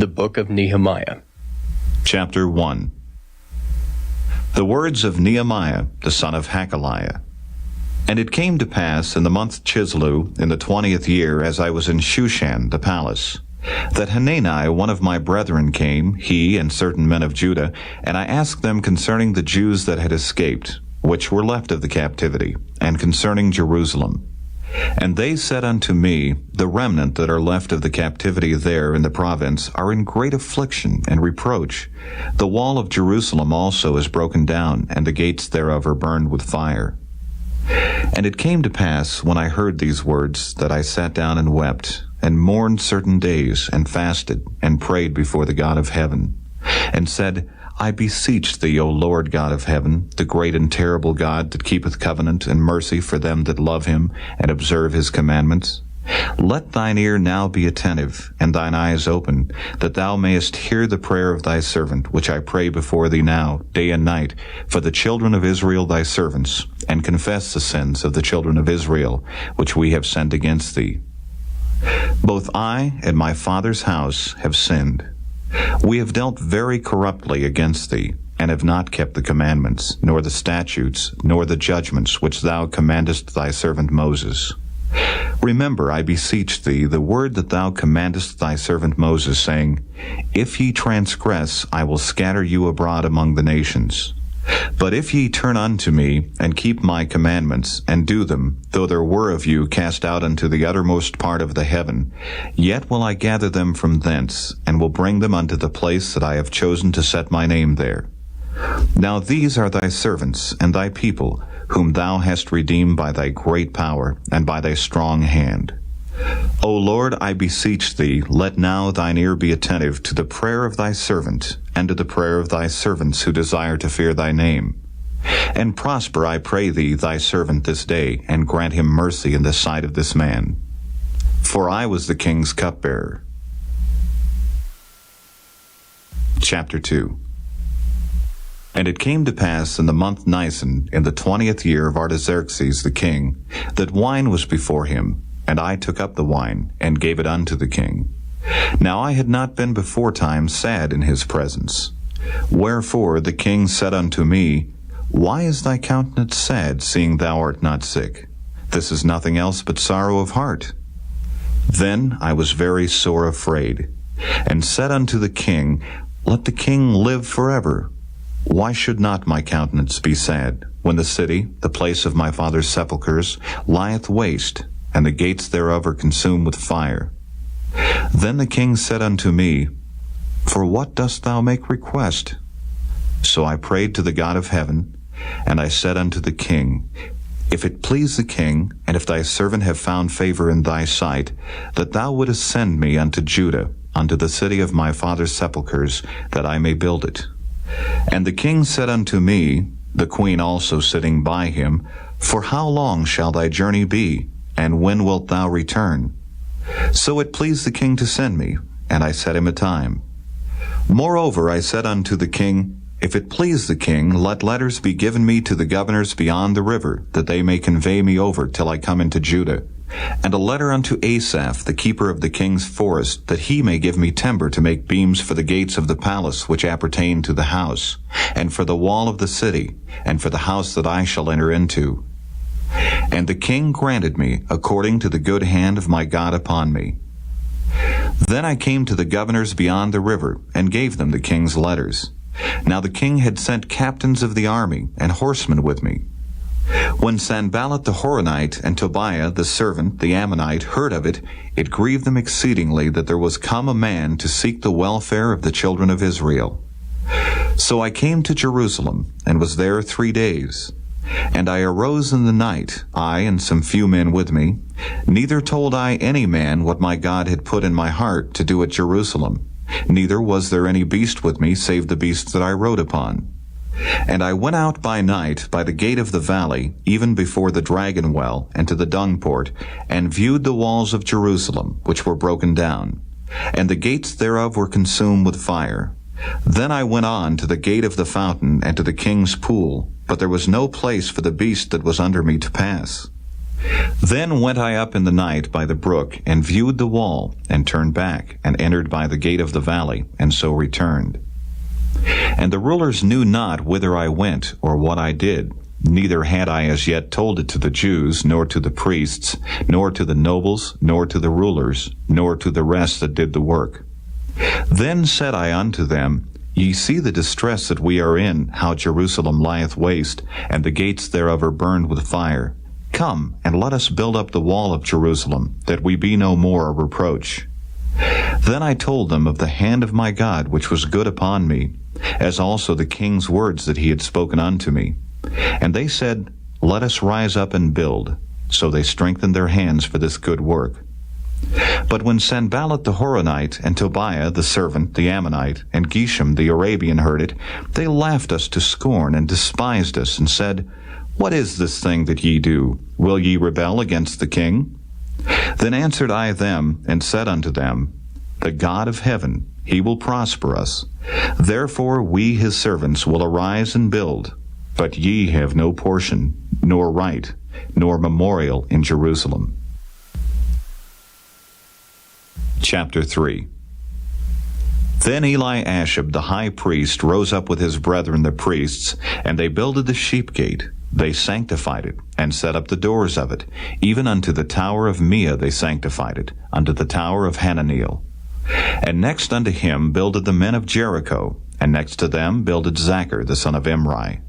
The Book of Nehemiah. Chapter 1. The words of Nehemiah, the son of Hakaliah. And it came to pass in the month Chislew, in the 20th year, as I was in Shushan, the palace, that Hanani, one of my brethren, came, he and certain men of Judah, and I asked them concerning the Jews that had escaped, which were left of the captivity, and concerning Jerusalem. And they said unto me, the remnant that are left of the captivity there in the province are in great affliction and reproach. The wall of Jerusalem also is broken down, and the gates thereof are burned with fire. And it came to pass, when I heard these words, that I sat down and wept, and mourned certain days, and fasted, and prayed before the God of heaven, and said, I beseech thee, O Lord God of heaven, the great and terrible God that keepeth covenant and mercy for them that love him and observe his commandments. Let thine ear now be attentive, and thine eyes open, that thou mayest hear the prayer of thy servant, which I pray before thee now, day and night, for the children of Israel thy servants, and confess the sins of the children of Israel, which we have sinned against thee. Both I and my father's house have sinned. We have dealt very corruptly against thee, and have not kept the commandments, nor the statutes, nor the judgments which thou commandest thy servant Moses. Remember, I beseech thee, the word that thou commandest thy servant Moses, saying, If ye transgress, I will scatter you abroad among the nations. But if ye turn unto me, and keep my commandments, and do them, though there were of you cast out unto the uttermost part of the heaven, yet will I gather them from thence, and will bring them unto the place that I have chosen to set my name there. Now these are thy servants, and thy people, whom thou hast redeemed by thy great power, and by thy strong hand. O Lord, I beseech thee, let now thine ear be attentive to the prayer of thy servant, and to the prayer of thy servants who desire to fear thy name. And prosper, I pray thee, thy servant this day, and grant him mercy in the sight of this man. For I was the king's cupbearer. Chapter 2. And it came to pass in the month Nisan, in the 20th year of Artaxerxes the king, that wine was before him, and I took up the wine, and gave it unto the king. Now I had not been beforetime sad in his presence. Wherefore the king said unto me, Why is thy countenance sad, seeing thou art not sick? This is nothing else but sorrow of heart. Then I was very sore afraid, and said unto the king, Let the king live forever. Why should not my countenance be sad, when the city, the place of my father's sepulchres, lieth waste, and the gates thereof are consumed with fire? Then the king said unto me, For what dost thou make request? So I prayed to the God of heaven, and I said unto the king, If it please the king, and if thy servant have found favor in thy sight, that thou wouldest send me unto Judah, unto the city of my father's sepulchres, that I may build it. And the king said unto me, the queen also sitting by him, For how long shall thy journey be, and when wilt thou return? So it pleased the king to send me, and I set him a time. Moreover, I said unto the king, If it please the king, let letters be given me to the governors beyond the river, that they may convey me over till I come into Judah. And a letter unto Asaph, the keeper of the king's forest, that he may give me timber to make beams for the gates of the palace which appertain to the house, and for the wall of the city, and for the house that I shall enter into. And the king granted me, according to the good hand of my God upon me. Then I came to the governors beyond the river, and gave them the king's letters. Now the king had sent captains of the army, and horsemen with me. When Sanballat the Horonite, and Tobiah the servant, the Ammonite, heard of it, it grieved them exceedingly that there was come a man to seek the welfare of the children of Israel. So I came to Jerusalem, and was there 3 days. And I arose in the night, I and some few men with me. Neither told I any man what my God had put in my heart to do at Jerusalem. Neither was there any beast with me, save the beast that I rode upon. And I went out by night by the gate of the valley, even before the dragon well, and to the dung port, and viewed the walls of Jerusalem, which were broken down, and the gates thereof were consumed with fire. Then I went on to the gate of the fountain, and to the king's pool, but there was no place for the beast that was under me to pass. Then went I up in the night by the brook, and viewed the wall, and turned back, and entered by the gate of the valley, and so returned. And the rulers knew not whither I went, or what I did, neither had I as yet told it to the Jews, nor to the priests, nor to the nobles, nor to the rulers, nor to the rest that did the work. Then said I unto them, Ye see the distress that we are in, how Jerusalem lieth waste, and the gates thereof are burned with fire. Come, and let us build up the wall of Jerusalem, that we be no more a reproach. Then I told them of the hand of my God which was good upon me, as also the king's words that he had spoken unto me. And they said, Let us rise up and build. So they strengthened their hands for this good work. But when Sanballat the Horonite, and Tobiah the servant, the Ammonite, and Geshem the Arabian heard it, they laughed us to scorn, and despised us, and said, What is this thing that ye do? Will ye rebel against the king? Then answered I them, and said unto them, The God of heaven, he will prosper us. Therefore we his servants will arise and build. But ye have no portion, nor right, nor memorial in Jerusalem. Chapter 3. Then Eliashib the high priest rose up with his brethren the priests, and they builded the sheep gate. They sanctified it, and set up the doors of it. Even unto the tower of Meah they sanctified it, unto the tower of Hananeel. And next unto him builded the men of Jericho, and next to them builded Zachar the son of Imri.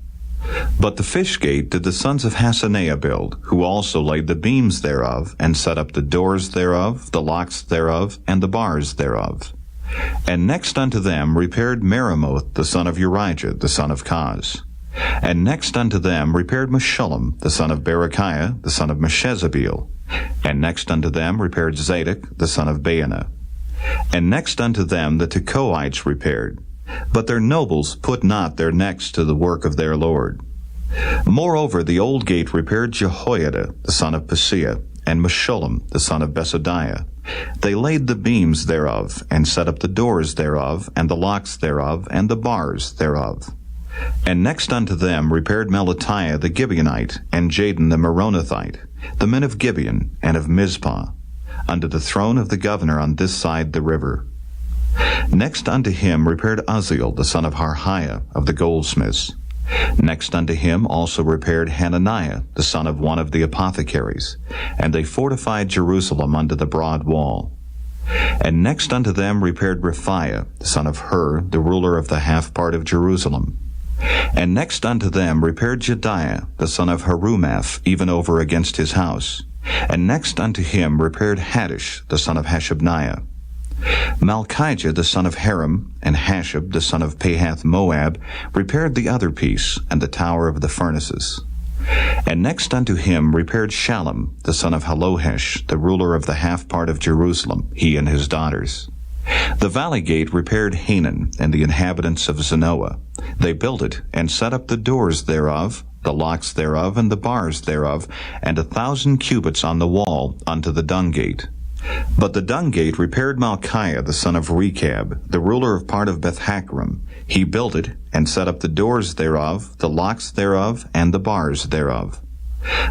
But the fish gate did the sons of Hasaneah build, who also laid the beams thereof, and set up the doors thereof, the locks thereof, and the bars thereof. And next unto them repaired Meremoth the son of Urijah, the son of Koz. And next unto them repaired Meshullam, the son of Berechiah, the son of Meshezabeel. And next unto them repaired Zadok, the son of Baana. And next unto them the Tekoites repaired. But their nobles put not their necks to the work of their Lord. Moreover, the old gate repaired Jehoiada, the son of Paseah, and Meshullam, the son of Besodiah. They laid the beams thereof, and set up the doors thereof, and the locks thereof, and the bars thereof. And next unto them repaired Melatiah the Gibeonite, and Jadon the Meronothite, the men of Gibeon, and of Mizpah, unto the throne of the governor on this side the river. Next unto him repaired Uzziel the son of Harhiah of the goldsmiths. Next unto him also repaired Hananiah the son of one of the apothecaries, and they fortified Jerusalem unto the broad wall. And next unto them repaired Rephaiah the son of Hur, the ruler of the half part of Jerusalem. And next unto them repaired Jediah the son of Harumaph, even over against his house. And next unto him repaired Haddish the son of Hashabniah. Malchijah the son of Haram, and Hashab the son of Pahath-Moab, repaired the other piece, and the tower of the furnaces. And next unto him repaired Shallum the son of Halohesh, the ruler of the half part of Jerusalem, he and his daughters. The valley gate repaired Hanan, and the inhabitants of Zanoah. They built it, and set up the doors thereof, the locks thereof, and the bars thereof, and 1,000 cubits on the wall unto the dung gate. But the dung gate repaired Malchiah the son of Rechab, the ruler of part of Beth-Hakkerem. He built it, and set up the doors thereof, the locks thereof, and the bars thereof.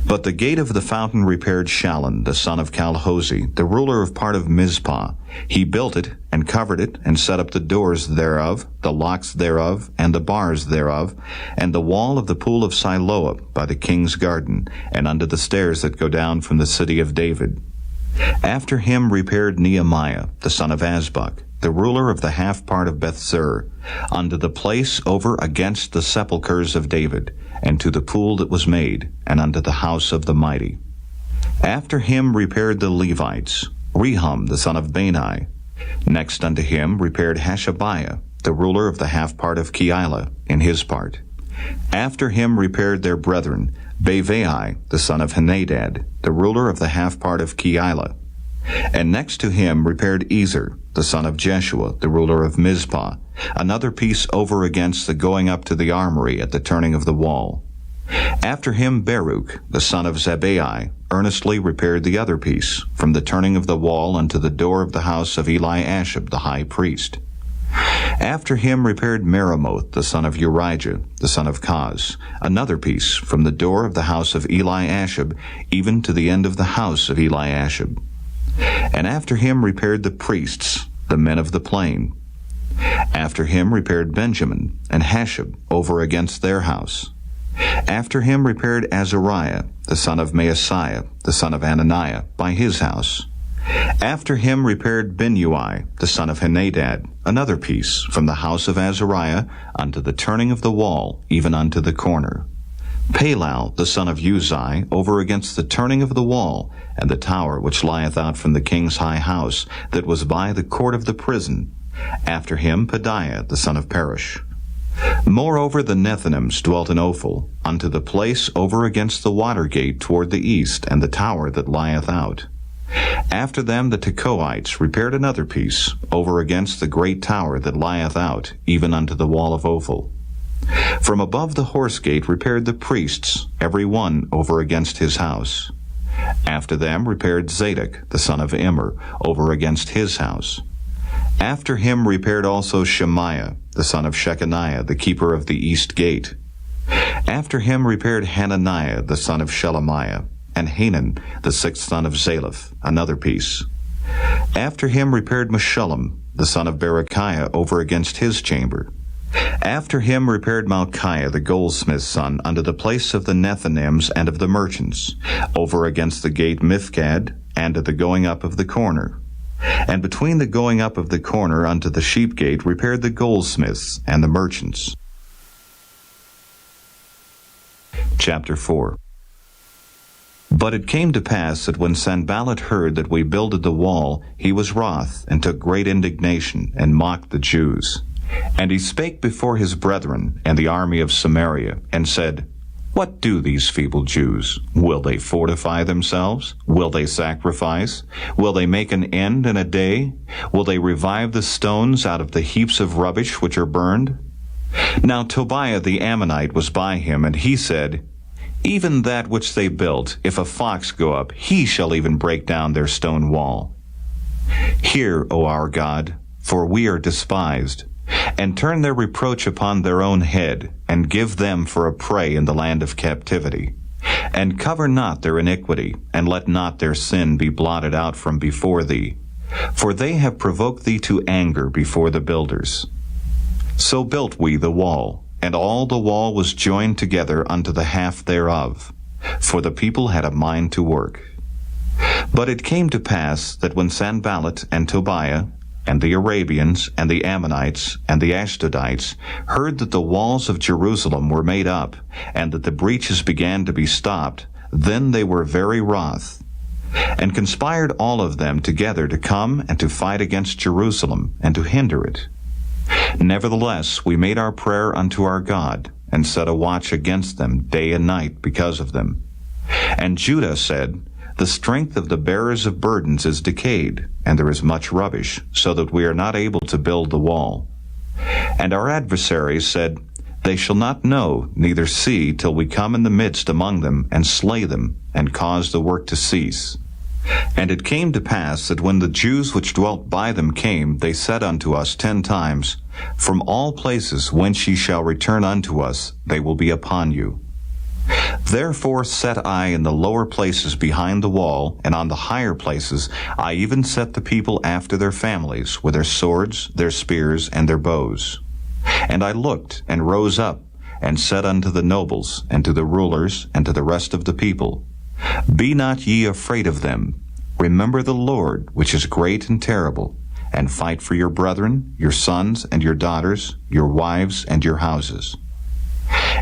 But the gate of the fountain repaired Shallun the son of Calhozi, the ruler of part of Mizpah. He built it, and covered it, and set up the doors thereof, the locks thereof, and the bars thereof, and the wall of the pool of Siloah by the king's garden, and unto the stairs that go down from the city of David. After him repaired Nehemiah the son of Azbuk, the ruler of the half part of Bethzur, unto the place over against the sepulchres of David, and to the pool that was made, and unto the house of the mighty. After him repaired the Levites, Rehum the son of Bani. Next unto him repaired Hashabiah, the ruler of the half part of Keilah, in his part. After him repaired their brethren, Bavai the son of Henadad, the ruler of the half part of Keilah. And next to him repaired Ezer, the son of Jeshua, the ruler of Mizpah, another piece over against the going up to the armory at the turning of the wall. After him Baruch, the son of Zabbai, earnestly repaired the other piece, from the turning of the wall unto the door of the house of Eliashib the high priest. After him repaired Meremoth, the son of Urijah, the son of Koz, another piece, from the door of the house of Eliashib, even to the end of the house of Eliashib. And after him repaired the priests, the men of the plain. After him repaired Benjamin and Hashab over against their house. After him repaired Azariah, the son of Maaseiah, the son of Ananiah, by his house. After him repaired Binui, the son of Henadad, another piece, from the house of Azariah unto the turning of the wall, even unto the corner. Palal, the son of Uzai, over against the turning of the wall, and the tower which lieth out from the king's high house, that was by the court of the prison. After him Pedaiah, the son of Parosh. Moreover the Nethinims dwelt in Ophel, unto the place over against the water gate toward the east, and the tower that lieth out. After them the Tekoites repaired another piece, over against the great tower that lieth out, even unto the wall of Ophel. From above the horse gate repaired the priests, every one over against his house. After them repaired Zadok, the son of Immer, over against his house. After him repaired also Shemaiah, the son of Shechaniah, the keeper of the east gate. After him repaired Hananiah, the son of Shelemiah, and Hanan, the sixth son of Zalaph, another piece. After him repaired Meshullam, the son of Berechiah, over against his chamber. After him repaired Malchiah, the goldsmith's son, unto the place of the Nethinims and of the merchants, over against the gate Mifkad, and at the going up of the corner. And between the going up of the corner unto the sheep gate repaired the goldsmiths and the merchants. Chapter 4. But it came to pass that when Sanballat heard that we builded the wall, he was wroth, and took great indignation, and mocked the Jews. And he spake before his brethren and the army of Samaria, and said, What do these feeble Jews? Will they fortify themselves? Will they sacrifice? Will they make an end in a day? Will they revive the stones out of the heaps of rubbish which are burned? Now Tobiah the Ammonite was by him, and he said, Even that which they built, if a fox go up, he shall even break down their stone wall. Hear, O our God, for we are despised, and turn their reproach upon their own head, and give them for a prey in the land of captivity. And cover not their iniquity, and let not their sin be blotted out from before thee. For they have provoked thee to anger before the builders. So built we the wall, and all the wall was joined together unto the half thereof, for the people had a mind to work. But it came to pass that when Sanballat and Tobiah, and the Arabians, and the Ammonites, and the Ashdodites heard that the walls of Jerusalem were made up, and that the breaches began to be stopped, then they were very wroth, and conspired all of them together to come and to fight against Jerusalem, and to hinder it. Nevertheless, we made our prayer unto our God, and set a watch against them day and night because of them. And Judah said, The strength of the bearers of burdens is decayed, and there is much rubbish, so that we are not able to build the wall. And our adversaries said, They shall not know, neither see, till we come in the midst among them, and slay them, and cause the work to cease. And it came to pass that when the Jews which dwelt by them came, they said unto us 10 times, From all places whence ye shall return unto us, they will be upon you. Therefore set I in the lower places behind the wall, and on the higher places I even set the people after their families, with their swords, their spears, and their bows. And I looked, and rose up, and said unto the nobles, and to the rulers, and to the rest of the people, Be not ye afraid of them. Remember the Lord, which is great and terrible, and fight for your brethren, your sons and your daughters, your wives and your houses.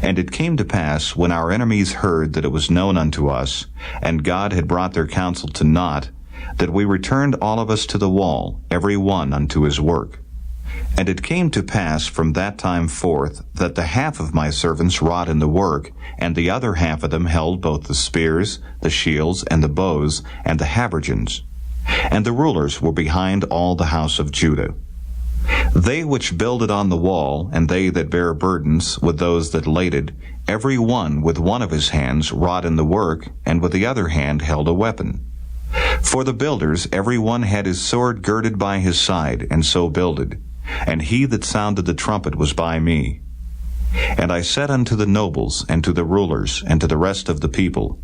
And it came to pass, when our enemies heard that it was known unto us, and God had brought their counsel to naught, that we returned all of us to the wall, every one unto his work. And it came to pass from that time forth, that the half of my servants wrought in the work, and the other half of them held both the spears, the shields, and the bows, and the habergeons. And the rulers were behind all the house of Judah. They which builded on the wall, and they that bare burdens, with those that laded, every one with one of his hands wrought in the work, and with the other hand held a weapon. For the builders every one had his sword girded by his side, and so builded. and he that sounded the trumpet was by me. And I said unto the nobles, and to the rulers, and to the rest of the people,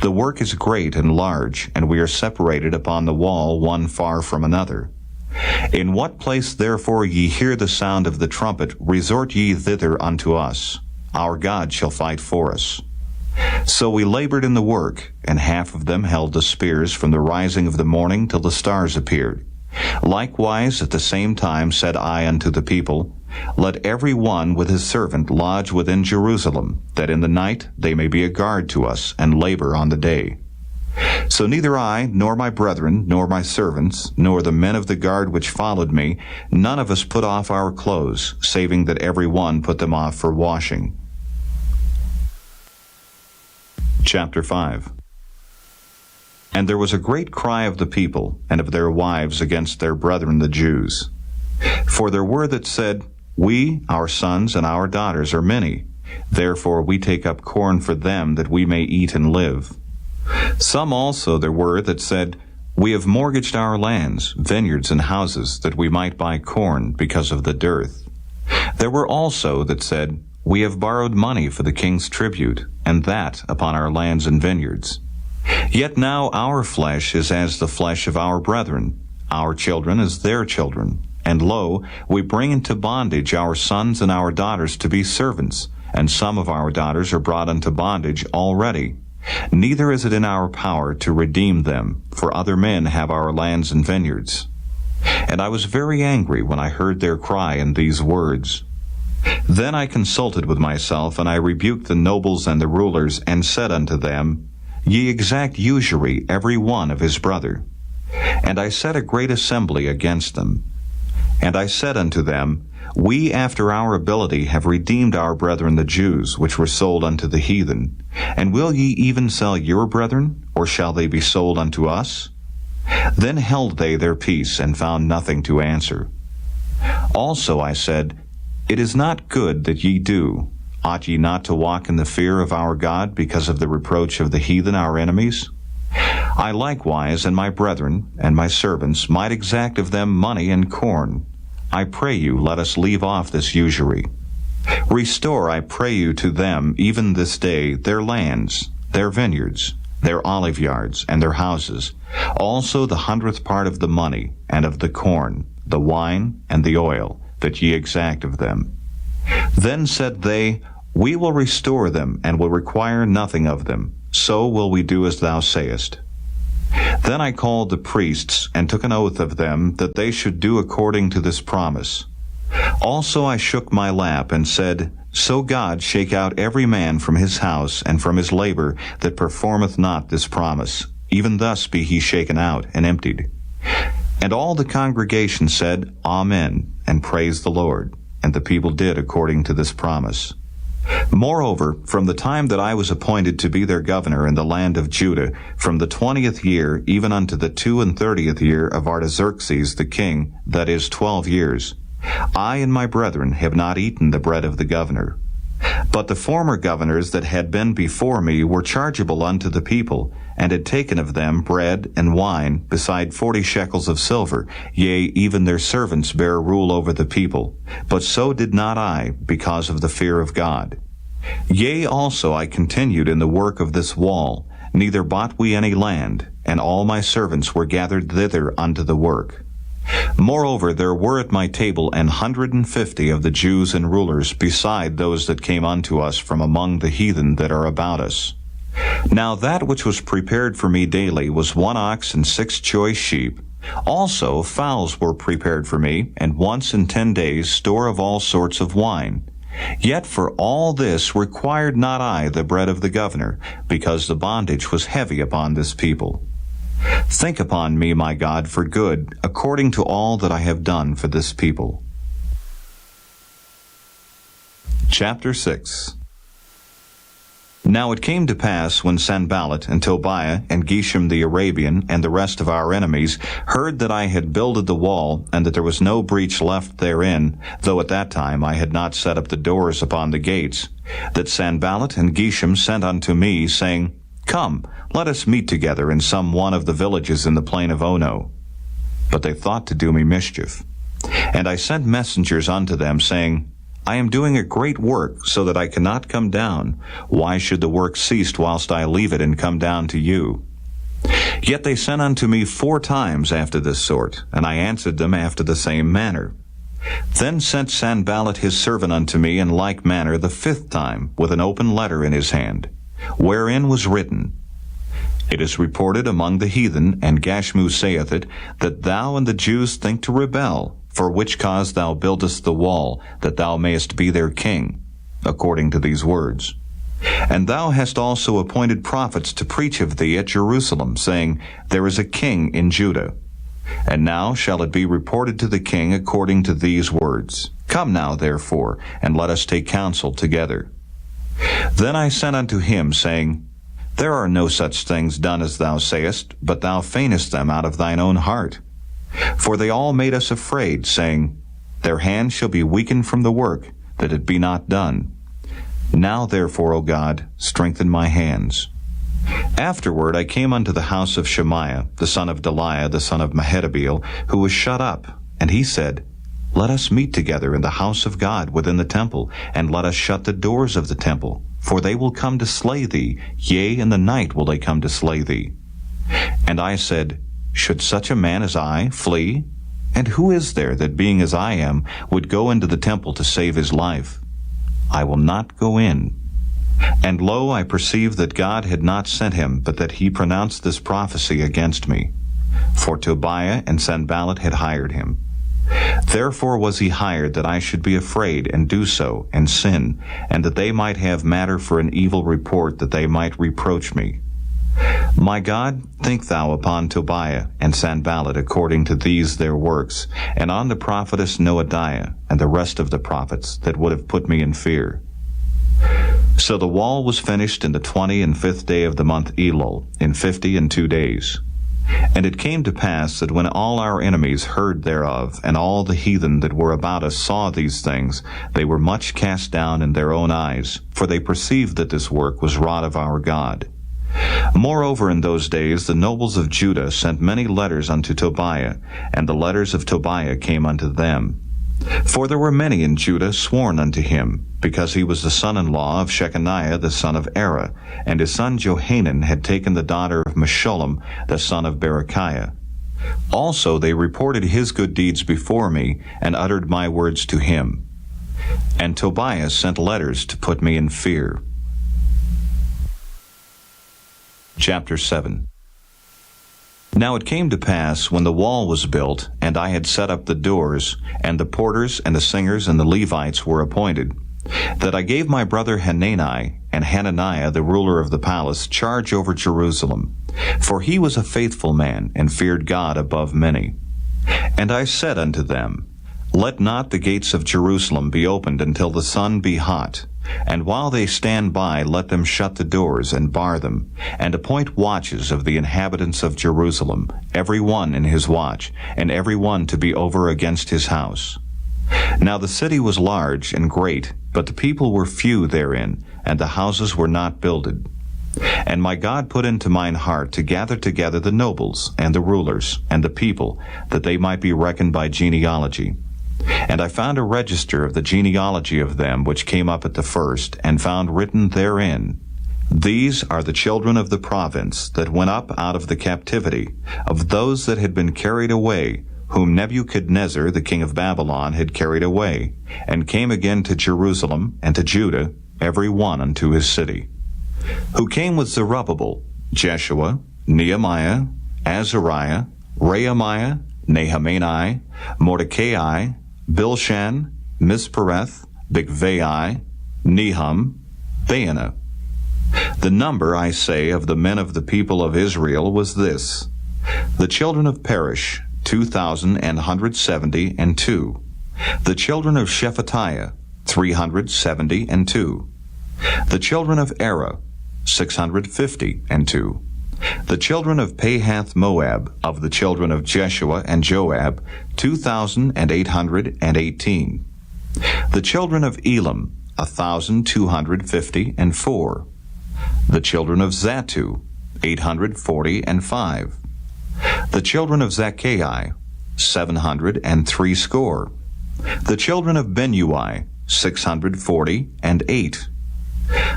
The work is great and large, and we are separated upon the wall one far from another. In what place therefore ye hear the sound of the trumpet, resort ye thither unto us. Our God shall fight for us. So we labored in the work, and half of them held the spears from the rising of the morning till the stars appeared. Likewise at the same time said I unto the people, Let every one with his servant lodge within Jerusalem, that in the night they may be a guard to us, and labor on the day. So neither I, nor my brethren, nor my servants, nor the men of the guard which followed me, none of us put off our clothes, saving that every one put them off for washing. Chapter 5. And there was a great cry of the people, and of their wives against their brethren the Jews. For there were that said, We, our sons, and our daughters are many. Therefore we take up corn for them, that we may eat and live. Some also there were that said, We have mortgaged our lands, vineyards, and houses, that we might buy corn, because of the dearth. There were also that said, We have borrowed money for the king's tribute, and that upon our lands and vineyards. Yet now our flesh is as the flesh of our brethren, our children as their children. And lo, we bring into bondage our sons and our daughters to be servants, and some of our daughters are brought into bondage already. Neither is it in our power to redeem them, for other men have our lands and vineyards. And I was very angry when I heard their cry in these words. Then I consulted with myself, and I rebuked the nobles and the rulers, and said unto them, Ye exact usury every one of his brother. And I set a great assembly against them. And I said unto them, We after our ability have redeemed our brethren the Jews, which were sold unto the heathen. And will ye even sell your brethren, or shall they be sold unto us? Then held they their peace, and found nothing to answer. Also I said, It is not good that ye do. Ought ye not to walk in the fear of our God, because of the reproach of the heathen our enemies? I likewise, and my brethren, and my servants, might exact of them money and corn. I pray you, let us leave off this usury. Restore, I pray you, to them, even this day, their lands, their vineyards, their olive yards, and their houses, also the 100th part of the money, and of the corn, the wine, and the oil, that ye exact of them. Then said they, We will restore them, and will require nothing of them. So will we do as thou sayest. Then I called the priests, and took an oath of them, that they should do according to this promise. Also I shook my lap, and said, So God shake out every man from his house, and from his labor, that performeth not this promise. Even thus be he shaken out, and emptied. And all the congregation said, Amen, and praised the Lord. And the people did according to this promise. Moreover, from the time that I was appointed to be their governor in the land of Judah, from the 20th year even unto the 32nd year of Artaxerxes the king, that is 12 years, I and my brethren have not eaten the bread of the governor. But the former governors that had been before me were chargeable unto the people, and had taken of them bread and wine, beside 40 shekels of silver. Yea, even their servants bare rule over the people. But so did not I, because of the fear of God. Yea, also I continued in the work of this wall, neither bought we any land, and all my servants were gathered thither unto the work. Moreover, there were at my table 150 of the Jews and rulers, beside those that came unto us from among the heathen that are about us. Now that which was prepared for me daily was 1 ox and 6 choice sheep. Also fowls were prepared for me, and once in 10 days store of all sorts of wine. Yet for all this required not I the bread of the governor, because the bondage was heavy upon this people. Think upon me, my God, for good, according to all that I have done for this people. Chapter 6. Now it came to pass, when Sanballat and Tobiah and Geshem the Arabian and the rest of our enemies heard that I had builded the wall, and that there was no breach left therein, though at that time I had not set up the doors upon the gates, that Sanballat and Geshem sent unto me, saying, Come, let us meet together in some one of the villages in the plain of Ono. But they thought to do me mischief. And I sent messengers unto them, saying, I am doing a great work, so that I cannot come down. Why should the work cease whilst I leave it and come down to you? Yet they sent unto me 4 times after this sort, and I answered them after the same manner. Then sent Sanballat his servant unto me in like manner the 5th time, with an open letter in his hand, wherein was written, It is reported among the heathen, and Gashmu saith it, that thou and the Jews think to rebel, for which cause thou buildest the wall, that thou mayest be their king, according to these words. And thou hast also appointed prophets to preach of thee at Jerusalem, saying, There is a king in Judah. And now shall it be reported to the king according to these words. Come now, therefore, and let us take counsel together. Then I sent unto him, saying, There are no such things done as thou sayest, but thou feignest them out of thine own heart. For they all made us afraid, saying, Their hand shall be weakened from the work, that it be not done. Now therefore, O God, strengthen my hands. Afterward I came unto the house of Shemaiah, the son of Delaiah, the son of Mehetabeel, who was shut up. And he said, Let us meet together in the house of God within the temple, and let us shut the doors of the temple. For they will come to slay thee, yea, in the night will they come to slay thee. And I said, Should such a man as I flee? And who is there that, being as I am, would go into the temple to save his life? I will not go in. And lo, I perceived that God had not sent him, but that he pronounced this prophecy against me. For Tobiah and Sanballat had hired him. Therefore was he hired, that I should be afraid, and do so, and sin, and that they might have matter for an evil report, that they might reproach me. My God, think thou upon Tobiah and Sanballat according to these their works, and on the prophetess Noadiah, and the rest of the prophets, that would have put me in fear. So the wall was finished in the 25th day of the month Elul, in 52 days. And it came to pass that when all our enemies heard thereof, and all the heathen that were about us saw these things, they were much cast down in their own eyes, for they perceived that this work was wrought of our God. Moreover, in those days the nobles of Judah sent many letters unto Tobiah, and the letters of Tobiah came unto them. For there were many in Judah sworn unto him, because he was the son-in-law of Shechaniah the son of Era, and his son Johanan had taken the daughter of Meshullam the son of Berechiah. Also they reported his good deeds before me, and uttered my words to him. And Tobiah sent letters to put me in fear. Chapter 7. Now it came to pass, when the wall was built, and I had set up the doors, and the porters and the singers and the Levites were appointed, that I gave my brother Hanani and Hananiah, the ruler of the palace, charge over Jerusalem. For he was a faithful man, and feared God above many. And I said unto them, Let not the gates of Jerusalem be opened until the sun be hot. And while they stand by, let them shut the doors and bar them, and appoint watches of the inhabitants of Jerusalem, every one in his watch, and every one to be over against his house. Now the city was large and great, but the people were few therein, and the houses were not builded. And my God put into mine heart to gather together the nobles, and the rulers, and the people, that they might be reckoned by genealogy. And I found a register of the genealogy of them which came up at the first, and found written therein, These are the children of the province that went up out of the captivity, of those that had been carried away, whom Nebuchadnezzar the king of Babylon had carried away, and came again to Jerusalem and to Judah, every one unto his city. Who came with Zerubbabel, Jeshua, Nehemiah, Azariah, Rehemiah, Nahamani, Mordecai, Bilshan, Mispereth, Bigvai, Nehum, Baanah. The number, I say, of the men of the people of Israel was this: the children of Perish, 2,172. The children of Shephatiah, 372. The children of Era, 652. The children of Pahath Moab, of the children of Jeshua and Joab, 2,818. The children of Elam, 1,254. The children of Zattu, 845. The children of Zacchaei, 760. The children of Benui, 640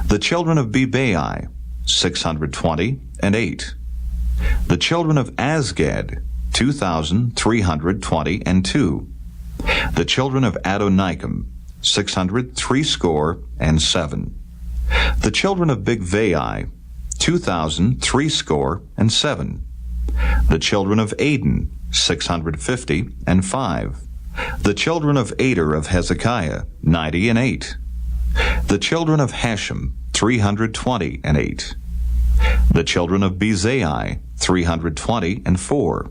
The children of Bebai, 620 The children of Azgad, 2,322 The children of Adonikam, 667 The children of Bigvai, 2,367 The children of Aden, 655 The children of Ader of Hezekiah, 98 The children of Hashem, 328 The children of Bezai, 324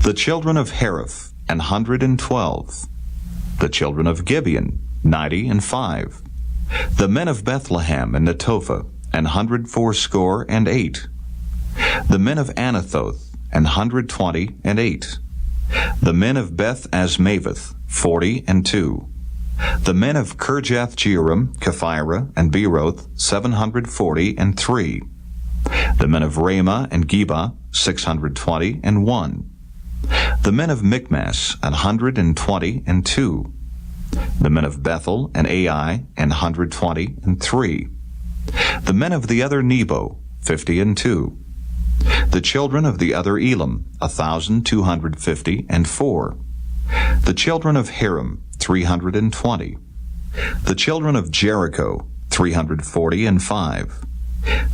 The children of Hariph, 112 The children of Gibeon, 95 The men of Bethlehem and Netophah, 168 The men of Anathoth, 128 The men of Beth Asmaveth, 42 The men of Kirjath Jearim, Kephirah, and Beeroth, 743 The men of Ramah and Geba, 621 The men of Michmas, 122 The men of Bethel and Ai, 123 The men of the other Nebo, 52 The children of the other Elam, 1,254 The children of Hiram, 320 The children of Jericho, 345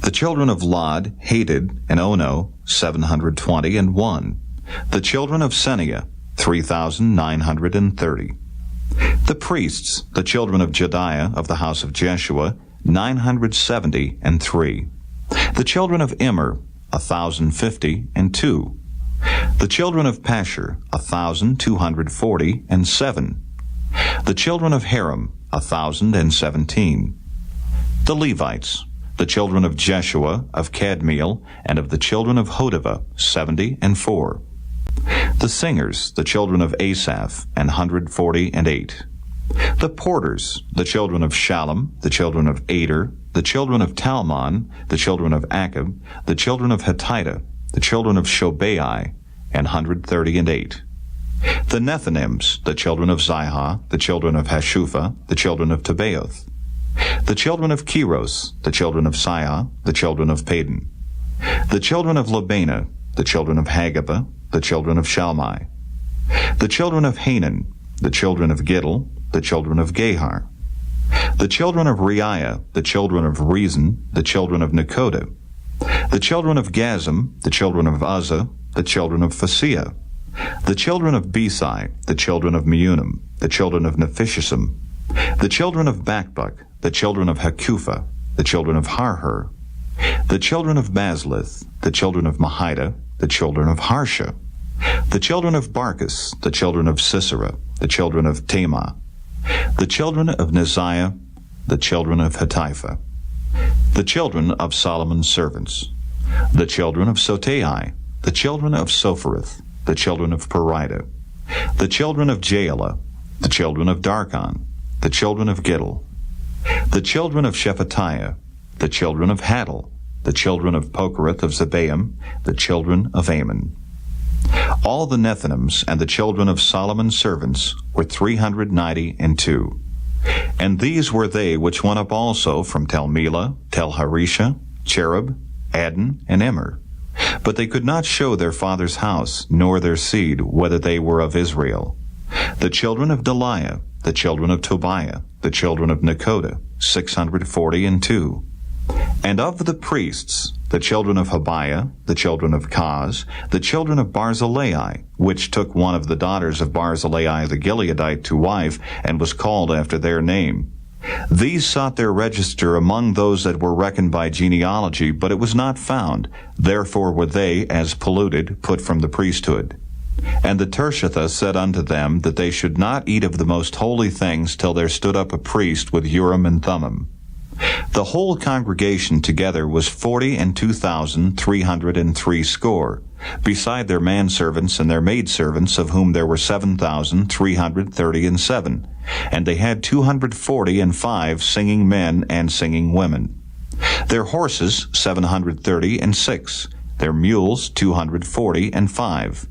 The children of Lod, Hadid, and Ono, 721 The children of Senia, 3,930 The priests, the children of Jediah of the house of Jeshua, 973 The children of Immer, 1,052 The children of Pashur, 1,247 The children of Haram, 1,017 The Levites, the children of Jeshua, of Kadmiel, and of the children of Hodavah, 74 The singers, the children of Asaph, 148 The porters, the children of Shallum, the children of Ader, the children of Talmon, the children of Akab, the children of Hatita, the children of Shobai, 138 The Nethinims, the children of Zihah, the children of Hashupha, the children of Tabaoth, the children of Keros, the children of Siah, the children of Padan, the children of Labana, the children of Hagabah, the children of Shalmai, the children of Hanan, the children of Giddel, the children of Gahar, the children of Reiah, the children of Rezin, the children of Nekoda, the children of Gazam, the children of Uzzah, the children of Phasiah, the children of Besai, the children of Meunim, the children of Nephishisim, the children of Bakbuk, the children of Hakupha, the children of Harhur, the children of Baslith, the children of Mahida, the children of Harsha, the children of Barkis, the children of Sisera, the children of Tamah, the children of Neziah, the children of Hatipha, the children of Solomon's servants, the children of Sotai, the children of Sophereth, the children of Perida, the children of Jaela, the children of Darkon, the children of Giddel, the children of Shephatiah, the children of Haddel, the children of Pokereth of Zebaim, the children of Ammon. All the Nethinims and the children of Solomon's servants were 392. And these were they which went up also from Tel Melah, Tel Harisha, Cherub, Adon, and Immer. But they could not show their father's house, nor their seed, whether they were of Israel. The children of Deliah, the children of Tobiah, the children of Nekoda, 642. And of the priests, the children of Habiah, the children of Kaz, the children of Barzillai, which took one of the daughters of Barzillai the Gileadite to wife, and was called after their name. These sought their register among those that were reckoned by genealogy, but it was not found. Therefore were they, as polluted, put from the priesthood. And the Tershatha said unto them that they should not eat of the most holy things till there stood up a priest with Urim and Thummim. The whole congregation together was 42,303, beside their manservants and their maidservants, of whom there were 7,337, and they had 245 singing men and singing women. Their horses 736, their mules 245,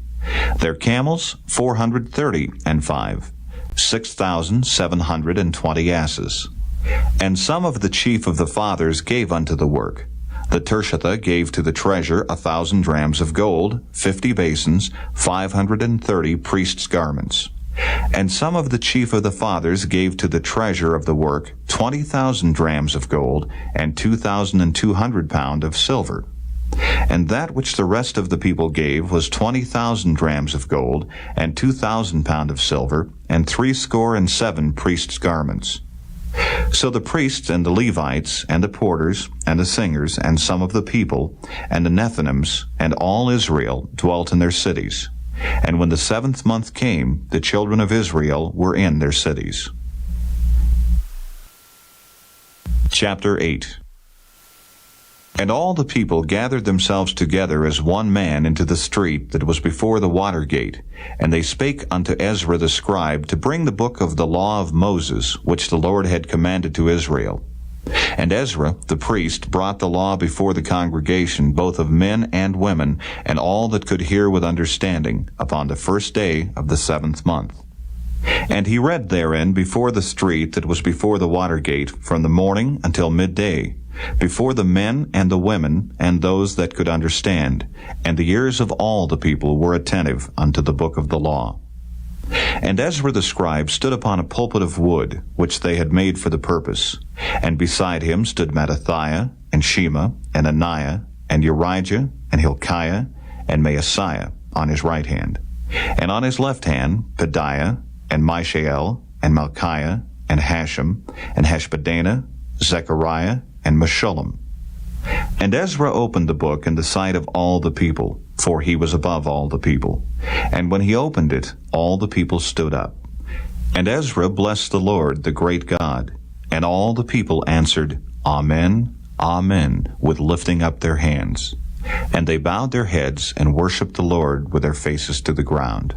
their camels 435, 6,720 asses. And some of the chief of the fathers gave unto the work. The Tirshatha gave to the treasure 1,000 drams of gold, 50 basins, 530 priests' garments. And some of the chief of the fathers gave to the treasure of the work 20,000 drams of gold, and 2,200 pound of silver. And that which the rest of the people gave was 20,000 drams of gold, and 2,000 pound of silver, and 67 priests' garments. So the priests and the Levites, and the porters, and the singers, and some of the people, and the Nethinims, and all Israel dwelt in their cities. And when the 7th month came, the children of Israel were in their cities. Chapter 8. And all the people gathered themselves together as one man into the street that was before the water gate. And they spake unto Ezra the scribe to bring the book of the law of Moses, which the Lord had commanded to Israel. And Ezra the priest brought the law before the congregation, both of men and women, and all that could hear with understanding, upon the 1st day of the 7th month. And he read therein before the street that was before the water gate, from the morning until midday, before the men and the women, and those that could understand, and the ears of all the people were attentive unto the book of the law. And Ezra the scribe stood upon a pulpit of wood, which they had made for the purpose. And beside him stood Mattithiah, and Shema, and Ananiah, and Urijah, and Hilkiah, and Maaseiah on his right hand. And on his left hand Pedaiah, and Mishael, and Malchiah, and Hashem, and Hashbaddanah, Zechariah, and Meshullam. And Ezra opened the book in the sight of all the people, for he was above all the people. And when he opened it, all the people stood up. And Ezra blessed the Lord, the great God. And all the people answered, Amen, Amen, with lifting up their hands. And they bowed their heads and worshipped the Lord with their faces to the ground.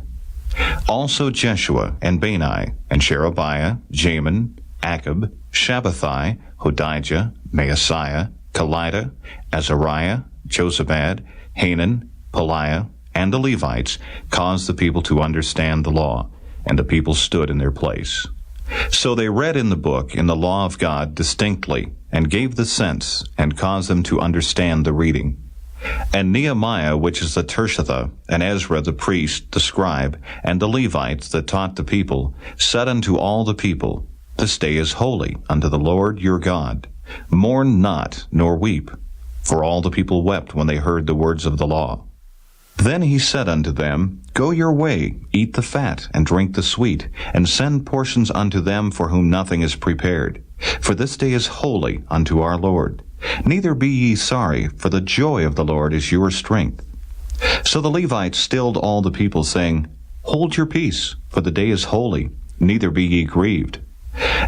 Also Jeshua, and Bani, and Sherebiah, Jamin, Akab, Shabbathai, Hodijah, Maaseiah, Kelita, Azariah, Jozabad, Hanan, Peliah, and the Levites caused the people to understand the law, and the people stood in their place. So they read in the book in the law of God distinctly, and gave the sense, and caused them to understand the reading. And Nehemiah, which is the Tirshatha, and Ezra the priest, the scribe, and the Levites that taught the people, said unto all the people, This day is holy unto the Lord your God. Mourn not, nor weep. For all the people wept when they heard the words of the law. Then he said unto them, Go your way, eat the fat, and drink the sweet, and send portions unto them for whom nothing is prepared. For this day is holy unto our Lord. Neither be ye sorry, for the joy of the Lord is your strength. So the Levites stilled all the people, saying, Hold your peace, for the day is holy, neither be ye grieved.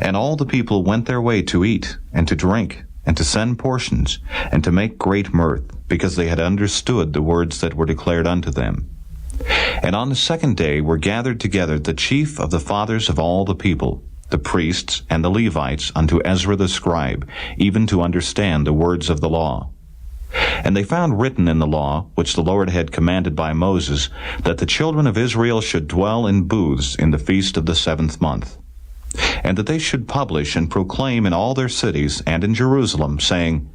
And all the people went their way to eat, and to drink, and to send portions, and to make great mirth, because they had understood the words that were declared unto them. And on the 2nd day were gathered together the chief of the fathers of all the people, the priests and the Levites, unto Ezra the scribe, even to understand the words of the law. And they found written in the law, which the Lord had commanded by Moses, that the children of Israel should dwell in booths in the feast of the 7th month. And that they should publish and proclaim in all their cities and in Jerusalem, saying,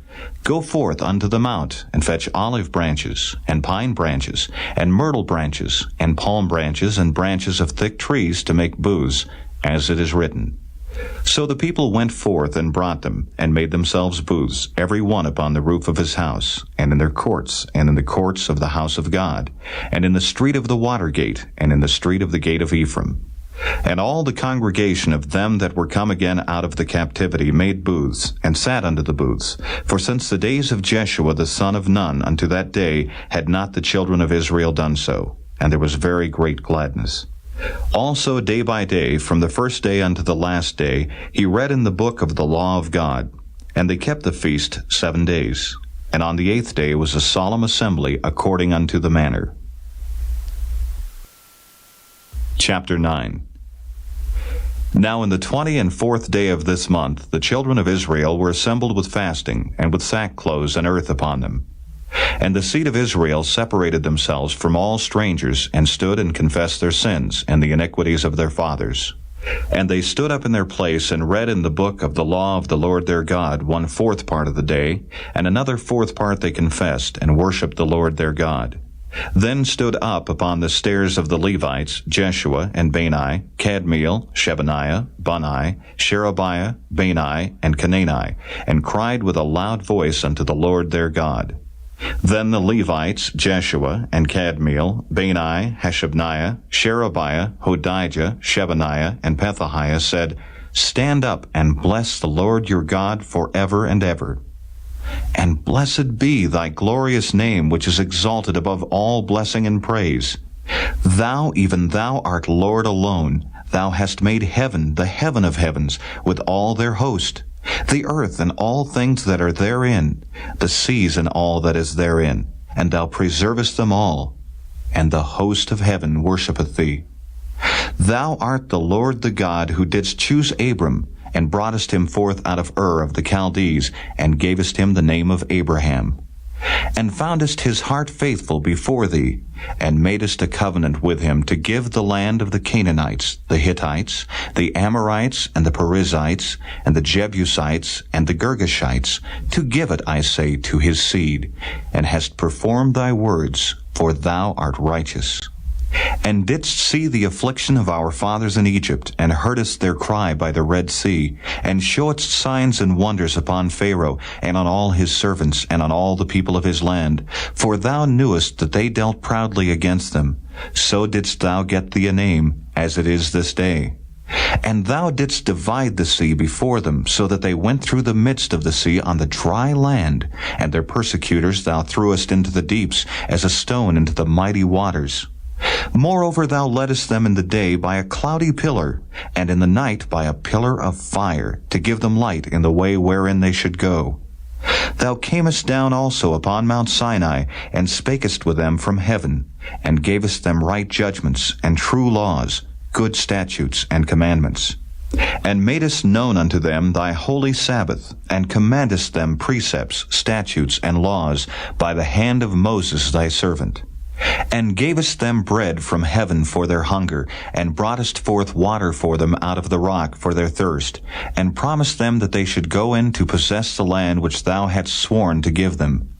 Go forth unto the mount, and fetch olive branches, and pine branches, and myrtle branches, and palm branches, and branches of thick trees to make booths, as it is written. So the people went forth and brought them, and made themselves booths, every one upon the roof of his house, and in their courts, and in the courts of the house of God, and in the street of the water gate, and in the street of the gate of Ephraim. And all the congregation of them that were come again out of the captivity made booths, and sat under the booths. For since the days of Jeshua the son of Nun unto that day had not the children of Israel done so, and there was very great gladness. Also day by day, from the 1st day unto the last day, he read in the book of the law of God. And they kept the feast 7 days. And on the 8th day was a solemn assembly according unto the manner. Chapter 9. Now in the 24th day of this month, the children of Israel were assembled with fasting, and with sackcloths and earth upon them. And the seed of Israel separated themselves from all strangers, and stood and confessed their sins and the iniquities of their fathers. And they stood up in their place and read in the book of the law of the Lord their God 1/4 part of the day, and another 4th part they confessed, and worshipped the Lord their God. Then stood up upon the stairs of the Levites Jeshua and Bani, Kadmiel, Shebaniah, Bunni, Sherebiah, Bani, and Canani, and cried with a loud voice unto the Lord their God. Then the Levites, Jeshua and Kadmiel, Bani, Hashabniah, Sherebiah, Hodijah, Shebaniah, and Pethahiah said, Stand up and bless the Lord your God forever and ever. And blessed be thy glorious name, which is exalted above all blessing and praise. Thou, even thou, art Lord alone. Thou hast made heaven, the heaven of heavens, with all their host, the earth and all things that are therein, the seas and all that is therein, and thou preservest them all, and the host of heaven worshippeth thee. Thou art the Lord the God, who didst choose Abram, and broughtest him forth out of Ur of the Chaldees, and gavest him the name of Abraham, and foundest his heart faithful before thee, and madest a covenant with him to give the land of the Canaanites, the Hittites, the Amorites, and the Perizzites, and the Jebusites, and the Girgashites, to give it, I say, to his seed, and hast performed thy words, for thou art righteous. And didst see the affliction of our fathers in Egypt, and heardest their cry by the Red Sea, and showedst signs and wonders upon Pharaoh, and on all his servants, and on all the people of his land. For thou knewest that they dealt proudly against them. So didst thou get thee a name, as it is this day. And thou didst divide the sea before them, so that they went through the midst of the sea on the dry land, and their persecutors thou threwest into the deeps, as a stone into the mighty waters. Moreover, thou leddest them in the day by a cloudy pillar, and in the night by a pillar of fire, to give them light in the way wherein they should go. Thou camest down also upon Mount Sinai, and spakest with them from heaven, and gavest them right judgments, and true laws, good statutes, and commandments. And madest known unto them thy holy Sabbath, and commandest them precepts, statutes, and laws, by the hand of Moses thy servant. And gavest them bread from heaven for their hunger, and broughtest forth water for them out of the rock for their thirst, and promised them that they should go in to possess the land which thou hadst sworn to give them.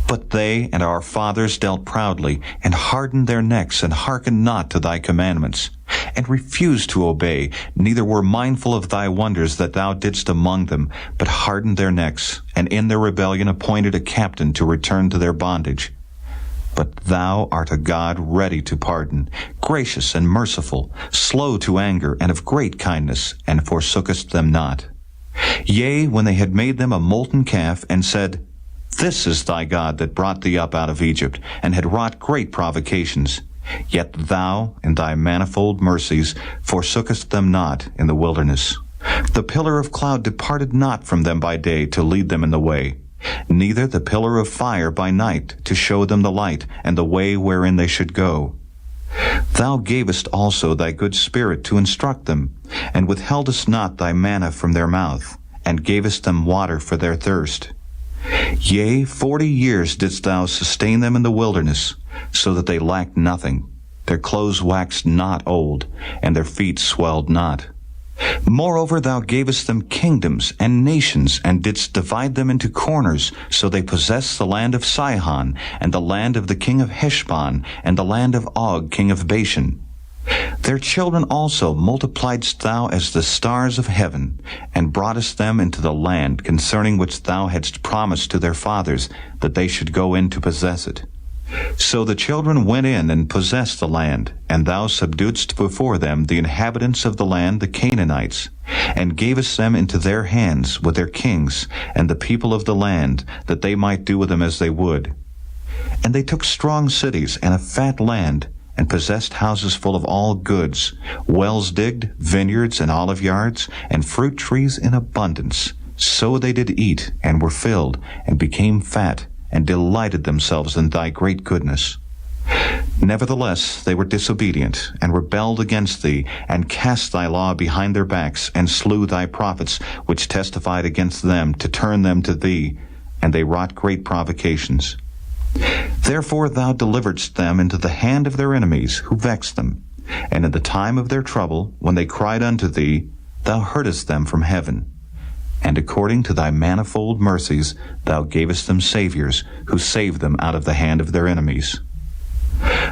But they and our fathers dealt proudly, and hardened their necks, and hearkened not to thy commandments, and refused to obey, neither were mindful of thy wonders that thou didst among them, but hardened their necks, and in their rebellion appointed a captain to return to their bondage. But thou art a God ready to pardon, gracious and merciful, slow to anger, and of great kindness, and forsookest them not. Yea, when they had made them a molten calf, and said, This is thy God that brought thee up out of Egypt, and had wrought great provocations. Yet thou, in thy manifold mercies, forsookest them not in the wilderness. The pillar of cloud departed not from them by day to lead them in the way, neither the pillar of fire by night to show them the light and the way wherein they should go. Thou gavest also thy good Spirit to instruct them, and withheldest not thy manna from their mouth, and gavest them water for their thirst. Yea, 40 years didst thou sustain them in the wilderness, so that they lacked nothing. Their clothes waxed not old, and their feet swelled not. Moreover, thou gavest them kingdoms and nations, and didst divide them into corners, so they possessed the land of Sihon, and the land of the king of Heshbon, and the land of Og king of Bashan. Their children also multipliedst thou as the stars of heaven, and broughtest them into the land concerning which thou hadst promised to their fathers, that they should go in to possess it. So the children went in and possessed the land, and thou subduedst before them the inhabitants of the land, the Canaanites, and gavest them into their hands with their kings, and the people of the land, that they might do with them as they would. And they took strong cities and a fat land, and possessed houses full of all goods, wells digged, vineyards and olive yards, and fruit trees in abundance. So they did eat, and were filled, and became fat, and delighted themselves in thy great goodness. Nevertheless, they were disobedient, and rebelled against thee, and cast thy law behind their backs, and slew thy prophets, which testified against them, to turn them to thee, and they wrought great provocations. Therefore thou deliveredst them into the hand of their enemies, who vexed them. And in the time of their trouble, when they cried unto thee, thou heardest them from heaven. And according to thy manifold mercies, thou gavest them saviors, who saved them out of the hand of their enemies.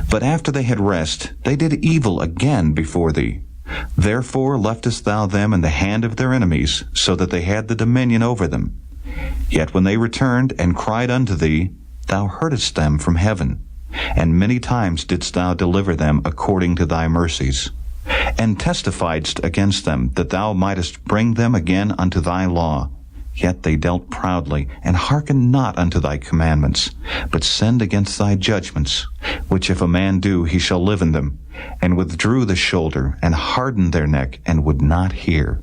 But after they had rest, they did evil again before thee. Therefore leftest thou them in the hand of their enemies, so that they had the dominion over them. Yet when they returned and cried unto thee, thou heardest them from heaven, and many times didst thou deliver them according to thy mercies, and testifiedst against them, that thou mightest bring them again unto thy law. Yet they dealt proudly, and hearkened not unto thy commandments, but sinned against thy judgments, which if a man do, he shall live in them, and withdrew the shoulder, and hardened their neck, and would not hear.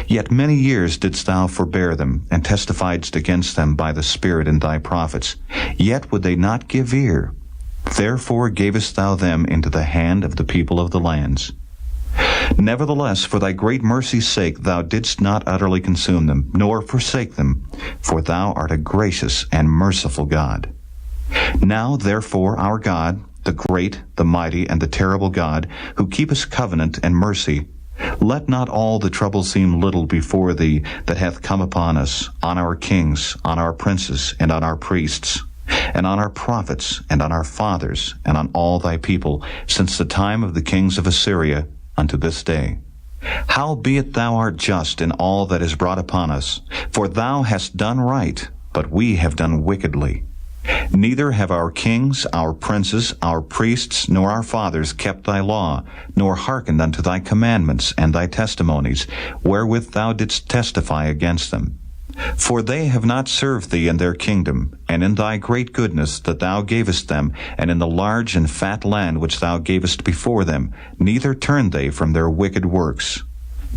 Yet many years didst thou forbear them, and testifiedst against them by the Spirit in thy prophets. Yet would they not give ear. Therefore gavest thou them into the hand of the people of the lands. Nevertheless, for thy great mercy's sake, thou didst not utterly consume them, nor forsake them, for thou art a gracious and merciful God. Now, therefore, our God, the great, the mighty, and the terrible God, who keepest covenant and mercy, let not all the trouble seem little before thee that hath come upon us, on our kings, on our princes, and on our priests, and on our prophets, and on our fathers, and on all thy people, since the time of the kings of Assyria unto this day. Howbeit thou art just in all that is brought upon us, for thou hast done right, but we have done wickedly. Neither have our kings, our princes, our priests, nor our fathers kept thy law, nor hearkened unto thy commandments and thy testimonies, wherewith thou didst testify against them. For they have not served thee in their kingdom, and in thy great goodness that thou gavest them, and in the large and fat land which thou gavest before them, neither turned they from their wicked works.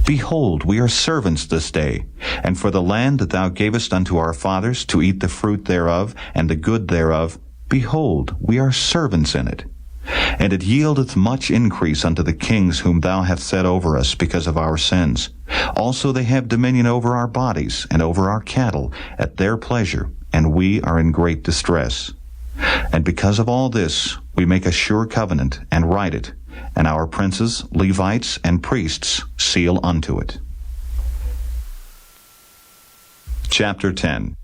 Behold, we are servants this day, and for the land that thou gavest unto our fathers to eat the fruit thereof, and the good thereof, behold, we are servants in it. And it yieldeth much increase unto the kings whom thou hast set over us because of our sins. Also they have dominion over our bodies, and over our cattle, at their pleasure, and we are in great distress. And because of all this, we make a sure covenant, and write it, and our princes, Levites, and priests seal unto it. Chapter 10.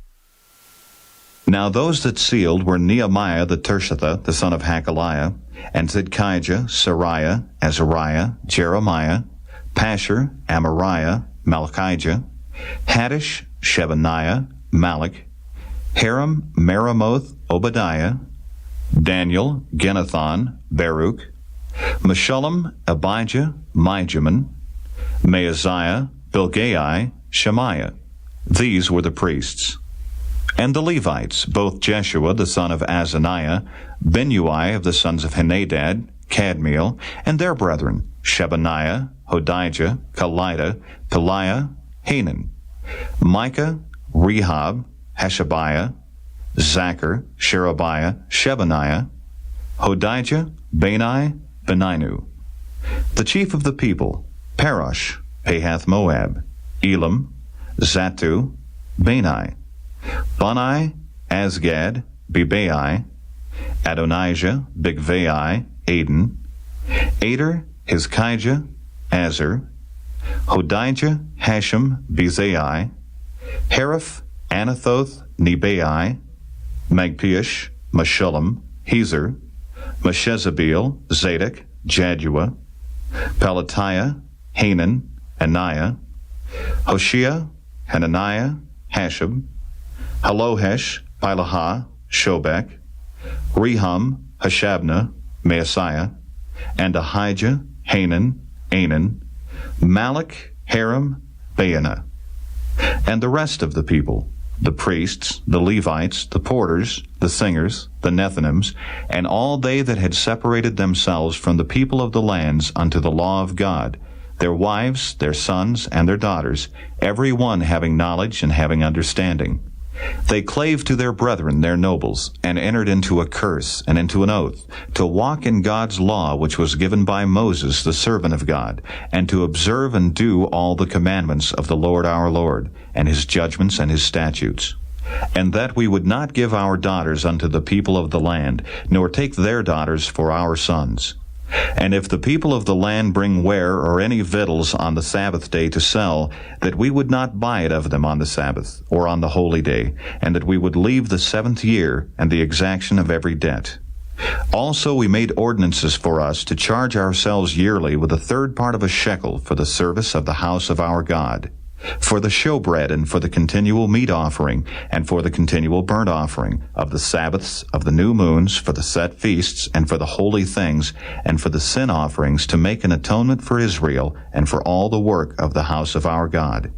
Now those that sealed were Nehemiah the Tirshatha, the son of Hakaliah, and Zidkijah, Sariah, Azariah, Jeremiah, Pashur, Amariah, Malchijah, Haddish, Shebaniah, Malach, Haram, Meremoth, Obadiah, Daniel, Ginnathan, Baruch, Meshullam, Abijah, Mijamin, Maaziah, Bilgai, Shemaiah. These were the priests. And the Levites, both Jeshua the son of Azaniah, Binnui of the sons of Henadad, Kadmiel, and their brethren, Shebaniah, Hodijah, Kelida, Peliah, Hanan, Micah, Rehab, Hashabiah, Zachar, Sherebiah, Shebaniah, Hodijah, Bani, Beninu. The chief of the people, Parosh, Pahath Moab, Elam, Zatu, Bani, Bani, Asgad, Bebai, Adonijah, Bigvai, Aden, Ader, Hizkijah, Azar, Hodijah, Hashem, Bezai, Hariph, Anathoth, Nebai, Magpiash, Meshullam, Hezer, Meshezabeel, Zadok, Jadua, Pelatiah, Hanan, Anaiah, Hoshea, Hananiah, Hashab, Halohesh, Pilahah, Shobek, Rehum, Hashabnah, Maaseiah, and Ahijah, Hanan, Anan, Malach, Haram, Baanah. And the rest of the people, the priests, the Levites, the porters, the singers, the Nethinims, and all they that had separated themselves from the people of the lands unto the law of God, their wives, their sons, and their daughters, every one having knowledge and having understanding. They clave to their brethren, their nobles, and entered into a curse and into an oath, to walk in God's law which was given by Moses, the servant of God, and to observe and do all the commandments of the Lord our Lord, and his judgments and his statutes. And that we would not give our daughters unto the people of the land, nor take their daughters for our sons. And if the people of the land bring ware or any victuals on the Sabbath day to sell, that we would not buy it of them on the Sabbath, or on the holy day, and that we would leave the 7th year, and the exaction of every debt. Also we made ordinances for us to charge ourselves yearly with a third part of a shekel for the service of the house of our God, for the showbread, and for the continual meat offering, and for the continual burnt offering, of the Sabbaths, of the new moons, for the set feasts, and for the holy things, and for the sin offerings, to make an atonement for Israel, and for all the work of the house of our God.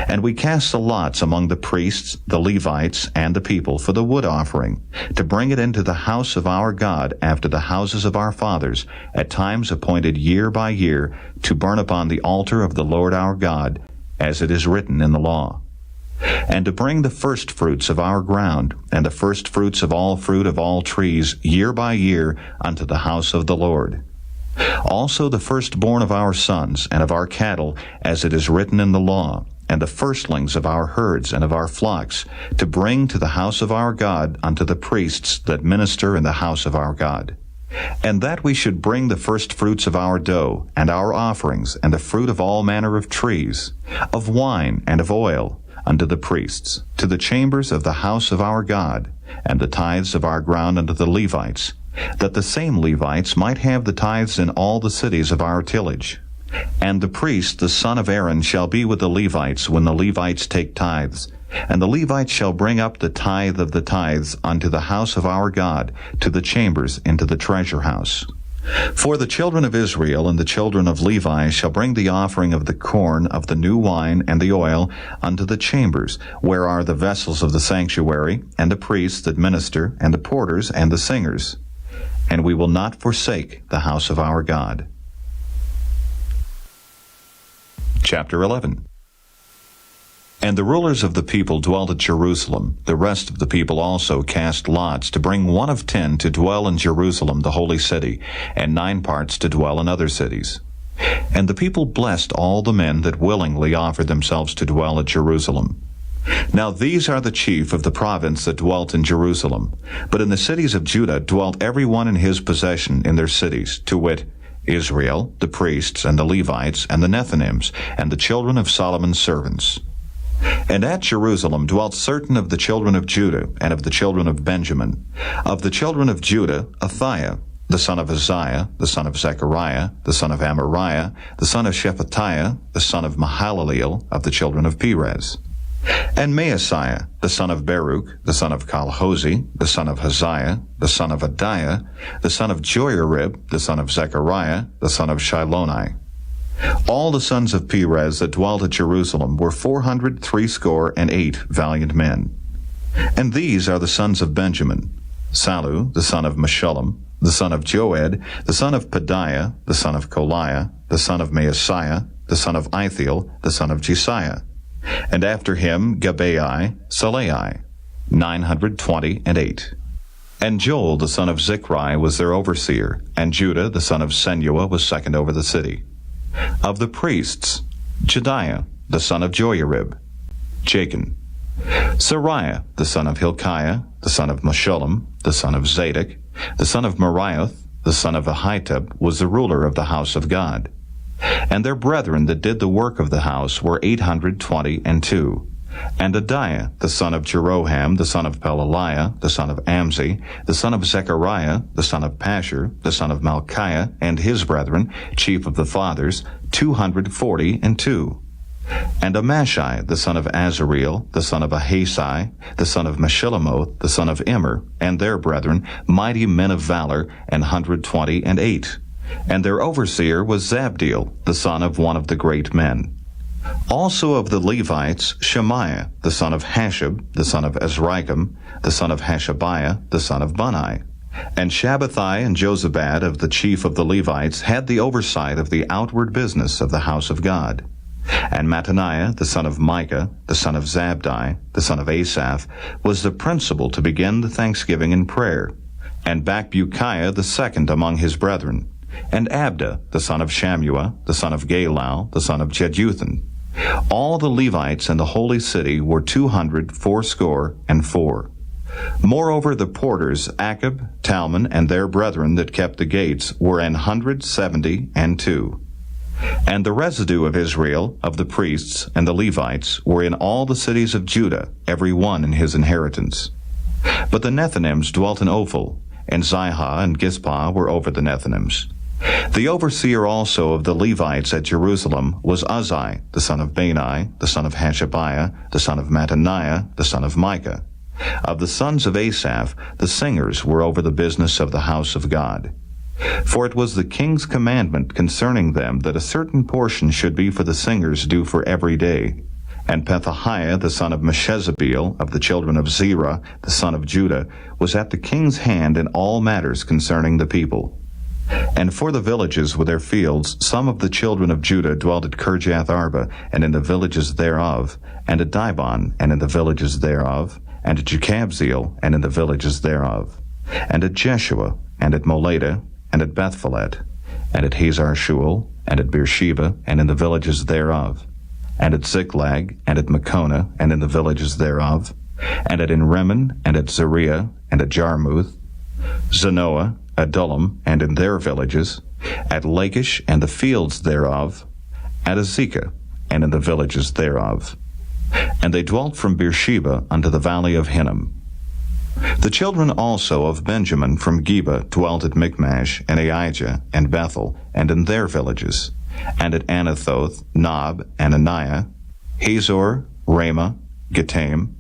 And we cast the lots among the priests, the Levites, and the people for the wood offering, to bring it into the house of our God after the houses of our fathers, at times appointed year by year, to burn upon the altar of the Lord our God, as it is written in the law. And to bring the firstfruits of our ground, and the firstfruits of all fruit of all trees, year by year, unto the house of the Lord. Also the firstborn of our sons, and of our cattle, as it is written in the law, and the firstlings of our herds and of our flocks, to bring to the house of our God unto the priests that minister in the house of our God. And that we should bring the firstfruits of our dough, and our offerings, and the fruit of all manner of trees, of wine and of oil, unto the priests, to the chambers of the house of our God, and the tithes of our ground unto the Levites, that the same Levites might have the tithes in all the cities of our tillage. And the priest, the son of Aaron, shall be with the Levites when the Levites take tithes, and the Levites shall bring up the tithe of the tithes unto the house of our God, to the chambers into the treasure house. For the children of Israel and the children of Levi shall bring the offering of the corn, of the new wine, and the oil, unto the chambers, where are the vessels of the sanctuary, and the priests that minister, and the porters, and the singers. And we will not forsake the house of our God. Chapter 11. And the rulers of the people dwelt at Jerusalem. The rest of the people also cast lots to bring 1 of 10 to dwell in Jerusalem, the holy city, and 9 parts to dwell in other cities. And the people blessed all the men that willingly offered themselves to dwell at Jerusalem. Now these are the chief of the province that dwelt in Jerusalem. But in the cities of Judah dwelt every one in his possession in their cities, to wit, Israel, the priests, and the Levites, and the Nethinims, and the children of Solomon's servants. And at Jerusalem dwelt certain of the children of Judah, and of the children of Benjamin. Of the children of Judah, Athiah, the son of Uzziah, the son of Zechariah, the son of Amariah, the son of Shephatiah, the son of Mahalaleel, of the children of Perez. And Maaseiah, the son of Baruch, the son of Calhozi, the son of Haziah, the son of Adiah, the son of Joiarib, the son of Zechariah, the son of Shiloni. All the sons of Perez that dwelt at Jerusalem were 468 valiant men. And these are the sons of Benjamin: Sallu, the son of Meshullam, the son of Joed, the son of Pedaiah, the son of Koliah, the son of Maaseiah, the son of Ithiel, the son of Jesiah. And after him Gabai, Salai, 928. And Joel the son of Zichri was their overseer, and Judah the son of Senua was second over the city. Of the priests, Jediah the son of Joiarib, Jachin. Sariah the son of Hilkiah, the son of Meshullam, the son of Zadok, the son of Merioth, the son of Ahitub, was the ruler of the house of God. And their brethren that did the work of the house were 822. And Adiah, the son of Jeroham, the son of Pelaliah, the son of Amzi, the son of Zechariah, the son of Pashur, the son of Malchiah, and his brethren, chief of the fathers, 242. And Amashai, the son of Azareel, the son of Ahasai, the son of Meshillemoth, the son of Immer, and their brethren, mighty men of valor, 128. And their overseer was Zabdiel, the son of one of the great men. Also of the Levites, Shemaiah, the son of Hashab, the son of Azrikam, the son of Hashabiah, the son of Bunai. And Shabbathai and Jozabad of the chief of the Levites had the oversight of the outward business of the house of God. And Mattaniah, the son of Micah, the son of Zabdi, the son of Asaph, was the principal to begin the thanksgiving and prayer. And Bakbukiah the second among his brethren. And Abda, the son of Shammua, the son of Galal, the son of Jeduthun. All the Levites in the holy city were 284. Moreover, the porters, Achab, Talmon, and their brethren that kept the gates, were 172. And the residue of Israel, of the priests and the Levites, were in all the cities of Judah, every one in his inheritance. But the Nethinims dwelt in Ophel, and Zihah and Gizpah were over the Nethinims. The overseer also of the Levites at Jerusalem was Uzzi, the son of Bani, the son of Hashabiah, the son of Mattaniah, the son of Micah. Of the sons of Asaph, the singers were over the business of the house of God. For it was the king's commandment concerning them that a certain portion should be for the singers due for every day. And Pethahiah, the son of Meshezabeel, of the children of Zerah, the son of Judah, was at the king's hand in all matters concerning the people. And for the villages with their fields, some of the children of Judah dwelt at Kirjath Arba, and in the villages thereof, and at Dibon, and in the villages thereof, and at Jekabzeel, and in the villages thereof, and at Jeshua, and at Moleda, and at Bethphelet, and at Hazar Shual, and at Beersheba, and in the villages thereof, and at Ziklag, and at Makona, and in the villages thereof, and at Enrimmon, and at Zeriah, and at Jarmuth, Zanoah, Adullam, and in their villages, at Lachish, and the fields thereof, at Azekah, and in the villages thereof. And they dwelt from Beersheba unto the valley of Hinnom. The children also of Benjamin from Geba dwelt at Michmash, and Aijah, and Bethel, and in their villages, and at Anathoth, Nob, Ananiah, Hazor, Ramah, Gittaim,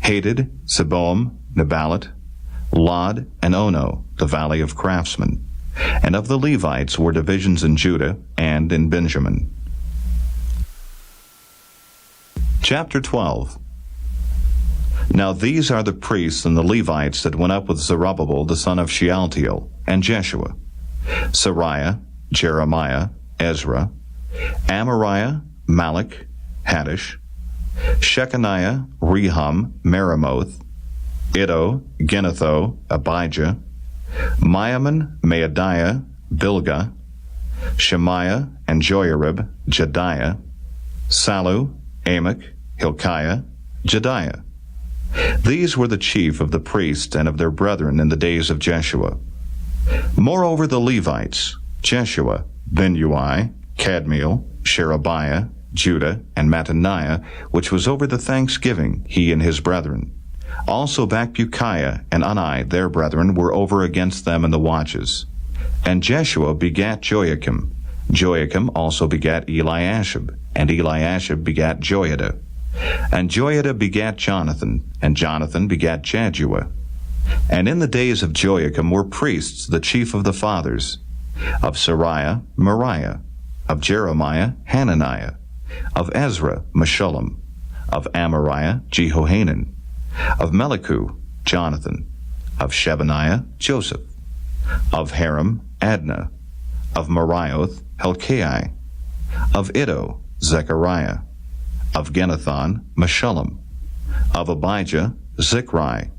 Hadid, Zeboam, Neballat, Lod, and Ono, the valley of craftsmen. And of the Levites were divisions in Judah and in Benjamin. Chapter 12. Now these are the priests and the Levites that went up with Zerubbabel the son of Shealtiel, and Jeshua, Sariah, Jeremiah, Ezra, Amariah, Malach, Haddish, Shechaniah, Rehum, Meremoth, Iddo, Ginnetho, Abijah, Miamin, Maadiah, Bilgah, Shemaiah, and Joiarib, Jediah, Sallu, Amok, Hilkiah, Jediah. These were the chief of the priests and of their brethren in the days of Jeshua. Moreover the Levites, Jeshua, Binnui, Kadmiel, Sherebiah, Judah, and Mattaniah, which was over the thanksgiving, he and his brethren. Also Bakbukiah and Unni, their brethren, were over against them in the watches. And Jeshua begat Joachim. Joachim also begat Eliashib, and Eliashib begat Joiada. And Joiada begat Jonathan, and Jonathan begat Jaddua. And in the days of Joachim were priests, the chief of the fathers, of Sariah, Moriah, of Jeremiah, Hananiah, of Ezra, Meshullam, of Amariah, Jehohanan, of Melichu, Jonathan, of Shebaniah, Joseph, of Haram, Adnah, of Marioth, Helkai, of Iddo, Zechariah, of Ginnethon, Meshullam, of Abijah, Zichri,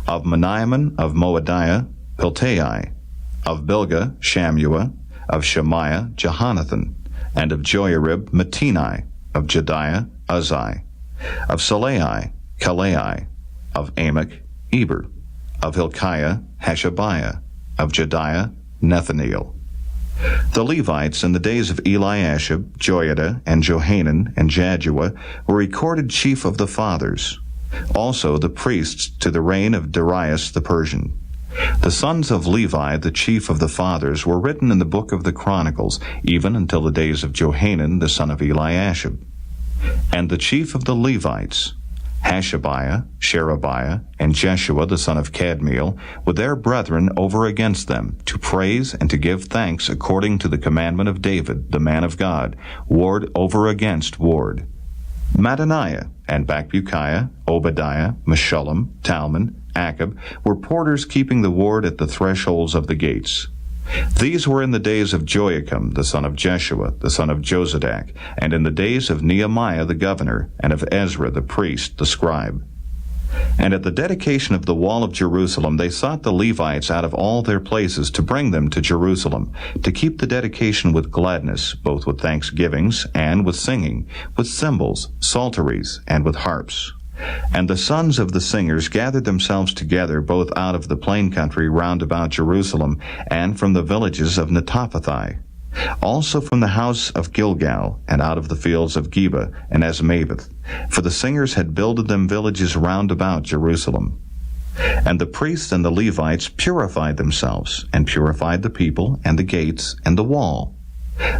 of Meniaman, of Moadiah, Piltai, of Bilgah, Shammua, of Shemaiah, Jehonathan, and of Joiarib, Mattini, of Jediah, Uzzi, of Salai, Kalai, of Amok, Eber, of Hilkiah, Hashabiah, of Jediah, Nethaneel. The Levites in the days of Eliashib, Joiada, and Johanan, and Jaddua were recorded chief of the fathers. Also the priests to the reign of Darius the Persian. The sons of Levi, the chief of the fathers, were written in the book of the Chronicles, even until the days of Johanan the son of Eliashib. And the chief of the Levites, Hashabiah, Sherebiah, and Jeshua the son of Kadmiel, with their brethren over against them, to praise and to give thanks according to the commandment of David, the man of God, ward over against ward. Mattaniah and Bakbukiah, Obadiah, Meshullam, Talmon, Achab, were porters keeping the ward at the thresholds of the gates. These were in the days of Joachim, the son of Jeshua, the son of Jozadak, and in the days of Nehemiah the governor, and of Ezra the priest, the scribe. And at the dedication of the wall of Jerusalem they sought the Levites out of all their places to bring them to Jerusalem, to keep the dedication with gladness, both with thanksgivings and with singing, with cymbals, psalteries, and with harps. And the sons of the singers gathered themselves together both out of the plain country round about Jerusalem, and from the villages of Netophathi, also from the house of Gilgal, and out of the fields of Geba and Azmaveth, for the singers had builded them villages round about Jerusalem. And the priests and the Levites purified themselves, and purified the people, and the gates, and the wall.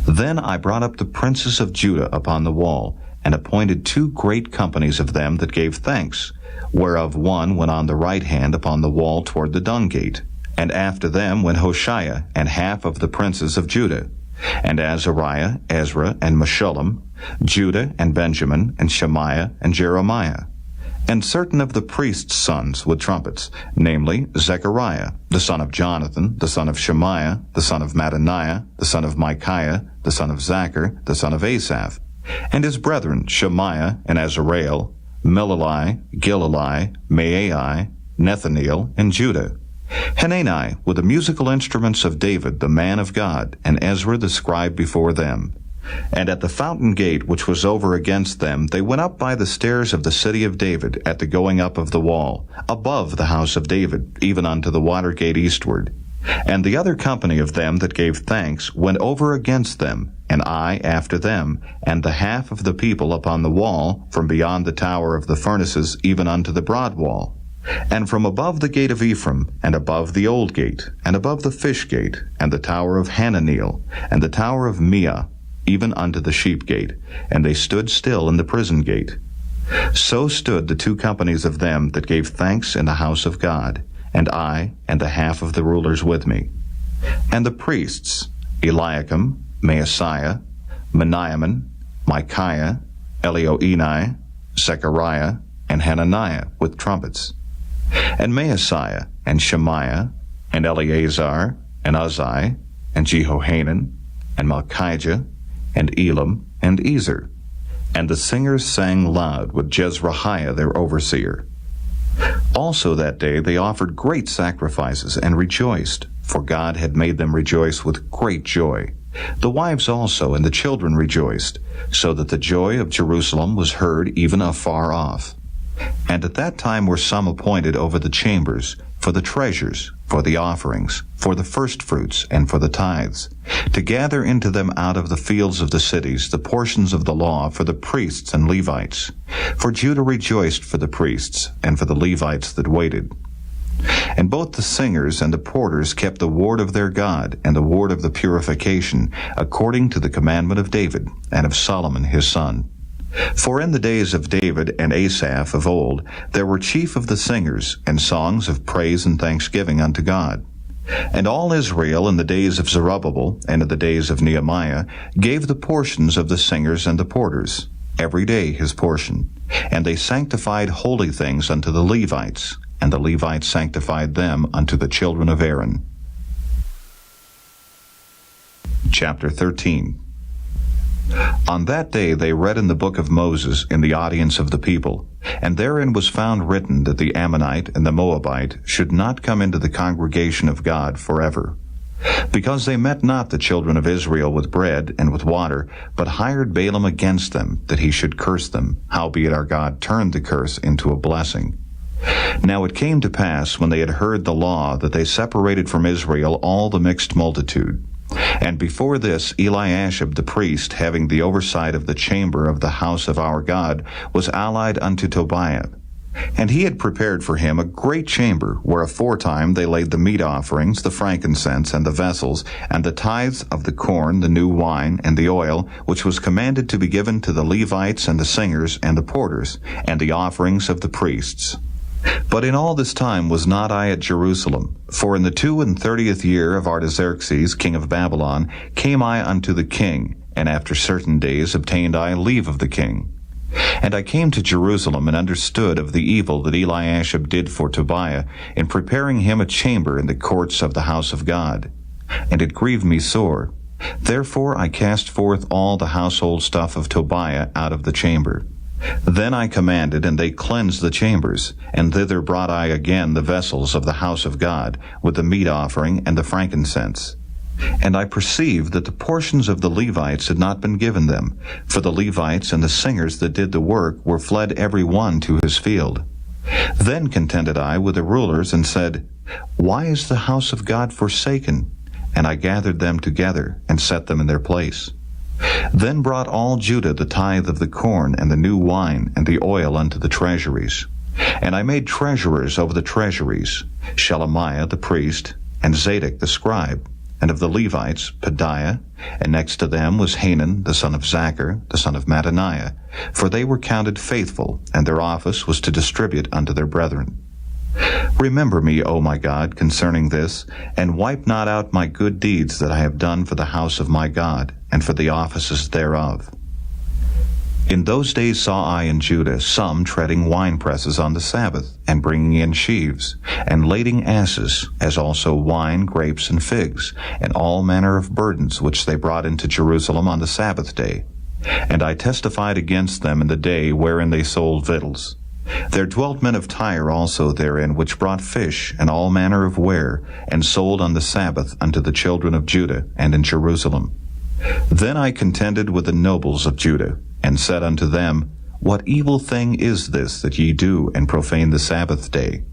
Then I brought up the princes of Judah upon the wall, and appointed 2 great companies of them that gave thanks, whereof one went on the right hand upon the wall toward the dung gate, and after them went Hoshea and half of the princes of Judah, and Azariah, Ezra, and Meshullam, Judah and Benjamin, and Shemaiah, and Jeremiah, and certain of the priests' sons with trumpets, namely Zechariah, the son of Jonathan, the son of Shemaiah, the son of Mattaniah, the son of Micaiah, the son of Zachar, the son of Asaph, and his brethren Shemaiah and Azareel, Milalai, Gilalai, Maai, Nethaneel, and Judah, Hanani with the musical instruments of David the man of God, and Ezra the scribe before them. And at the fountain gate which was over against them, they went up by the stairs of the city of David at the going up of the wall, above the house of David, even unto the water gate eastward. And the other company of them that gave thanks went over against them, and I after them, and the half of the people upon the wall, from beyond the tower of the furnaces even unto the broad wall, and from above the gate of Ephraim, and above the old gate, and above the fish gate, and the tower of Hananeel, and the tower of Meah, even unto the sheep gate, and they stood still in the prison gate. So stood the 2 companies of them that gave thanks in the house of God, and I, and the half of the rulers with me. And the priests, Eliakim, Maaseiah, Meniamin, Micaiah, Elioenai, Zechariah, and Hananiah with trumpets, and Maaseiah, and Shemaiah, and Eleazar, and Uzzi, and Jehohanan, and Malchijah, and Elam, and Ezer. And the singers sang loud with Jezrahiah their overseer. Also that day they offered great sacrifices, and rejoiced, for God had made them rejoice with great joy. The wives also and the children rejoiced, so that the joy of Jerusalem was heard even afar off. And at that time were some appointed over the chambers, for the treasures, for the offerings, for the firstfruits, and for the tithes, to gather into them out of the fields of the cities the portions of the law for the priests and Levites. For Judah rejoiced for the priests, and for the Levites that waited. And both the singers and the porters kept the ward of their God, and the ward of the purification, according to the commandment of David, and of Solomon his son. For in the days of David and Asaph of old, there were chief of the singers, and songs of praise and thanksgiving unto God. And all Israel in the days of Zerubbabel, and in the days of Nehemiah, gave the portions of the singers and the porters, every day his portion. And they sanctified holy things unto the Levites, and the Levites sanctified them unto the children of Aaron. Chapter 13. On that day they read in the book of Moses in the audience of the people, and therein was found written that the Ammonite and the Moabite should not come into the congregation of God forever, because they met not the children of Israel with bread and with water, but hired Balaam against them, that he should curse them, howbeit our God turned the curse into a blessing. Now it came to pass, when they had heard the law, that they separated from Israel all the mixed multitude. And before this, Eliashib the priest, having the oversight of the chamber of the house of our God, was allied unto Tobiah. And he had prepared for him a great chamber, where aforetime they laid the meat offerings, the frankincense, and the vessels, and the tithes of the corn, the new wine, and the oil, which was commanded to be given to the Levites and the singers and the porters, and the offerings of the priests. But in all this time was not I at Jerusalem, for in the 32nd year of Artaxerxes, king of Babylon, came I unto the king, and after certain days obtained I leave of the king. And I came to Jerusalem, and understood of the evil that Eliashib did for Tobiah, in preparing him a chamber in the courts of the house of God. And it grieved me sore. Therefore I cast forth all the household stuff of Tobiah out of the chamber. Then I commanded, and they cleansed the chambers, and thither brought I again the vessels of the house of God, with the meat offering and the frankincense. And I perceived that the portions of the Levites had not been given them, for the Levites and the singers that did the work were fled every one to his field. Then contended I with the rulers, and said, Why is the house of God forsaken? And I gathered them together, and set them in their place. Then brought all Judah the tithe of the corn, and the new wine, and the oil unto the treasuries. And I made treasurers over the treasuries, Shelemiah the priest, and Zadok the scribe, and of the Levites, Pedaiah, and next to them was Hanan the son of Zachar, the son of Mattaniah, for they were counted faithful, and their office was to distribute unto their brethren. Remember me, O my God, concerning this, and wipe not out my good deeds that I have done for the house of my God, and for the offices thereof. In those days saw I in Judah some treading winepresses on the Sabbath, and bringing in sheaves, and lading asses, as also wine, grapes, and figs, and all manner of burdens which they brought into Jerusalem on the Sabbath day. And I testified against them in the day wherein they sold victuals. There dwelt men of Tyre also therein, which brought fish, and all manner of ware, and sold on the Sabbath unto the children of Judah, and in Jerusalem. Then I contended with the nobles of Judah, and said unto them, What evil thing is this that ye do, and profane the Sabbath day?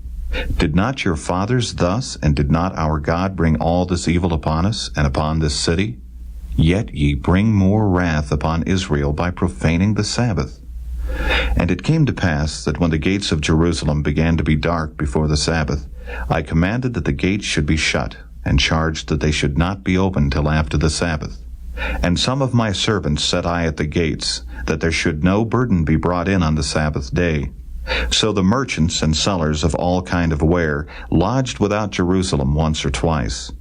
Did not your fathers thus, and did not our God bring all this evil upon us, and upon this city? Yet ye bring more wrath upon Israel by profaning the Sabbath. And it came to pass that when the gates of Jerusalem began to be dark before the Sabbath, I commanded that the gates should be shut, and charged that they should not be opened till after the Sabbath. And some of my servants set I at the gates, that there should no burden be brought in on the Sabbath day. So the merchants and sellers of all kind of ware lodged without Jerusalem once or twice.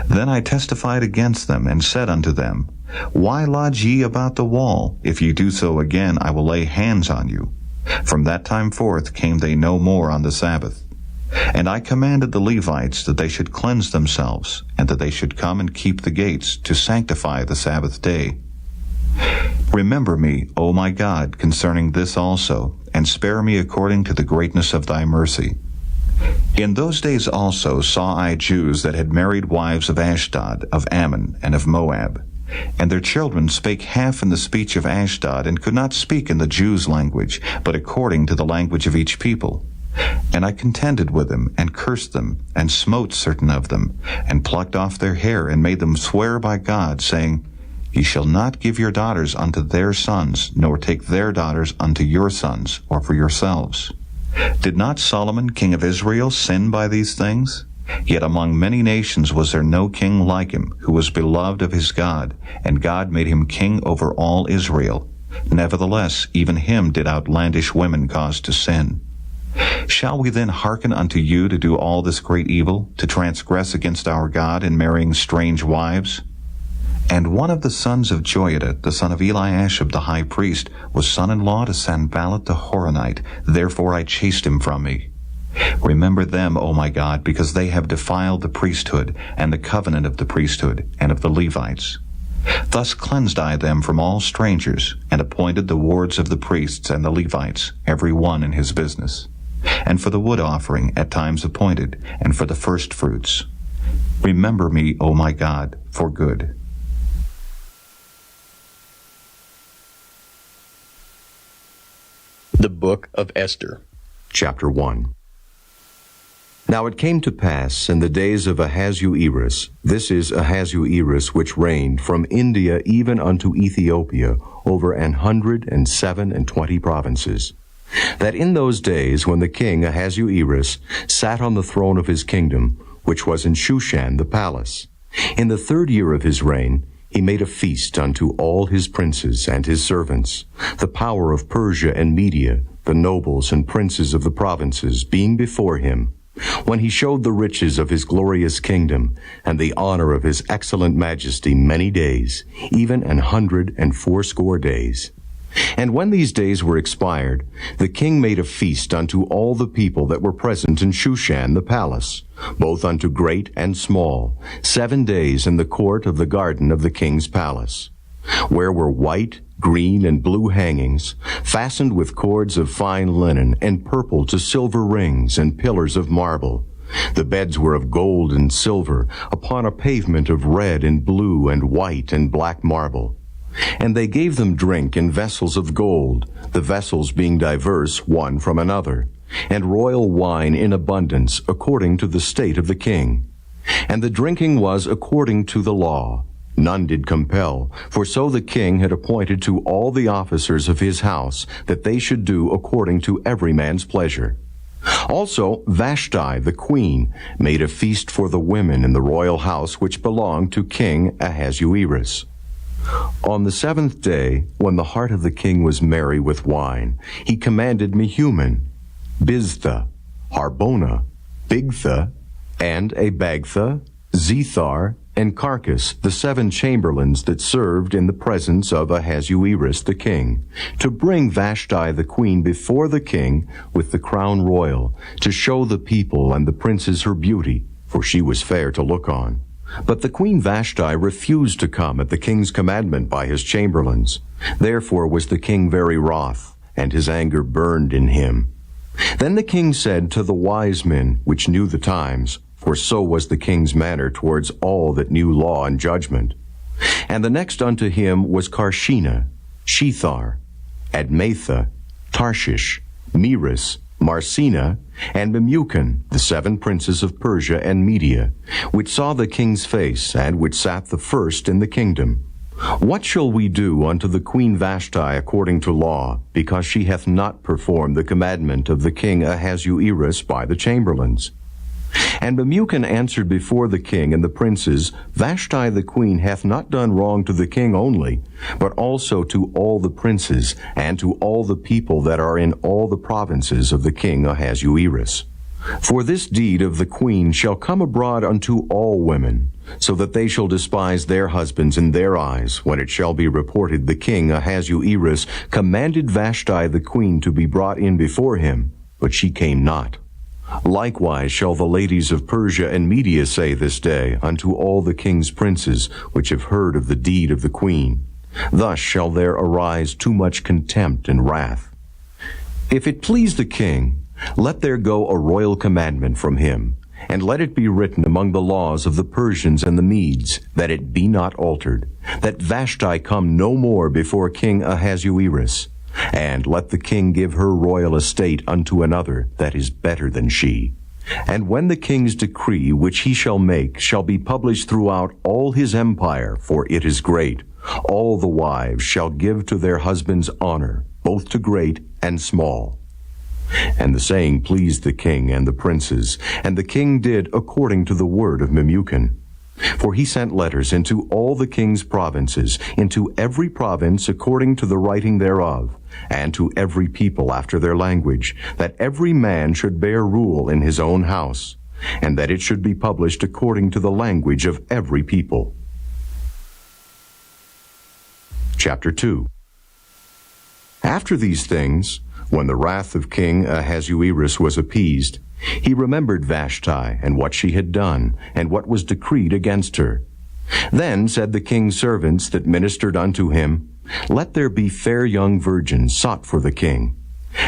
Then I testified against them, and said unto them, Why lodge ye about the wall? If ye do so again, I will lay hands on you. From that time forth came they no more on the Sabbath. And I commanded the Levites that they should cleanse themselves, and that they should come and keep the gates, to sanctify the Sabbath day. Remember me, O my God, concerning this also, and spare me according to the greatness of thy mercy. In those days also saw I Jews that had married wives of Ashdod, of Ammon, and of Moab. And their children spake half in the speech of Ashdod, and could not speak in the Jews' language, but according to the language of each people. And I contended with them, and cursed them, and smote certain of them, and plucked off their hair, and made them swear by God, saying, Ye shall not give your daughters unto their sons, nor take their daughters unto your sons, or for yourselves. Did not Solomon king of Israel sin by these things? Yet among many nations was there no king like him, who was beloved of his God, and God made him king over all Israel. Nevertheless, even him did outlandish women cause to sin. Shall we then hearken unto you to do all this great evil, to transgress against our God in marrying strange wives? And one of the sons of Joiada, the son of Eliashib the high priest, was son-in-law to Sanballat the Horonite. Therefore I chased him from me. Remember them, O my God, because they have defiled the priesthood, and the covenant of the priesthood, and of the Levites. Thus cleansed I them from all strangers, and appointed the wards of the priests and the Levites, every one in his business, and for the wood offering at times appointed, and for the first fruits. Remember me, O my God, for good. The Book of Esther. Chapter 1. Now it came to pass in the days of Ahasuerus, this is Ahasuerus which reigned from India even unto Ethiopia over 127 provinces, that in those days when the king Ahasuerus sat on the throne of his kingdom, which was in Shushan the palace, in the 3rd year of his reign, he made a feast unto all his princes and his servants, the power of Persia and Media, the nobles and princes of the provinces, being before him, when he showed the riches of his glorious kingdom, and the honor of his excellent majesty many days, even 180 days. And when these days were expired, the king made a feast unto all the people that were present in Shushan the palace, both unto great and small, 7 days in the court of the garden of the king's palace, where were white, green, and blue hangings, fastened with cords of fine linen, and purple to silver rings, and pillars of marble, The beds were of gold and silver, upon a pavement of red and blue and white and black marble. And they gave them drink in vessels of gold, the vessels being diverse one from another, and royal wine in abundance, according to the state of the king. And the drinking was according to the law. None did compel, for so the king had appointed to all the officers of his house, that they should do according to every man's pleasure. Also Vashti the queen made a feast for the women in the royal house which belonged to King Ahasuerus. On the 7th day, when the heart of the king was merry with wine, he commanded Mehuman, Biztha, Harbona, Bigtha, and Abagtha, Zethar, and Carcas, the 7 chamberlains that served in the presence of Ahasuerus the king, to bring Vashti the queen before the king with the crown royal, to show the people and the princes her beauty, for she was fair to look on. But the queen Vashti refused to come at the king's commandment by his chamberlains. Therefore was the king very wroth, and his anger burned in him. Then the king said to the wise men which knew the times, for so was the king's manner towards all that knew law and judgment. And the next unto him was Carshena, Shethar, Admatha, Tarshish, Meres, Marsena, and Memucan, the 7 princes of Persia and Media, which saw the king's face, and which sat the first in the kingdom. What shall we do unto the queen Vashti according to law, because she hath not performed the commandment of the king Ahasuerus by the chamberlains? And Memucan answered before the king and the princes, Vashti the queen hath not done wrong to the king only, but also to all the princes, and to all the people that are in all the provinces of the king Ahasuerus. For this deed of the queen shall come abroad unto all women, so that they shall despise their husbands in their eyes, when it shall be reported the king Ahasuerus commanded Vashti the queen to be brought in before him, but she came not. Likewise shall the ladies of Persia and Media say this day unto all the king's princes, which have heard of the deed of the queen. Thus shall there arise too much contempt and wrath. If it please the king, let there go a royal commandment from him, and let it be written among the laws of the Persians and the Medes, that it be not altered, that Vashti come no more before King Ahasuerus. And let the king give her royal estate unto another that is better than she. And when the king's decree which he shall make shall be published throughout all his empire, for it is great, all the wives shall give to their husbands honor, both to great and small. And the saying pleased the king and the princes, and the king did according to the word of Memucan. For he sent letters into all the king's provinces, into every province according to the writing thereof, and to every people after their language, that every man should bear rule in his own house, and that it should be published according to the language of every people. Chapter 2. After these things, when the wrath of King Ahasuerus was appeased, he remembered Vashti, and what she had done, and what was decreed against her. Then said the king's servants that ministered unto him, Let there be fair young virgins sought for the king.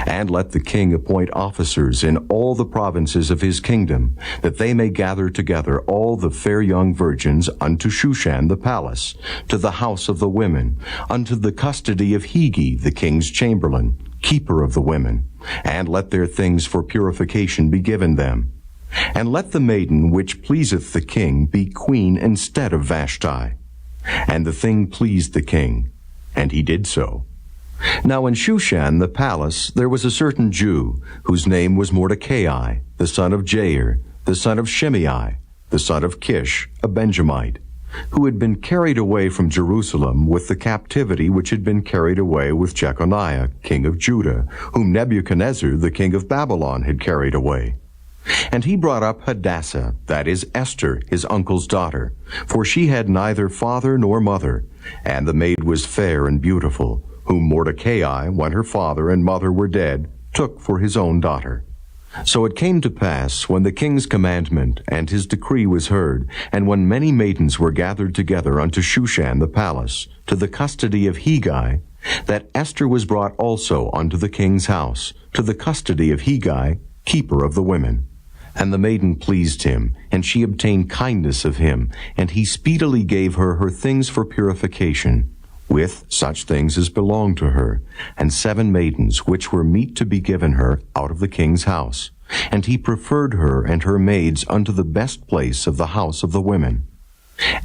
And let the king appoint officers in all the provinces of his kingdom, that they may gather together all the fair young virgins unto Shushan the palace, to the house of the women, unto the custody of Hegi the king's chamberlain, keeper of the women, and let their things for purification be given them. And let the maiden which pleaseth the king be queen instead of Vashti. And the thing pleased the king, and he did so. Now in Shushan the palace there was a certain Jew, whose name was Mordecai, the son of Jair, the son of Shimei, the son of Kish, a Benjamite, who had been carried away from Jerusalem with the captivity which had been carried away with Jeconiah, king of Judah, whom Nebuchadnezzar, the king of Babylon, had carried away. And he brought up Hadassah, that is Esther, his uncle's daughter, for she had neither father nor mother, and the maid was fair and beautiful, whom Mordecai, when her father and mother were dead, took for his own daughter. So it came to pass, when the king's commandment and his decree was heard, and when many maidens were gathered together unto Shushan the palace, to the custody of Hegi, that Esther was brought also unto the king's house, to the custody of Hegi, keeper of the women. And the maiden pleased him, and she obtained kindness of him, and he speedily gave her her things for purification, with such things as belonged to her, and 7 maidens which were meet to be given her out of the king's house. And he preferred her and her maids unto the best place of the house of the women.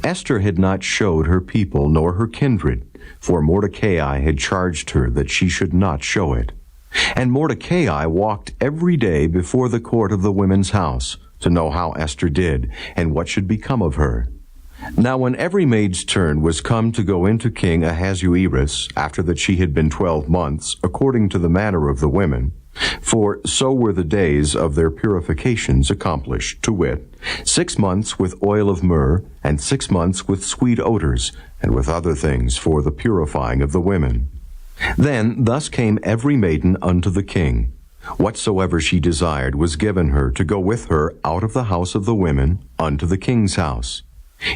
Esther had not showed her people nor her kindred, for Mordecai had charged her that she should not show it. And Mordecai walked every day before the court of the women's house, to know how Esther did, and what should become of her. Now when every maid's turn was come to go into King Ahasuerus, after that she had been 12 months, according to the manner of the women, for so were the days of their purifications accomplished, to wit, 6 months with oil of myrrh, and 6 months with sweet odors, and with other things for the purifying of the women. Then thus came every maiden unto the king. Whatsoever she desired was given her to go with her out of the house of the women unto the king's house.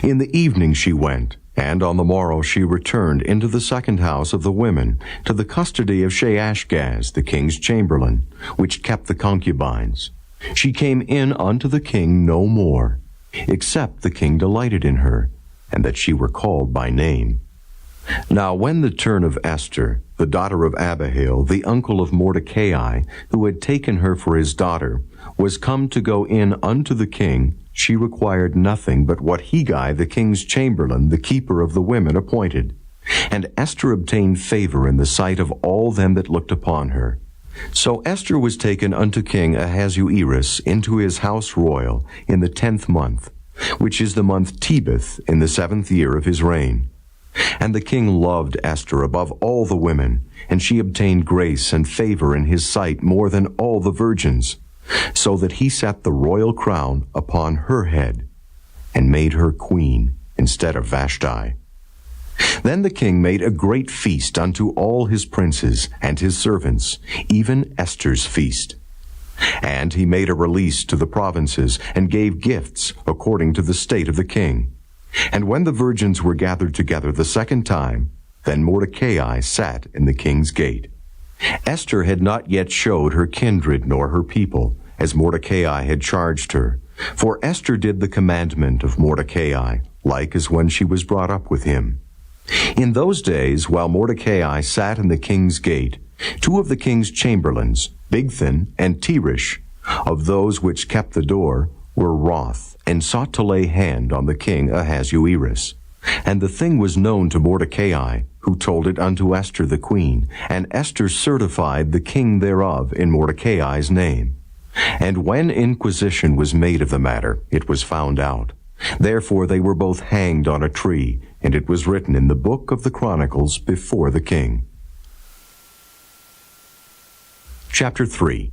In the evening she went, and on the morrow she returned into the second house of the women, to the custody of Shaashgaz, the king's chamberlain, which kept the concubines. She came in unto the king no more, except the king delighted in her, and that she were called by name. Now when the turn of Esther, the daughter of Abihail, the uncle of Mordecai, who had taken her for his daughter, was come to go in unto the king, she required nothing but what Hegai, the king's chamberlain, the keeper of the women, appointed. And Esther obtained favor in the sight of all them that looked upon her. So Esther was taken unto King Ahasuerus into his house royal in the 10th month, which is the month Tebeth, in the 7th year of his reign. And the king loved Esther above all the women, and she obtained grace and favor in his sight more than all the virgins, so that he set the royal crown upon her head, and made her queen instead of Vashti. Then the king made a great feast unto all his princes and his servants, even Esther's feast. And he made a release to the provinces, and gave gifts according to the state of the king. And when the virgins were gathered together the second time, then Mordecai sat in the king's gate. Esther had not yet showed her kindred nor her people, as Mordecai had charged her. For Esther did the commandment of Mordecai, like as when she was brought up with him. In those days, while Mordecai sat in the king's gate, 2 of the king's chamberlains, Bigthan and Teresh, of those which kept the door, were wroth, and sought to lay hand on the king Ahasuerus. And the thing was known to Mordecai, who told it unto Esther the queen, and Esther certified the king thereof in Mordecai's name. And when inquisition was made of the matter, it was found out. Therefore they were both hanged on a tree, and it was written in the book of the Chronicles before the king. Chapter 3.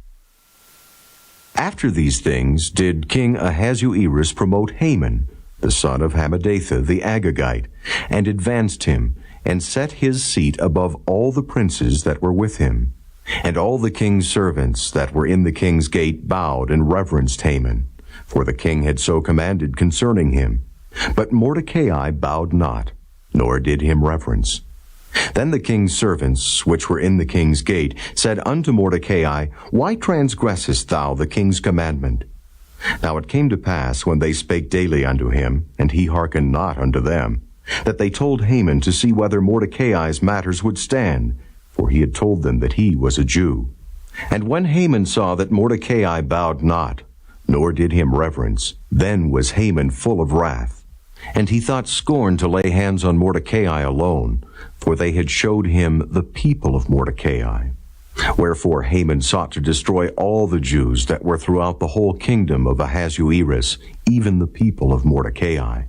After these things did King Ahasuerus promote Haman, the son of Hammedatha the Agagite, and advanced him, and set his seat above all the princes that were with him. And all the king's servants that were in the king's gate bowed and reverenced Haman, for the king had so commanded concerning him. But Mordecai bowed not, nor did him reverence. Then the king's servants, which were in the king's gate, said unto Mordecai, Why transgressest thou the king's commandment? Now it came to pass, when they spake daily unto him, and he hearkened not unto them, that they told Haman to see whether Mordecai's matters would stand, for he had told them that he was a Jew. And when Haman saw that Mordecai bowed not, nor did him reverence, then was Haman full of wrath. And he thought scorn to lay hands on Mordecai alone, for they had showed him the people of Mordecai. Wherefore Haman sought to destroy all the Jews that were throughout the whole kingdom of Ahasuerus, even the people of Mordecai.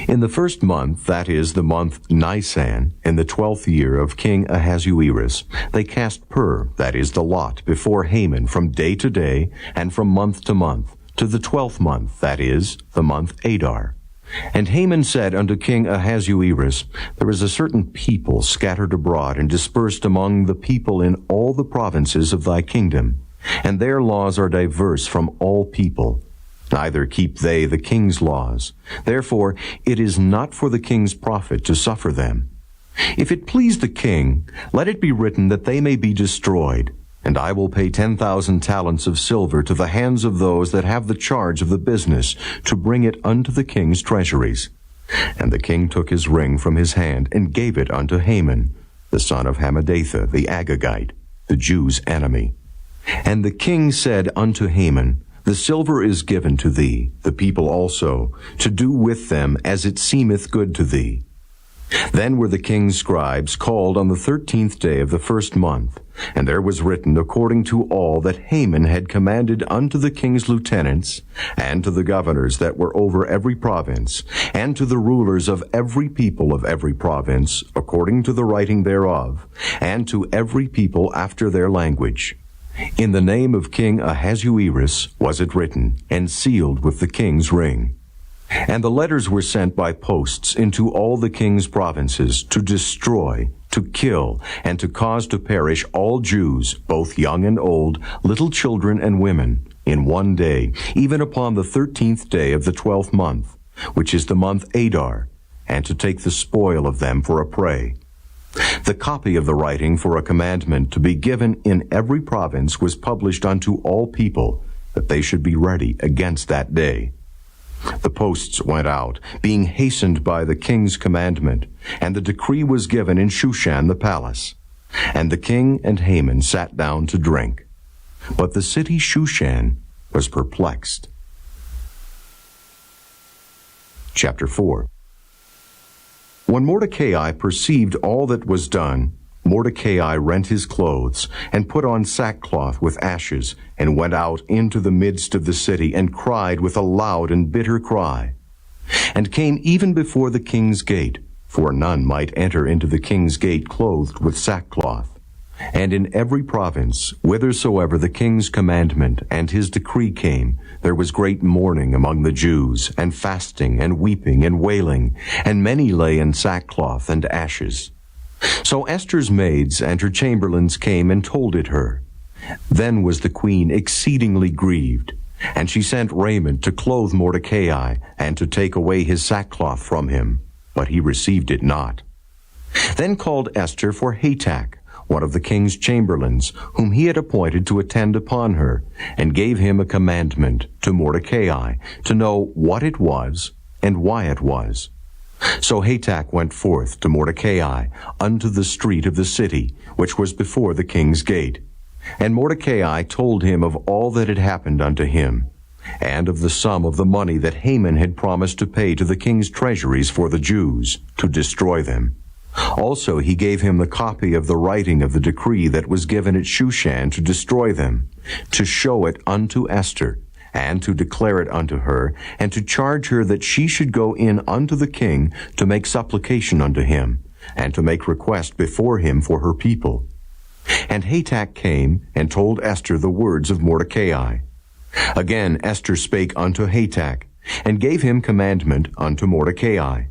In the 1st month, that is, the month Nisan, in the 12th year of King Ahasuerus, they cast pur, that is, the lot, before Haman from day to day, and from month to month, to the 12th month, that is, the month Adar. And Haman said unto King Ahasuerus, There is a certain people scattered abroad and dispersed among the people in all the provinces of thy kingdom, and their laws are diverse from all people. Neither keep they the king's laws. Therefore it is not for the king's profit to suffer them. If it please the king, let it be written that they may be destroyed, and I will pay 10,000 talents of silver to the hands of those that have the charge of the business, to bring it unto the king's treasuries. And the king took his ring from his hand, and gave it unto Haman, the son of Hammedatha, the Agagite, the Jews' enemy. And the king said unto Haman, The silver is given to thee, the people also, to do with them as it seemeth good to thee. Then were the king's scribes called on the 13th day of the first month, and there was written according to all that Haman had commanded unto the king's lieutenants, and to the governors that were over every province, and to the rulers of every people of every province, according to the writing thereof, and to every people after their language. In the name of King Ahasuerus was it written, and sealed with the king's ring. And the letters were sent by posts into all the king's provinces, to destroy, to kill, and to cause to perish all Jews, both young and old, little children and women, in one day, even upon the 13th day of the 12th month, which is the month Adar, and to take the spoil of them for a prey. The copy of the writing for a commandment to be given in every province was published unto all people, that they should be ready against that day. The posts went out, being hastened by the king's commandment, and the decree was given in Shushan the palace. And the king and Haman sat down to drink. But the city Shushan was perplexed. Chapter 4. When Mordecai perceived all that was done, Mordecai rent his clothes, and put on sackcloth with ashes, and went out into the midst of the city, and cried with a loud and bitter cry, and came even before the king's gate, for none might enter into the king's gate clothed with sackcloth. And in every province, whithersoever the king's commandment and his decree came, there was great mourning among the Jews, and fasting, and weeping, and wailing, and many lay in sackcloth and ashes. So Esther's maids and her chamberlains came and told it her. Then was the queen exceedingly grieved, and she sent raiment to clothe Mordecai, and to take away his sackcloth from him, but he received it not. Then called Esther for Hatach, one of the king's chamberlains, whom he had appointed to attend upon her, and gave him a commandment to Mordecai, to know what it was, and why it was. So Hatach went forth to Mordecai unto the street of the city, which was before the king's gate. And Mordecai told him of all that had happened unto him, and of the sum of the money that Haman had promised to pay to the king's treasuries for the Jews, to destroy them. Also he gave him the copy of the writing of the decree that was given at Shushan to destroy them, to show it unto Esther, and to declare it unto her, and to charge her that she should go in unto the king to make supplication unto him, and to make request before him for her people. And Hatach came and told Esther the words of Mordecai. Again Esther spake unto Hatach, and gave him commandment unto Mordecai.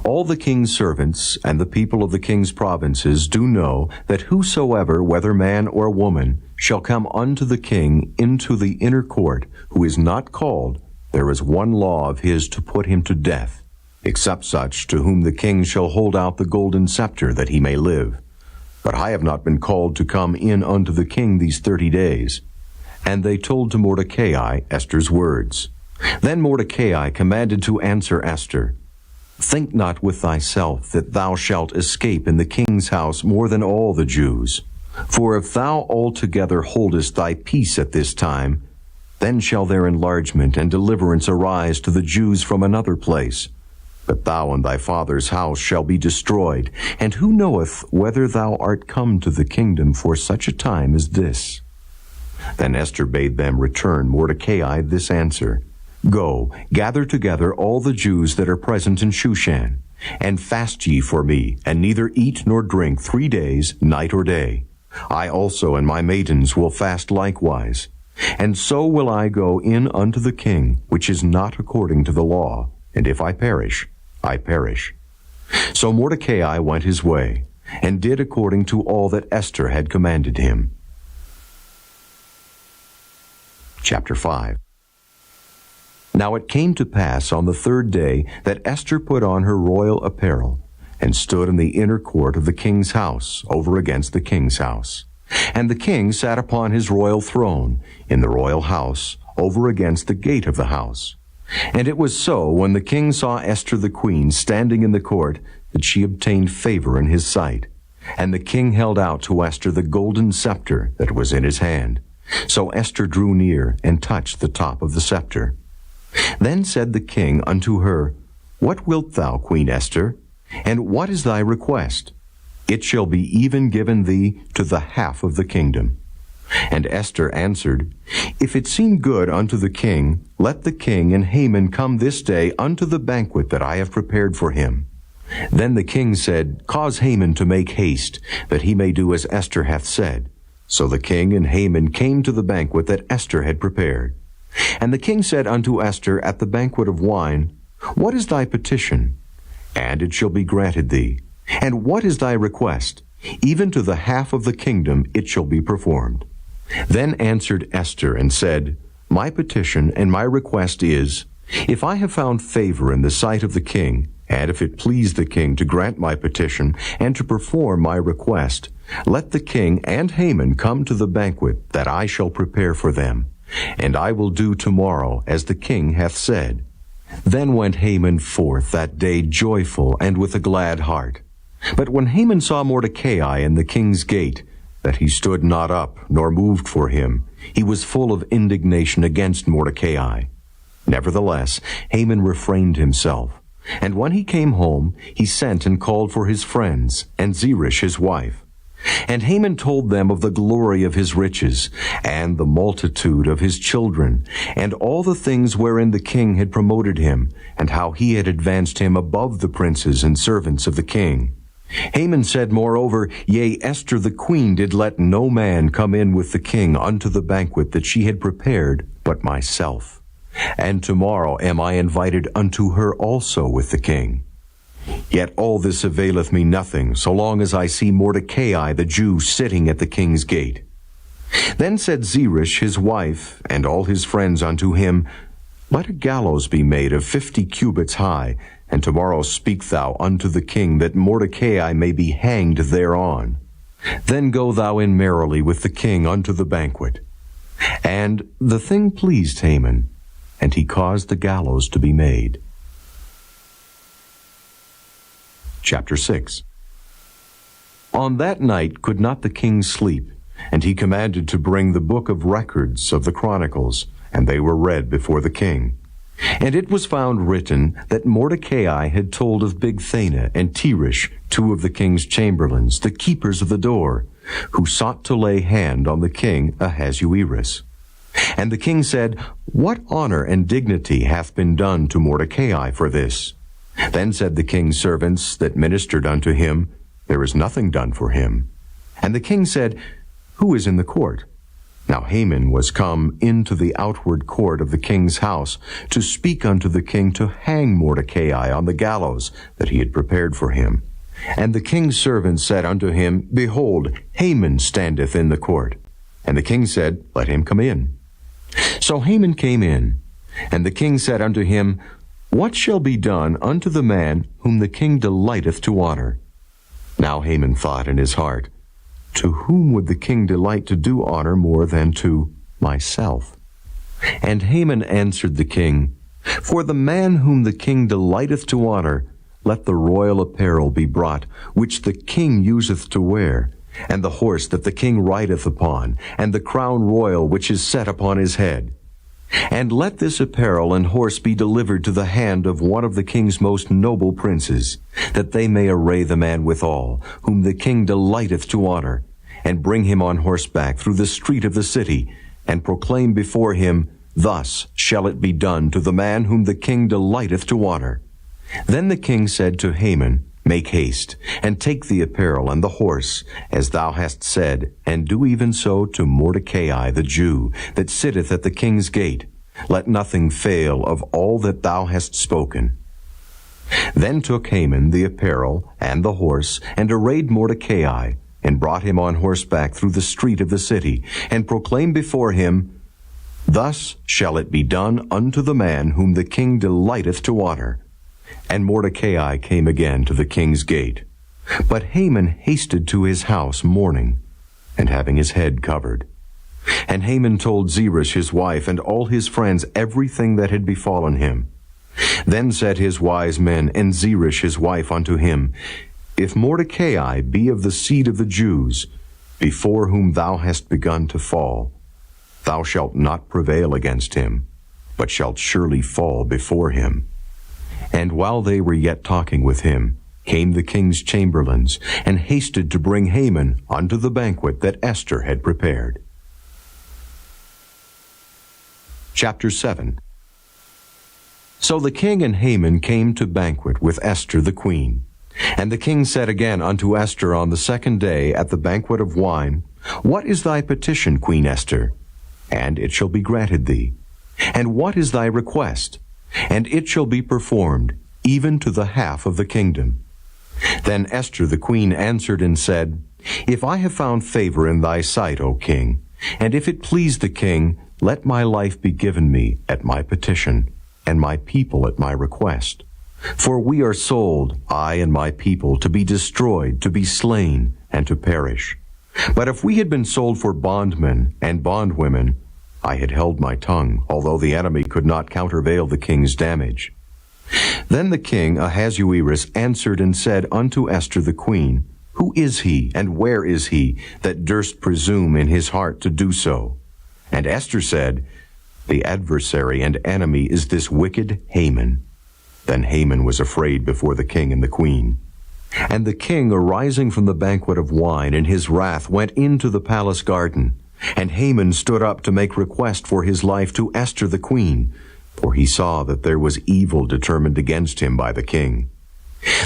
All the king's servants and the people of the king's provinces do know that whosoever, whether man or woman, shall come unto the king into the inner court, who is not called, there is one law of his to put him to death, except such to whom the king shall hold out the golden scepter, that he may live. But I have not been called to come in unto the king these 30 days. And they told to Mordecai Esther's words. Then Mordecai commanded to answer Esther, Think not with thyself that thou shalt escape in the king's house more than all the Jews. For if thou altogether holdest thy peace at this time, then shall their enlargement and deliverance arise to the Jews from another place. But thou and thy father's house shall be destroyed, and who knoweth whether thou art come to the kingdom for such a time as this? Then Esther bade them return Mordecai this answer, Go, gather together all the Jews that are present in Shushan, and fast ye for me, and neither eat nor drink 3 days, night or day. I also and my maidens will fast likewise. And so will I go in unto the king, which is not according to the law, and if I perish, I perish. So Mordecai went his way, and did according to all that Esther had commanded him. Chapter 5. Now it came to pass on the 3rd day that Esther put on her royal apparel, and stood in the inner court of the king's house, over against the king's house. And the king sat upon his royal throne in the royal house, over against the gate of the house. And it was so, when the king saw Esther the queen standing in the court, that she obtained favor in his sight. And the king held out to Esther the golden scepter that was in his hand. So Esther drew near and touched the top of the scepter. Then said the king unto her, What wilt thou, Queen Esther? And what is thy request? It shall be even given thee to the half of the kingdom. And Esther answered, If it seem good unto the king, let the king and Haman come this day unto the banquet that I have prepared for him. Then the king said, Cause Haman to make haste, that he may do as Esther hath said. So the king and Haman came to the banquet that Esther had prepared. And the king said unto Esther at the banquet of wine, What is thy petition? And it shall be granted thee. And what is thy request? Even to the half of the kingdom it shall be performed. Then answered Esther and said, My petition and my request is, If I have found favor in the sight of the king, and if it please the king to grant my petition and to perform my request, let the king and Haman come to the banquet that I shall prepare for them, and I will do tomorrow as the king hath said. Then went Haman forth that day joyful and with a glad heart. But when Haman saw Mordecai in the king's gate, that he stood not up, nor moved for him, he was full of indignation against Mordecai. Nevertheless, Haman refrained himself. And when he came home, he sent and called for his friends, and Zeresh his wife. And Haman told them of the glory of his riches, and the multitude of his children, and all the things wherein the king had promoted him, and how he had advanced him above the princes and servants of the king. Haman said moreover, Yea, Esther the queen did let no man come in with the king unto the banquet that she had prepared, but myself. And tomorrow am I invited unto her also with the king. Yet all this availeth me nothing, so long as I see Mordecai the Jew sitting at the king's gate. Then said Zeresh his wife, and all his friends unto him, Let a gallows be made of 50 cubits high, and tomorrow speak thou unto the king, that Mordecai may be hanged thereon. Then go thou in merrily with the king unto the banquet. And the thing pleased Haman, and he caused the gallows to be made. Chapter 6. On that night could not the king sleep, and he commanded to bring the book of records of the Chronicles, and they were read before the king. And it was found written that Mordecai had told of Bigthana and Teresh, two of the king's chamberlains, the keepers of the door, who sought to lay hand on the king Ahasuerus. And the king said, What honor and dignity hath been done to Mordecai for this? Then said the king's servants that ministered unto him, There is nothing done for him. And the king said, Who is in the court? Now Haman was come into the outward court of the king's house to speak unto the king to hang Mordecai on the gallows that he had prepared for him. And the king's servants said unto him, Behold, Haman standeth in the court. And the king said, Let him come in. So Haman came in, and the king said unto him, What shall be done unto the man whom the king delighteth to honor? Now Haman thought in his heart, To whom would the king delight to do honor more than to myself? And Haman answered the king, For the man whom the king delighteth to honor, let the royal apparel be brought, which the king useth to wear, and the horse that the king rideth upon, and the crown royal which is set upon his head. And let this apparel and horse be delivered to the hand of one of the king's most noble princes, that they may array the man withal, whom the king delighteth to honor, and bring him on horseback through the street of the city, and proclaim before him, Thus shall it be done to the man whom the king delighteth to honor. Then the king said to Haman, Make haste, and take the apparel and the horse, as thou hast said, and do even so to Mordecai the Jew, that sitteth at the king's gate. Let nothing fail of all that thou hast spoken. Then took Haman the apparel and the horse, and arrayed Mordecai, and brought him on horseback through the street of the city, and proclaimed before him, Thus shall it be done unto the man whom the king delighteth to honor. And Mordecai came again to the king's gate. But Haman hasted to his house mourning. and having his head covered. And Haman told Zeresh his wife and all his friends everything that had befallen him. Then said his wise men and Zeresh his wife unto him, If Mordecai be of the seed of the Jews, before whom thou hast begun to fall, thou shalt not prevail against him, but shalt surely fall before him. And while they were yet talking with him, came the king's chamberlains, and hasted to bring Haman unto the banquet that Esther had prepared. Chapter 7. So the king and Haman came to banquet with Esther the queen. And the king said again unto Esther on the second day at the banquet of wine, What is thy petition, Queen Esther? And it shall be granted thee. And what is thy request? And it shall be performed, even to the half of the kingdom. Then Esther the queen answered and said, If I have found favor in thy sight, O king, and if it please the king, let my life be given me at my petition, and my people at my request. For we are sold, I and my people, to be destroyed, to be slain, and to perish. But if we had been sold for bondmen and bondwomen, I had held my tongue, although the enemy could not countervail the king's damage. Then the king Ahasuerus answered and said unto Esther the queen, Who is he, and where is he, that durst presume in his heart to do so? And Esther said, The adversary and enemy is this wicked Haman. Then Haman was afraid before the king and the queen. And the king, arising from the banquet of wine in his wrath, went into the palace garden. And Haman stood up to make request for his life to Esther the queen, for he saw that there was evil determined against him by the king.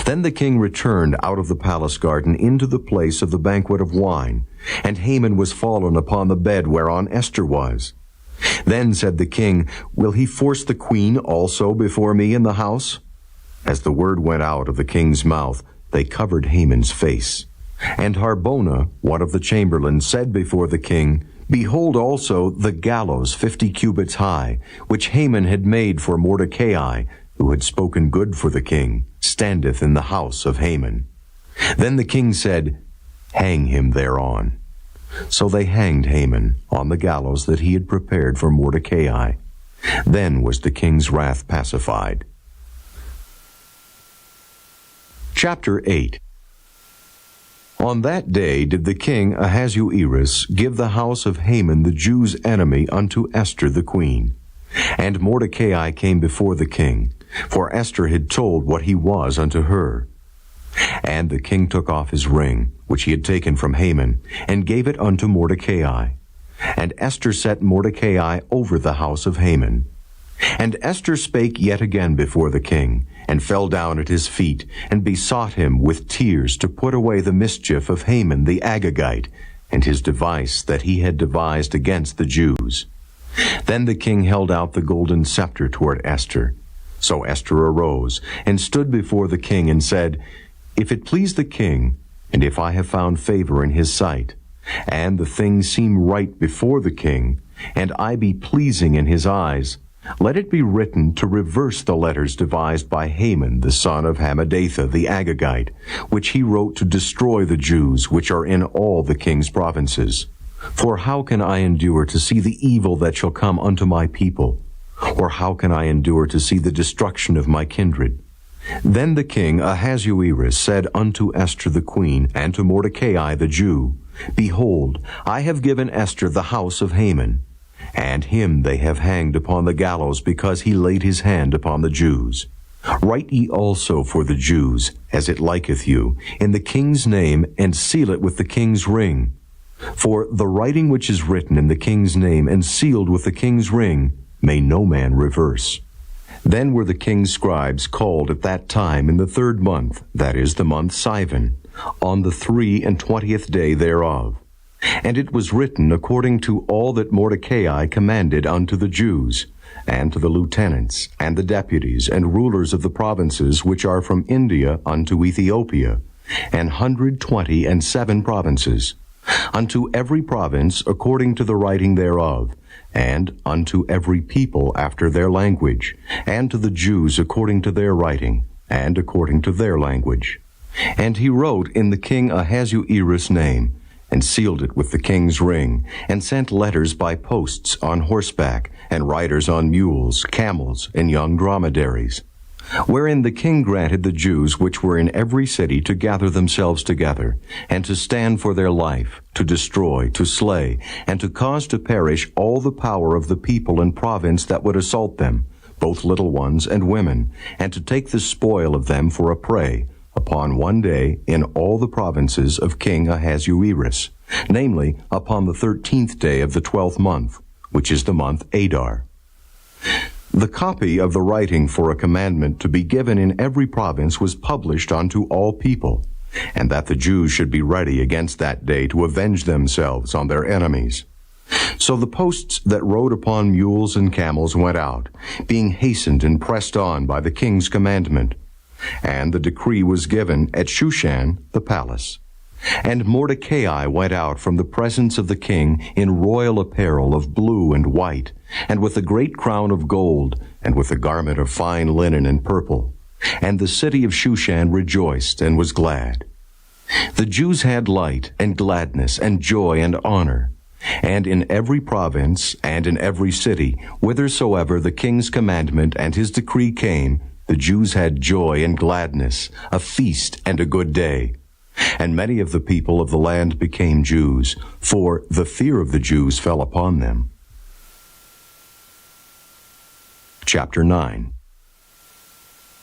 Then the king returned out of the palace garden into the place of the banquet of wine, and Haman was fallen upon the bed whereon Esther was. Then said the king, Will he force the queen also before me in the house? As the word went out of the king's mouth, they covered Haman's face. And Harbona, one of the chamberlains, said before the king, Behold also the gallows 50 cubits high, which Haman had made for Mordecai, who had spoken good for the king, standeth in the house of Haman. Then the king said, Hang him thereon. So they hanged Haman on the gallows that he had prepared for Mordecai. Then was the king's wrath pacified. Chapter 8. On that day did the king Ahasuerus give the house of Haman the Jews' enemy unto Esther the queen. And Mordecai came before the king, for Esther had told what he was unto her. And the king took off his ring, which he had taken from Haman, and gave it unto Mordecai. And Esther set Mordecai over the house of Haman. And Esther spake yet again before the king, and fell down at his feet, and besought him with tears to put away the mischief of Haman the Agagite, and his device that he had devised against the Jews. Then the king held out the golden scepter toward Esther. So Esther arose, and stood before the king, and said, If it please the king, and if I have found favor in his sight, and the thing seem right before the king, and I be pleasing in his eyes, let it be written to reverse the letters devised by Haman the son of Hammedatha the Agagite, which he wrote to destroy the Jews which are in all the king's provinces. For how can I endure to see the evil that shall come unto my people? Or how can I endure to see the destruction of my kindred? Then the king Ahasuerus said unto Esther the queen, and to Mordecai the Jew, Behold, I have given Esther the house of Haman, and him they have hanged upon the gallows, because he laid his hand upon the Jews. Write ye also for the Jews, as it liketh you, in the king's name, and seal it with the king's ring. For the writing which is written in the king's name, and sealed with the king's ring, may no man reverse. Then were the king's scribes called at that time in the 3rd month, that is, the month Sivan, on the 23 day thereof. And it was written according to all that Mordecai commanded unto the Jews, and to the lieutenants, and the deputies, and rulers of the provinces which are from India unto Ethiopia, 127 provinces, unto every province according to the writing thereof, and unto every people after their language, and to the Jews according to their writing, and according to their language. And he wrote in the king Ahasuerus' name, and sealed it with the king's ring, and sent letters by posts on horseback, and riders on mules, camels, and young dromedaries, wherein the king granted the Jews which were in every city to gather themselves together, and to stand for their life, to destroy, to slay, and to cause to perish all the power of the people and province that would assault them, both little ones and women, and to take the spoil of them for a prey, upon one day in all the provinces of King Ahasuerus, namely, upon the 13th day of the 12th month, which is the month Adar. The copy of the writing for a commandment to be given in every province was published unto all people, and that the Jews should be ready against that day to avenge themselves on their enemies. So the posts that rode upon mules and camels went out, being hastened and pressed on by the king's commandment. And the decree was given at Shushan the palace. And Mordecai went out from the presence of the king in royal apparel of blue and white, and with a great crown of gold, and with a garment of fine linen and purple. And the city of Shushan rejoiced and was glad. The Jews had light and gladness and joy and honor. And in every province and in every city, whithersoever the king's commandment and his decree came, the Jews had joy and gladness, a feast and a good day. And many of the people of the land became Jews, for the fear of the Jews fell upon them. Chapter 9.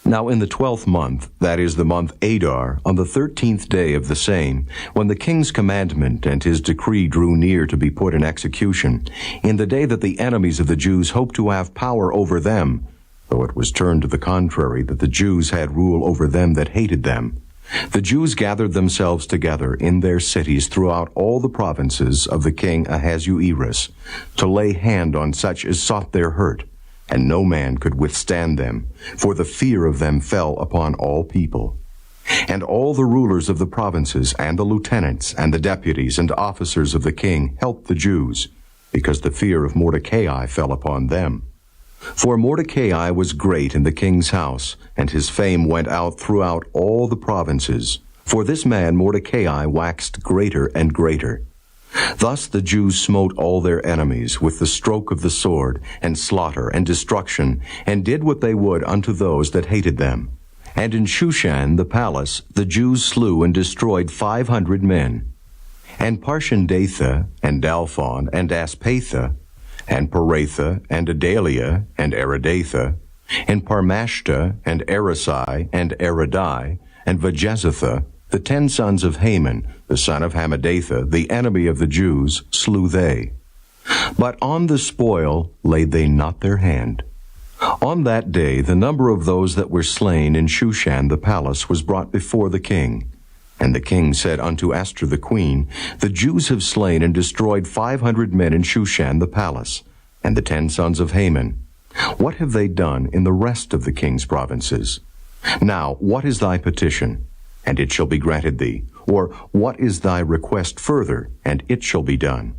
Now in the 12th month, that is the month Adar, on the 13th day of the same, when the king's commandment and his decree drew near to be put in execution, in the day that the enemies of the Jews hoped to have power over them, though it was turned to the contrary, that the Jews had rule over them that hated them, the Jews gathered themselves together in their cities throughout all the provinces of the king Ahasuerus, to lay hand on such as sought their hurt, and no man could withstand them, for the fear of them fell upon all people. And all the rulers of the provinces, and the lieutenants, and the deputies, and officers of the king helped the Jews, because the fear of Mordecai fell upon them. For Mordecai was great in the king's house, and his fame went out throughout all the provinces. For this man Mordecai waxed greater and greater. Thus the Jews smote all their enemies with the stroke of the sword, and slaughter, and destruction, and did what they would unto those that hated them. And in Shushan the palace the Jews slew and destroyed 500 men. And Parshandatha, and Dalphon, and Aspatha, and Paratha, and Adalia, and Aridatha, and Parmashta, and Arasai, and Aradai, and Vajezatha, the 10 sons of Haman, the son of Hammedatha, the enemy of the Jews, slew they. But on the spoil laid they not their hand. On that day the number of those that were slain in Shushan the palace was brought before the king. And the king said unto Esther the queen, The Jews have slain and destroyed 500 men in Shushan the palace, and the 10 sons of Haman. What have they done in the rest of the king's provinces? Now, what is thy petition? And it shall be granted thee. Or, what is thy request further? And it shall be done.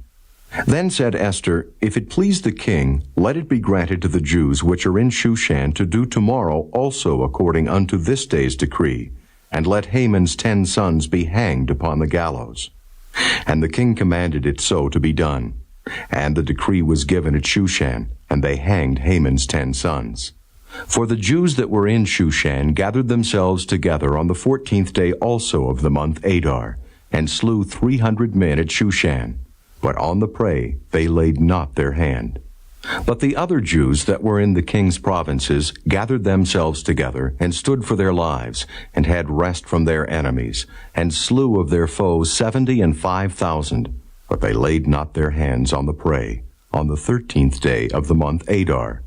Then said Esther, If it please the king, let it be granted to the Jews which are in Shushan to do tomorrow also according unto this day's decree, and let Haman's 10 sons be hanged upon the gallows. And the king commanded it so to be done. And the decree was given at Shushan, and they hanged Haman's 10 sons. For the Jews that were in Shushan gathered themselves together on the 14th day also of the month Adar, and slew 300 men at Shushan. But on the prey they laid not their hand. But the other Jews that were in the king's provinces gathered themselves together, and stood for their lives, and had rest from their enemies, and slew of their foes 75,000. But they laid not their hands on the prey, on the 13th day of the month Adar.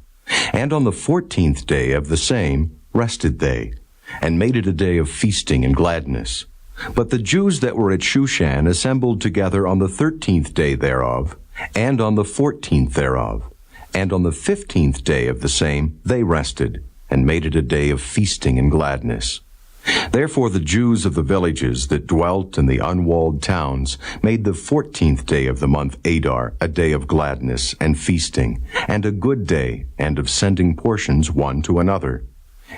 And on the 14th day of the same rested they, and made it a day of feasting and gladness. But the Jews that were at Shushan assembled together on the 13th day thereof, and on the 14th thereof. And on the 15th day of the same they rested, and made it a day of feasting and gladness. Therefore the Jews of the villages that dwelt in the unwalled towns made the 14th day of the month Adar a day of gladness and feasting, and a good day, and of sending portions one to another.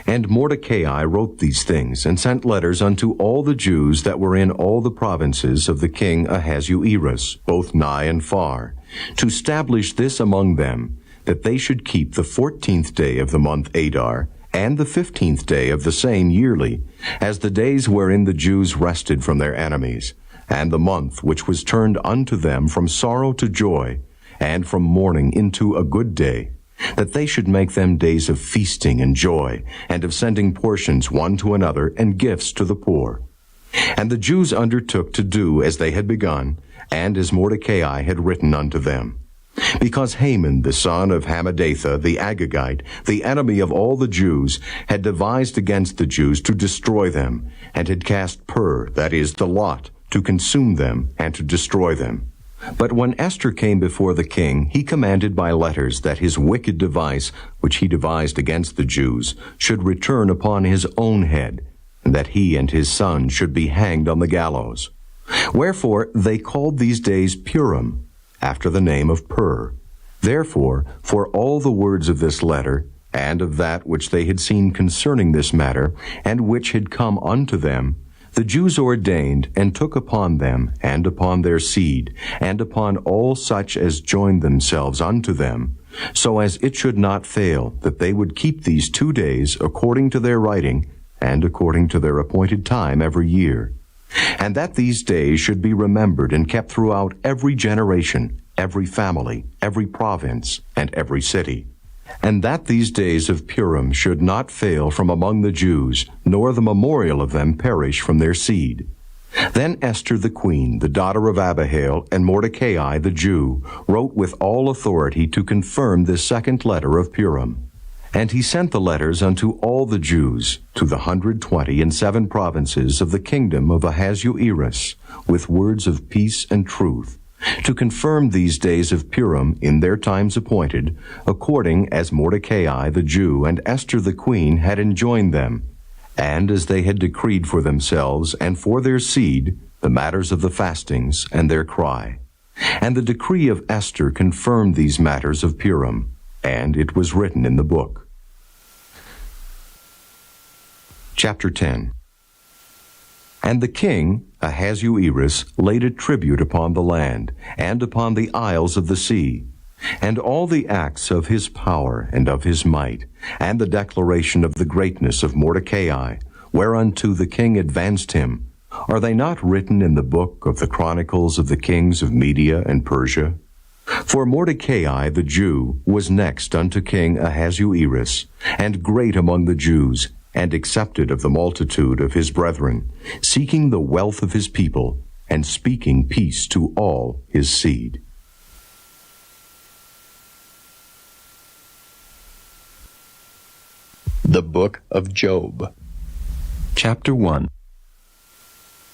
And Mordecai wrote these things, and sent letters unto all the Jews that were in all the provinces of the king Ahasuerus, both nigh and far, to establish this among them, that they should keep the 14th day of the month Adar, and the 15th day of the same yearly, as the days wherein the Jews rested from their enemies, and the month which was turned unto them from sorrow to joy, and from mourning into a good day, that they should make them days of feasting and joy, and of sending portions one to another, and gifts to the poor. And the Jews undertook to do as they had begun, and as Mordecai had written unto them. Because Haman the son of Hammedatha the Agagite, the enemy of all the Jews, had devised against the Jews to destroy them, and had cast pur, that is, the lot, to consume them, and to destroy them. But when Esther came before the king, he commanded by letters that his wicked device, which he devised against the Jews, should return upon his own head, and that he and his son should be hanged on the gallows. Wherefore they called these days Purim, after the name of Pur. Therefore, for all the words of this letter, and of that which they had seen concerning this matter, and which had come unto them, the Jews ordained, and took upon them, and upon their seed, and upon all such as joined themselves unto them, so as it should not fail, that they would keep these 2 days according to their writing, and according to their appointed time every year. And that these days should be remembered and kept throughout every generation, every family, every province, and every city. And that these days of Purim should not fail from among the Jews, nor the memorial of them perish from their seed. Then Esther the queen, the daughter of Abihail, and Mordecai the Jew, wrote with all authority to confirm this second letter of Purim. And he sent the letters unto all the Jews, to the 127 provinces of the kingdom of Ahasuerus, with words of peace and truth, to confirm these days of Purim in their times appointed, according as Mordecai the Jew and Esther the queen had enjoined them, and as they had decreed for themselves and for their seed the matters of the fastings and their cry. And the decree of Esther confirmed these matters of Purim, and it was written in the book. Chapter 10. And the king, Ahasuerus, laid a tribute upon the land, and upon the isles of the sea, and all the acts of his power and of his might, and the declaration of the greatness of Mordecai, whereunto the king advanced him, are they not written in the book of the chronicles of the kings of Media and Persia? For Mordecai the Jew was next unto King Ahasuerus, and great among the Jews, and accepted of the multitude of his brethren, seeking the wealth of his people, and speaking peace to all his seed. The Book of Job. Chapter 1.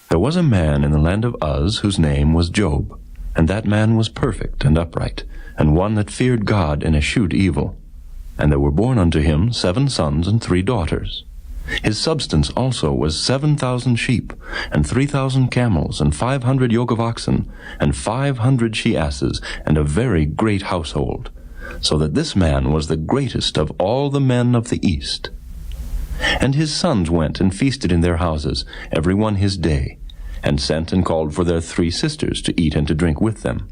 There was a man in the land of Uz whose name was Job, and that man was perfect and upright, and one that feared God and eschewed evil. And there were born unto him 7 sons and 3 daughters. His substance also was 7,000 sheep, and 3,000 camels, and 500 yoke of oxen, and 500 she-asses, and a very great household, so that this man was the greatest of all the men of the east. And his sons went and feasted in their houses, every one his day, and sent and called for their 3 sisters to eat and to drink with them.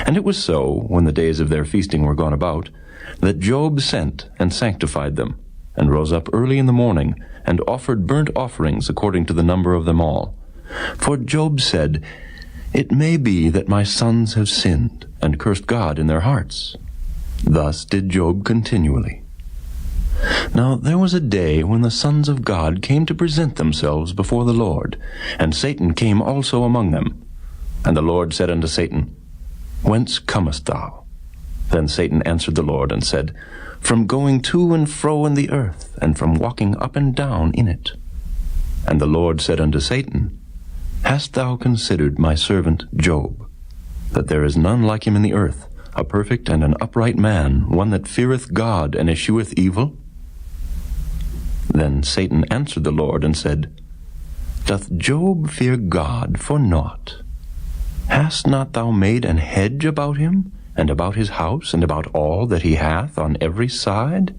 And it was so, when the days of their feasting were gone about, that Job sent and sanctified them, and rose up early in the morning, and offered burnt offerings according to the number of them all. For Job said, It may be that my sons have sinned, and cursed God in their hearts. Thus did Job continually. Now there was a day when the sons of God came to present themselves before the Lord, and Satan came also among them. And the Lord said unto Satan, Whence comest thou? Then Satan answered the Lord, and said, From going to and fro in the earth, and from walking up and down in it. And the Lord said unto Satan, Hast thou considered my servant Job, that there is none like him in the earth, a perfect and an upright man, one that feareth God and escheweth evil? Then Satan answered the Lord, and said, Doth Job fear God for naught? Hast not thou made an hedge about him, and about his house, and about all that he hath on every side?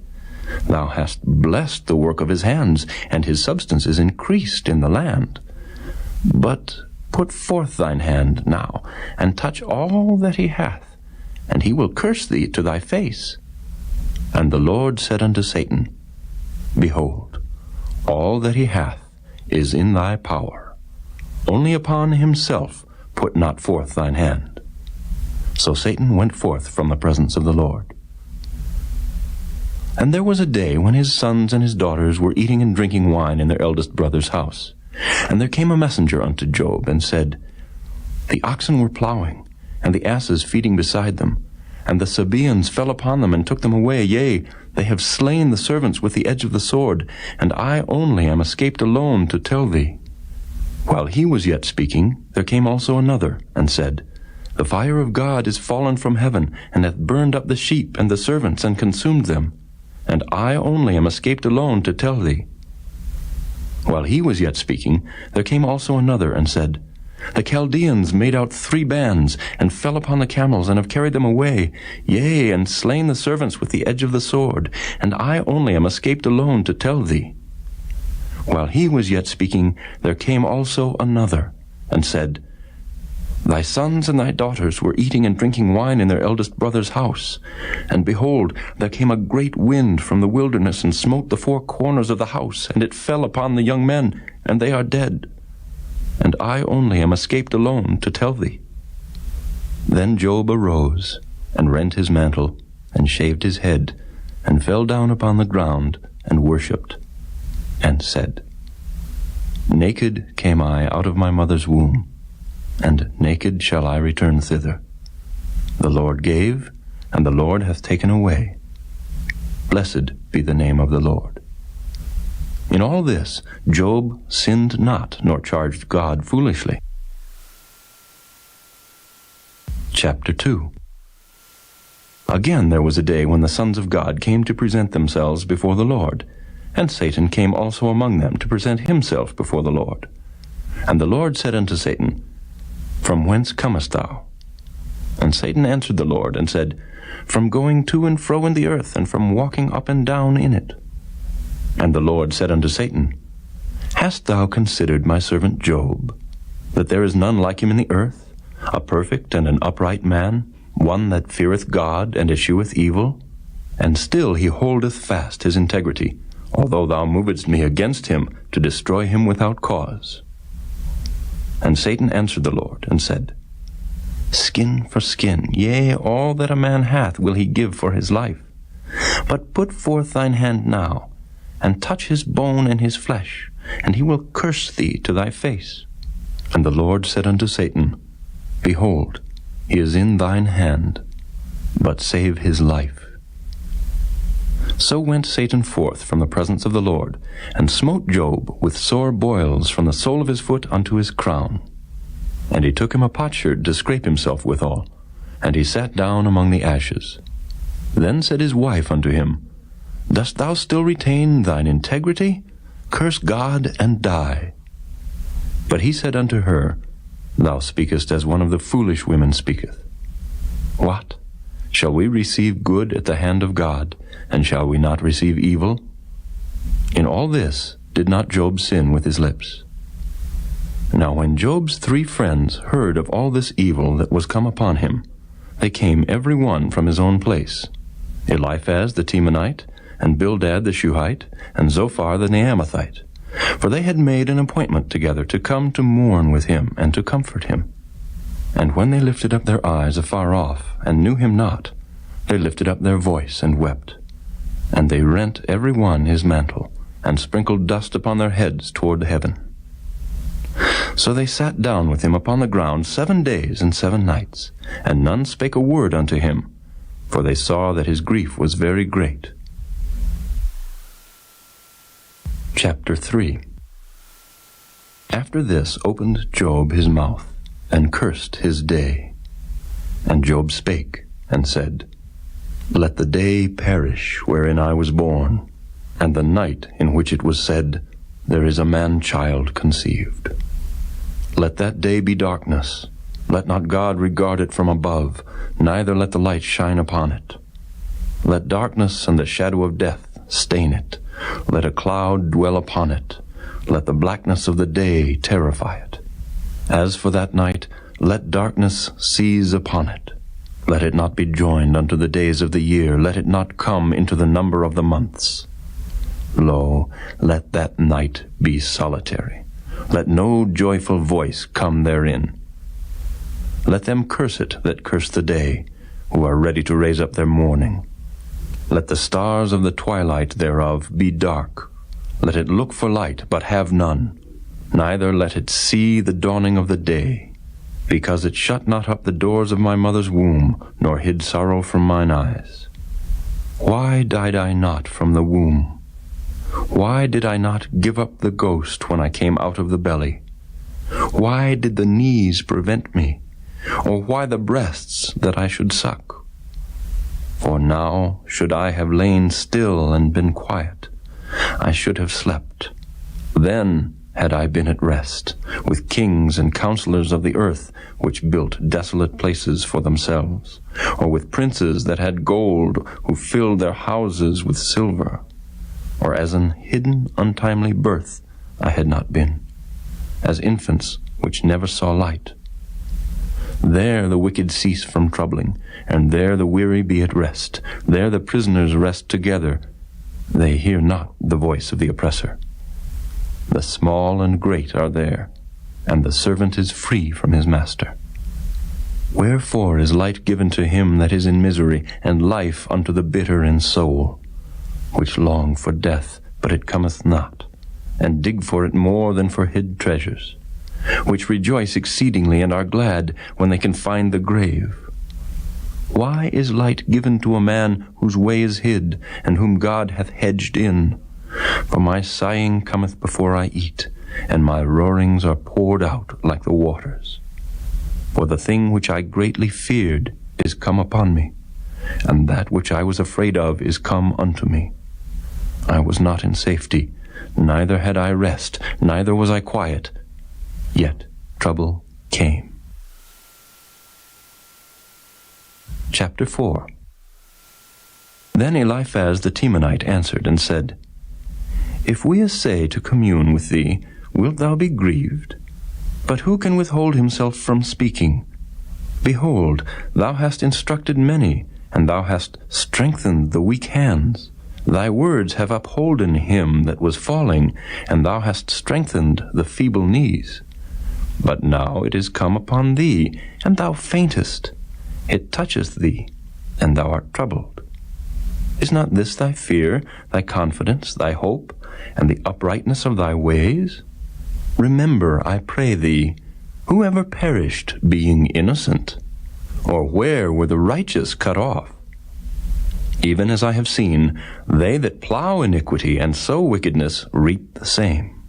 Thou hast blessed the work of his hands, and his substance is increased in the land. But put forth thine hand now, and touch all that he hath, and he will curse thee to thy face. And the Lord said unto Satan, Behold, all that he hath is in thy power. Only upon himself put not forth thine hand. So Satan went forth from the presence of the Lord. And there was a day when his sons and his daughters were eating and drinking wine in their eldest brother's house. And there came a messenger unto Job, and said, The oxen were plowing, and the asses feeding beside them, and the Sabaeans fell upon them and took them away. Yea, they have slain the servants with the edge of the sword, and I only am escaped alone to tell thee. While he was yet speaking, there came also another, and said, The fire of God is fallen from heaven, and hath burned up the sheep and the servants, and consumed them. And I only am escaped alone to tell thee. While he was yet speaking, there came also another, and said, The Chaldeans made out 3 bands, and fell upon the camels, and have carried them away, yea, and slain the servants with the edge of the sword, and I only am escaped alone to tell thee. While he was yet speaking, there came also another, and said, Thy sons and thy daughters were eating and drinking wine in their eldest brother's house. And behold, there came a great wind from the wilderness, and smote the 4 corners of the house, and it fell upon the young men, and they are dead. And I only am escaped alone to tell thee. Then Job arose, and rent his mantle, and shaved his head, and fell down upon the ground, and worshipped, and said, Naked came I out of my mother's womb, and naked shall I return thither. The Lord gave, and the Lord hath taken away. Blessed be the name of the Lord. In all this Job sinned not, nor charged God foolishly. Chapter 2. Again there was a day when the sons of God came to present themselves before the Lord, and Satan came also among them to present himself before the Lord. And the Lord said unto Satan, From whence comest thou? And Satan answered the Lord, and said, From going to and fro in the earth, and from walking up and down in it. And the Lord said unto Satan, Hast thou considered my servant Job, that there is none like him in the earth, a perfect and an upright man, one that feareth God and escheweth evil? And still he holdeth fast his integrity, although thou movedst me against him to destroy him without cause. And Satan answered the Lord, and said, Skin for skin, yea, all that a man hath will he give for his life. But put forth thine hand now, and touch his bone and his flesh, and he will curse thee to thy face. And the Lord said unto Satan, Behold, he is in thine hand, but save his life. So went Satan forth from the presence of the Lord, and smote Job with sore boils from the sole of his foot unto his crown. And he took him a potsherd to scrape himself withal, and he sat down among the ashes. Then said his wife unto him, Dost thou still retain thine integrity? Curse God and die. But he said unto her, Thou speakest as one of the foolish women speaketh. What? Shall we receive good at the hand of God, and shall we not receive evil? In all this did not Job sin with his lips. Now when Job's 3 friends heard of all this evil that was come upon him, they came every one from his own place, Eliphaz the Temanite, and Bildad the Shuhite, and Zophar the Naamathite, for they had made an appointment together to come to mourn with him and to comfort him. And when they lifted up their eyes afar off, and knew him not, they lifted up their voice and wept. And they rent every one his mantle, and sprinkled dust upon their heads toward heaven. So they sat down with him upon the ground 7 days and 7 nights, and none spake a word unto him, for they saw that his grief was very great. Chapter 3. After this opened Job his mouth, and cursed his day. And Job spake, and said, Let the day perish wherein I was born, and the night in which it was said, There is a man-child conceived. Let that day be darkness. Let not God regard it from above, neither let the light shine upon it. Let darkness and the shadow of death stain it. Let a cloud dwell upon it. Let the blackness of the day terrify it. As for that night, let darkness seize upon it. Let it not be joined unto the days of the year. Let it not come into the number of the months. Lo, let that night be solitary. Let no joyful voice come therein. Let them curse it that curse the day, who are ready to raise up their mourning. Let the stars of the twilight thereof be dark. Let it look for light, but have none. Neither let it see the dawning of the day. Because it shut not up the doors of my mother's womb, nor hid sorrow from mine eyes. Why died I not from the womb? Why did I not give up the ghost when I came out of the belly? Why did the knees prevent me? Or why the breasts that I should suck? For now should I have lain still and been quiet, I should have slept. Then had I been at rest, with kings and counselors of the earth, which built desolate places for themselves, or with princes that had gold, who filled their houses with silver. Or as an hidden, untimely birth I had not been, as infants which never saw light. There the wicked cease from troubling, and there the weary be at rest. There the prisoners rest together. They hear not the voice of the oppressor. The small and great are there, and the servant is free from his master. Wherefore is light given to him that is in misery, and life unto the bitter in soul, which long for death, but it cometh not, and dig for it more than for hid treasures, which rejoice exceedingly and are glad when they can find the grave. Why is light given to a man whose way is hid, and whom God hath hedged in? For my sighing cometh before I eat, and my roarings are poured out like the waters. For the thing which I greatly feared is come upon me, and that which I was afraid of is come unto me. I was not in safety, neither had I rest, neither was I quiet. Yet trouble came. Chapter 4. Then Eliphaz the Temanite answered and said, If we essay to commune with thee, wilt thou be grieved? But who can withhold himself from speaking? Behold, thou hast instructed many, and thou hast strengthened the weak hands. Thy words have upholden him that was falling, and thou hast strengthened the feeble knees. But now it is come upon thee, and thou faintest. It toucheth thee, and thou art troubled. Is not this thy fear, thy confidence, thy hope, and the uprightness of thy ways? Remember, I pray thee, who ever perished being innocent? Or where were the righteous cut off? Even as I have seen, they that plow iniquity and sow wickedness reap the same.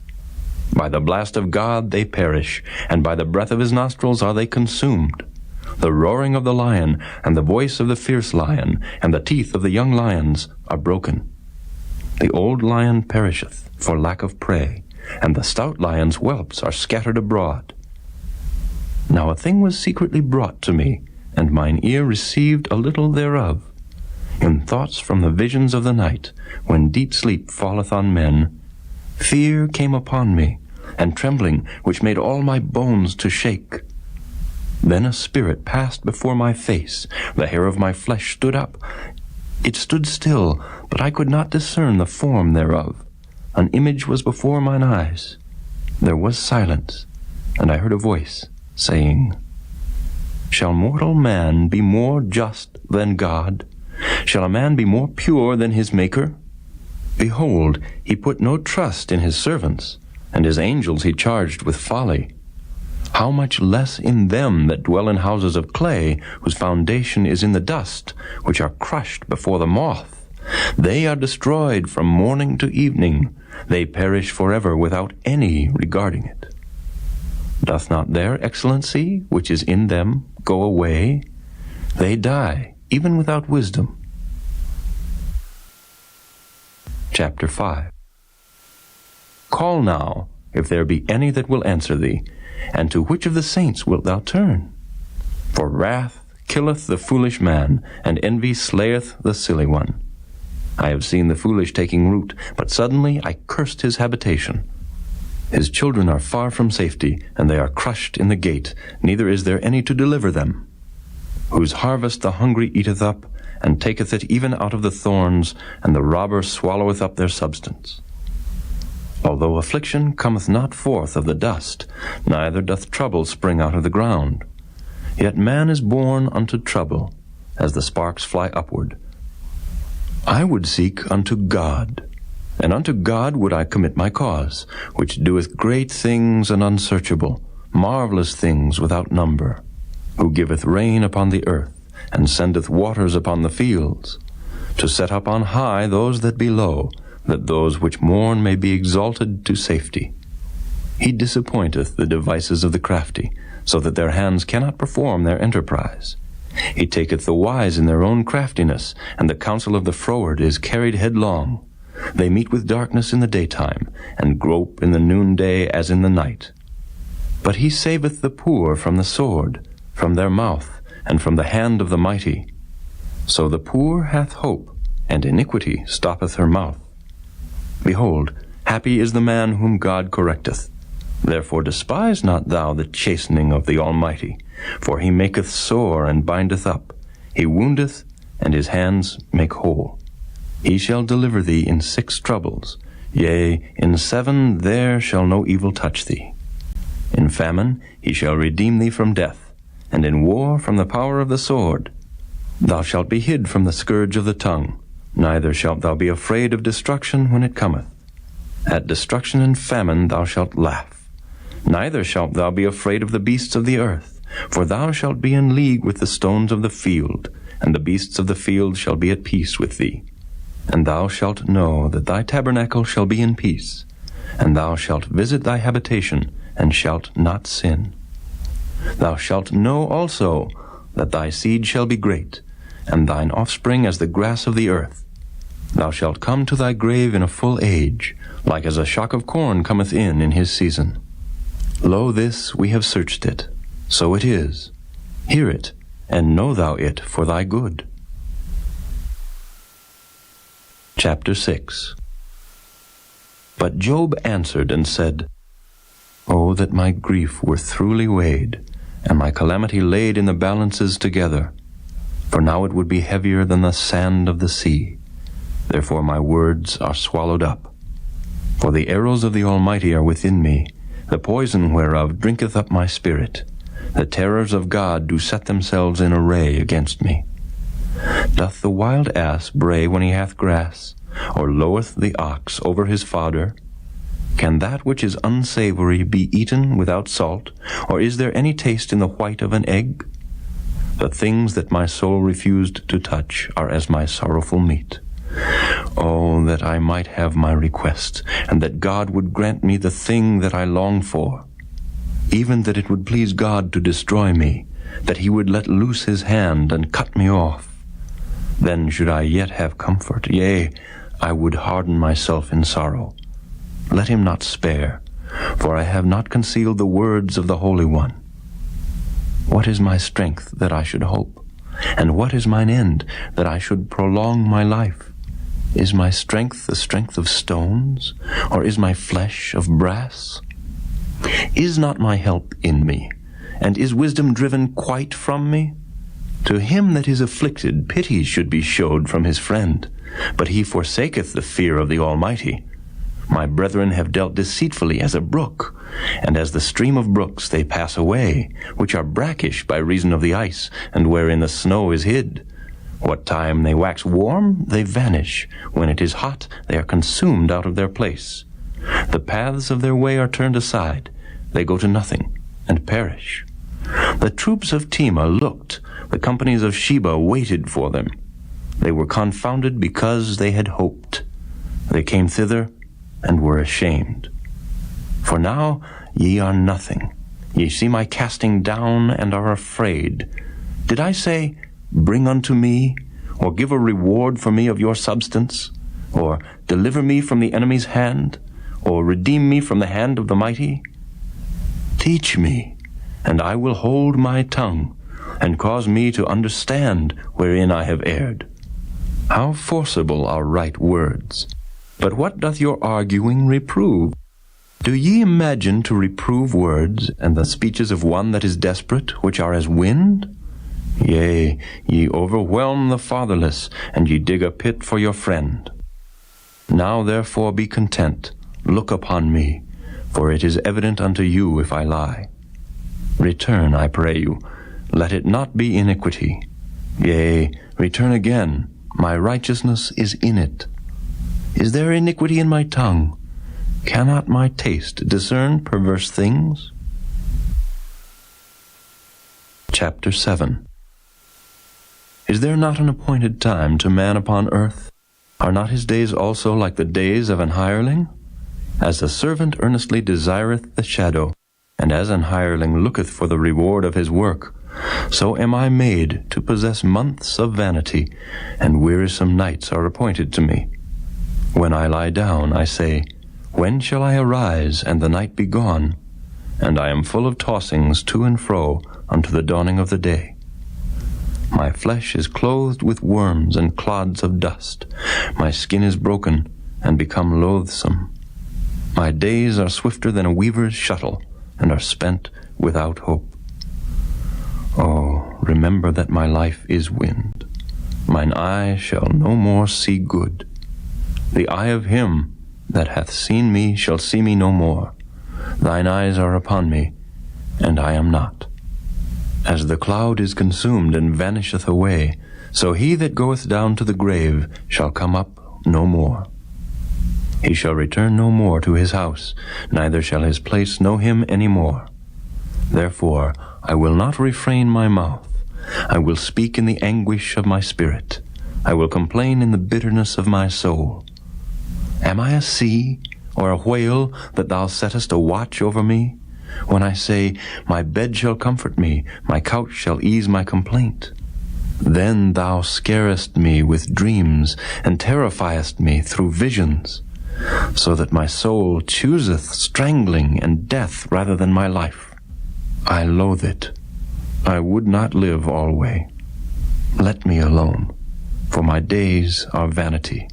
By the blast of God they perish, and by the breath of his nostrils are they consumed. The roaring of the lion, and the voice of the fierce lion, and the teeth of the young lions are broken. The old lion perisheth for lack of prey, and the stout lion's whelps are scattered abroad. Now a thing was secretly brought to me, and mine ear received a little thereof. In thoughts from the visions of the night, when deep sleep falleth on men, fear came upon me, and trembling, which made all my bones to shake. Then a spirit passed before my face, the hair of my flesh stood up. It stood still, but I could not discern the form thereof. An image was before mine eyes. There was silence, and I heard a voice, saying, Shall mortal man be more just than God? Shall a man be more pure than his Maker? Behold, he put no trust in his servants, and his angels he charged with folly. How much less in them that dwell in houses of clay, whose foundation is in the dust, which are crushed before the moth? They are destroyed from morning to evening. They perish forever without any regarding it. Doth not their excellency, which is in them, go away? They die, even without wisdom. Chapter 5. Call now, if there be any that will answer thee, and to which of the saints wilt thou turn? For wrath killeth the foolish man, and envy slayeth the silly one. I have seen the foolish taking root, but suddenly I cursed his habitation. His children are far from safety, and they are crushed in the gate, neither is there any to deliver them. Whose harvest the hungry eateth up, and taketh it even out of the thorns, and the robber swalloweth up their substance. Although affliction cometh not forth of the dust, neither doth trouble spring out of the ground, yet man is born unto trouble, as the sparks fly upward. I would seek unto God, and unto God would I commit my cause, which doeth great things and unsearchable, marvelous things without number, who giveth rain upon the earth, and sendeth waters upon the fields, to set up on high those that be low, that those which mourn may be exalted to safety. He disappointeth the devices of the crafty, so that their hands cannot perform their enterprise. He taketh the wise in their own craftiness, and the counsel of the froward is carried headlong. They meet with darkness in the daytime, and grope in the noonday as in the night. But he saveth the poor from the sword, from their mouth, and from the hand of the mighty. So the poor hath hope, and iniquity stoppeth her mouth. Behold, happy is the man whom God correcteth. Therefore despise not thou the chastening of the Almighty, for he maketh sore and bindeth up. He woundeth, and his hands make whole. He shall deliver thee in 6 troubles. Yea, in 7 there shall no evil touch thee. In famine he shall redeem thee from death, and in war from the power of the sword. Thou shalt be hid from the scourge of the tongue, neither shalt thou be afraid of destruction when it cometh. At destruction and famine thou shalt laugh. Neither shalt thou be afraid of the beasts of the earth, for thou shalt be in league with the stones of the field, and the beasts of the field shall be at peace with thee. And thou shalt know that thy tabernacle shall be in peace, and thou shalt visit thy habitation, and shalt not sin. Thou shalt know also that thy seed shall be great, and thine offspring as the grass of the earth. Thou shalt come to thy grave in a full age, like as a shock of corn cometh in his season. Lo, this we have searched it, so it is. Hear it, and know thou it for thy good. Chapter 6. But Job answered and said, O that my grief were throughly weighed, and my calamity laid in the balances together, for now it would be heavier than the sand of the sea. Therefore my words are swallowed up. For the arrows of the Almighty are within me, the poison whereof drinketh up my spirit. The terrors of God do set themselves in array against me. Doth the wild ass bray when he hath grass, or loweth the ox over his fodder? Can that which is unsavory be eaten without salt, or is there any taste in the white of an egg? The things that my soul refused to touch are as my sorrowful meat. Oh, that I might have my request, and that God would grant me the thing that I long for. Even that it would please God to destroy me, that he would let loose his hand and cut me off. Then should I yet have comfort, yea, I would harden myself in sorrow. Let him not spare, for I have not concealed the words of the Holy One. What is my strength that I should hope? And what is mine end that I should prolong my life? Is my strength the strength of stones, or is my flesh of brass? Is not my help in me, and is wisdom driven quite from me? To him that is afflicted pity should be showed from his friend, but he forsaketh the fear of the Almighty. My brethren have dealt deceitfully as a brook, and as the stream of brooks they pass away, which are brackish by reason of the ice, and wherein the snow is hid. What time they wax warm, they vanish. When it is hot, they are consumed out of their place. The paths of their way are turned aside. They go to nothing, and perish. The troops of Tema looked. The companies of Sheba waited for them. They were confounded because they had hoped. They came thither, and were ashamed. For now ye are nothing. Ye see my casting down, and are afraid. Did I say, Bring unto me, or give a reward for me of your substance, or deliver me from the enemy's hand, or redeem me from the hand of the mighty? Teach me, and I will hold my tongue, and cause me to understand wherein I have erred. How forcible are right words! But what doth your arguing reprove? Do ye imagine to reprove words, and the speeches of one that is desperate, which are as wind? Yea, ye overwhelm the fatherless, and ye dig a pit for your friend. Now therefore be content, look upon me, for it is evident unto you if I lie. Return, I pray you, let it not be iniquity. Yea, return again, my righteousness is in it. Is there iniquity in my tongue? Cannot my taste discern perverse things? Chapter 7. Is there not an appointed time to man upon earth? Are not his days also like the days of an hireling? As the servant earnestly desireth the shadow, and as an hireling looketh for the reward of his work, so am I made to possess months of vanity, and wearisome nights are appointed to me. When I lie down, I say, when shall I arise, and the night be gone? And I am full of tossings to and fro unto the dawning of the day. My flesh is clothed with worms and clods of dust. My skin is broken and become loathsome. My days are swifter than a weaver's shuttle, and are spent without hope. Oh, remember that my life is wind. Mine eye shall no more see good. The eye of him that hath seen me shall see me no more. Thine eyes are upon me, and I am not. As the cloud is consumed and vanisheth away, so he that goeth down to the grave shall come up no more. He shall return no more to his house, neither shall his place know him any more. Therefore I will not refrain my mouth. I will speak in the anguish of my spirit. I will complain in the bitterness of my soul. Am I a sea or a whale that thou settest a watch over me? When I say, my bed shall comfort me, my couch shall ease my complaint. Then thou scarest me with dreams, and terrifiest me through visions, so that my soul chooseth strangling and death rather than my life. I loathe it. I would not live alway. Let me alone, for my days are vanity.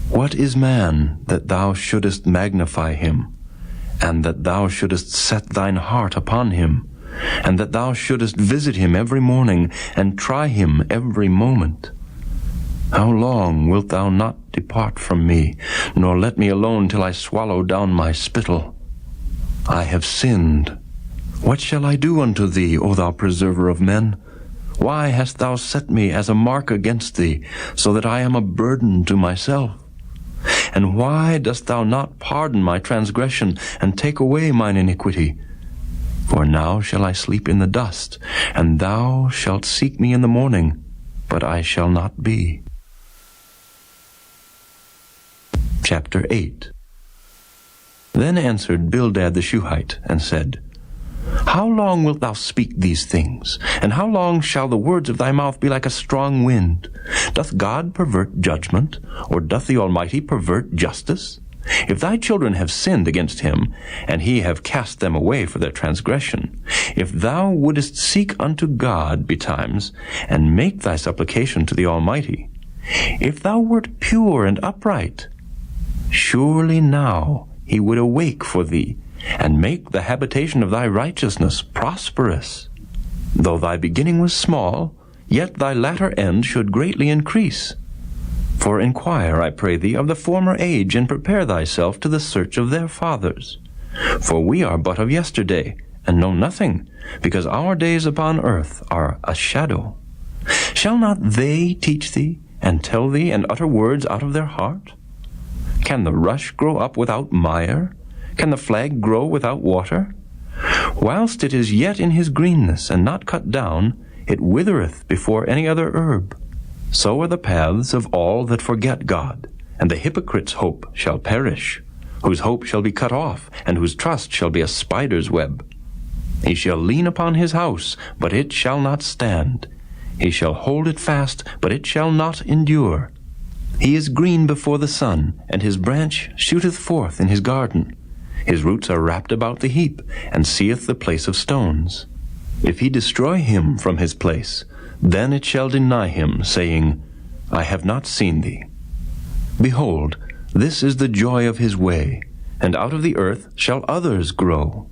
What is man that thou shouldest magnify him, and that thou shouldest set thine heart upon him, and that thou shouldest visit him every morning, and try him every moment? How long wilt thou not depart from me, nor let me alone till I swallow down my spittle? I have sinned. What shall I do unto thee, O thou preserver of men? Why hast thou set me as a mark against thee, so that I am a burden to myself? And why dost thou not pardon my transgression, and take away mine iniquity? For now shall I sleep in the dust, and thou shalt seek me in the morning, but I shall not be. Chapter 8. Then answered Bildad the Shuhite, and said, How long wilt thou speak these things? And how long shall the words of thy mouth be like a strong wind? Doth God pervert judgment, or doth the Almighty pervert justice? If thy children have sinned against him, and he have cast them away for their transgression, if thou wouldest seek unto God betimes, and make thy supplication to the Almighty, if thou wert pure and upright, surely now he would awake for thee, and make the habitation of thy righteousness prosperous. Though thy beginning was small, yet thy latter end should greatly increase. For inquire, I pray thee, of the former age, and prepare thyself to the search of their fathers. For we are but of yesterday, and know nothing, because our days upon earth are a shadow. Shall not they teach thee, and tell thee, and utter words out of their heart? Can the rush grow up without mire? Can the flag grow without water? Whilst it is yet in his greenness, and not cut down, it withereth before any other herb. So are the paths of all that forget God, and the hypocrite's hope shall perish, whose hope shall be cut off, and whose trust shall be a spider's web. He shall lean upon his house, but it shall not stand. He shall hold it fast, but it shall not endure. He is green before the sun, and his branch shooteth forth in his garden. His roots are wrapped about the heap, and seeth the place of stones. If he destroy him from his place, then it shall deny him, saying, I have not seen thee. Behold, this is the joy of his way, and out of the earth shall others grow.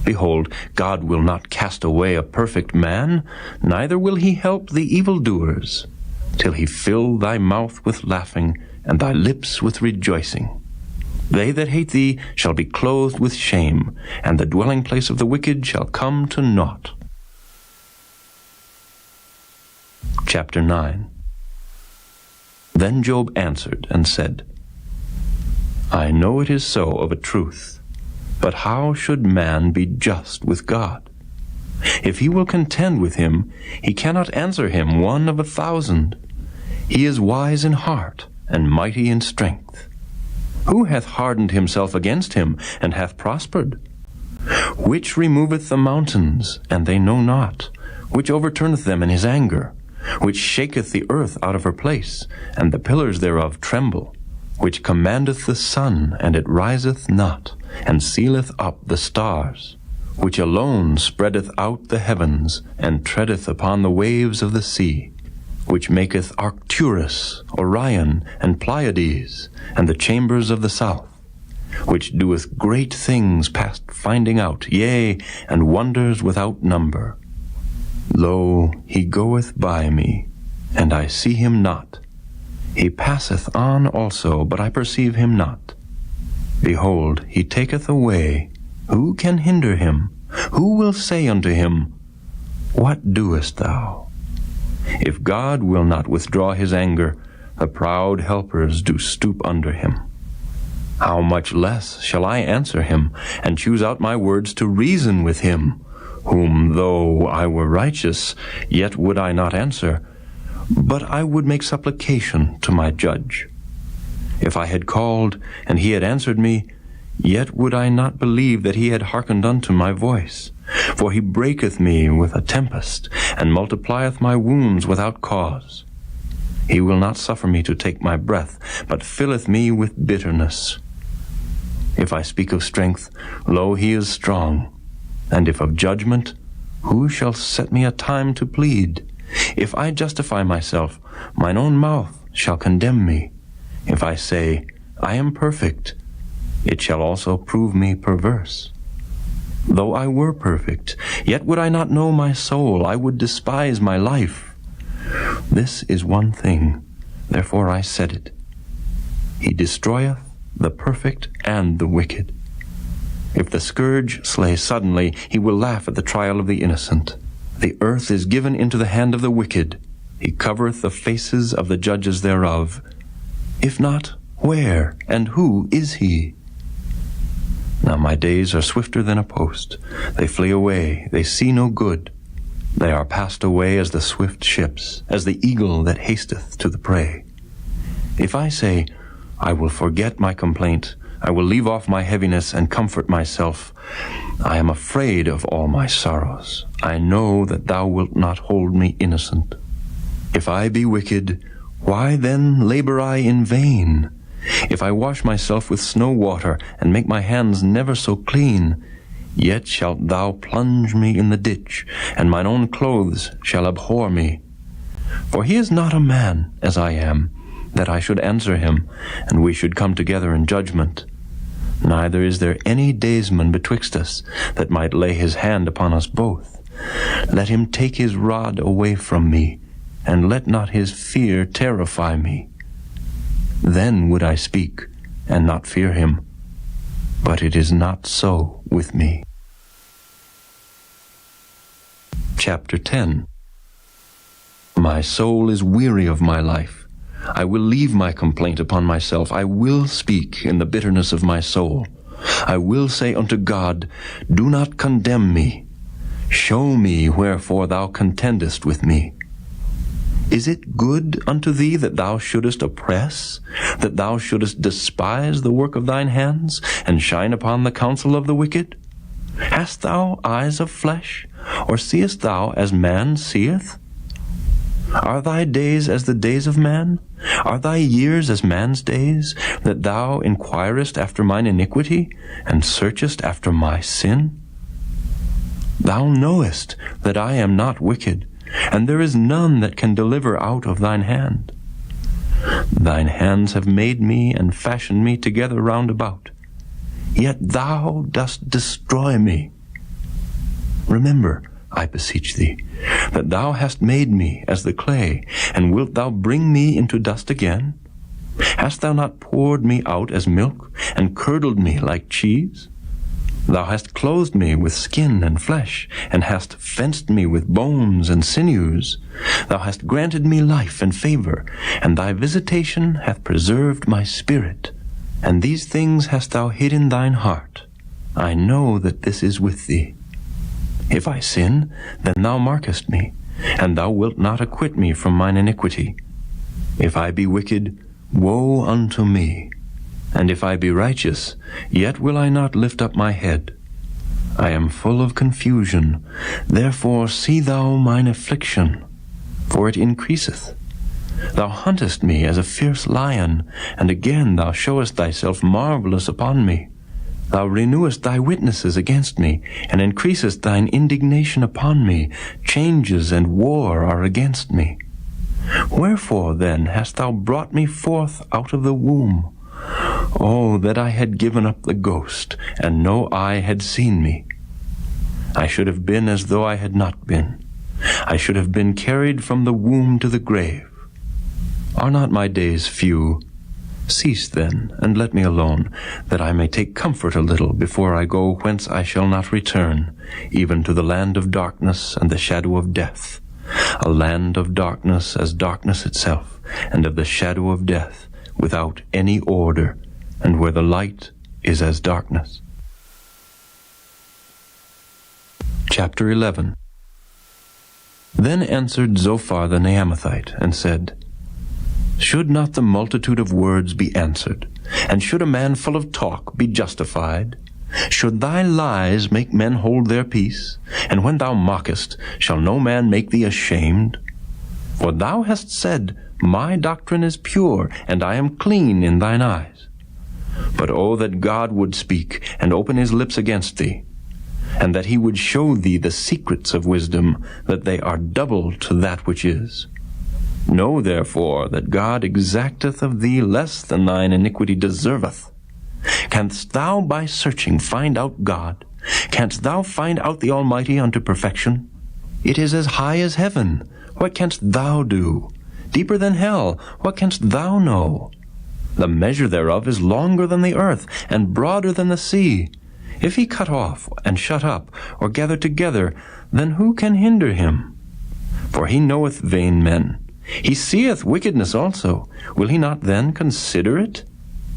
Behold, God will not cast away a perfect man, neither will he help the evildoers, till he fill thy mouth with laughing, and thy lips with rejoicing. They that hate thee shall be clothed with shame, and the dwelling place of the wicked shall come to naught. Chapter 9. Then Job answered and said, I know it is so of a truth, but how should man be just with God? If he will contend with him, he cannot answer him 1 of 1,000. He is wise in heart, and mighty in strength. Who hath hardened himself against him, and hath prospered? Which removeth the mountains, and they know not? Which overturneth them in his anger? Which shaketh the earth out of her place, and the pillars thereof tremble? Which commandeth the sun, and it riseth not, and sealeth up the stars? Which alone spreadeth out the heavens, and treadeth upon the waves of the sea? Which maketh Arcturus, Orion, and Pleiades, and the chambers of the south? Which doeth great things past finding out, yea, and wonders without number? Lo, he goeth by me, and I see him not. He passeth on also, but I perceive him not. Behold, he taketh away. Who can hinder him? Who will say unto him, What doest thou? If God will not withdraw his anger, the proud helpers do stoop under him. How much less shall I answer him, and choose out my words to reason with him, whom, though I were righteous, yet would I not answer, but I would make supplication to my judge. If I had called, and he had answered me, yet would I not believe that he had hearkened unto my voice. For he breaketh me with a tempest, and multiplieth my wounds without cause. He will not suffer me to take my breath, but filleth me with bitterness. If I speak of strength, lo, he is strong. And if of judgment, who shall set me a time to plead? If I justify myself, mine own mouth shall condemn me. If I say, I am perfect, it shall also prove me perverse. Though I were perfect, yet would I not know my soul, I would despise my life. This is one thing, therefore I said it. He destroyeth the perfect and the wicked. If the scourge slay suddenly, he will laugh at the trial of the innocent. The earth is given into the hand of the wicked. He covereth the faces of the judges thereof. If not, where and who is he? Now my days are swifter than a post. They flee away, they see no good. They are passed away as the swift ships, as the eagle that hasteth to the prey. If I say, I will forget my complaint, I will leave off my heaviness and comfort myself, I am afraid of all my sorrows. I know that thou wilt not hold me innocent. If I be wicked, why then labor I in vain? If I wash myself with snow water, and make my hands never so clean, yet shalt thou plunge me in the ditch, and mine own clothes shall abhor me. For he is not a man, as I am, that I should answer him, and we should come together in judgment. Neither is there any daysman betwixt us, that might lay his hand upon us both. Let him take his rod away from me, and let not his fear terrify me. Then would I speak, and not fear him. But it is not so with me. Chapter 10. My soul is weary of my life. I will leave my complaint upon myself. I will speak in the bitterness of my soul. I will say unto God, Do not condemn me. Show me wherefore thou contendest with me. Is it good unto thee that thou shouldest oppress, that thou shouldest despise the work of thine hands, and shine upon the counsel of the wicked? Hast thou eyes of flesh, or seest thou as man seeth? Are thy days as the days of man? Are thy years as man's days, that thou inquirest after mine iniquity, and searchest after my sin? Thou knowest that I am not wicked, and there is none that can deliver out of thine hand. Thine hands have made me and fashioned me together round about. Yet thou dost destroy me. Remember, I beseech thee, that thou hast made me as the clay, and wilt thou bring me into dust again? Hast thou not poured me out as milk, and curdled me like cheese? Thou hast clothed me with skin and flesh, and hast fenced me with bones and sinews. Thou hast granted me life and favor, and thy visitation hath preserved my spirit. And these things hast thou hid in thine heart. I know that this is with thee. If I sin, then thou markest me, and thou wilt not acquit me from mine iniquity. If I be wicked, woe unto me. And if I be righteous, yet will I not lift up my head. I am full of confusion. Therefore see thou mine affliction, for it increaseth. Thou huntest me as a fierce lion, and again thou showest thyself marvelous upon me. Thou renewest thy witnesses against me, and increasest thine indignation upon me. Changes and war are against me. Wherefore then hast thou brought me forth out of the womb? Oh, that I had given up the ghost, and no eye had seen me. I should have been as though I had not been. I should have been carried from the womb to the grave. Are not my days few? Cease then, and let me alone, that I may take comfort a little before I go whence I shall not return, even to the land of darkness and the shadow of death, a land of darkness as darkness itself, and of the shadow of death, without any order, and where the light is as darkness. Chapter 11. Then answered Zophar the Naamathite, and said, Should not the multitude of words be answered? And should a man full of talk be justified? Should thy lies make men hold their peace? And when thou mockest, shall no man make thee ashamed? For thou hast said, My doctrine is pure, and I am clean in thine eyes. But oh, that God would speak, and open his lips against thee, and that he would show thee the secrets of wisdom, that they are double to that which is. Know therefore that God exacteth of thee less than thine iniquity deserveth. Canst thou by searching find out God? Canst thou find out the Almighty unto perfection? It is as high as heaven. What canst thou do? Deeper than hell. What canst thou know? The measure thereof is longer than the earth, and broader than the sea. If he cut off, and shut up, or gather together, then who can hinder him? For he knoweth vain men. He seeth wickedness also. Will he not then consider it?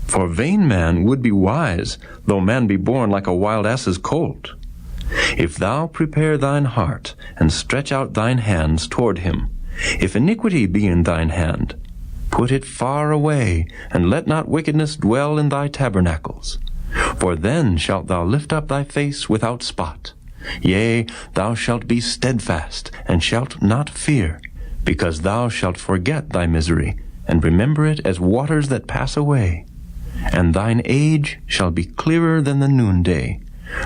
For vain man would be wise, though man be born like a wild ass's colt. If thou prepare thine heart, and stretch out thine hands toward him, if iniquity be in thine hand, put it far away, and let not wickedness dwell in thy tabernacles. For then shalt thou lift up thy face without spot. Yea, thou shalt be steadfast, and shalt not fear, because thou shalt forget thy misery, and remember it as waters that pass away. And thine age shall be clearer than the noonday.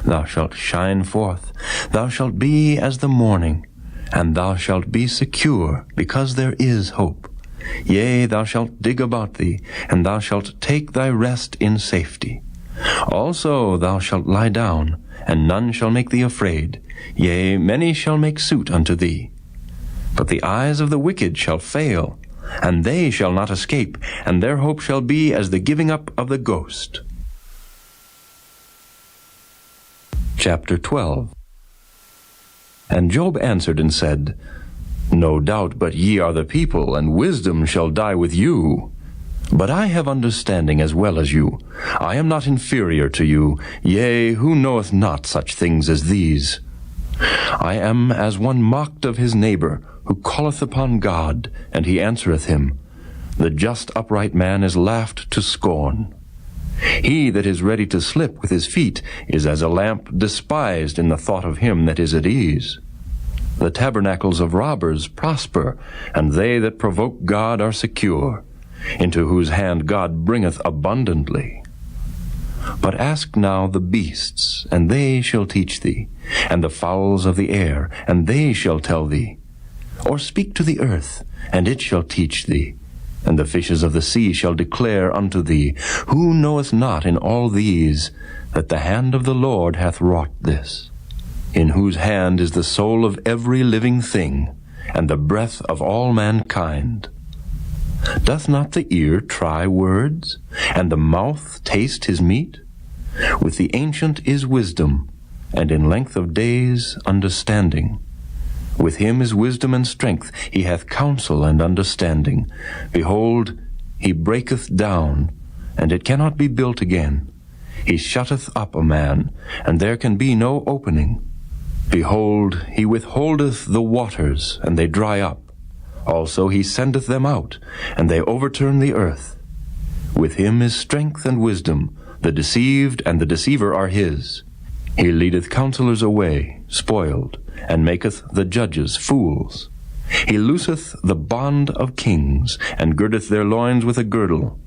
Thou shalt shine forth. Thou shalt be as the morning, and thou shalt be secure, because there is hope. Yea, thou shalt dig about thee, and thou shalt take thy rest in safety. Also thou shalt lie down, and none shall make thee afraid. Yea, many shall make suit unto thee. But the eyes of the wicked shall fail, and they shall not escape, and their hope shall be as the giving up of the ghost. Chapter 12. And Job answered and said, No doubt but ye are the people, and wisdom shall die with you. But I have understanding as well as you. I am not inferior to you. Yea, who knoweth not such things as these? I am as one mocked of his neighbor, who calleth upon God, and he answereth him. The just upright man is laughed to scorn. He that is ready to slip with his feet is as a lamp despised in the thought of him that is at ease. The tabernacles of robbers prosper, and they that provoke God are secure, into whose hand God bringeth abundantly. But ask now the beasts, and they shall teach thee, and the fowls of the air, and they shall tell thee. Or speak to the earth, and it shall teach thee. And the fishes of the sea shall declare unto thee, Who knoweth not in all these that the hand of the Lord hath wrought this? In whose hand is the soul of every living thing, and the breath of all mankind? Doth not the ear try words, and the mouth taste his meat? With the ancient is wisdom, and in length of days understanding. With him is wisdom and strength, he hath counsel and understanding. Behold, he breaketh down, and it cannot be built again. He shutteth up a man, and there can be no opening. Behold, he withholdeth the waters, and they dry up. Also he sendeth them out, and they overturn the earth. With him is strength and wisdom. The deceived and the deceiver are his. He leadeth counselors away, spoiled, and maketh the judges fools. He looseth the bond of kings, and girdeth their loins with a girdle.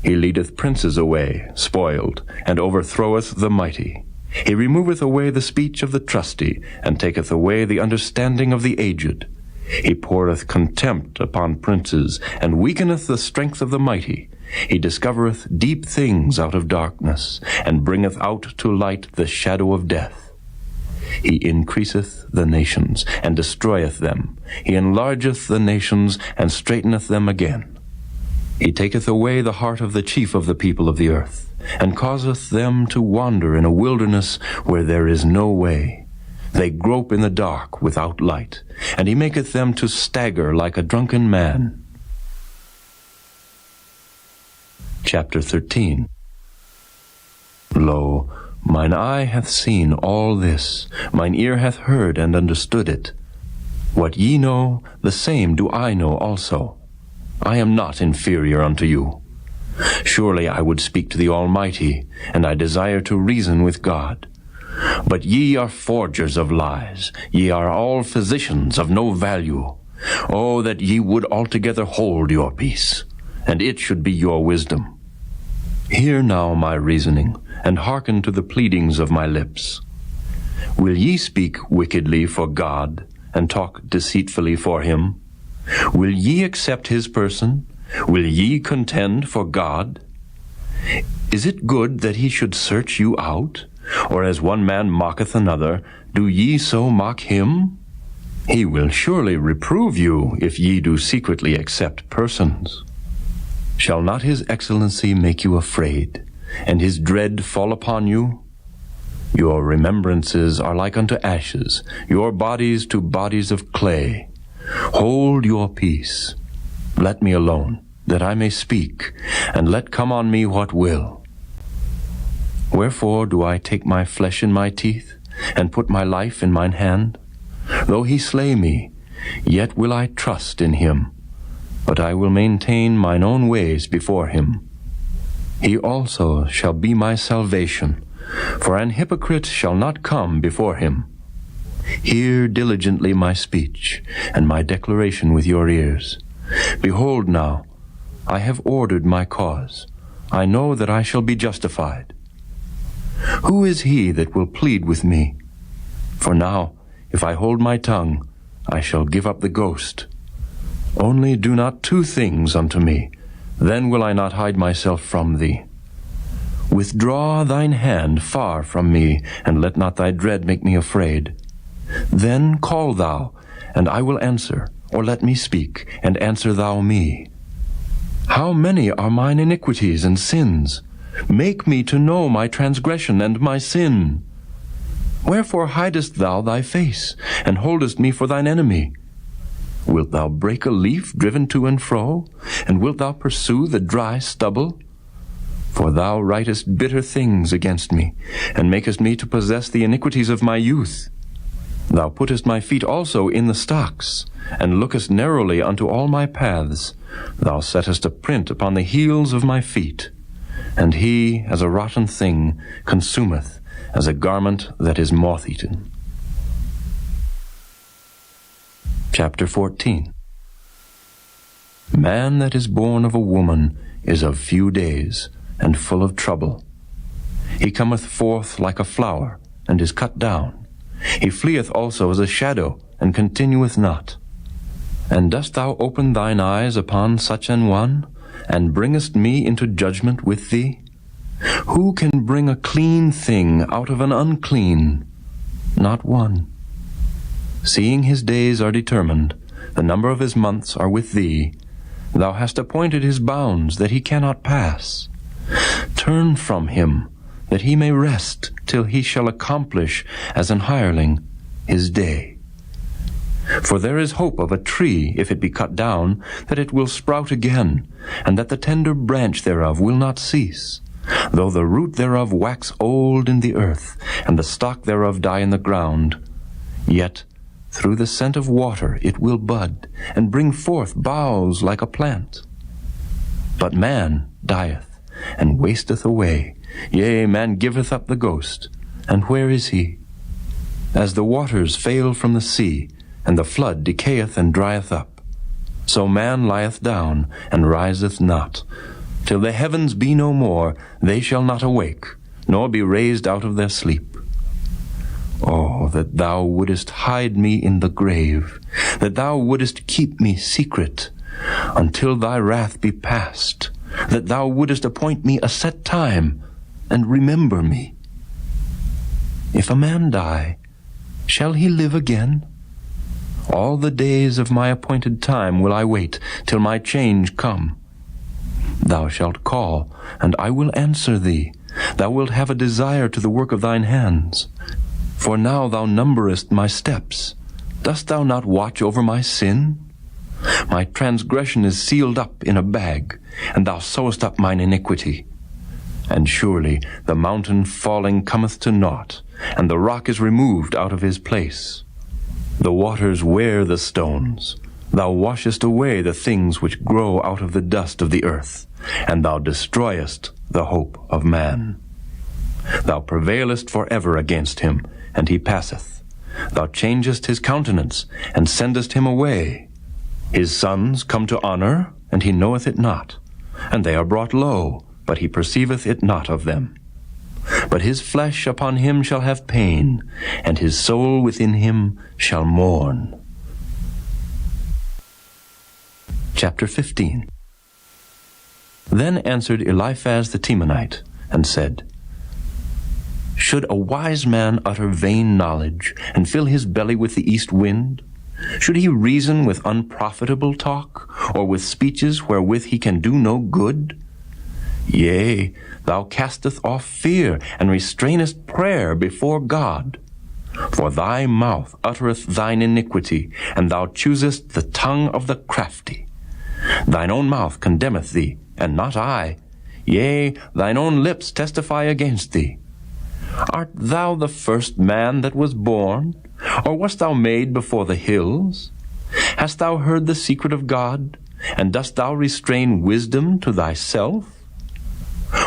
He leadeth princes away, spoiled, and overthroweth the mighty. He removeth away the speech of the trusty, and taketh away the understanding of the aged. He poureth contempt upon princes, and weakeneth the strength of the mighty. He discovereth deep things out of darkness, and bringeth out to light the shadow of death. He increaseth the nations, and destroyeth them. He enlargeth the nations, and straightενeth them again. He taketh away the heart of the chief of the people of the earth, and causeth them to wander in a wilderness where there is no way. They grope in the dark without light, and he maketh them to stagger like a drunken man. Chapter 13. Lo, mine eye hath seen all this, mine ear hath heard and understood it. What ye know, the same do I know also. I am not inferior unto you. Surely I would speak to the Almighty, and I desire to reason with God. But ye are forgers of lies, ye are all physicians of no value. Oh, that ye would altogether hold your peace, and it should be your wisdom. Hear now my reasoning, and hearken to the pleadings of my lips. Will ye speak wickedly for God, and talk deceitfully for him? Will ye accept his person? Will ye contend for God? Is it good that he should search you out? Or as one man mocketh another, do ye so mock him? He will surely reprove you, if ye do secretly accept persons. Shall not his excellency make you afraid, and his dread fall upon you? Your remembrances are like unto ashes, your bodies to bodies of clay. Hold your peace. Let me alone, that I may speak, and let come on me what will. Wherefore do I take my flesh in my teeth, and put my life in mine hand? Though he slay me, yet will I trust in him. But I will maintain mine own ways before him. He also shall be my salvation, for an hypocrite shall not come before him. Hear diligently my speech, and my declaration with your ears. Behold now, I have ordered my cause. I know that I shall be justified. Who is he that will plead with me? For now, if I hold my tongue, I shall give up the ghost. Only do not two things unto me, then will I not hide myself from thee. Withdraw thine hand far from me, and let not thy dread make me afraid. Then call thou, and I will answer, or let me speak, and answer thou me. How many are mine iniquities and sins? Make me to know my transgression and my sin. Wherefore hidest thou thy face, and holdest me for thine enemy? Wilt thou break a leaf driven to and fro, and wilt thou pursue the dry stubble? For thou writest bitter things against me, and makest me to possess the iniquities of my youth. Thou puttest my feet also in the stocks, and lookest narrowly unto all my paths. Thou settest a print upon the heels of my feet. And he, as a rotten thing, consumeth, as a garment that is moth-eaten. Chapter 14. Man that is born of a woman is of few days, and full of trouble. He cometh forth like a flower, and is cut down. He fleeth also as a shadow, and continueth not. And dost thou open thine eyes upon such an one, and bringest me into judgment with thee? Who can bring a clean thing out of an unclean? Not one. Seeing his days are determined, the number of his months are with thee, thou hast appointed his bounds that he cannot pass. Turn from him, that he may rest till he shall accomplish, as an hireling, his day. For there is hope of a tree, if it be cut down, that it will sprout again, and that the tender branch thereof will not cease. Though the root thereof wax old in the earth, and the stock thereof die in the ground, yet through the scent of water it will bud, and bring forth boughs like a plant. But man dieth, and wasteth away. Yea, man giveth up the ghost. And where is he? As the waters fail from the sea, and the flood decayeth and drieth up, so man lieth down, and riseth not. Till the heavens be no more, they shall not awake, nor be raised out of their sleep. Oh, that thou wouldest hide me in the grave, that thou wouldest keep me secret, until thy wrath be past, that thou wouldest appoint me a set time, and remember me. If a man die, shall he live again? All the days of my appointed time will I wait, till my change come. Thou shalt call, and I will answer thee. Thou wilt have a desire to the work of thine hands. For now thou numberest my steps. Dost thou not watch over my sin? My transgression is sealed up in a bag, and thou sewest up mine iniquity. And surely the mountain falling cometh to naught, and the rock is removed out of his place. The waters wear the stones. Thou washest away the things which grow out of the dust of the earth, and thou destroyest the hope of man. Thou prevailest forever against him, and he passeth. Thou changest his countenance, and sendest him away. His sons come to honor, and he knoweth it not, and they are brought low, but he perceiveth it not of them. But his flesh upon him shall have pain, and his soul within him shall mourn. Chapter 15. Then answered Eliphaz the Temanite, and said, Should a wise man utter vain knowledge, and fill his belly with the east wind? Should he reason with unprofitable talk, or with speeches wherewith he can do no good? Yea, thou casteth off fear, and restrainest prayer before God. For thy mouth uttereth thine iniquity, and thou choosest the tongue of the crafty. Thine own mouth condemneth thee, and not I. Yea, thine own lips testify against thee. Art thou the first man that was born? Or wast thou made before the hills? Hast thou heard the secret of God? And dost thou restrain wisdom to thyself?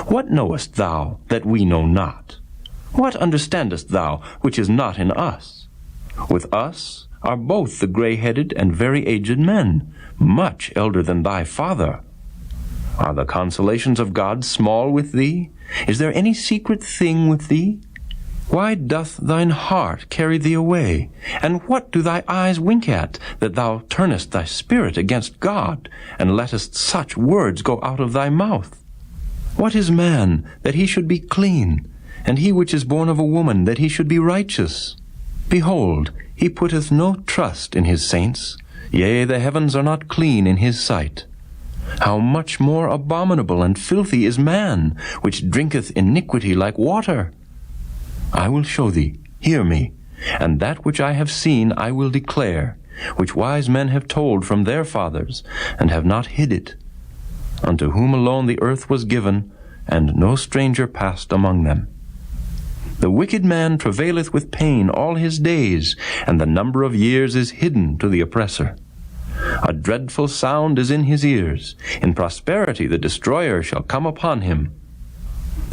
What knowest thou that we know not? What understandest thou which is not in us? With us are both the gray-headed and very aged men, much elder than thy father. Are the consolations of God small with thee? Is there any secret thing with thee? Why doth thine heart carry thee away? And what do thy eyes wink at, that thou turnest thy spirit against God, and lettest such words go out of thy mouth? What is man, that he should be clean, and he which is born of a woman, that he should be righteous? Behold, he putteth no trust in his saints. Yea, the heavens are not clean in his sight. How much more abominable and filthy is man, which drinketh iniquity like water? I will show thee, hear me, and that which I have seen I will declare, which wise men have told from their fathers, and have not hid it, unto whom alone the earth was given, and no stranger passed among them. The wicked man travaileth with pain all his days, and the number of years is hidden to the oppressor. A dreadful sound is in his ears. In prosperity the destroyer shall come upon him.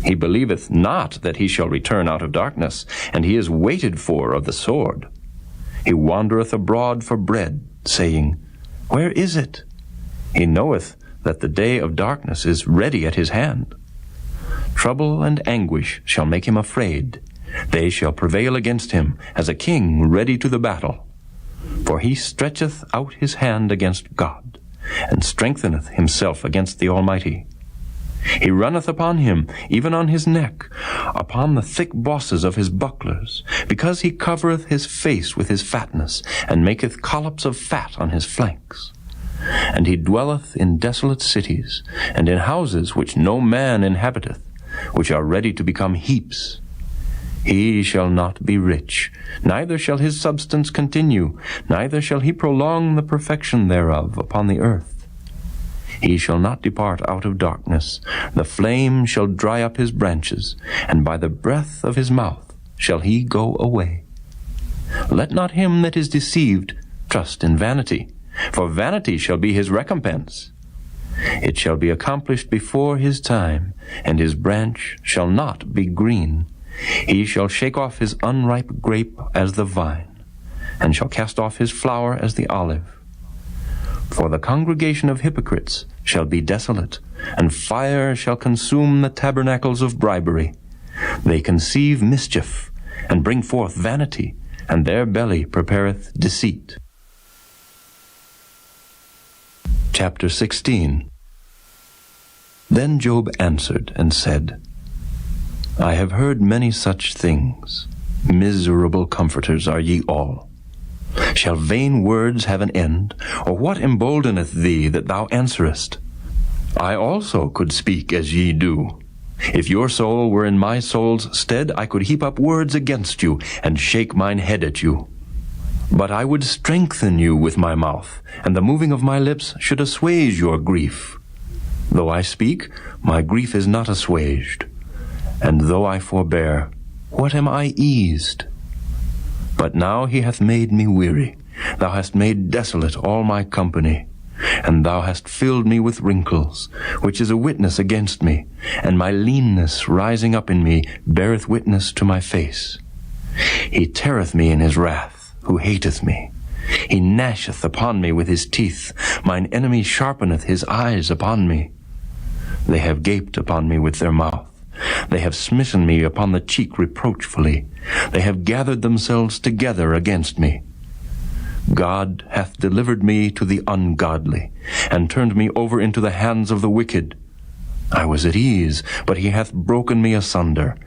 He believeth not that he shall return out of darkness, and he is waited for of the sword. He wandereth abroad for bread, saying, Where is it? He knoweth that the day of darkness is ready at his hand. Trouble and anguish shall make him afraid. They shall prevail against him as a king ready to the battle. For he stretcheth out his hand against God, and strengtheneth himself against the Almighty. He runneth upon him, even on his neck, upon the thick bosses of his bucklers, because he covereth his face with his fatness, and maketh collops of fat on his flanks. And he dwelleth in desolate cities, and in houses which no man inhabiteth, which are ready to become heaps. He shall not be rich, neither shall his substance continue, neither shall he prolong the perfection thereof upon the earth. He shall not depart out of darkness, the flame shall dry up his branches, and by the breath of his mouth shall he go away. Let not him that is deceived trust in vanity, for vanity shall be his recompense. It shall be accomplished before his time, and his branch shall not be green. He shall shake off his unripe grape as the vine, and shall cast off his flower as the olive. For the congregation of hypocrites shall be desolate, and fire shall consume the tabernacles of bribery. They conceive mischief, and bring forth vanity, and their belly prepareth deceit. Chapter 16. Then Job answered and said, I have heard many such things. Miserable comforters are ye all. Shall vain words have an end? Or what emboldeneth thee that thou answerest? I also could speak as ye do. If your soul were in my soul's stead, I could heap up words against you, and shake mine head at you. But I would strengthen you with my mouth, and the moving of my lips should assuage your grief. Though I speak, my grief is not assuaged. And though I forbear, what am I eased? But now he hath made me weary. Thou hast made desolate all my company. And thou hast filled me with wrinkles, which is a witness against me. And my leanness rising up in me beareth witness to my face. He teareth me in his wrath, who hateth me. He gnasheth upon me with his teeth. Mine enemy sharpeneth his eyes upon me. They have gaped upon me with their mouth. They have smitten me upon the cheek reproachfully. They have gathered themselves together against me. God hath delivered me to the ungodly, and turned me over into the hands of the wicked. I was at ease, but he hath broken me asunder.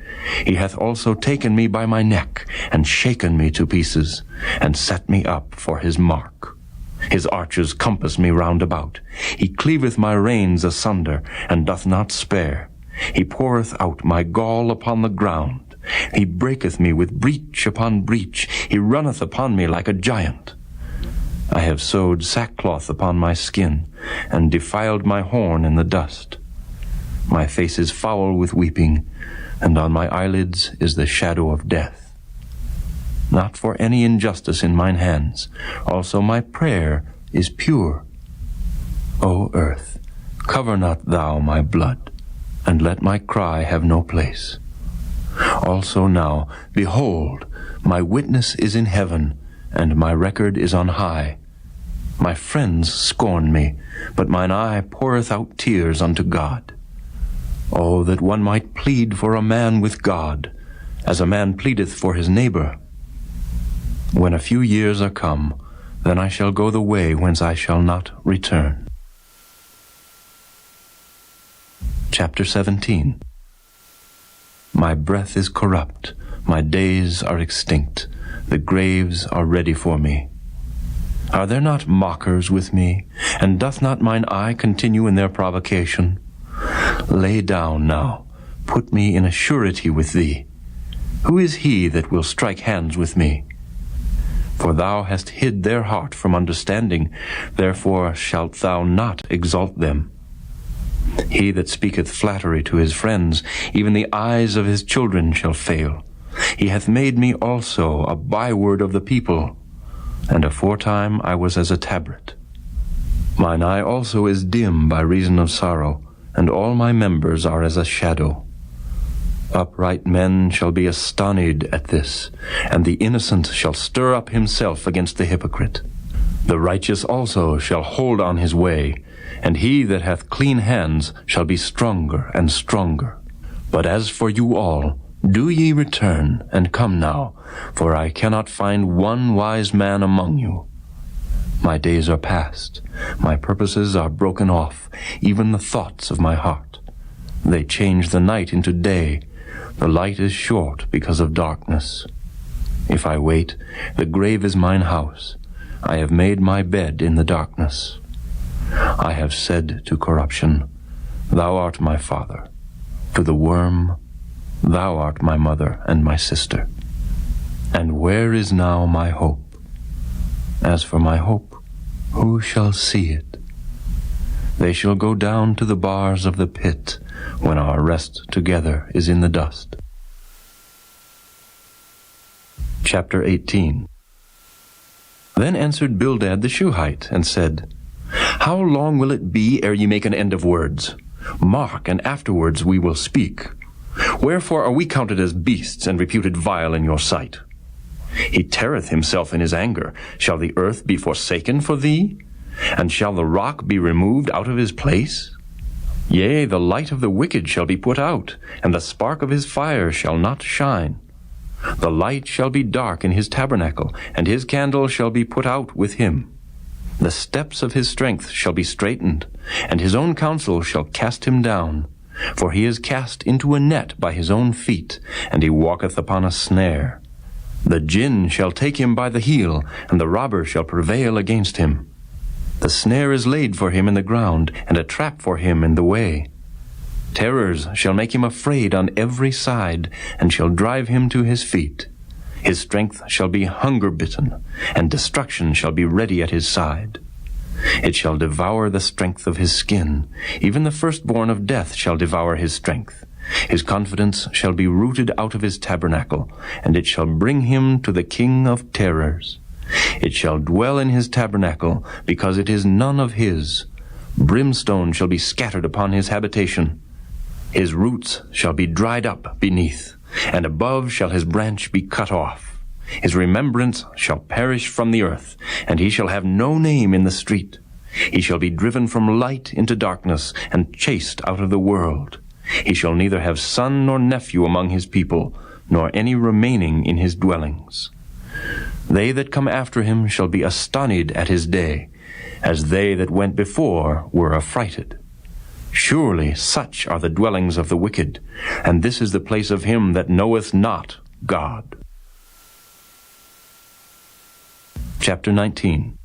He hath also taken me by my neck, and shaken me to pieces, and set me up for his mark. His archers compass me round about. He cleaveth my reins asunder, and doth not spare. He poureth out my gall upon the ground. He breaketh me with breach upon breach. He runneth upon me like a giant. I have sewed sackcloth upon my skin, and defiled my horn in the dust. My face is foul with weeping, and on my eyelids is the shadow of death. Not for any injustice in mine hands. Also my prayer is pure. O earth, cover not thou my blood, and let my cry have no place. Also now, behold, my witness is in heaven, and my record is on high. My friends scorn me, but mine eye poureth out tears unto God. Oh, that one might plead for a man with God, as a man pleadeth for his neighbor. When a few years are come, then I shall go the way whence I shall not return. Chapter 17. My breath is corrupt, my days are extinct, the graves are ready for me. Are there not mockers with me, and doth not mine eye continue in their provocation? Lay down now, put me in a surety with thee. Who is he that will strike hands with me? For thou hast hid their heart from understanding, therefore shalt thou not exalt them. He that speaketh flattery to his friends, even the eyes of his children shall fail. He hath made me also a byword of the people, and aforetime I was as a tabret. Mine eye also is dim by reason of sorrow, and all my members are as a shadow. Upright men shall be astonied at this, and the innocent shall stir up himself against the hypocrite. The righteous also shall hold on his way, and he that hath clean hands shall be stronger and stronger. But as for you all, do ye return, and come now, for I cannot find one wise man among you. My days are past. My purposes are broken off, even the thoughts of my heart. They change the night into day. The light is short because of darkness. If I wait, the grave is mine house. I have made my bed in the darkness. I have said to corruption, Thou art my father. To the worm, Thou art my mother and my sister. And where is now my hope? As for my hope, who shall see it? They shall go down to the bars of the pit when our rest together is in the dust. Chapter 18. Then answered Bildad the Shuhite, and said, How long will it be ere ye make an end of words? Mark, and afterwards we will speak. Wherefore are we counted as beasts, and reputed vile in your sight? He teareth himself in his anger. Shall the earth be forsaken for thee? And shall the rock be removed out of his place? Yea, the light of the wicked shall be put out, and the spark of his fire shall not shine. The light shall be dark in his tabernacle, and his candle shall be put out with him. The steps of his strength shall be straitened, and his own counsel shall cast him down. For he is cast into a net by his own feet, and he walketh upon a snare. The jinn shall take him by the heel, and the robber shall prevail against him. The snare is laid for him in the ground, and a trap for him in the way. Terrors shall make him afraid on every side, and shall drive him to his feet. His strength shall be hunger-bitten, and destruction shall be ready at his side. It shall devour the strength of his skin. Even the firstborn of death shall devour his strength. His confidence shall be rooted out of his tabernacle, and it shall bring him to the king of terrors. It shall dwell in his tabernacle, because it is none of his. Brimstone shall be scattered upon his habitation. His roots shall be dried up beneath, and above shall his branch be cut off. His remembrance shall perish from the earth, and he shall have no name in the street. He shall be driven from light into darkness, and chased out of the world. He shall neither have son nor nephew among his people, nor any remaining in his dwellings. They that come after him shall be astonied at his day, as they that went before were affrighted. Surely such are the dwellings of the wicked, and this is the place of him that knoweth not God. Chapter 19.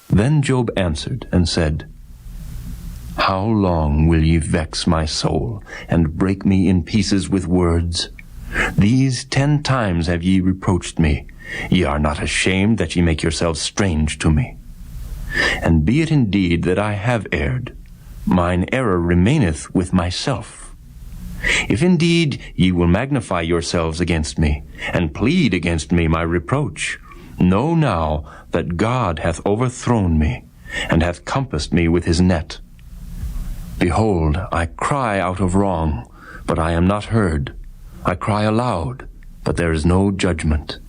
Then Job answered and said, How long will ye vex my soul, and break me in pieces with words? These 10 times have ye reproached me. Ye are not ashamed that ye make yourselves strange to me. And be it indeed that I have erred, mine error remaineth with myself. If indeed ye will magnify yourselves against me, and plead against me my reproach, know now that God hath overthrown me, and hath compassed me with his net. Behold, I cry out of wrong, but I am not heard. I cry aloud, but there is no judgment.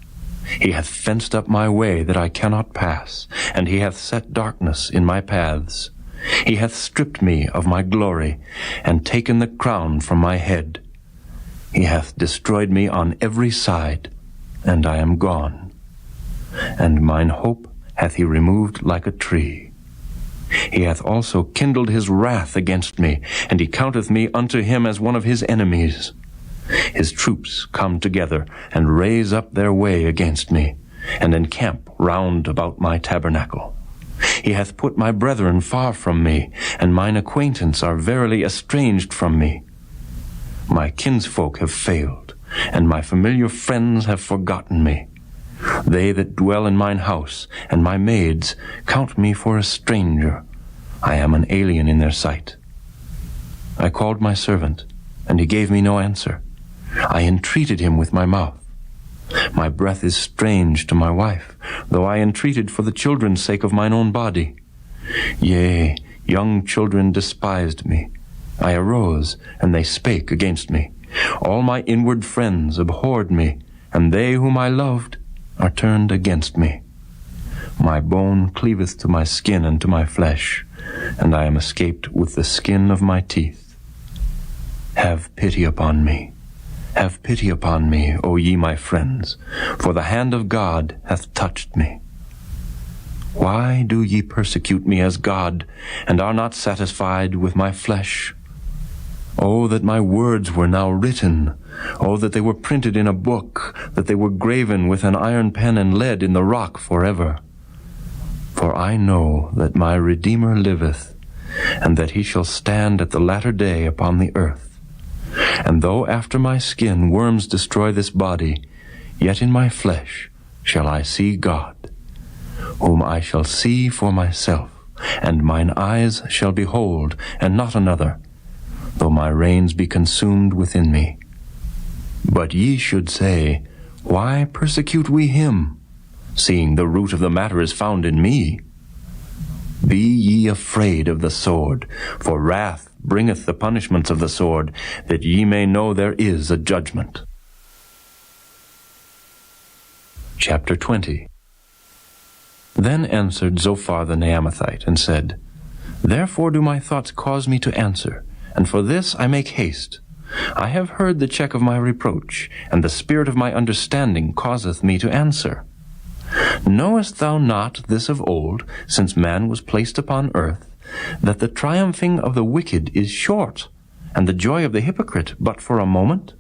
He hath fenced up my way that I cannot pass, and he hath set darkness in my paths. He hath stripped me of my glory, and taken the crown from my head. He hath destroyed me on every side, and I am gone. And mine hope hath he removed like a tree. He hath also kindled his wrath against me, and he counteth me unto him as one of his enemies. His troops come together, and raise up their way against me, and encamp round about my tabernacle. He hath put my brethren far from me, and mine acquaintance are verily estranged from me. My kinsfolk have failed, and my familiar friends have forgotten me. They that dwell in mine house, and my maids, count me for a stranger. I am an alien in their sight. I called my servant, and he gave me no answer. I entreated him with my mouth. My breath is strange to my wife, though I entreated for the children's sake of mine own body. Yea, young children despised me. I arose, and they spake against me. All my inward friends abhorred me, and they whom I loved are turned against me. My bone cleaveth to my skin and to my flesh, and I am escaped with the skin of my teeth. Have pity upon me. Have pity upon me, O ye my friends, for the hand of God hath touched me. Why do ye persecute me as God, and are not satisfied with my flesh? Oh, that my words were now written! Oh, that they were printed in a book, that they were graven with an iron pen and lead in the rock forever. For I know that my Redeemer liveth, and that he shall stand at the latter day upon the earth. And though after my skin worms destroy this body, yet in my flesh shall I see God, whom I shall see for myself, and mine eyes shall behold, and not another, though my reins be consumed within me. But ye should say, Why persecute we him, seeing the root of the matter is found in me? Be ye afraid of the sword, for wrath bringeth the punishments of the sword, that ye may know there is a judgment. Chapter 20. Then answered Zophar the Naamathite, and said, Therefore do my thoughts cause me to answer, and for this I make haste. I have heard the check of my reproach, and the spirit of my understanding causeth me to answer. Knowest thou not this of old, since man was placed upon earth, that the triumphing of the wicked is short, and the joy of the hypocrite but for a moment?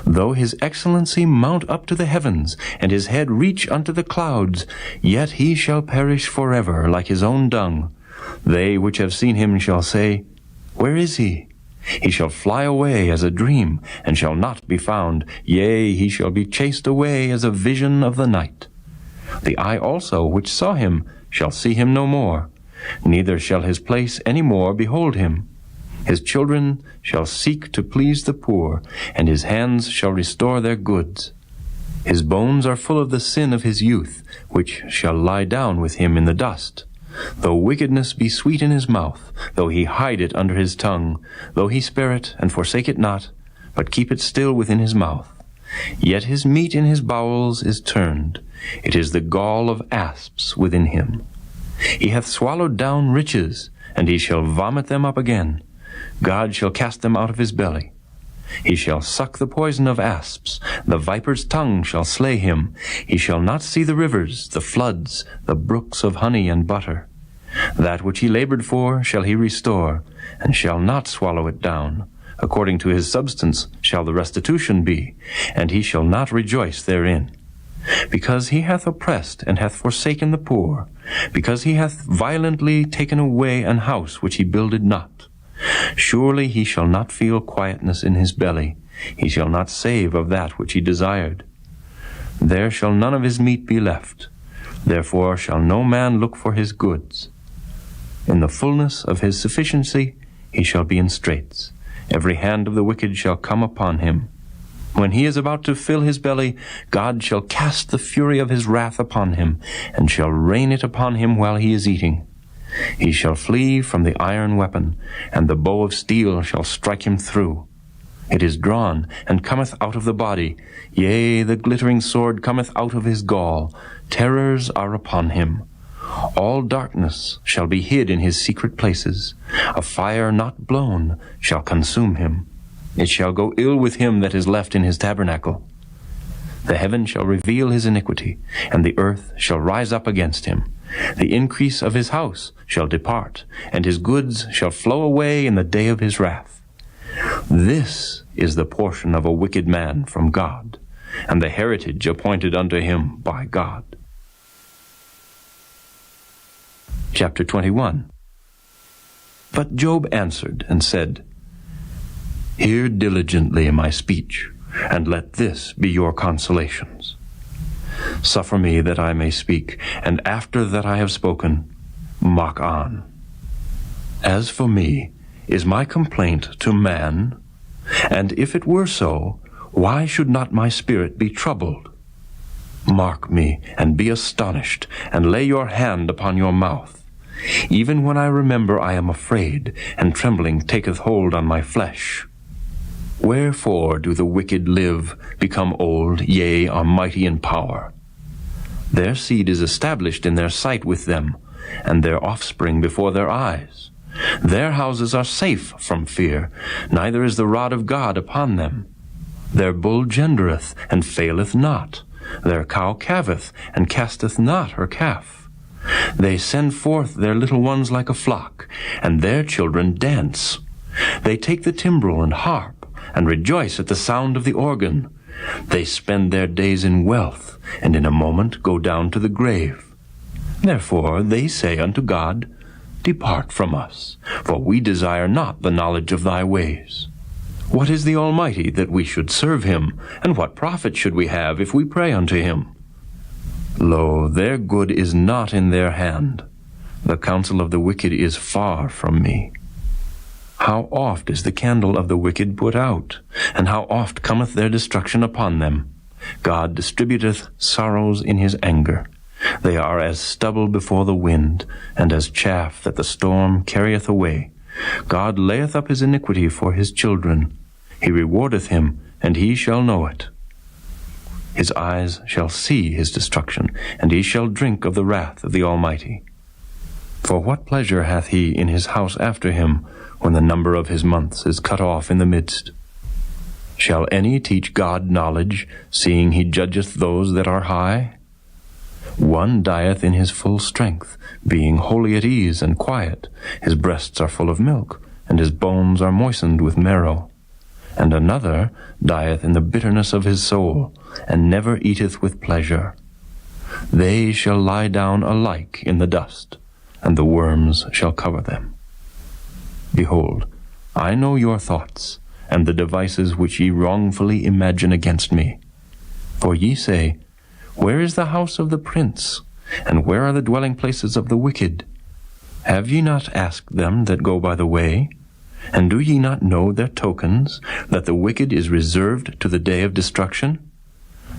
Though his excellency mount up to the heavens, and his head reach unto the clouds, yet he shall perish forever like his own dung. They which have seen him shall say, Where is he? He shall fly away as a dream, and shall not be found. Yea, he shall be chased away as a vision of the night. The eye also which saw him shall see him no more, neither shall his place any more behold him. His children shall seek to please the poor, and his hands shall restore their goods. His bones are full of the sin of his youth, which shall lie down with him in the dust. Though wickedness be sweet in his mouth, though he hide it under his tongue, though he spare it and forsake it not, but keep it still within his mouth, yet his meat in his bowels is turned. It is the gall of asps within him. He hath swallowed down riches, and he shall vomit them up again. God shall cast them out of his belly. He shall suck the poison of asps. The viper's tongue shall slay him. He shall not see the rivers, the floods, the brooks of honey and butter. That which he labored for shall he restore, and shall not swallow it down. According to his substance shall the restitution be, and he shall not rejoice therein. Because he hath oppressed and hath forsaken the poor, because he hath violently taken away an house which he builded not. Surely he shall not feel quietness in his belly. He shall not save of that which he desired. There shall none of his meat be left. Therefore shall no man look for his goods. In the fullness of his sufficiency he shall be in straits. Every hand of the wicked shall come upon him. When he is about to fill his belly, God shall cast the fury of his wrath upon him, and shall rain it upon him while he is eating. He shall flee from the iron weapon, and the bow of steel shall strike him through. It is drawn, and cometh out of the body. Yea, the glittering sword cometh out of his gall. Terrors are upon him. All darkness shall be hid in his secret places. A fire not blown shall consume him. It shall go ill with him that is left in his tabernacle. The heaven shall reveal his iniquity, and the earth shall rise up against him. The increase of his house shall depart, and his goods shall flow away in the day of his wrath. This is the portion of a wicked man from God, and the heritage appointed unto him by God. Chapter 21. But Job answered and said, Hear diligently my speech, and let this be your consolations. Suffer me that I may speak, and after that I have spoken, mock on. As for me, is my complaint to man? And if it were so, why should not my spirit be troubled? Mark me, and be astonished, and lay your hand upon your mouth. Even when I remember I am afraid, and trembling taketh hold on my flesh. Wherefore do the wicked live, become old, yea, are mighty in power? Their seed is established in their sight with them, and their offspring before their eyes. Their houses are safe from fear, neither is the rod of God upon them. Their bull gendereth, and faileth not. Their cow calveth, and casteth not her calf. They send forth their little ones like a flock, and their children dance. They take the timbrel and harp, and rejoice at the sound of the organ. They spend their days in wealth, and in a moment go down to the grave. Therefore they say unto God, Depart from us, for we desire not the knowledge of thy ways. What is the Almighty that we should serve him? And what profit should we have if we pray unto him? Lo, their good is not in their hand. The counsel of the wicked is far from me. How oft is the candle of the wicked put out, and how oft cometh their destruction upon them? God distributeth sorrows in his anger. They are as stubble before the wind, and as chaff that the storm carrieth away. God layeth up his iniquity for his children. He rewardeth him, and he shall know it. His eyes shall see his destruction, and he shall drink of the wrath of the Almighty. For what pleasure hath he in his house after him, when the number of his months is cut off in the midst? Shall any teach God knowledge, seeing he judgeth those that are high? One dieth in his full strength, being wholly at ease and quiet. His breasts are full of milk, and his bones are moistened with marrow. And another dieth in the bitterness of his soul, and never eateth with pleasure. They shall lie down alike in the dust, and the worms shall cover them. Behold, I know your thoughts, and the devices which ye wrongfully imagine against me. For ye say, Where is the house of the prince? And where are the dwelling places of the wicked? Have ye not asked them that go by the way? And do ye not know their tokens, that the wicked is reserved to the day of destruction?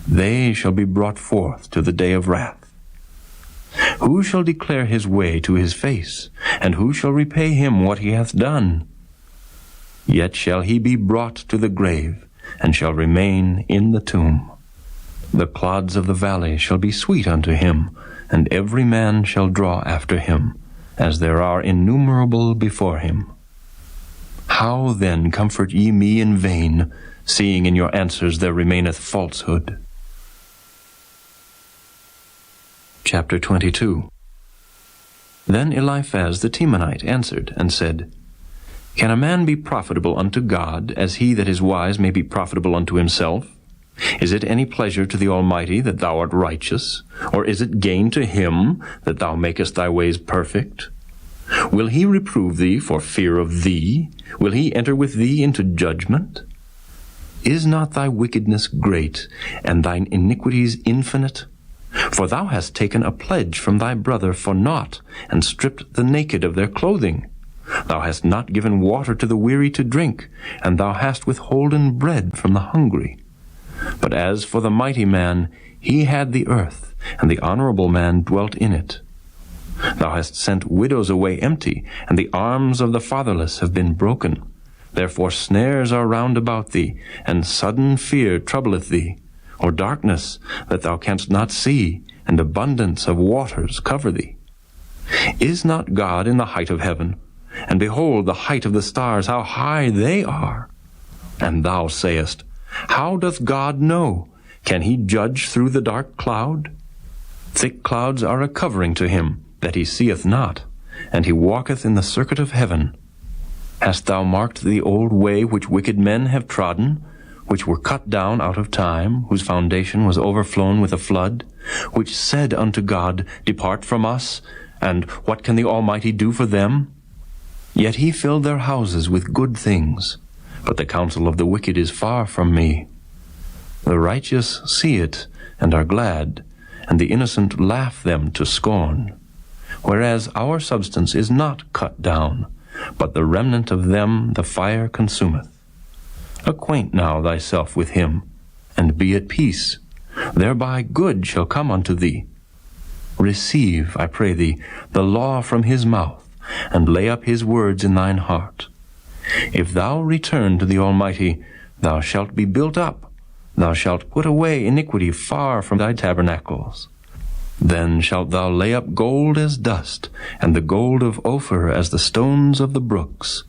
They shall be brought forth to the day of wrath. Who shall declare his way to his face? And who shall repay him what he hath done? Yet shall he be brought to the grave, and shall remain in the tomb. The clods of the valley shall be sweet unto him, and every man shall draw after him, as there are innumerable before him. How then comfort ye me in vain, seeing in your answers there remaineth falsehood? Chapter 22. Then Eliphaz the Temanite answered and said, Can a man be profitable unto God, as he that is wise may be profitable unto himself? Is it any pleasure to the Almighty that thou art righteous? Or is it gain to him that thou makest thy ways perfect? Will he reprove thee for fear of thee? Will he enter with thee into judgment? Is not thy wickedness great, and thine iniquities infinite? For thou hast taken a pledge from thy brother for naught, and stripped the naked of their clothing. Thou hast not given water to the weary to drink, and thou hast withholden bread from the hungry. But as for the mighty man, he had the earth, and the honorable man dwelt in it. Thou hast sent widows away empty, and the arms of the fatherless have been broken. Therefore snares are round about thee, and sudden fear troubleth thee, or darkness that thou canst not see, and abundance of waters cover thee. Is not God in the height of heaven? And behold, the height of the stars, how high they are! And thou sayest, How doth God know? Can he judge through the dark cloud? Thick clouds are a covering to him, that he seeth not, and he walketh in the circuit of heaven. Hast thou marked the old way which wicked men have trodden, which were cut down out of time, whose foundation was overflown with a flood, which said unto God, Depart from us, and what can the Almighty do for them? Yet he filled their houses with good things, but the counsel of the wicked is far from me. The righteous see it, and are glad, and the innocent laugh them to scorn. Whereas our substance is not cut down, but the remnant of them the fire consumeth. Acquaint now thyself with him, and be at peace. Thereby good shall come unto thee. Receive, I pray thee, the law from his mouth, and lay up his words in thine heart. If thou return to the Almighty, thou shalt be built up. Thou shalt put away iniquity far from thy tabernacles. Then shalt thou lay up gold as dust, and the gold of Ophir as the stones of the brooks.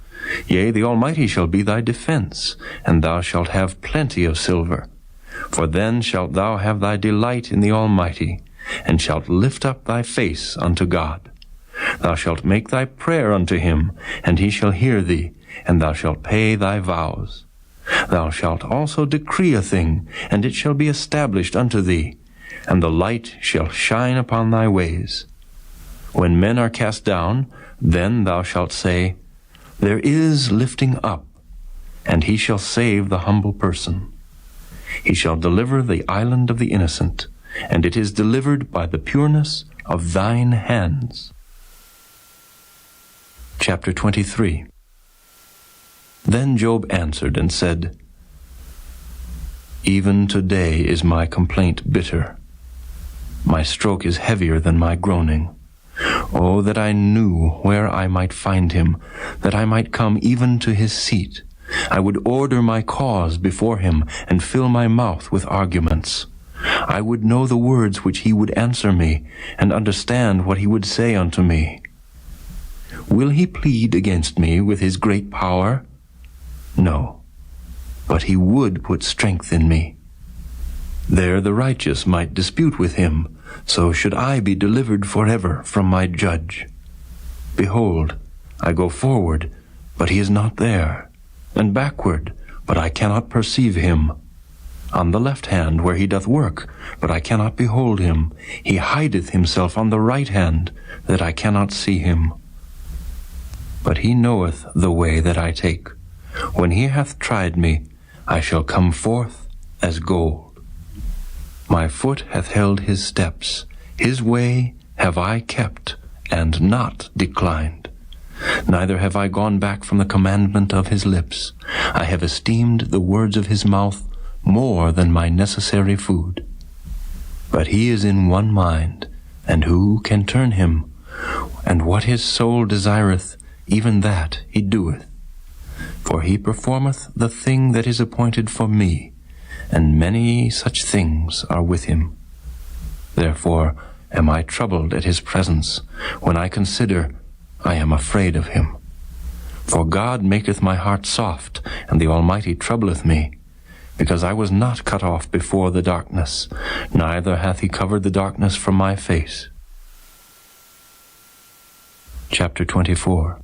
Yea, the Almighty shall be thy defense, and thou shalt have plenty of silver. For then shalt thou have thy delight in the Almighty, and shalt lift up thy face unto God. Thou shalt make thy prayer unto him, and he shall hear thee, and thou shalt pay thy vows. Thou shalt also decree a thing, and it shall be established unto thee, and the light shall shine upon thy ways. When men are cast down, then thou shalt say, There is lifting up, and he shall save the humble person. He shall deliver the island of the innocent, and it is delivered by the pureness of thine hands. Chapter 23. Then Job answered and said, Even today is my complaint bitter. My stroke is heavier than my groaning. Oh, that I knew where I might find him, that I might come even to his seat. I would order my cause before him, and fill my mouth with arguments. I would know the words which he would answer me, and understand what he would say unto me. Will he plead against me with his great power? No, but he would put strength in me. There the righteous might dispute with him, so should I be delivered forever from my judge. Behold, I go forward, but he is not there, and backward, but I cannot perceive him. On the left hand where he doth work, but I cannot behold him. He hideth himself on the right hand, that I cannot see him. But he knoweth the way that I take. When he hath tried me, I shall come forth as gold. My foot hath held his steps. His way have I kept, and not declined. Neither have I gone back from the commandment of his lips. I have esteemed the words of his mouth more than my necessary food. But he is in one mind, and who can turn him? And what his soul desireth, even that he doeth. For he performeth the thing that is appointed for me, and many such things are with him. Therefore am I troubled at his presence. When I consider, I am afraid of him. For God maketh my heart soft, and the Almighty troubleth me, because I was not cut off before the darkness, neither hath he covered the darkness from my face. Chapter 24.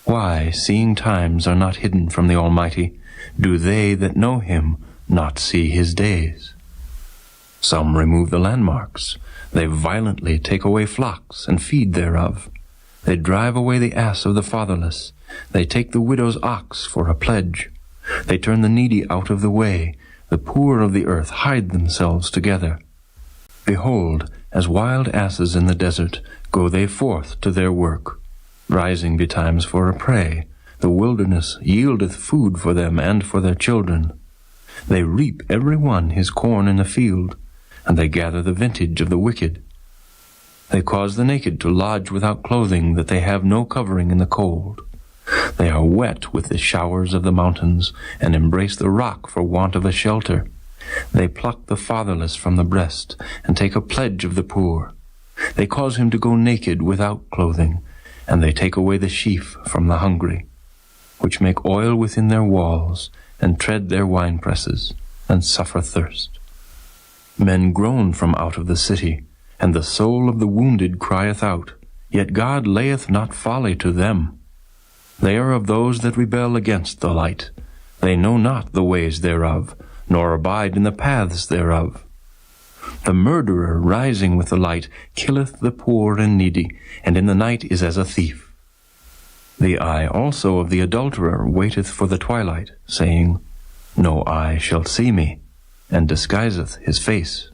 Why, seeing times are not hidden from the Almighty, do they that know him not see his days? Some remove the landmarks. They violently take away flocks, and feed thereof. They drive away the ass of the fatherless. They take the widow's ox for a pledge. They turn the needy out of the way. The poor of the earth hide themselves together. Behold, as wild asses in the desert, go they forth to their work. Rising betimes for a prey, the wilderness yieldeth food for them and for their children. They reap every one his corn in the field, and they gather the vintage of the wicked. They cause the naked to lodge without clothing, that they have no covering in the cold. They are wet with the showers of the mountains, and embrace the rock for want of a shelter. They pluck the fatherless from the breast, and take a pledge of the poor. They cause him to go naked without clothing, and they take away the sheaf from the hungry, which make oil within their walls, and tread their winepresses, and suffer thirst. Men groan from out of the city, and the soul of the wounded crieth out, yet God layeth not folly to them. They are of those that rebel against the light. They know not the ways thereof, nor abide in the paths thereof. The murderer rising with the light killeth the poor and needy, and in the night is as a thief. The eye also of the adulterer waiteth for the twilight, saying, No eye shall see me, and disguiseth his face.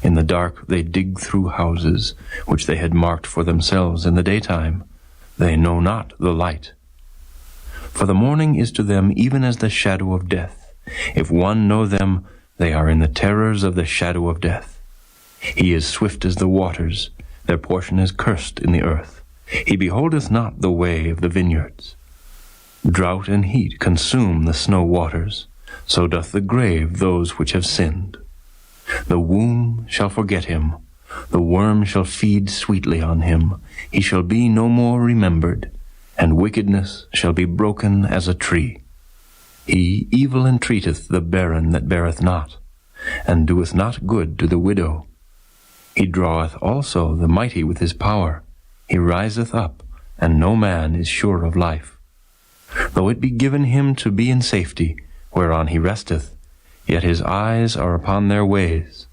In the dark they dig through houses, which they had marked for themselves in the daytime. They know not the light. For the morning is to them even as the shadow of death. If one know them, they are in the terrors of the shadow of death. He is swift as the waters. Their portion is cursed in the earth. He beholdeth not the way of the vineyards. Drought and heat consume the snow waters. So doth the grave those which have sinned. The womb shall forget him. The worm shall feed sweetly on him. He shall be no more remembered, and wickedness shall be broken as a tree. He evil entreateth the barren that beareth not, and doeth not good to the widow. He draweth also the mighty with his power. He riseth up, and no man is sure of life. Though it be given him to be in safety, whereon he resteth, yet his eyes are upon their ways.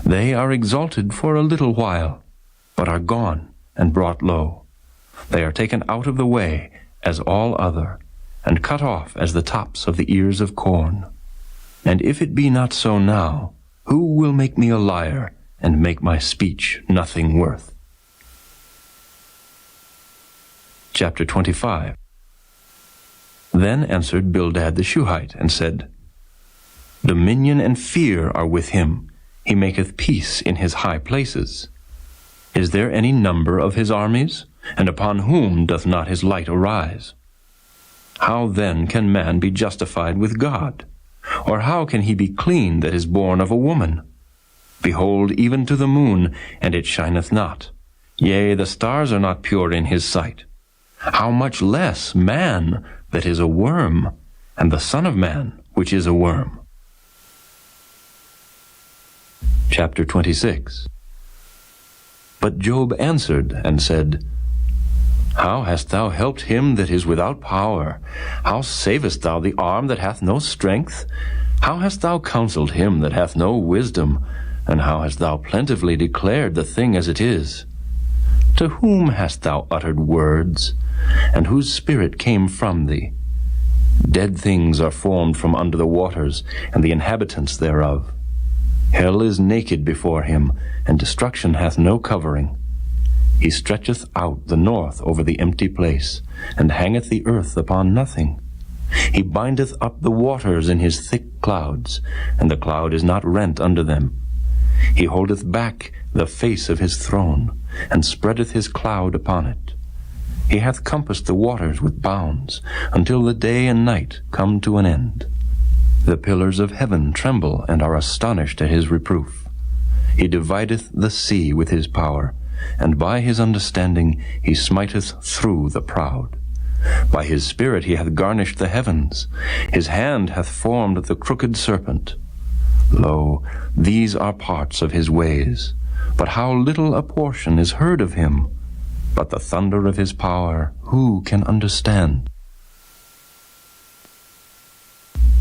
They are exalted for a little while, but are gone and brought low. They are taken out of the way as all other, and cut off as the tops of the ears of corn. And if it be not so now, who will make me a liar, and make my speech nothing worth? Chapter 25. Then answered Bildad the Shuhite, and said, Dominion and fear are with him. He maketh peace in his high places. Is there any number of his armies? And upon whom doth not his light arise? How then can man be justified with God? Or how can he be clean that is born of a woman? Behold, even to the moon, and it shineth not. Yea, the stars are not pure in his sight. How much less man that is a worm, and the Son of Man which is a worm? Chapter 26. But Job answered and said, How hast thou helped him that is without power? How savest thou the arm that hath no strength? How hast thou counseled him that hath no wisdom? And how hast thou plentifully declared the thing as it is? To whom hast thou uttered words? And whose spirit came from thee? Dead things are formed from under the waters, and the inhabitants thereof. Hell is naked before him, and destruction hath no covering. He stretcheth out the north over the empty place, and hangeth the earth upon nothing. He bindeth up the waters in his thick clouds, and the cloud is not rent under them. He holdeth back the face of his throne, and spreadeth his cloud upon it. He hath compassed the waters with bounds, until the day and night come to an end. The pillars of heaven tremble and are astonished at his reproof. He divideth the sea with his power, and by his understanding he smiteth through the proud. By his spirit he hath garnished the heavens. His hand hath formed the crooked serpent. Lo, these are parts of his ways, but how little a portion is heard of him. But the thunder of his power, who can understand?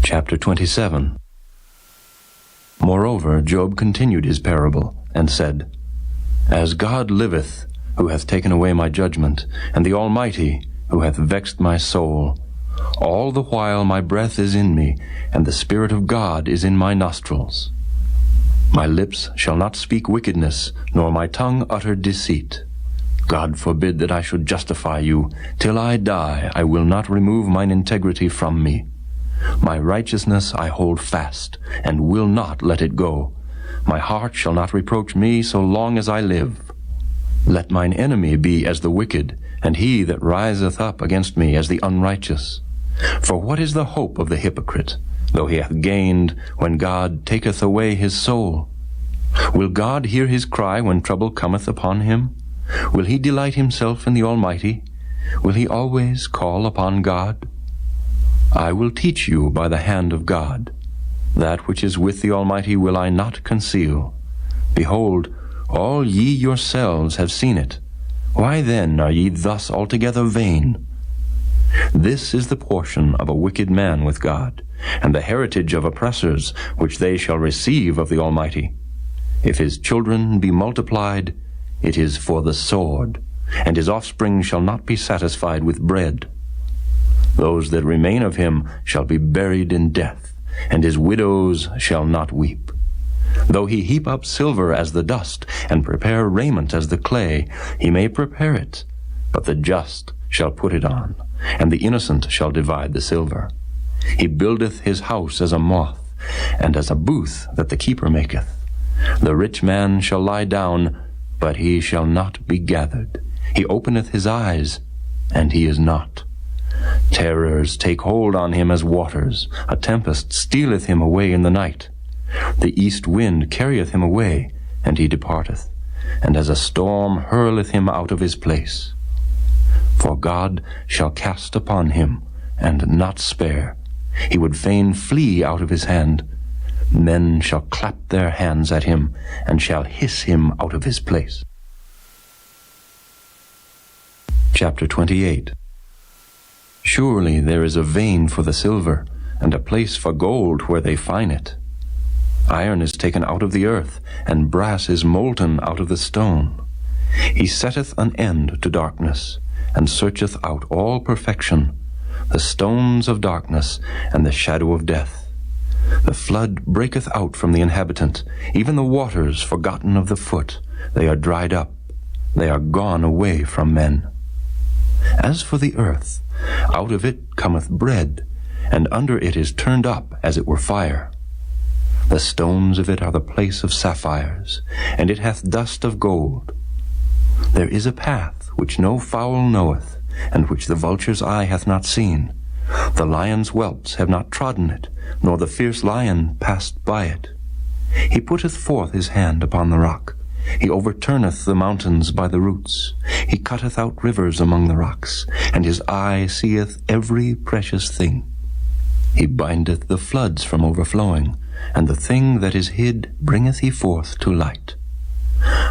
Chapter 27. Moreover, Job continued his parable, and said, As God liveth, who hath taken away my judgment, and the Almighty, who hath vexed my soul, all the while my breath is in me, and the Spirit of God is in my nostrils. My lips shall not speak wickedness, nor my tongue utter deceit. God forbid that I should justify you. Till I die, I will not remove mine integrity from me. My righteousness I hold fast, and will not let it go. My heart shall not reproach me so long as I live. Let mine enemy be as the wicked, and he that riseth up against me as the unrighteous. For what is the hope of the hypocrite, though he hath gained, when God taketh away his soul? Will God hear his cry when trouble cometh upon him? Will he delight himself in the Almighty? Will he always call upon God? I will teach you by the hand of God. That which is with the Almighty will I not conceal. Behold, all ye yourselves have seen it. Why then are ye thus altogether vain? This is the portion of a wicked man with God, and the heritage of oppressors, which they shall receive of the Almighty. If his children be multiplied, it is for the sword, and his offspring shall not be satisfied with bread. Those that remain of him shall be buried in death, and his widows shall not weep. Though he heap up silver as the dust, and prepare raiment as the clay, he may prepare it, but the just shall put it on, and the innocent shall divide the silver. He buildeth his house as a moth, and as a booth that the keeper maketh. The rich man shall lie down, but he shall not be gathered. He openeth his eyes, and he is not. Terrors take hold on him as waters. A tempest stealeth him away in the night. The east wind carrieth him away, and he departeth, and as a storm hurleth him out of his place. For God shall cast upon him, and not spare. He would fain flee out of his hand. Men shall clap their hands at him, and shall hiss him out of his place. Chapter 28. Surely there is a vein for the silver, and a place for gold where they fine it. Iron is taken out of the earth, and brass is molten out of the stone. He setteth an end to darkness, and searcheth out all perfection, the stones of darkness, and the shadow of death. The flood breaketh out from the inhabitant, even the waters forgotten of the foot. They are dried up, they are gone away from men. As for the earth, out of it cometh bread, and under it is turned up as it were fire. The stones of it are the place of sapphires, and it hath dust of gold. There is a path which no fowl knoweth, and which the vulture's eye hath not seen. The lion's whelps have not trodden it, nor the fierce lion passed by it. He putteth forth his hand upon the rock. He overturneth the mountains by the roots. He cutteth out rivers among the rocks, and his eye seeth every precious thing. He bindeth the floods from overflowing, and the thing that is hid bringeth he forth to light.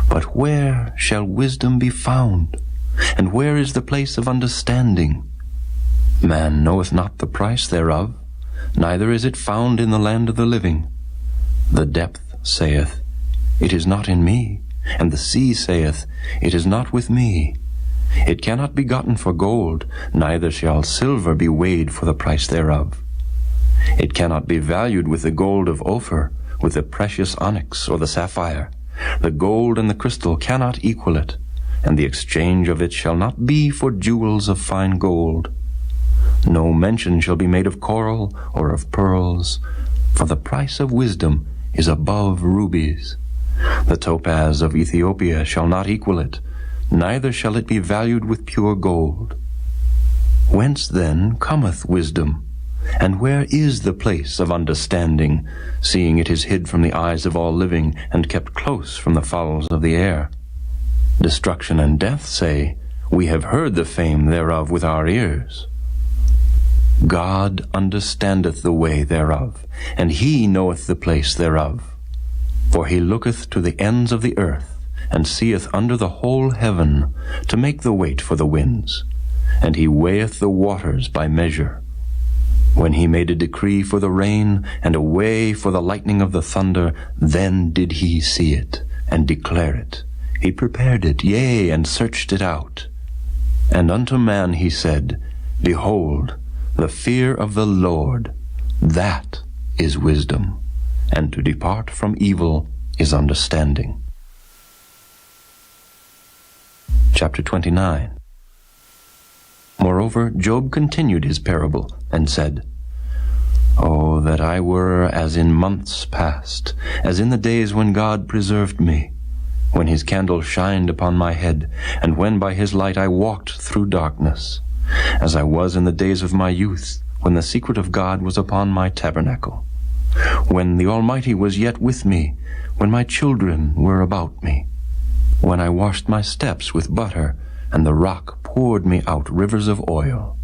But where shall wisdom be found? And where is the place of understanding? Man knoweth not the price thereof, neither is it found in the land of the living. The depth saith, It is not in me, and the sea saith, It is not with me. It cannot be gotten for gold, neither shall silver be weighed for the price thereof. It cannot be valued with the gold of Ophir, with the precious onyx or the sapphire. The gold and the crystal cannot equal it, and the exchange of it shall not be for jewels of fine gold. No mention shall be made of coral or of pearls, for the price of wisdom is above rubies. The topaz of Ethiopia shall not equal it, neither shall it be valued with pure gold. Whence then cometh wisdom? And where is the place of understanding, seeing it is hid from the eyes of all living, and kept close from the fowls of the air? Destruction and death say, We have heard the fame thereof with our ears. God understandeth the way thereof, and he knoweth the place thereof. For he looketh to the ends of the earth, and seeth under the whole heaven, to make the weight for the winds, and he weigheth the waters by measure. When he made a decree for the rain, and a way for the lightning of the thunder, then did he see it, and declare it. He prepared it, yea, and searched it out. And unto man he said, Behold, the fear of the Lord, that is wisdom, and to depart from evil is understanding. Chapter 29. Moreover, Job continued his parable, and said, Oh, that I were as in months past, as in the days when God preserved me, when his candle shined upon my head, and when by his light I walked through darkness, as I was in the days of my youth, when the secret of God was upon my tabernacle, when the Almighty was yet with me, when my children were about me, when I washed my steps with butter, and the rock poured me out rivers of oil,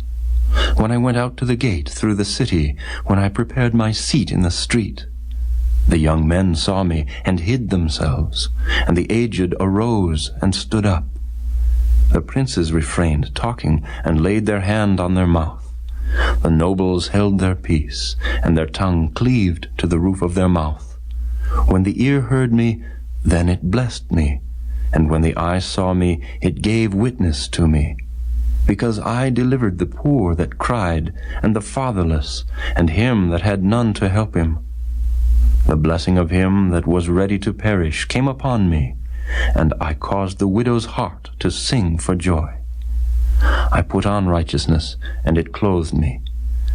when I went out to the gate through the city, when I prepared my seat in the street. The young men saw me and hid themselves, and the aged arose and stood up. The princes refrained talking, and laid their hand on their mouth. The nobles held their peace, and their tongue cleaved to the roof of their mouth. When the ear heard me, then it blessed me, and when the eye saw me, it gave witness to me. Because I delivered the poor that cried, and the fatherless, and him that had none to help him. The blessing of him that was ready to perish came upon me, and I caused the widow's heart to sing for joy. I put on righteousness, and it clothed me.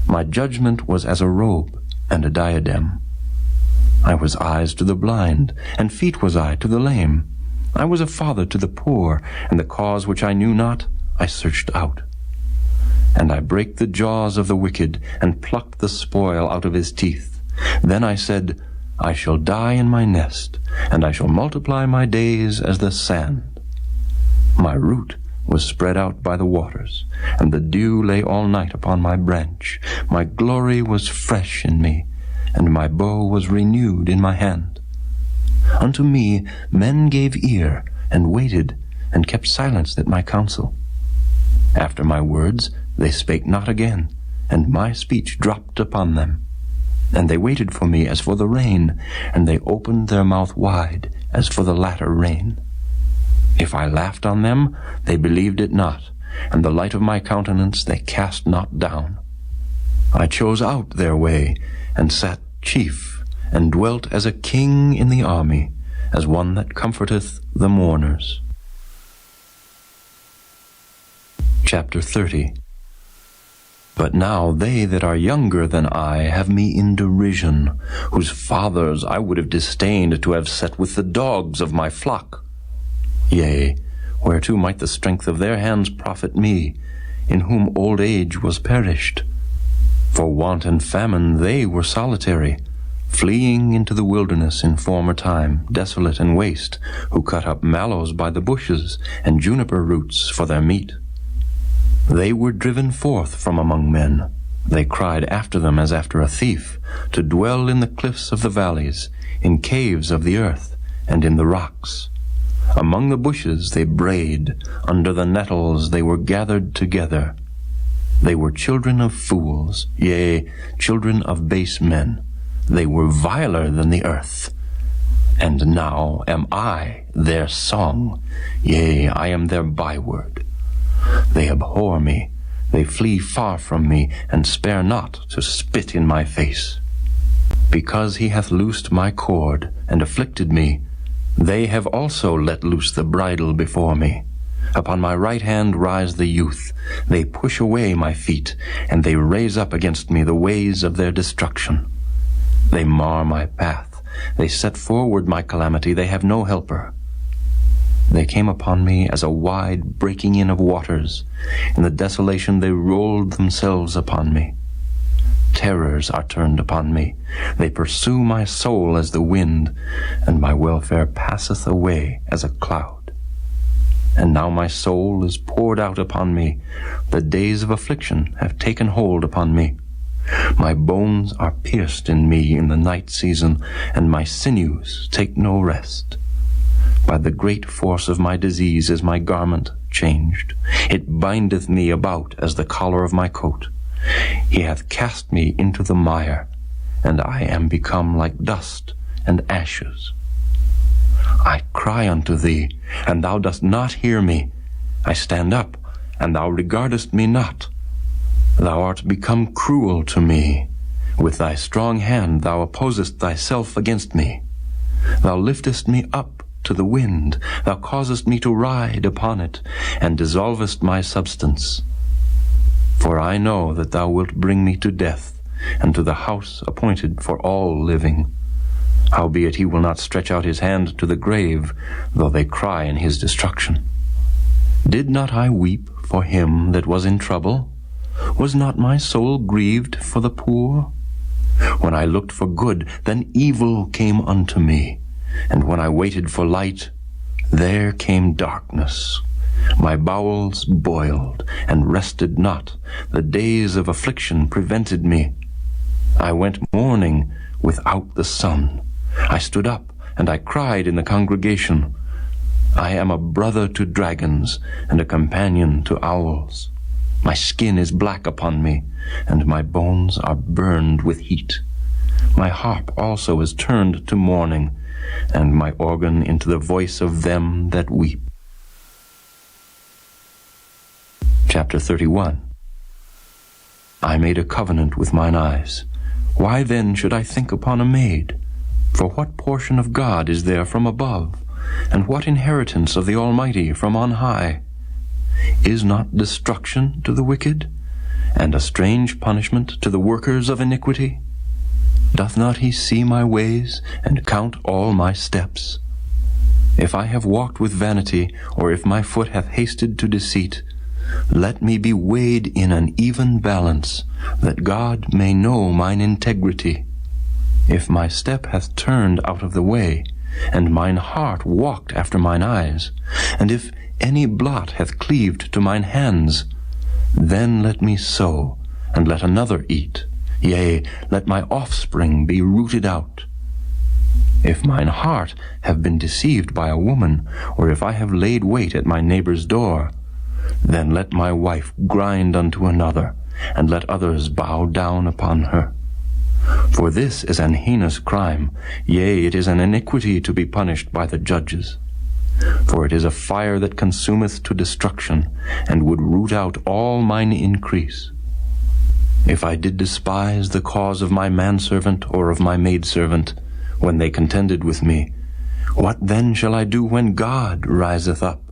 My judgment was as a robe and a diadem. I was eyes to the blind, and feet was I to the lame. I was a father to the poor, and the cause which I knew not I searched out. And I brake the jaws of the wicked, and plucked the spoil out of his teeth. Then I said, I shall die in my nest, and I shall multiply my days as the sand. My root was spread out by the waters, and the dew lay all night upon my branch. My glory was fresh in me, and my bow was renewed in my hand. Unto me men gave ear, and waited, and kept silence at my counsel. After my words they spake not again, and my speech dropped upon them. And they waited for me as for the rain, and they opened their mouth wide as for the latter rain. If I laughed on them, they believed it not, and the light of my countenance they cast not down. I chose out their way, and sat chief, and dwelt as a king in the army, as one that comforteth the mourners. Chapter 30. But now they that are younger than I have me in derision, whose fathers I would have disdained to have set with the dogs of my flock. Yea, whereto might the strength of their hands profit me, in whom old age was perished? For want and famine they were solitary, fleeing into the wilderness in former time, desolate and waste, who cut up mallows by the bushes, and juniper roots for their meat. They were driven forth from among men. They cried after them as after a thief, to dwell in the cliffs of the valleys, in caves of the earth, and in the rocks. Among the bushes they brayed, under the nettles they were gathered together. They were children of fools, yea, children of base men. They were viler than the earth. And now am I their song, yea, I am their byword. They abhor me, they flee far from me, and spare not to spit in my face. Because he hath loosed my cord, and afflicted me, they have also let loose the bridle before me. Upon my right hand rise the youth. They push away my feet, and they raise up against me the ways of their destruction. They mar my path. They set forward my calamity. They have no helper. They came upon me as a wide breaking in of waters. In the desolation they rolled themselves upon me. Terrors are turned upon me. They pursue my soul as the wind, and my welfare passeth away as a cloud. And now my soul is poured out upon me. The days of affliction have taken hold upon me. My bones are pierced in me in the night season, and my sinews take no rest. By the great force of my disease is my garment changed. It bindeth me about as the collar of my coat. He hath cast me into the mire, and I am become like dust and ashes. I cry unto thee, and thou dost not hear me. I stand up, and thou regardest me not. Thou art become cruel to me. With thy strong hand thou opposest thyself against me. Thou liftest me up to the wind, thou causest me to ride upon it, and dissolvest my substance. For I know that thou wilt bring me to death, and to the house appointed for all living. Howbeit he will not stretch out his hand to the grave, though they cry in his destruction. Did not I weep for him that was in trouble? Was not my soul grieved for the poor? When I looked for good, then evil came unto me. And when I waited for light, there came darkness. My bowels boiled, and rested not. The days of affliction prevented me. I went mourning without the sun. I stood up, and I cried in the congregation. I am a brother to dragons, and a companion to owls. My skin is black upon me, and my bones are burned with heat. My harp also is turned to mourning, and my organ into the voice of them that weep. Chapter 31. I made a covenant with mine eyes. Why then should I think upon a maid? For what portion of God is there from above? And what inheritance of the Almighty from on high? Is not destruction to the wicked, and a strange punishment to the workers of iniquity? Doth not he see my ways, and count all my steps? If I have walked with vanity, or if my foot hath hasted to deceit, let me be weighed in an even balance, that God may know mine integrity. If my step hath turned out of the way, and mine heart walked after mine eyes, and if any blot hath cleaved to mine hands, then let me sow, and let another eat, Yea, let my offspring be rooted out. If mine heart have been deceived by a woman, or if I have laid wait at my neighbor's door, then let my wife grind unto another, and let others bow down upon her. For this is an heinous crime, yea, it is an iniquity to be punished by the judges. For it is a fire that consumeth to destruction, and would root out all mine increase. If I did despise the cause of my manservant or of my maidservant, when they contended with me, what then shall I do when God riseth up?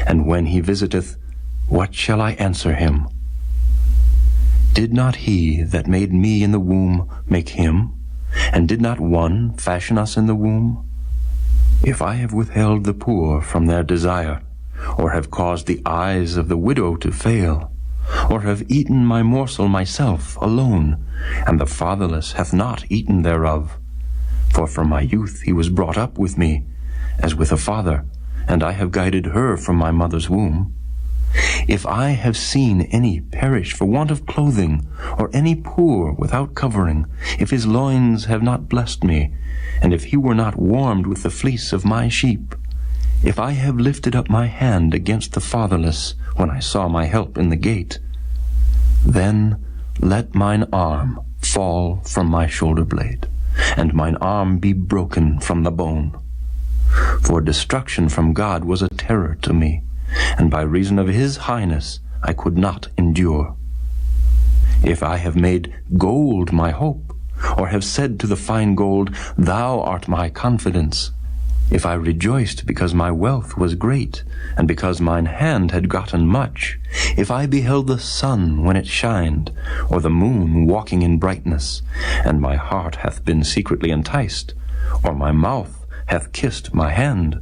And when he visiteth, what shall I answer him? Did not he that made me in the womb make him? And did not one fashion us in the womb? If I have withheld the poor from their desire, or have caused the eyes of the widow to fail, or have eaten my morsel myself alone, and the fatherless hath not eaten thereof, for from my youth he was brought up with me, as with a father, and I have guided her from my mother's womb. If I have seen any perish for want of clothing, or any poor without covering, if his loins have not blessed me, and if he were not warmed with the fleece of my sheep, if I have lifted up my hand against the fatherless, when I saw my help in the gate, then let mine arm fall from my shoulder blade, and mine arm be broken from the bone. For destruction from God was a terror to me, and by reason of his highness I could not endure. If I have made gold my hope, or have said to the fine gold, Thou art my confidence, if I rejoiced because my wealth was great, and because mine hand had gotten much, if I beheld the sun when it shined, or the moon walking in brightness, and my heart hath been secretly enticed, or my mouth hath kissed my hand,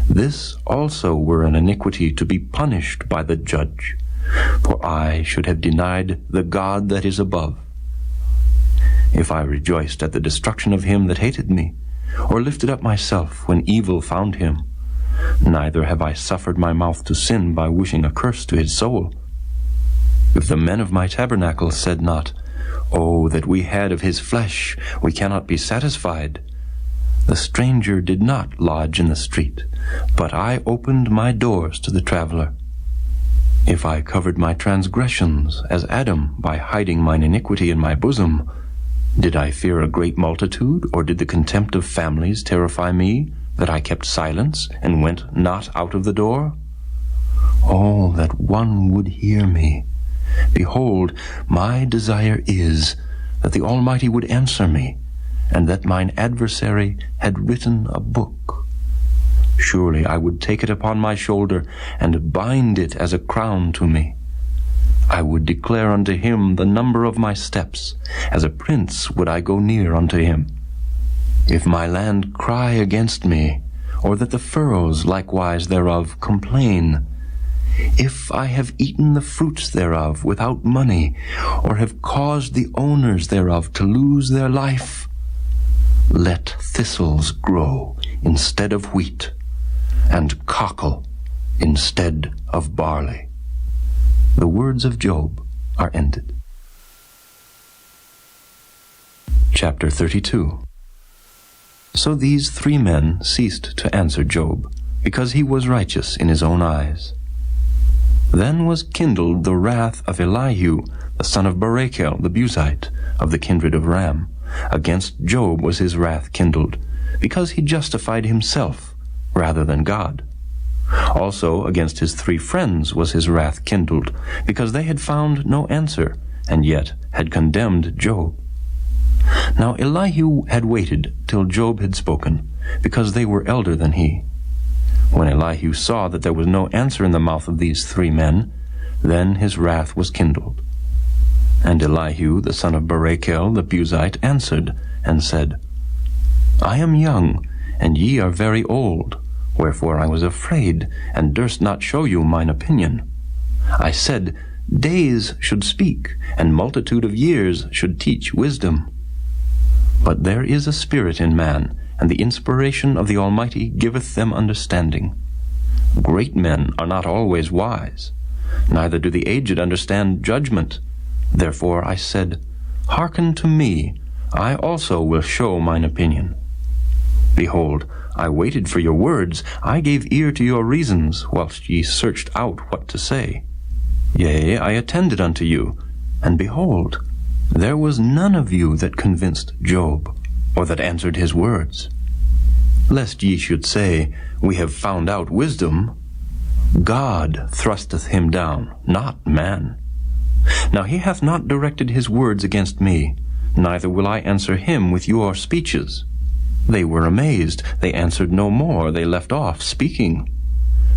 this also were an iniquity to be punished by the judge, for I should have denied the God that is above. If I rejoiced at the destruction of him that hated me, or lifted up myself when evil found him, neither have I suffered my mouth to sin by wishing a curse to his soul. If the men of my tabernacle said not, Oh, that we had of his flesh, we cannot be satisfied, the stranger did not lodge in the street, but I opened my doors to the traveler. If I covered my transgressions as Adam by hiding mine iniquity in my bosom, did I fear a great multitude, or did the contempt of families terrify me, that I kept silence and went not out of the door? Oh, that one would hear me. Behold, my desire is that the Almighty would answer me, and that mine adversary had written a book. Surely I would take it upon my shoulder, and bind it as a crown to me. I would declare unto him the number of my steps, as a prince would I go near unto him. If my land cry against me, or that the furrows likewise thereof complain, if I have eaten the fruits thereof without money, or have caused the owners thereof to lose their life, let thistles grow instead of wheat, and cockle instead of barley. The words of Job are ended. Chapter 32. So these three men ceased to answer Job, because he was righteous in his own eyes. Then was kindled the wrath of Elihu, the son of Barachel the Buzite, of the kindred of Ram. Against Job was his wrath kindled, because he justified himself rather than God. Also against his three friends was his wrath kindled, because they had found no answer, and yet had condemned Job. Now Elihu had waited till Job had spoken, because they were elder than he. When Elihu saw that there was no answer in the mouth of these three men, then his wrath was kindled. And Elihu the son of Barachel the Buzite answered, and said, I am young, and ye are very old. Wherefore I was afraid, and durst not show you mine opinion. I said, Days should speak, and multitude of years should teach wisdom. But there is a spirit in man, and the inspiration of the Almighty giveth them understanding. Great men are not always wise, neither do the aged understand judgment. Therefore I said, hearken to me, I also will show mine opinion. Behold, I waited for your words, I gave ear to your reasons, whilst ye searched out what to say. Yea, I attended unto you, and behold, there was none of you that convinced Job, or that answered his words. Lest ye should say, We have found out wisdom, God thrusteth him down, not man. Now he hath not directed his words against me, neither will I answer him with your speeches. They were amazed, they answered no more, they left off speaking.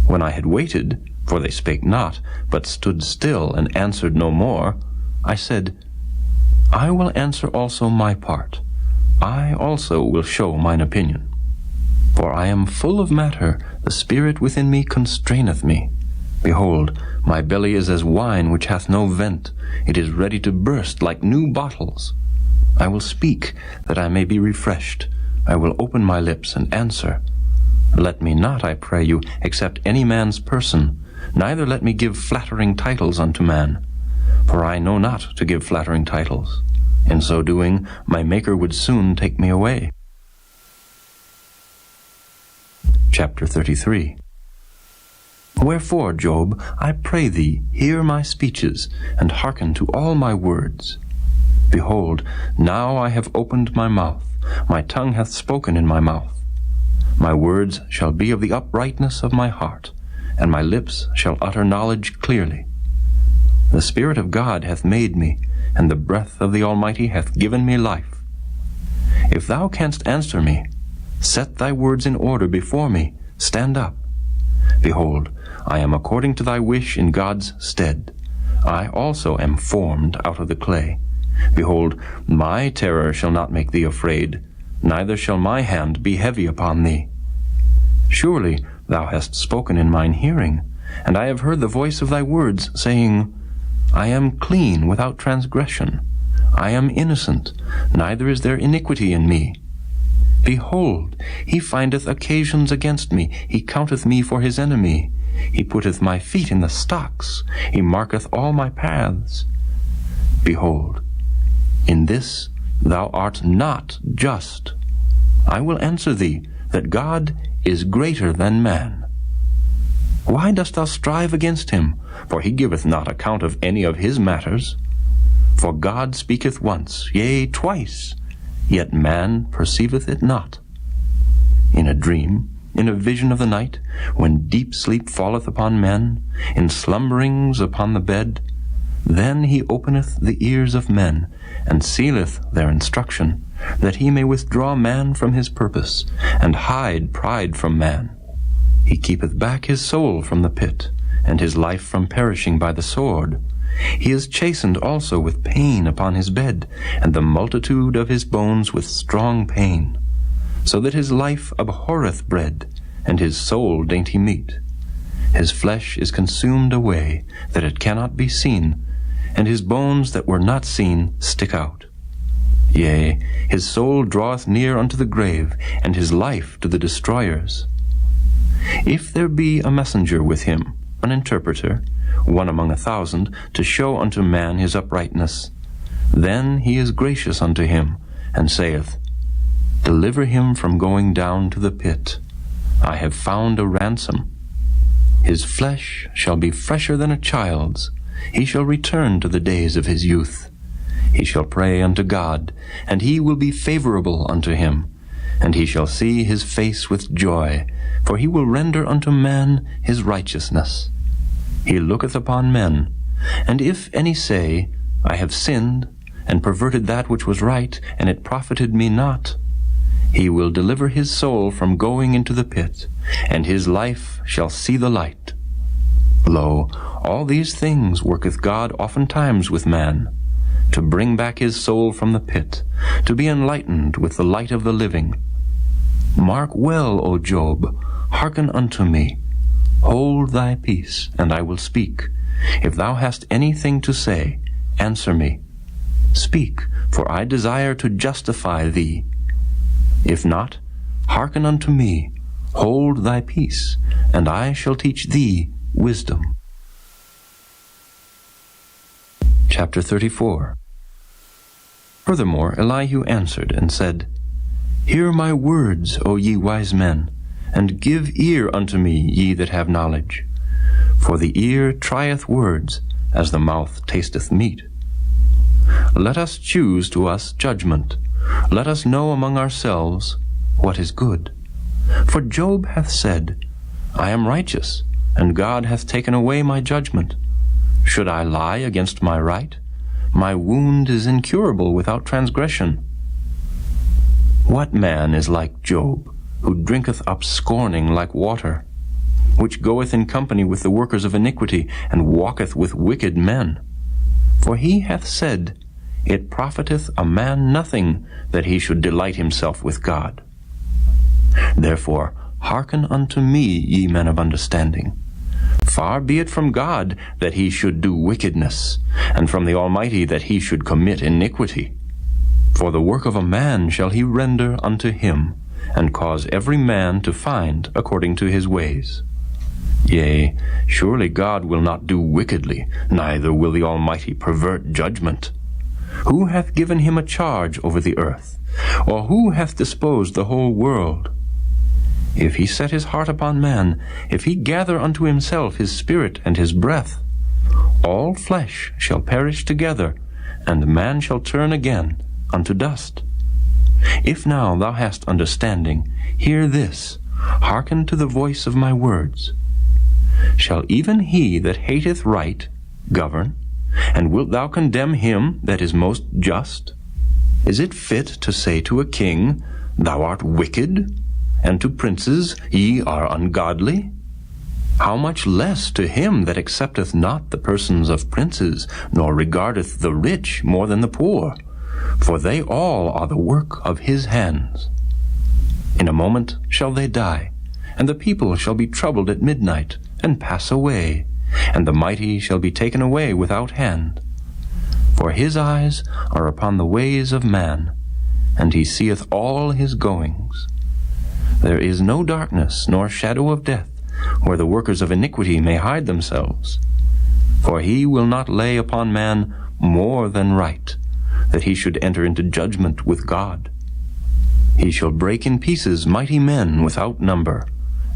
When I had waited, for they spake not, but stood still and answered no more, I said, I will answer also my part. I also will show mine opinion. For I am full of matter, the spirit within me constraineth me. Behold, my belly is as wine which hath no vent, it is ready to burst like new bottles. I will speak, that I may be refreshed. I will open my lips and answer. Let me not, I pray you, accept any man's person, neither let me give flattering titles unto man. For I know not to give flattering titles. In so doing, my Maker would soon take me away. Chapter 33. Wherefore, Job, I pray thee, hear my speeches, and hearken to all my words. Behold, now I have opened my mouth, my tongue hath spoken in my mouth. My words shall be of the uprightness of my heart, and my lips shall utter knowledge clearly. The Spirit of God hath made me, and the breath of the Almighty hath given me life. If thou canst answer me, set thy words in order before me, stand up. Behold, I am according to thy wish in God's stead. I also am formed out of the clay. Behold, my terror shall not make thee afraid, neither shall my hand be heavy upon thee. Surely thou hast spoken in mine hearing, and I have heard the voice of thy words, saying, I am clean without transgression. I am innocent, neither is there iniquity in me. Behold, he findeth occasions against me, he counteth me for his enemy. He putteth my feet in the stocks, he marketh all my paths. Behold, in this thou art not just. I will answer thee, that God is greater than man. Why dost thou strive against him? For he giveth not account of any of his matters. For God speaketh once, yea, twice, yet man perceiveth it not. In a dream, in a vision of the night, when deep sleep falleth upon men, in slumberings upon the bed, then he openeth the ears of men, and sealeth their instruction, that he may withdraw man from his purpose, and hide pride from man. He keepeth back his soul from the pit, and his life from perishing by the sword. He is chastened also with pain upon his bed, and the multitude of his bones with strong pain, so that his life abhorreth bread, and his soul dainty meat. His flesh is consumed away, that it cannot be seen, and his bones that were not seen stick out. Yea, his soul draweth near unto the grave, and his life to the destroyers. If there be a messenger with him, an interpreter, one among 1,000, to show unto man his uprightness, then he is gracious unto him, and saith, Deliver him from going down to the pit. I have found a ransom. His flesh shall be fresher than a child's. He shall return to the days of his youth. He shall pray unto God, and he will be favorable unto him, and he shall see his face with joy, for he will render unto man his righteousness. He looketh upon men, and if any say, I have sinned, and perverted that which was right, and it profited me not, he will deliver his soul from going into the pit, and his life shall see the light. Lo, all these things worketh God oftentimes with man, to bring back his soul from the pit, to be enlightened with the light of the living. Mark well, O Job, hearken unto me. Hold thy peace, and I will speak. If thou hast anything to say, answer me. Speak, for I desire to justify thee. If not, hearken unto me. Hold thy peace, and I shall teach thee wisdom. Chapter 34. Furthermore, Elihu answered and said, Hear my words, O ye wise men, and give ear unto me, ye that have knowledge. For the ear trieth words, as the mouth tasteth meat. Let us choose to us judgment. Let us know among ourselves what is good. For Job hath said, I am righteous, and God hath taken away my judgment. Should I lie against my right? My wound is incurable without transgression. What man is like Job, who drinketh up scorning like water, which goeth in company with the workers of iniquity, and walketh with wicked men? For he hath said, It profiteth a man nothing that he should delight himself with God. Therefore hearken unto me, ye men of understanding. Far be it from God that he should do wickedness, and from the Almighty that he should commit iniquity. For the work of a man shall he render unto him, and cause every man to find according to his ways. Yea, surely God will not do wickedly, neither will the Almighty pervert judgment. Who hath given him a charge over the earth? Or who hath disposed the whole world? If he set his heart upon man, if he gather unto himself his spirit and his breath, all flesh shall perish together, and man shall turn again unto dust. If now thou hast understanding, hear this, hearken to the voice of my words. Shall even he that hateth right govern? And wilt thou condemn him that is most just? Is it fit to say to a king, Thou art wicked, and to princes, Ye are ungodly? How much less to him that accepteth not the persons of princes, nor regardeth the rich more than the poor? For they all are the work of his hands. In a moment shall they die, and the people shall be troubled at midnight, and pass away, and the mighty shall be taken away without hand. For his eyes are upon the ways of man, and he seeth all his goings. There is no darkness nor shadow of death, where the workers of iniquity may hide themselves. For he will not lay upon man more than right, that he should enter into judgment with God. He shall break in pieces mighty men without number,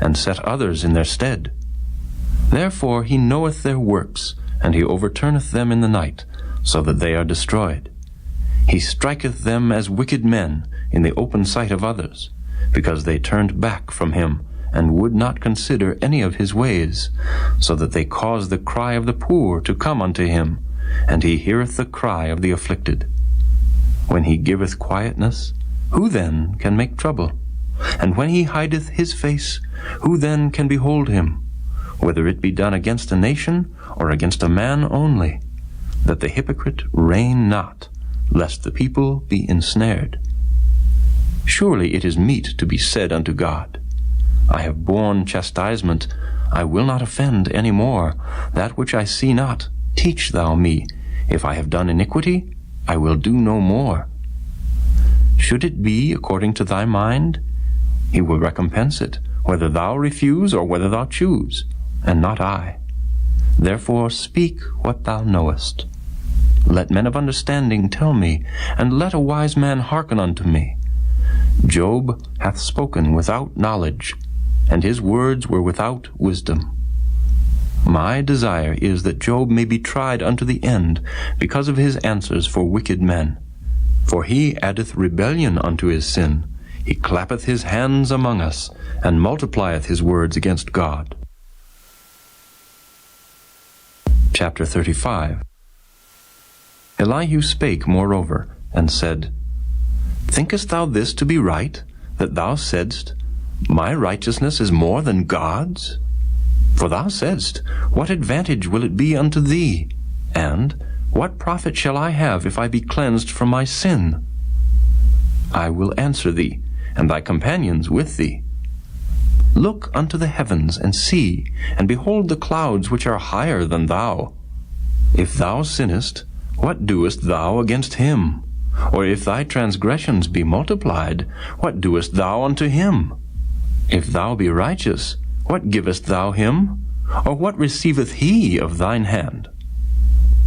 and set others in their stead. Therefore he knoweth their works, and he overturneth them in the night, so that they are destroyed. He striketh them as wicked men in the open sight of others, because they turned back from him, and would not consider any of his ways, so that they cause the cry of the poor to come unto him, and he heareth the cry of the afflicted. When he giveth quietness, who then can make trouble? And when he hideth his face, who then can behold him? Whether it be done against a nation, or against a man only, that the hypocrite reign not, lest the people be ensnared. Surely it is meet to be said unto God, I have borne chastisement, I will not offend any more. That which I see not, teach thou me. If I have done iniquity, I will do no more. Should it be according to thy mind, he will recompense it, whether thou refuse or whether thou choose, and not I. Therefore speak what thou knowest. Let men of understanding tell me, and let a wise man hearken unto me. Job hath spoken without knowledge, and his words were without wisdom. My desire is that Job may be tried unto the end, because of his answers for wicked men. For he addeth rebellion unto his sin. He clappeth his hands among us, and multiplieth his words against God. Chapter 35. Elihu spake moreover, and said, Thinkest thou this to be right, that thou saidst, My righteousness is more than God's? For thou saidst, What advantage will it be unto thee? And, What profit shall I have if I be cleansed from my sin? I will answer thee, and thy companions with thee. Look unto the heavens, and see, and behold the clouds which are higher than thou. If thou sinnest, what doest thou against him? Or if thy transgressions be multiplied, what doest thou unto him? If thou be righteous, what givest thou him? Or what receiveth he of thine hand?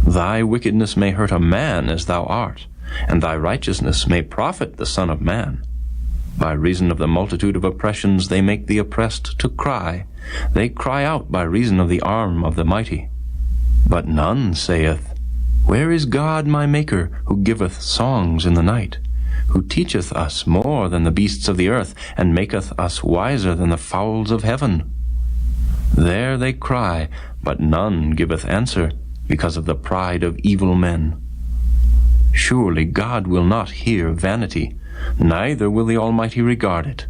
Thy wickedness may hurt a man as thou art, and thy righteousness may profit the Son of Man. By reason of the multitude of oppressions they make the oppressed to cry. They cry out by reason of the arm of the mighty. But none saith, Where is God my Maker, who giveth songs in the night, who teacheth us more than the beasts of the earth, and maketh us wiser than the fowls of heaven? There they cry, but none giveth answer, because of the pride of evil men. Surely God will not hear vanity, neither will the Almighty regard it.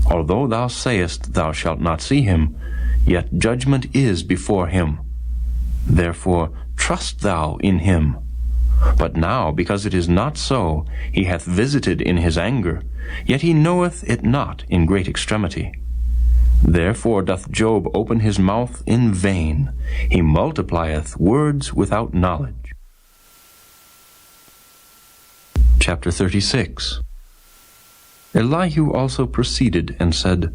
Although thou sayest thou shalt not see him, yet judgment is before him. Therefore trust thou in him. But now, because it is not so, he hath visited in his anger, yet he knoweth it not in great extremity. Therefore doth Job open his mouth in vain. He multiplieth words without knowledge. Chapter 36. Elihu also proceeded and said,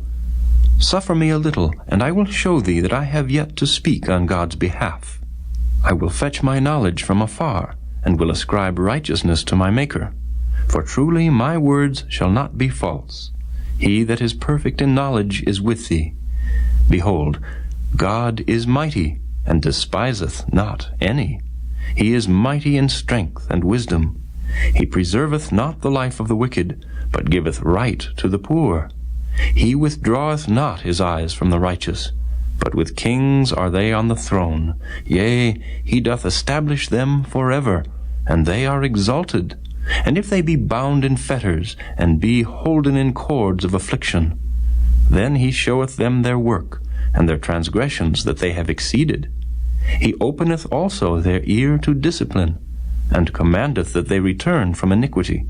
Suffer me a little, and I will show thee that I have yet to speak on God's behalf. I will fetch my knowledge from afar, and will ascribe righteousness to my Maker. For truly my words shall not be false. He that is perfect in knowledge is with thee. Behold, God is mighty, and despiseth not any. He is mighty in strength and wisdom. He preserveth not the life of the wicked, but giveth right to the poor. He withdraweth not his eyes from the righteous, but with kings are they on the throne. Yea, he doth establish them forever, and they are exalted. And if they be bound in fetters, and be holden in cords of affliction, then he showeth them their work, and their transgressions that they have exceeded. He openeth also their ear to discipline, and commandeth that they return from iniquity.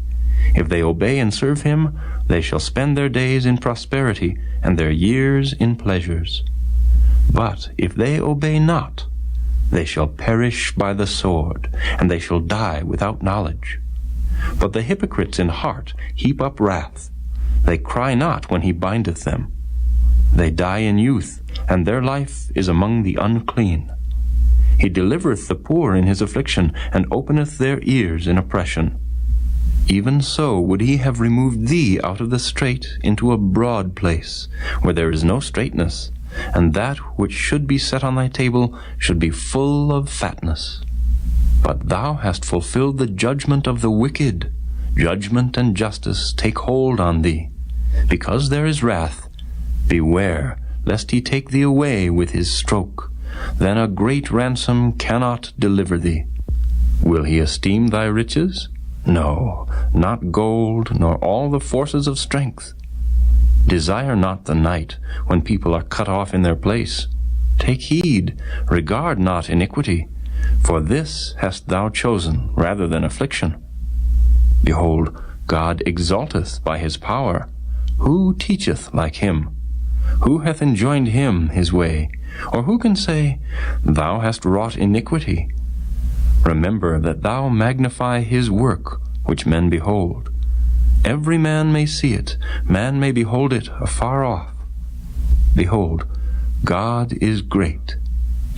If they obey and serve him, they shall spend their days in prosperity, and their years in pleasures. But if they obey not, they shall perish by the sword, and they shall die without knowledge. But the hypocrites in heart heap up wrath. They cry not when he bindeth them. They die in youth, and their life is among the unclean. He delivereth the poor in his affliction, and openeth their ears in oppression. Even so would he have removed thee out of the strait into a broad place, where there is no straightness, and that which should be set on thy table should be full of fatness. But thou hast fulfilled the judgment of the wicked. Judgment and justice take hold on thee. Because there is wrath, beware, lest he take thee away with his stroke. Then a great ransom cannot deliver thee. Will he esteem thy riches? No, not gold, nor all the forces of strength. Desire not the night, when people are cut off in their place. Take heed, regard not iniquity, for this hast thou chosen rather than affliction. Behold, God exalteth by his power. Who teacheth like him? Who hath enjoined him his way? Or who can say, Thou hast wrought iniquity? Remember that thou magnify his work, which men behold. Every man may see it, man may behold it afar off. Behold, God is great,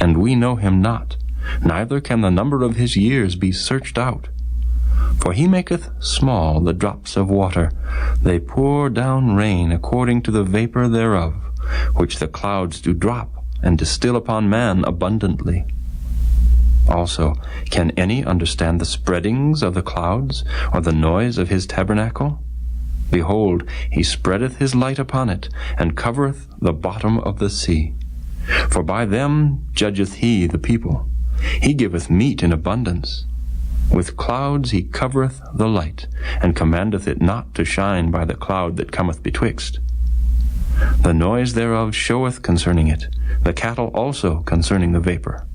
and we know him not, neither can the number of his years be searched out. For he maketh small the drops of water, they pour down rain according to the vapor thereof, which the clouds do drop, and distill upon man abundantly. Also, can any understand the spreadings of the clouds, or the noise of his tabernacle? Behold, he spreadeth his light upon it, and covereth the bottom of the sea. For by them judgeth he the people. He giveth meat in abundance. With clouds he covereth the light, and commandeth it not to shine by the cloud that cometh betwixt. The noise thereof showeth concerning it, the cattle also concerning the vapor.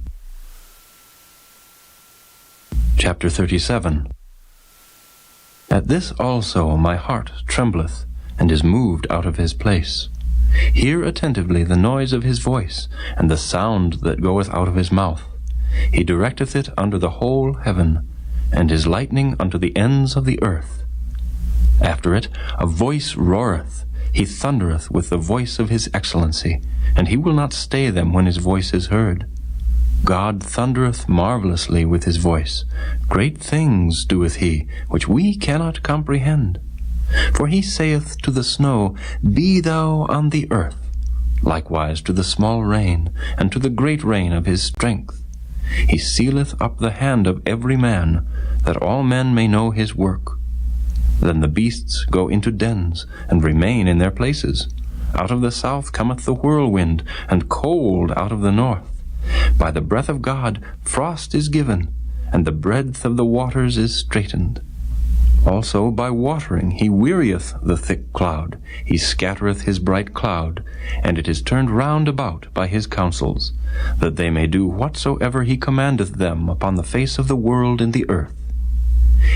Chapter 37. At this also my heart trembleth, and is moved out of his place. Hear attentively the noise of his voice, and the sound that goeth out of his mouth. He directeth it under the whole heaven, and his lightning unto the ends of the earth. After it a voice roareth, he thundereth with the voice of his excellency, and he will not stay them when his voice is heard. God thundereth marvelously with his voice. Great things doeth he, which we cannot comprehend. For he saith to the snow, Be thou on the earth, likewise to the small rain, and to the great rain of his strength. He sealeth up the hand of every man, that all men may know his work. Then the beasts go into dens, and remain in their places. Out of the south cometh the whirlwind, and cold out of the north. By the breath of God frost is given, and the breadth of the waters is straitened. Also by watering he wearieth the thick cloud. He scattereth his bright cloud, and it is turned round about by his counsels, that they may do whatsoever he commandeth them upon the face of the world in the earth.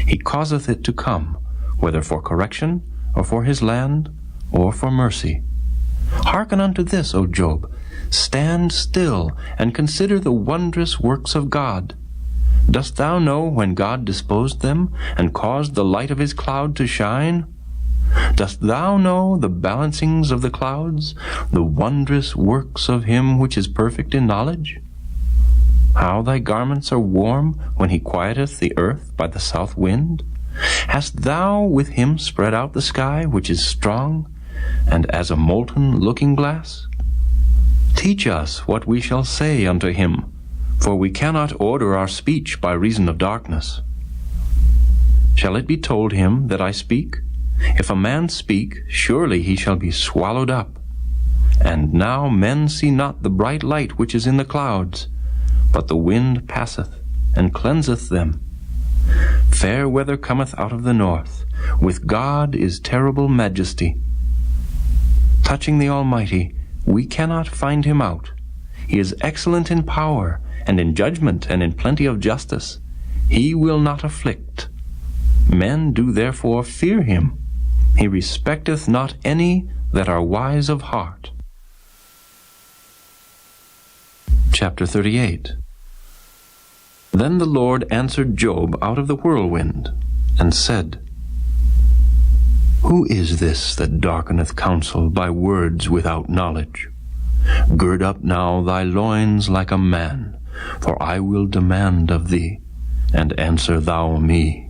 He causeth it to come, whether for correction, or for his land, or for mercy. Hearken unto this, O Job. Stand still, and consider the wondrous works of God. Dost thou know when God disposed them, and caused the light of his cloud to shine? Dost thou know the balancings of the clouds, the wondrous works of him which is perfect in knowledge? How thy garments are warm when he quieteth the earth by the south wind? Hast thou with him spread out the sky, which is strong, and as a molten looking-glass? Teach us what we shall say unto him, for we cannot order our speech by reason of darkness. Shall it be told him that I speak? If a man speak, surely he shall be swallowed up. And now men see not the bright light which is in the clouds, but the wind passeth, and cleanseth them. Fair weather cometh out of the north. With God is terrible majesty. Touching the Almighty, we cannot find him out. He is excellent in power, and in judgment, and in plenty of justice. He will not afflict. Men do therefore fear him. He respecteth not any that are wise of heart. Chapter 38. Then the Lord answered Job out of the whirlwind, and said, Who is this that darkeneth counsel by words without knowledge? Gird up now thy loins like a man, for I will demand of thee, and answer thou me.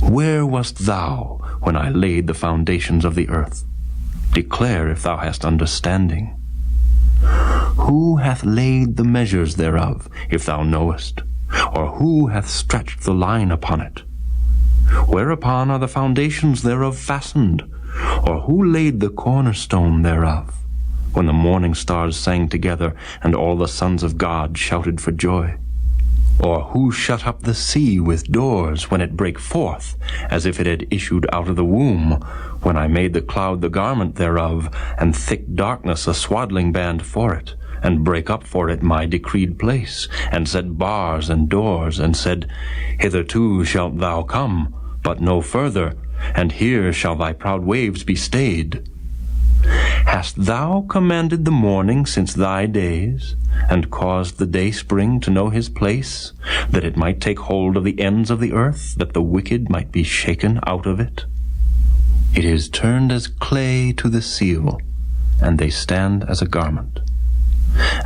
Where wast thou when I laid the foundations of the earth? Declare if thou hast understanding. Who hath laid the measures thereof, if thou knowest? Or who hath stretched the line upon it? Whereupon are the foundations thereof fastened? Or who laid the cornerstone thereof? When the morning stars sang together, and all the sons of God shouted for joy? Or who shut up the sea with doors, when it brake forth, as if it had issued out of the womb, when I made the cloud the garment thereof, and thick darkness a swaddling band for it, and brake up for it my decreed place, and set bars and doors, and said, Hitherto shalt thou come, but no further, and here shall thy proud waves be stayed. Hast thou commanded the morning since thy days, and caused the dayspring to know his place, that it might take hold of the ends of the earth, that the wicked might be shaken out of it? It is turned as clay to the seal, and they stand as a garment.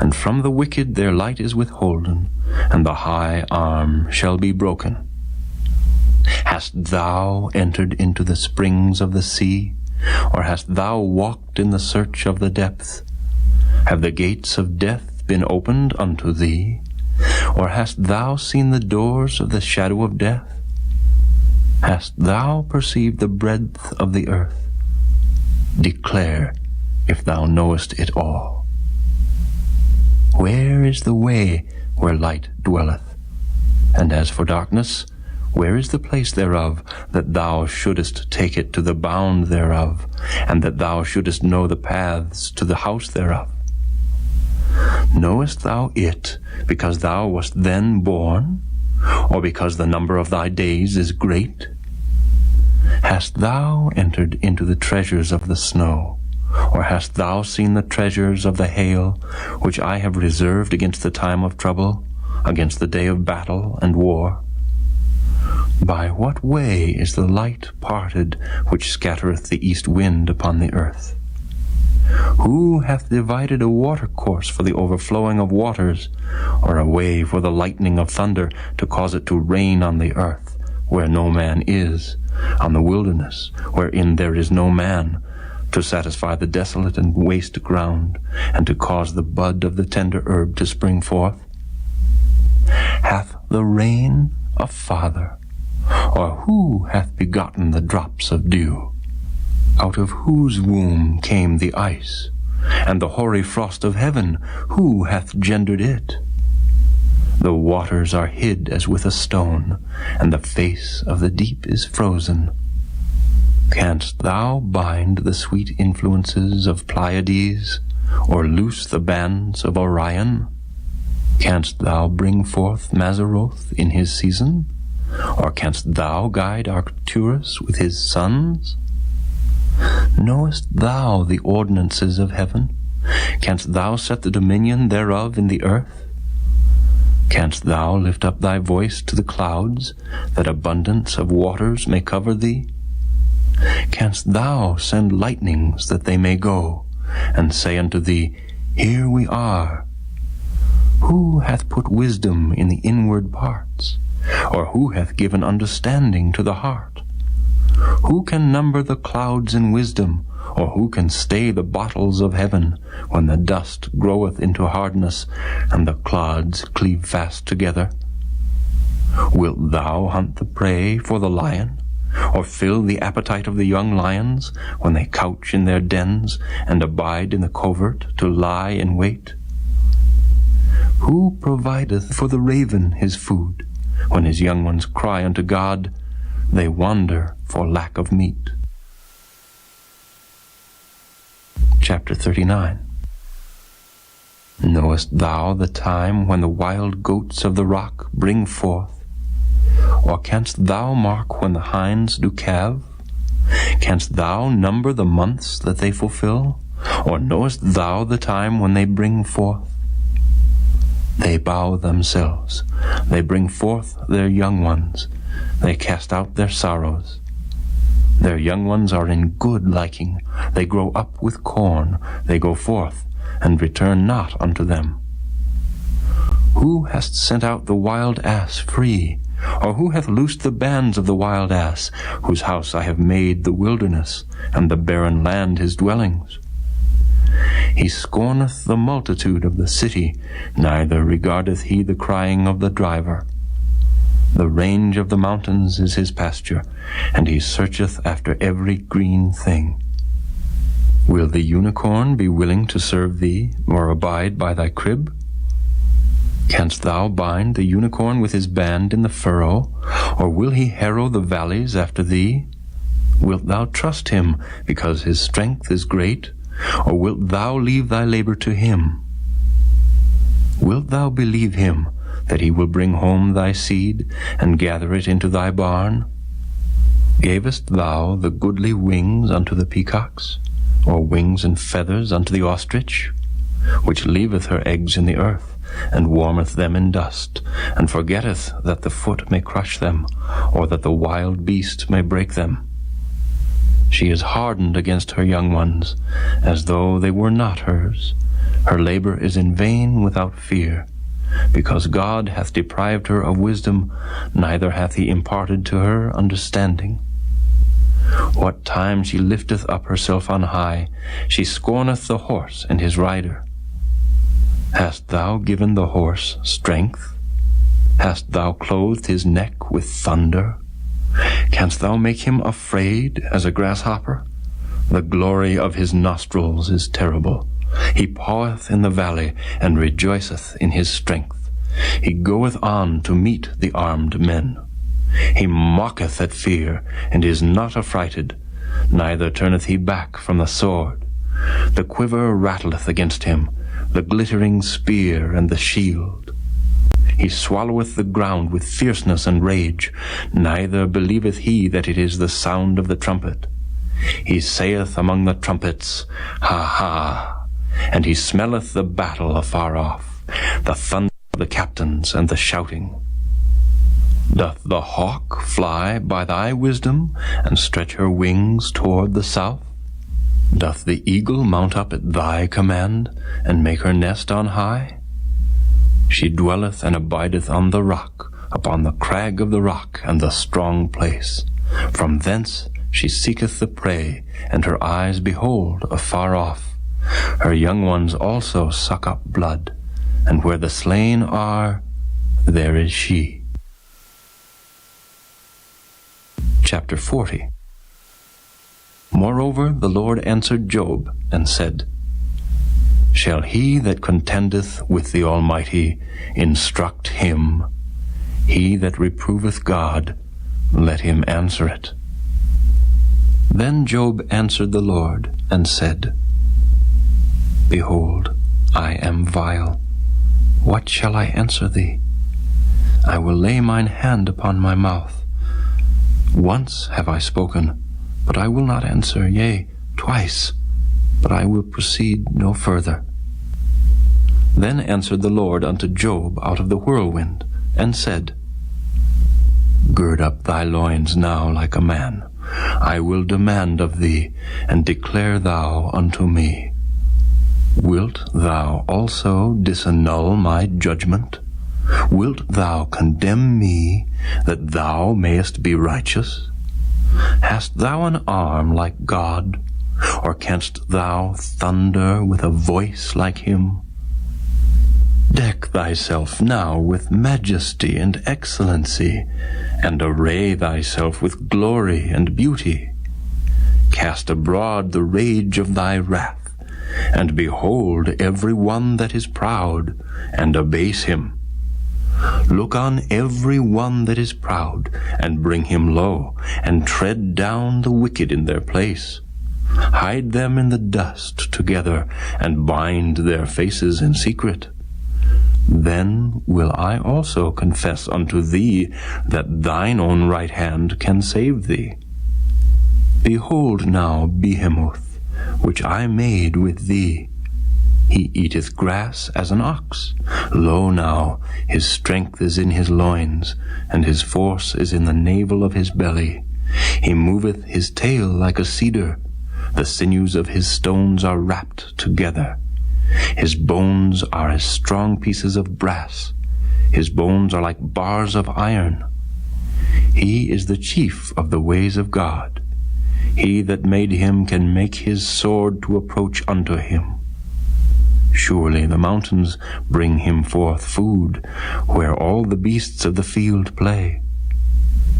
And from the wicked their light is withholden, and the high arm shall be broken. Hast thou entered into the springs of the sea, or hast thou walked in the search of the depth? Have the gates of death been opened unto thee? Or hast thou seen the doors of the shadow of death? Hast thou perceived the breadth of the earth? Declare, if thou knowest it all. Where is the way where light dwelleth? And as for darkness, where is the place thereof, that thou shouldest take it to the bound thereof, and that thou shouldest know the paths to the house thereof? Knowest thou it because thou wast then born, or because the number of thy days is great? Hast thou entered into the treasures of the snow, or hast thou seen the treasures of the hail, which I have reserved against the time of trouble, against the day of battle and war? By what way is the light parted, which scattereth the east wind upon the earth? Who hath divided a watercourse for the overflowing of waters, or a way for the lightning of thunder to cause it to rain on the earth, where no man is, on the wilderness, wherein there is no man, to satisfy the desolate and waste ground, and to cause the bud of the tender herb to spring forth? Hath the rain a father, or who hath begotten the drops of dew? Out of whose womb came the ice, and the hoary frost of heaven, who hath gendered it? The waters are hid as with a stone, and the face of the deep is frozen. Canst thou bind the sweet influences of Pleiades, or loose the bands of Orion? Canst thou bring forth Mazzaroth in his season? Or canst thou guide Arcturus with his sons? Knowest thou the ordinances of heaven? Canst thou set the dominion thereof in the earth? Canst thou lift up thy voice to the clouds, that abundance of waters may cover thee? Canst thou send lightnings that they may go, and say unto thee, Here we are? Who hath put wisdom in the inward parts? Or who hath given understanding to the heart? Who can number the clouds in wisdom, or who can stay the bottles of heaven, when the dust groweth into hardness, and the clods cleave fast together? Wilt thou hunt the prey for the lion, or fill the appetite of the young lions, when they couch in their dens, and abide in the covert to lie in wait? Who provideth for the raven his food, when his young ones cry unto God, they wander for lack of meat? Chapter 39. Knowest thou the time when the wild goats of the rock bring forth? Or canst thou mark when the hinds do calve? Canst thou number the months that they fulfill? Or knowest thou the time when they bring forth? They bow themselves, they bring forth their young ones, they cast out their sorrows. Their young ones are in good liking, they grow up with corn, they go forth, and return not unto them. Who hast sent out the wild ass free, or who hath loosed the bands of the wild ass, whose house I have made the wilderness, and the barren land his dwellings? He scorneth the multitude of the city, neither regardeth he the crying of the driver. The range of the mountains is his pasture, and he searcheth after every green thing. Will the unicorn be willing to serve thee, or abide by thy crib? Canst thou bind the unicorn with his band in the furrow, or will he harrow the valleys after thee? Wilt thou trust him, because his strength is great? Or wilt thou leave thy labor to him? Wilt thou believe him, that he will bring home thy seed, and gather it into thy barn? Gavest thou the goodly wings unto the peacocks, or wings and feathers unto the ostrich, which leaveth her eggs in the earth, and warmeth them in dust, and forgetteth that the foot may crush them, or that the wild beast may break them? She is hardened against her young ones, as though they were not hers. Her labor is in vain without fear, because God hath deprived her of wisdom, neither hath he imparted to her understanding. What time she lifteth up herself on high, she scorneth the horse and his rider. Hast thou given the horse strength? Hast thou clothed his neck with thunder? Canst thou make him afraid as a grasshopper? The glory of his nostrils is terrible. He paweth in the valley, and rejoiceth in his strength. He goeth on to meet the armed men. He mocketh at fear, and is not affrighted, neither turneth he back from the sword. The quiver rattleth against him, the glittering spear and the shield. He swalloweth the ground with fierceness and rage, neither believeth he that it is the sound of the trumpet. He saith among the trumpets, Ha, ha! And he smelleth the battle afar off, the thunder of the captains and the shouting. Doth the hawk fly by thy wisdom, and stretch her wings toward the south? Doth the eagle mount up at thy command, and make her nest on high? She dwelleth and abideth on the rock, upon the crag of the rock and the strong place. From thence she seeketh the prey, and her eyes behold afar off. Her young ones also suck up blood, and where the slain are, there is she. Chapter 40. Moreover, the Lord answered Job, and said, Shall he that contendeth with the Almighty instruct him? He that reproveth God, let him answer it. Then Job answered the Lord, and said, Behold, I am vile. What shall I answer thee? I will lay mine hand upon my mouth. Once have I spoken, but I will not answer, yea, twice, but I will proceed no further. Then answered the Lord unto Job out of the whirlwind, and said, Gird up thy loins now like a man. I will demand of thee, and declare thou unto me. Wilt thou also disannul my judgment? Wilt thou condemn me, that thou mayest be righteous? Hast thou an arm like God, or canst thou thunder with a voice like him? Deck thyself now with majesty and excellency, and array thyself with glory and beauty. Cast abroad the rage of thy wrath, and behold every one that is proud, and abase him. Look on every one that is proud, and bring him low, and tread down the wicked in their place. Hide them in the dust together, and bind their faces in secret. Then will I also confess unto thee that thine own right hand can save thee. Behold now Behemoth, which I made with thee. He eateth grass as an ox. Lo now, his strength is in his loins, and his force is in the navel of his belly. He moveth his tail like a cedar. The sinews of his stones are wrapped together. His bones are as strong pieces of brass. His bones are like bars of iron. He is the chief of the ways of God. He that made him can make his sword to approach unto him. Surely the mountains bring him forth food, where all the beasts of the field play.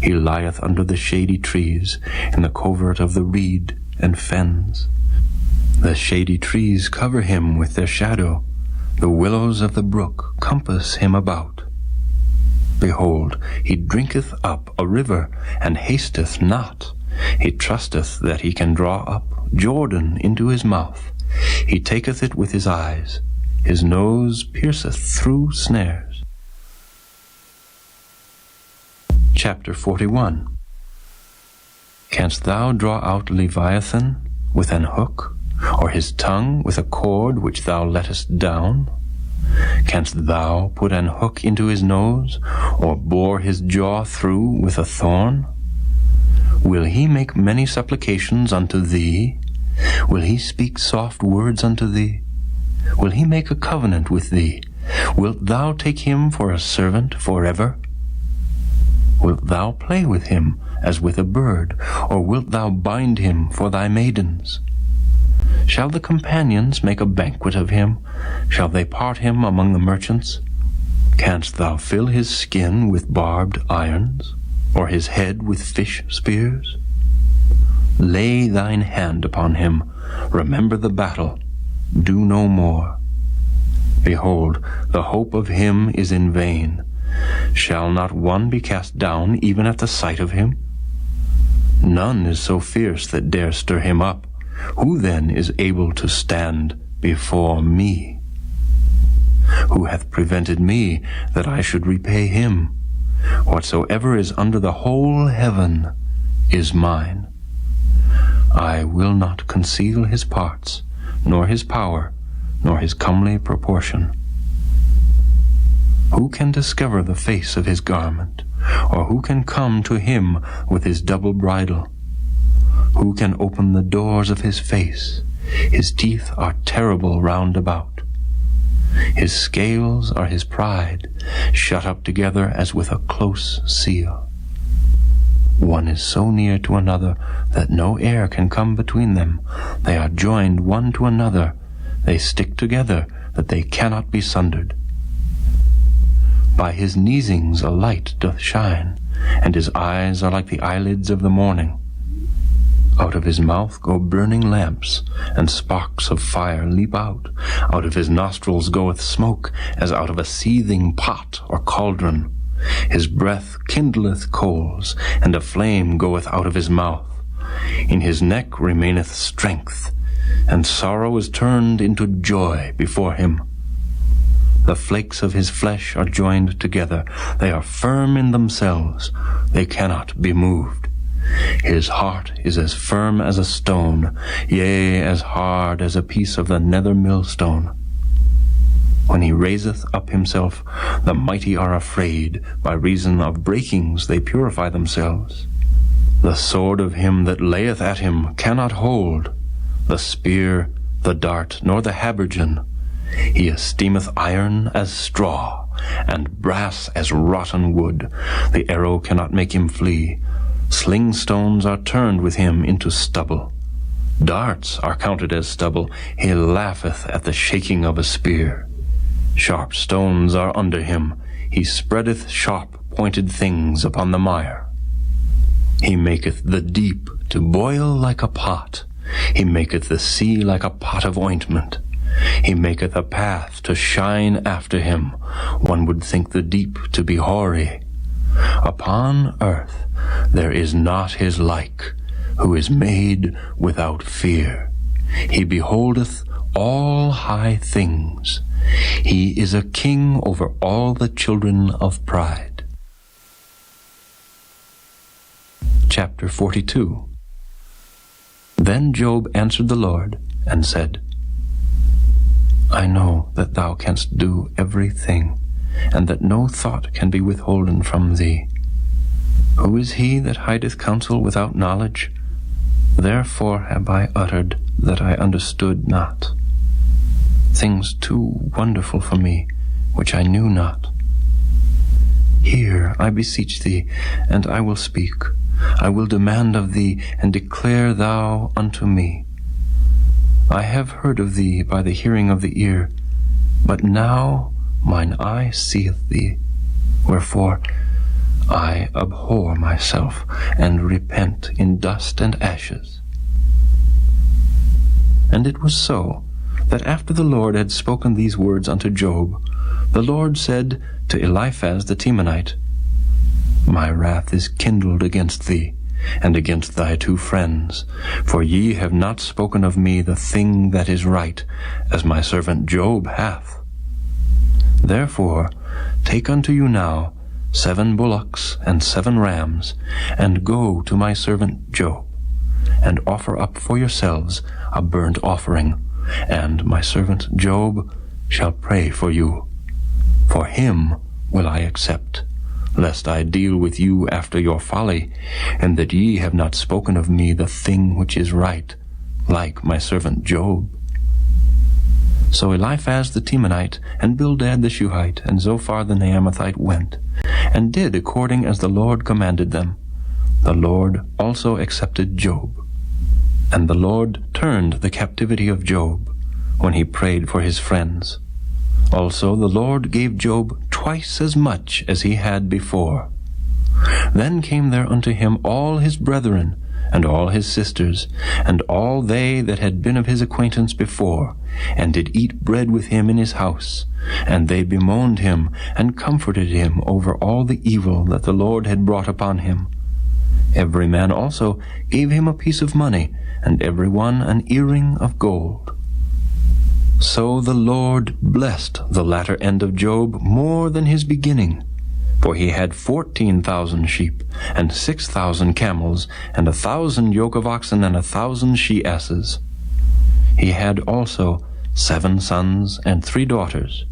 He lieth under the shady trees, in the covert of the reed and fens. The shady trees cover him with their shadow. The willows of the brook compass him about. Behold, he drinketh up a river, and hasteth not. He trusteth that he can draw up Jordan into his mouth. He taketh it with his eyes. His nose pierceth through snares. Chapter 41. Canst thou draw out Leviathan with an hook, or his tongue with a cord which thou lettest down? Canst thou put an hook into his nose, or bore his jaw through with a thorn? Will he make many supplications unto thee? Will he speak soft words unto thee? Will he make a covenant with thee? Wilt thou take him for a servant forever? Wilt thou play with him as with a bird, or wilt thou bind him for thy maidens? Shall the companions make a banquet of him? Shall they part him among the merchants? Canst thou fill his skin with barbed irons, or his head with fish spears? Lay thine hand upon him, remember the battle, do no more. Behold, the hope of him is in vain. Shall not one be cast down even at the sight of him? None is so fierce that dare stir him up. Who then is able to stand before me? Who hath prevented me that I should repay him? Whatsoever is under the whole heaven is mine. I will not conceal his parts, nor his power, nor his comely proportion. Who can discover the face of his garment, or who can come to him with his double bridle? Who can open the doors of his face? His teeth are terrible round about. His scales are his pride, shut up together as with a close seal. One is so near to another that no air can come between them. They are joined one to another. They stick together that they cannot be sundered. By his neesings a light doth shine, and his eyes are like the eyelids of the morning. Out of his mouth go burning lamps, and sparks of fire leap out. Out of his nostrils goeth smoke, as out of a seething pot or cauldron. His breath kindleth coals, and a flame goeth out of his mouth. In his neck remaineth strength, and sorrow is turned into joy before him. The flakes of his flesh are joined together. They are firm in themselves. They cannot be moved. His heart is as firm as a stone, yea, as hard as a piece of the nether millstone. When he raiseth up himself, the mighty are afraid. By reason of breakings they purify themselves. The sword of him that layeth at him cannot hold, the spear, the dart, nor the habergeon. He esteemeth iron as straw, and brass as rotten wood. The arrow cannot make him flee. Sling stones are turned with him into stubble. Darts are counted as stubble. He laugheth at the shaking of a spear. Sharp stones are under him. He spreadeth sharp-pointed things upon the mire. He maketh the deep to boil like a pot. He maketh the sea like a pot of ointment. He maketh a path to shine after him. One would think the deep to be hoary. Upon earth there is not his like, who is made without fear. He beholdeth all high things. He is a king over all the children of pride. Chapter 42. Then Job answered the Lord and said, I know that thou canst do everything, and that no thought can be withholden from thee. Who is he that hideth counsel without knowledge? Therefore have I uttered that I understood not. Things too wonderful for me, which I knew not. Hear, I beseech thee, and I will speak. I will demand of thee, and declare thou unto me. I have heard of thee by the hearing of the ear, but now mine eye seeth thee. Wherefore I abhor myself, and repent in dust and ashes. And it was so, that after the Lord had spoken these words unto Job, the Lord said to Eliphaz the Temanite, My wrath is kindled against thee, and against thy two friends, for ye have not spoken of me the thing that is right, as my servant Job hath. Therefore take unto you now 7 bullocks and 7 rams, and go to my servant Job, and offer up for yourselves a burnt offering, and my servant Job shall pray for you. For him will I accept, lest I deal with you after your folly, and that ye have not spoken of me the thing which is right, like my servant Job. So Eliphaz the Temanite, and Bildad the Shuhite, and Zophar the Naamathite went, and did according as the Lord commanded them. The Lord also accepted Job. And the Lord turned the captivity of Job, when he prayed for his friends. Also the Lord gave Job twice as much as he had before. Then came there unto him all his brethren, and all his sisters, and all they that had been of his acquaintance before, and did eat bread with him in his house. And they bemoaned him, and comforted him over all the evil that the Lord had brought upon him. Every man also gave him a piece of money, and every one an earring of gold. So the Lord blessed the latter end of Job more than his beginning, for he had 14,000 sheep, and 6,000 camels, and 1,000 yoke of oxen, and 1,000 she-asses. He had also 7 sons and 3 daughters,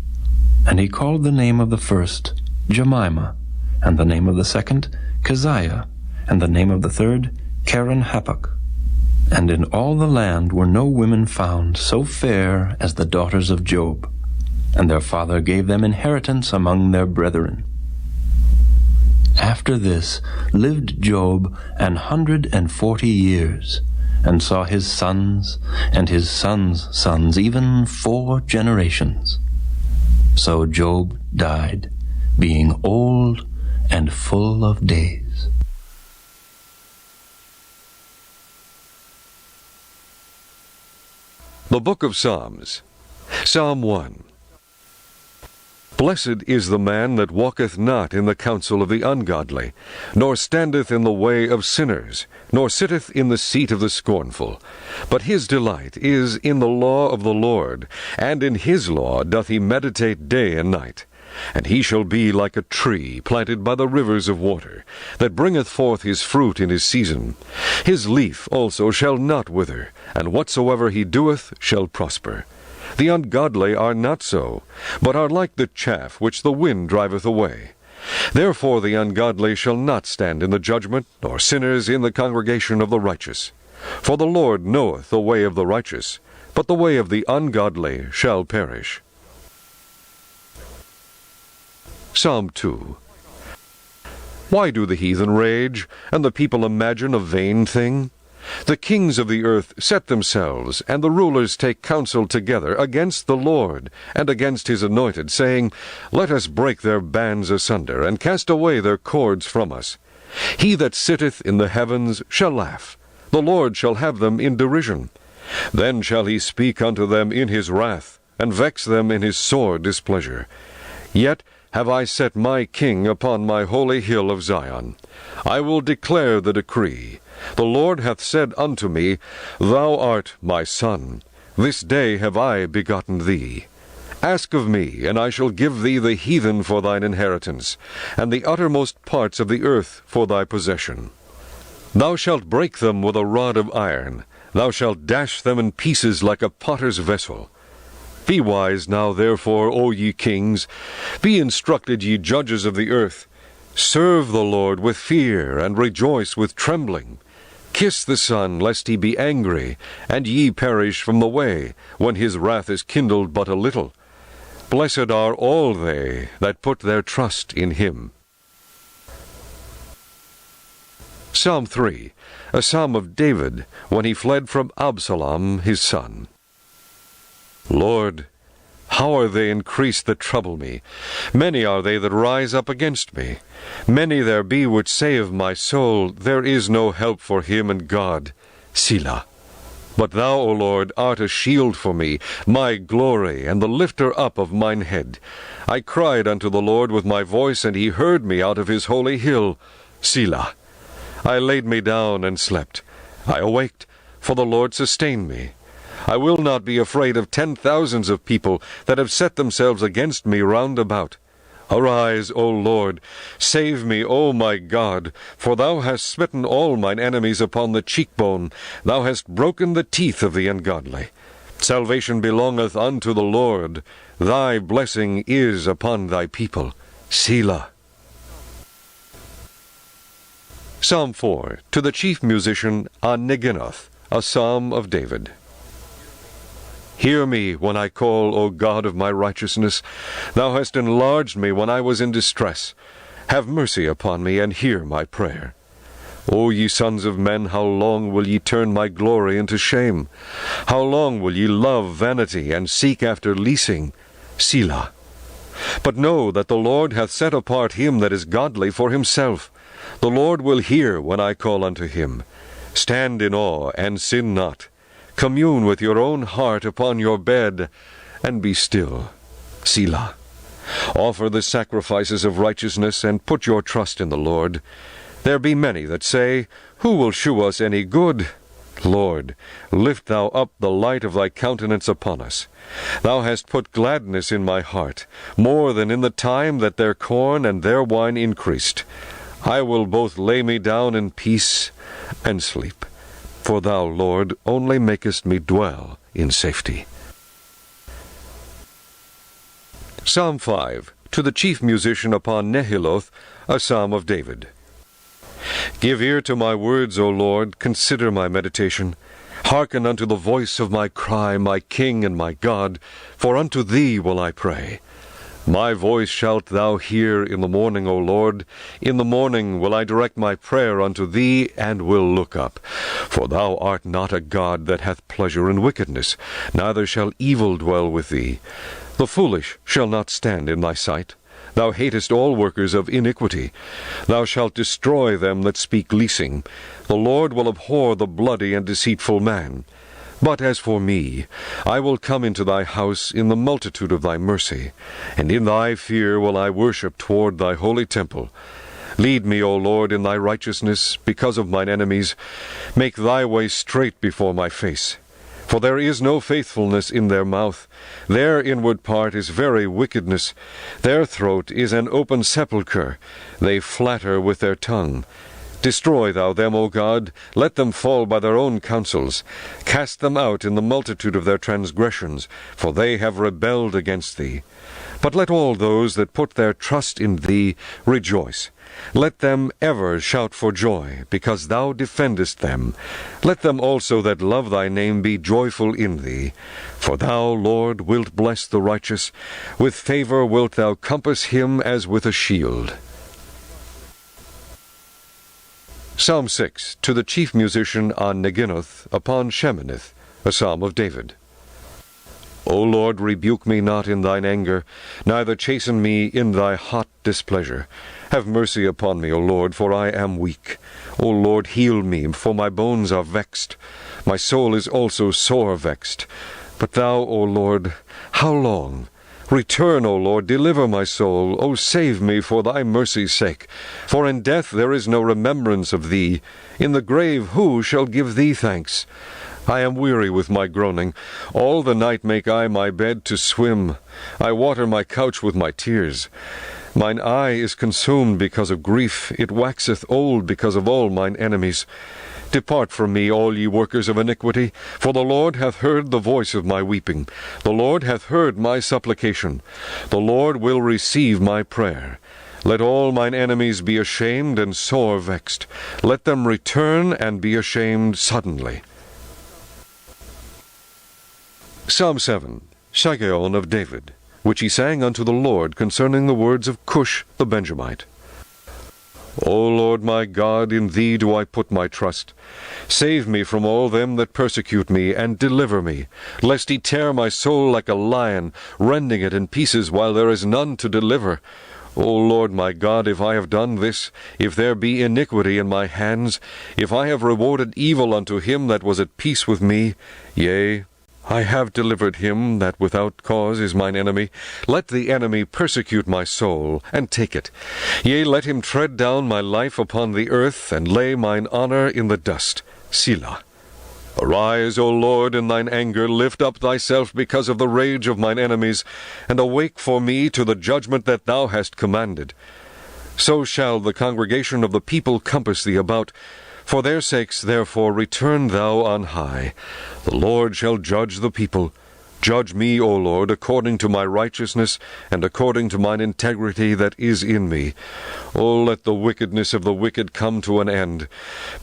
and he called the name of the first Jemimah, and the name of the second Keziah, and the name of the third Keren-Happuch. And in all the land were no women found so fair as the daughters of Job, and their father gave them inheritance among their brethren. After this lived Job 140 years, and saw his sons and his sons' sons, even 4 generations. So Job died, being old and full of days. The Book of Psalms, Psalm 1. Blessed is the man that walketh not in the counsel of the ungodly, nor standeth in the way of sinners, nor sitteth in the seat of the scornful. But his delight is in the law of the Lord, and in his law doth he meditate day and night. And he shall be like a tree planted by the rivers of water, that bringeth forth his fruit in his season. His leaf also shall not wither, and whatsoever he doeth shall prosper. The ungodly are not so, but are like the chaff which the wind driveth away. Therefore the ungodly shall not stand in the judgment, nor sinners in the congregation of the righteous. For the Lord knoweth the way of the righteous, but the way of the ungodly shall perish. Psalm 2. Why do the heathen rage, and the people imagine a vain thing? The kings of the earth set themselves, and the rulers take counsel together against the Lord, and against his anointed, saying, Let us break their bands asunder, and cast away their cords from us. He that sitteth in the heavens shall laugh. The Lord shall have them in derision. Then shall he speak unto them in his wrath, and vex them in his sore displeasure. Yet have I set my king upon my holy hill of Zion. I will declare the decree. The Lord hath said unto me, Thou art my son. This day have I begotten thee. Ask of me, and I shall give thee the heathen for thine inheritance, and the uttermost parts of the earth for thy possession. Thou shalt break them with a rod of iron. Thou shalt dash them in pieces like a potter's vessel. Be wise now, therefore, O ye kings. Be instructed, ye judges of the earth. Serve the Lord with fear, and rejoice with trembling. Kiss the Son, lest he be angry, and ye perish from the way, when his wrath is kindled but a little. Blessed are all they that put their trust in him. Psalm 3, a psalm of David, when he fled from Absalom his son. Lord, how are they increased that trouble me? Many are they that rise up against me. Many there be which say of my soul, There is no help for him in God. Selah. But thou, O Lord, art a shield for me, my glory, and the lifter up of mine head. I cried unto the Lord with my voice, and he heard me out of his holy hill. Selah. I laid me down and slept. I awaked, for the Lord sustained me. I will not be afraid of 10,000s of people that have set themselves against me round about. Arise, O Lord, save me, O my God, for thou hast smitten all mine enemies upon the cheekbone, thou hast broken the teeth of the ungodly. Salvation belongeth unto the Lord, thy blessing is upon thy people. Selah. Psalm 4, to the chief musician On-Neginoth, a psalm of David. Hear me when I call, O God of my righteousness. Thou hast enlarged me when I was in distress. Have mercy upon me, and hear my prayer. O ye sons of men, how long will ye turn my glory into shame? How long will ye love vanity, and seek after leasing? Selah. But know that the Lord hath set apart him that is godly for himself. The Lord will hear when I call unto him. Stand in awe, and sin not. Commune with your own heart upon your bed, and be still. Selah. Offer the sacrifices of righteousness, and put your trust in the Lord. There be many that say, Who will shew us any good? Lord, lift thou up the light of thy countenance upon us. Thou hast put gladness in my heart, more than in the time that their corn and their wine increased. I will both lay me down in peace and sleep. For thou, Lord, only makest me dwell in safety. Psalm 5, to the chief musician upon Nehiloth, a psalm of David. Give ear to my words, O Lord, consider my meditation. Hearken unto the voice of my cry, my King and my God, for unto thee will I pray. My voice shalt thou hear in the morning, O Lord. In the morning will I direct my prayer unto thee, and will look up. For thou art not a God that hath pleasure in wickedness, neither shall evil dwell with thee. The foolish shall not stand in thy sight. Thou hatest all workers of iniquity. Thou shalt destroy them that speak leasing. The Lord will abhor the bloody and deceitful man. But as for me, I will come into thy house in the multitude of thy mercy, and in thy fear will I worship toward thy holy temple. Lead me, O Lord, in thy righteousness, because of mine enemies. Make thy way straight before my face. For there is no faithfulness in their mouth. Their inward part is very wickedness. Their throat is an open sepulchre. They flatter with their tongue. Destroy thou them, O God. Let them fall by their own counsels. Cast them out in the multitude of their transgressions, for they have rebelled against thee. But let all those that put their trust in thee rejoice. Let them ever shout for joy, because thou defendest them. Let them also that love thy name be joyful in thee. For thou, Lord, wilt bless the righteous. With favor wilt thou compass him as with a shield. Psalm 6, to the chief musician on Neginoth, upon Sheminith, a psalm of David. O Lord, rebuke me not in thine anger, neither chasten me in thy hot displeasure. Have mercy upon me, O Lord, for I am weak. O Lord, heal me, for my bones are vexed. My soul is also sore vexed. But thou, O Lord, how long? Return, O Lord, deliver my soul. O save me for thy mercy's sake. For in death there is no remembrance of thee. In the grave who shall give thee thanks? I am weary with my groaning. All the night make I my bed to swim. I water my couch with my tears. Mine eye is consumed because of grief. It waxeth old because of all mine enemies. Depart from me, all ye workers of iniquity, for the Lord hath heard the voice of my weeping. The Lord hath heard my supplication. The Lord will receive my prayer. Let all mine enemies be ashamed and sore vexed. Let them return and be ashamed suddenly. Psalm 7, Shigeon of David, which he sang unto the Lord concerning the words of Cush the Benjamite. O Lord my God, in thee do I put my trust. Save me from all them that persecute me, and deliver me, lest he tear my soul like a lion, rending it in pieces while there is none to deliver. O Lord my God, if I have done this, if there be iniquity in my hands, if I have rewarded evil unto him that was at peace with me, yea, I have delivered him that without cause is mine enemy. Let the enemy persecute my soul, and take it. Yea, let him tread down my life upon the earth, and lay mine honor in the dust. Selah. Arise, O Lord, in thine anger, lift up thyself because of the rage of mine enemies, and awake for me to the judgment that thou hast commanded. So shall the congregation of the people compass thee about. For their sakes, therefore, return thou on high. The Lord shall judge the people. Judge me, O Lord, according to my righteousness, and according to mine integrity that is in me. O let the wickedness of the wicked come to an end,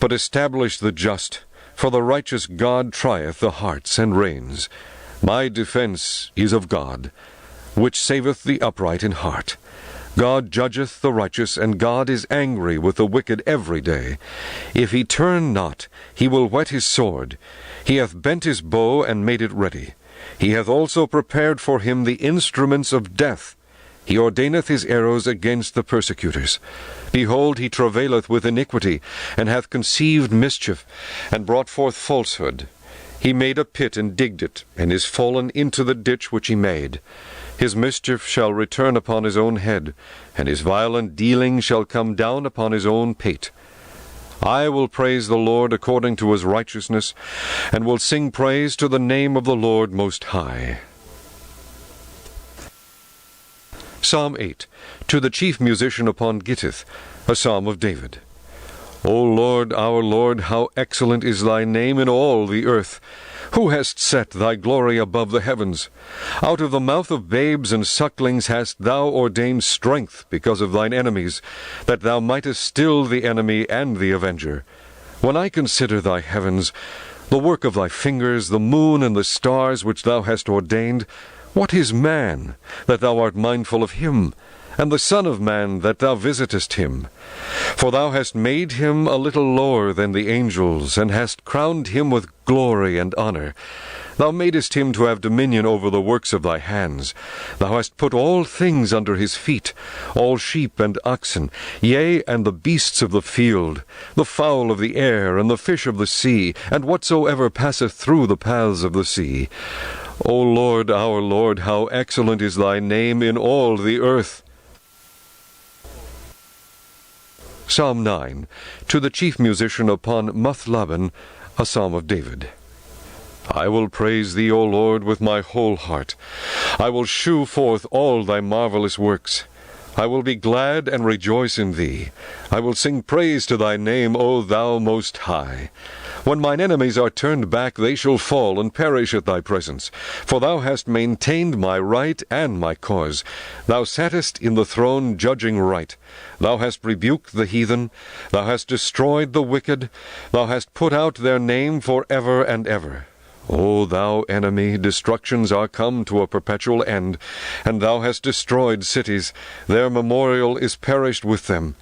but establish the just. For the righteous God trieth the hearts and reins. My defense is of God, which saveth the upright in heart. God judgeth the righteous, and God is angry with the wicked every day. If he turn not, he will whet his sword. He hath bent his bow and made it ready. He hath also prepared for him the instruments of death. He ordaineth his arrows against the persecutors. Behold, he travaileth with iniquity, and hath conceived mischief, and brought forth falsehood. He made a pit and digged it, and is fallen into the ditch which he made. His mischief shall return upon his own head, and his violent dealing shall come down upon his own pate. I will praise the Lord according to his righteousness, and will sing praise to the name of the Lord Most High. Psalm 8, to the chief musician upon Gittith, a psalm of David. O Lord, our Lord, how excellent is thy name in all the earth! Who hast set thy glory above the heavens? Out of the mouth of babes and sucklings hast thou ordained strength because of thine enemies, that thou mightest still the enemy and the avenger. When I consider thy heavens, The work of thy fingers, the moon and the stars which thou hast ordained. What is man, that thou art mindful of him, and the Son of Man, that thou visitest him? For thou hast made him a little lower than the angels, and hast crowned him with glory and honor. Thou madest him to have dominion over the works of thy hands. Thou hast put all things under his feet, all sheep and oxen, yea, and the beasts of the field, the fowl of the air, and the fish of the sea, and whatsoever passeth through the paths of the sea. O Lord, our Lord, how excellent is thy name in all the earth. Psalm 9, to the chief musician upon Muthlaban, a psalm of David. I will praise thee, O Lord, with my whole heart. I will shew forth all thy marvelous works. I will be glad and rejoice in thee. I will sing praise to thy name, O thou most high. When mine enemies are turned back, they shall fall and perish at thy presence. For thou hast maintained my right and my cause. Thou sattest in the throne judging right. Thou hast rebuked the heathen. Thou hast destroyed the wicked. Thou hast put out their name for ever and ever. O thou enemy, destructions are come to a perpetual end, and thou hast destroyed cities. Their memorial is perished with them.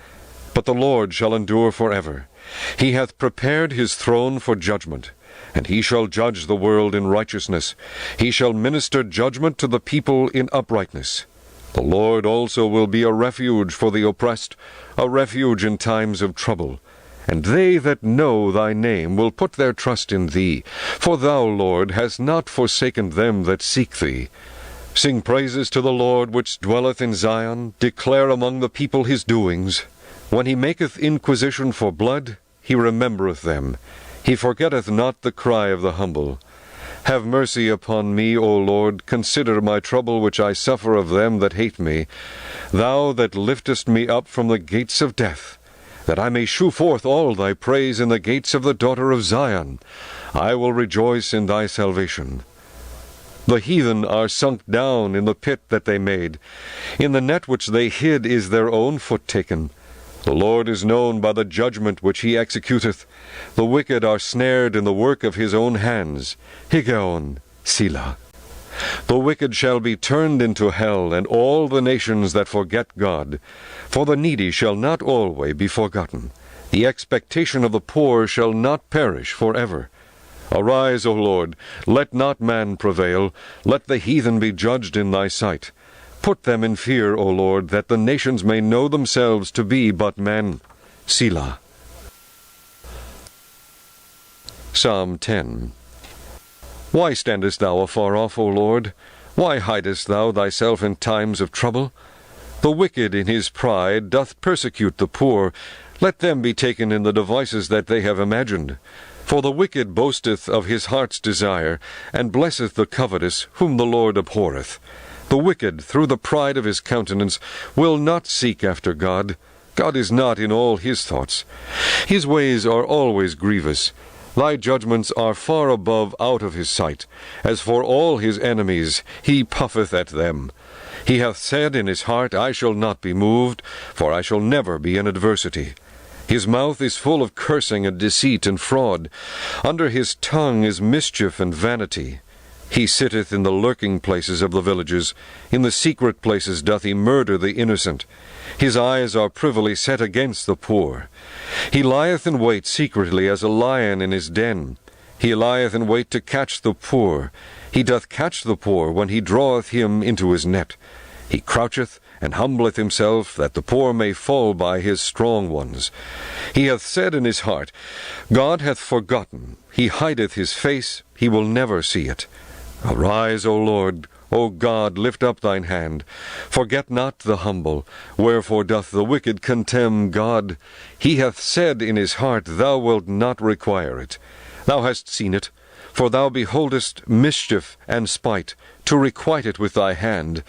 But the Lord shall endure forever. He hath prepared his throne for judgment, and he shall judge the world in righteousness. He shall minister judgment to the people in uprightness. The Lord also will be a refuge for the oppressed, a refuge in times of trouble. And they that know thy name will put their trust in thee. For thou, Lord, hast not forsaken them that seek thee. Sing praises to the Lord which dwelleth in Zion. Declare among the people his doings. When he maketh inquisition for blood, he remembereth them. He forgetteth not the cry of the humble. Have mercy upon me, O Lord. Consider my trouble which I suffer of them that hate me. Thou that liftest me up from the gates of death, that I may shew forth all thy praise in the gates of the daughter of Zion. I will rejoice in thy salvation. The heathen are sunk down in the pit that they made. In the net which they hid is their own foot taken. The Lord is known by the judgment which he executeth. The wicked are snared in the work of his own hands. Higgaion, Selah. The wicked shall be turned into hell, and all the nations that forget God. For the needy shall not always be forgotten. The expectation of the poor shall not perish forever. Arise, O Lord, let not man prevail. Let the heathen be judged in thy sight. Put them in fear, O Lord, that the nations may know themselves to be but men. Selah. Psalm 10. Why standest thou afar off, O Lord? Why hidest thou thyself in times of trouble? The wicked in his pride doth persecute the poor. Let them be taken in the devices that they have imagined. For the wicked boasteth of his heart's desire, and blesseth the covetous, whom the Lord abhorreth. The wicked, through the pride of his countenance, will not seek after God. God is not in all his thoughts. His ways are always grievous. Thy judgments are far above out of his sight. As for all his enemies, he puffeth at them. He hath said in his heart, I shall not be moved, for I shall never be in adversity. His mouth is full of cursing and deceit and fraud. Under his tongue is mischief and vanity. He sitteth in the lurking places of the villages. In the secret places doth he murder the innocent. His eyes are privily set against the poor. He lieth in wait secretly as a lion in his den. He lieth in wait to catch the poor. He doth catch the poor when he draweth him into his net. He croucheth and humbleth himself, that the poor may fall by his strong ones. He hath said in his heart, God hath forgotten. He hideth his face, he will never see it. Arise, O Lord, O God, lift up thine hand. Forget not the humble. Wherefore doth the wicked contemn God? He hath said in his heart, Thou wilt not require it. Thou hast seen it, for thou beholdest mischief and spite, to requite it with thy hand.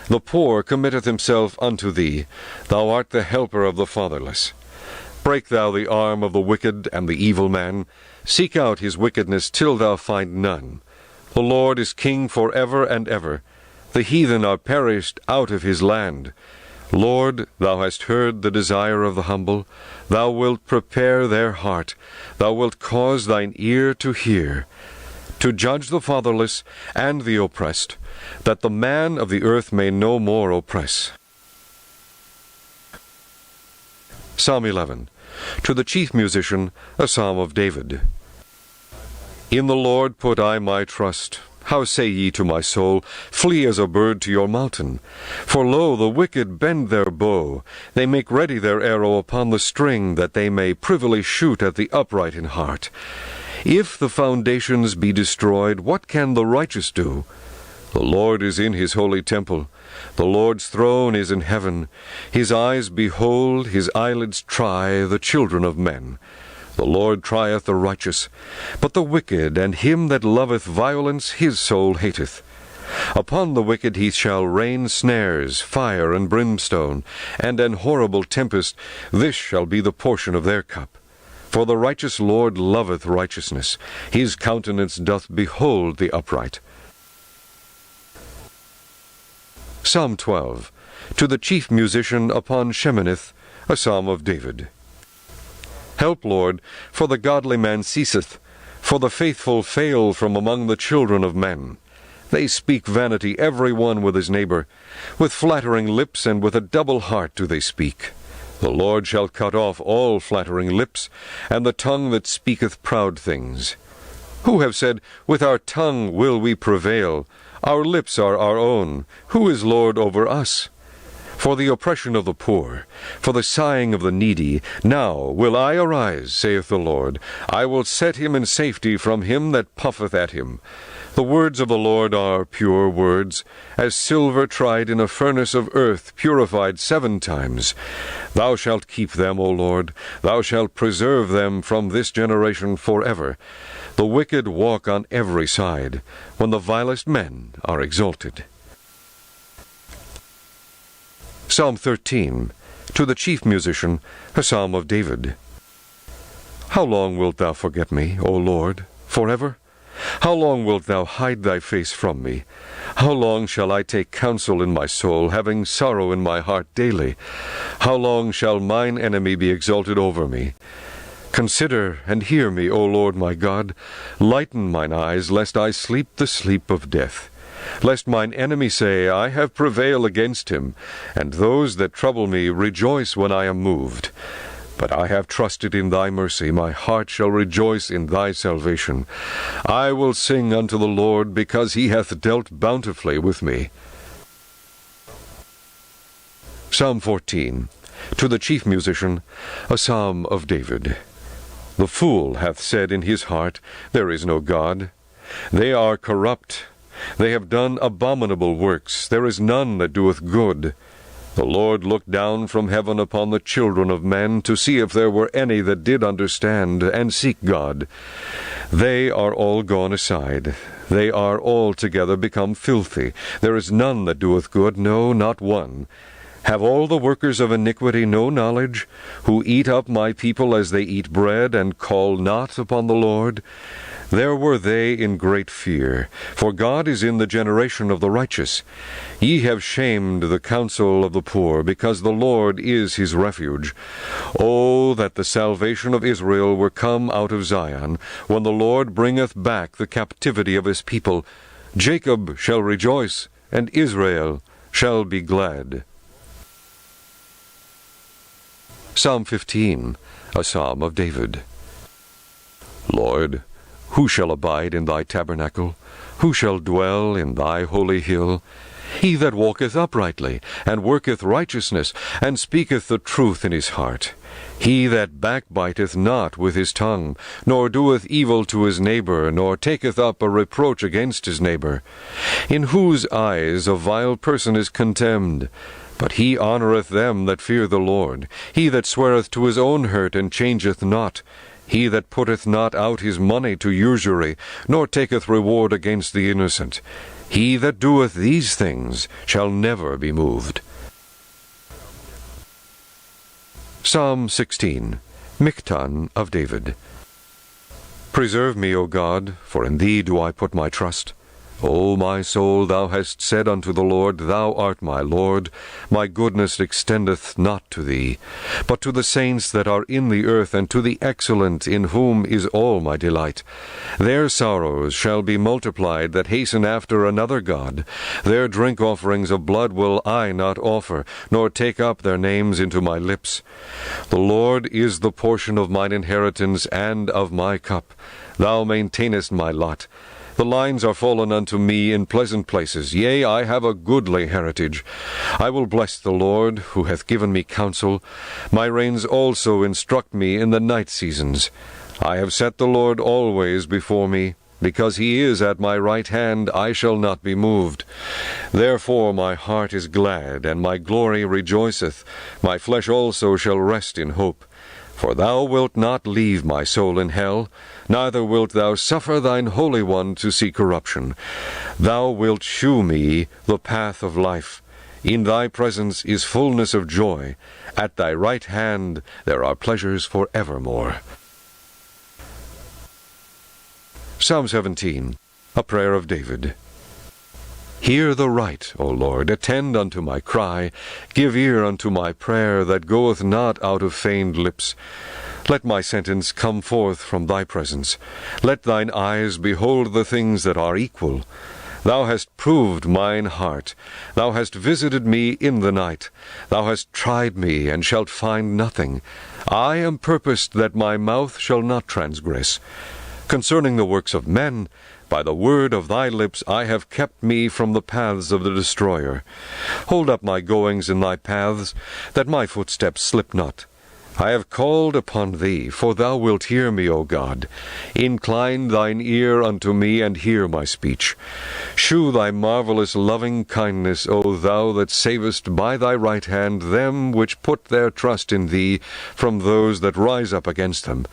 The poor committeth himself unto thee. Thou art the helper of the fatherless. Break thou the arm of the wicked and the evil man. Seek out his wickedness till thou find none. The Lord is king for ever and ever. The heathen are perished out of his land. Lord, thou hast heard the desire of the humble. Thou wilt prepare their heart. Thou wilt cause thine ear to hear, to judge the fatherless and the oppressed, that the man of the earth may no more oppress. Psalm 11. To the chief musician, a psalm of David. In the Lord put I my trust. How say ye to my soul, Flee as a bird to your mountain? For lo, the wicked bend their bow, they make ready their arrow upon the string, that they may privily shoot at the upright in heart. If the foundations be destroyed, what can the righteous do? The Lord is in his holy temple. The Lord's throne is in heaven. His eyes behold, his eyelids try the children of men. The Lord trieth the righteous, but the wicked and him that loveth violence his soul hateth. Upon the wicked he shall rain snares, fire and brimstone, and an horrible tempest. This shall be the portion of their cup. For the righteous Lord loveth righteousness. His countenance doth behold the upright. Psalm 12. To the chief musician upon Sheminith, a psalm of David. Help, Lord, for the godly man ceaseth, for the faithful fail from among the children of men. They speak vanity every one with his neighbor. With flattering lips and with a double heart do they speak. The Lord shall cut off all flattering lips, and the tongue that speaketh proud things. Who have said, With our tongue will we prevail? Our lips are our own. Who is Lord over us? For the oppression of the poor, for the sighing of the needy, now will I arise, saith the Lord. I will set him in safety from him that puffeth at him. The words of the Lord are pure words, as silver tried in a furnace of earth, purified 7 times. Thou shalt keep them, O Lord. Thou shalt preserve them from this generation forever. The wicked walk on every side, when the vilest men are exalted. Psalm 13. To the chief musician, a psalm of David. How long wilt thou forget me, O Lord, forever? How long wilt thou hide thy face from me? How long shall I take counsel in my soul, having sorrow in my heart daily? How long shall mine enemy be exalted over me? Consider and hear me, O Lord my God. Lighten mine eyes, lest I sleep the sleep of death. Lest mine enemy say, I have prevailed against him, and those that trouble me rejoice when I am moved. But I have trusted in thy mercy, my heart shall rejoice in thy salvation. I will sing unto the Lord, because he hath dealt bountifully with me. Psalm 14. To the chief musician, a psalm of David. The fool hath said in his heart, There is no God. They are corrupt. They have done abominable works. There is none that doeth good. The Lord looked down from heaven upon the children of men, to see if there were any that did understand, and seek God. They are all gone aside. They are altogether become filthy. There is none that doeth good, no, not one. Have all the workers of iniquity no knowledge, who eat up my people as they eat bread, and call not upon the Lord? There were they in great fear, for God is in the generation of the righteous. Ye have shamed the counsel of the poor, because the Lord is his refuge. O that the salvation of Israel were come out of Zion, when the Lord bringeth back the captivity of his people. Jacob shall rejoice, and Israel shall be glad. Psalm 15, a psalm of David. Lord, who shall abide in thy tabernacle? Who shall dwell in thy holy hill? He that walketh uprightly, and worketh righteousness, and speaketh the truth in his heart. He that backbiteth not with his tongue, nor doeth evil to his neighbor, nor taketh up a reproach against his neighbor. In whose eyes a vile person is contemned. But he honoureth them that fear the Lord. He that sweareth to his own hurt, and changeth not. He that putteth not out his money to usury, nor taketh reward against the innocent. He that doeth these things shall never be moved. Psalm 16, Miktan of David. Preserve me, O God, for in thee do I put my trust. O my soul, thou hast said unto the Lord, Thou art my Lord. My goodness extendeth not to thee, but to the saints that are in the earth, and to the excellent, in whom is all my delight. Their sorrows shall be multiplied that hasten after another God. Their drink offerings of blood will I not offer, nor take up their names into my lips. The Lord is the portion of mine inheritance and of my cup. Thou maintainest my lot. The lines are fallen unto me in pleasant places. Yea, I have a goodly heritage. I will bless the Lord, who hath given me counsel. My reins also instruct me in the night seasons. I have set the Lord always before me. Because he is at my right hand, I shall not be moved. Therefore my heart is glad, and my glory rejoiceth. My flesh also shall rest in hope. For thou wilt not leave my soul in hell, neither wilt thou suffer thine Holy One to see corruption. Thou wilt shew me the path of life. In thy presence is fullness of joy. At thy right hand there are pleasures for evermore. Psalm 17, a prayer of David. Hear the right, O Lord, attend unto my cry. Give ear unto my prayer that goeth not out of feigned lips. Let my sentence come forth from thy presence. Let thine eyes behold the things that are equal. Thou hast proved mine heart. Thou hast visited me in the night. Thou hast tried me, and shalt find nothing. I am purposed that my mouth shall not transgress. Concerning the works of men, by the word of thy lips I have kept me from the paths of the destroyer. Hold up my goings in thy paths, that my footsteps slip not. I have called upon thee, for thou wilt hear me, O God. Incline thine ear unto me, and hear my speech. Shew thy marvelous loving kindness, O thou that savest by thy right hand them which put their trust in thee from those that rise up against them.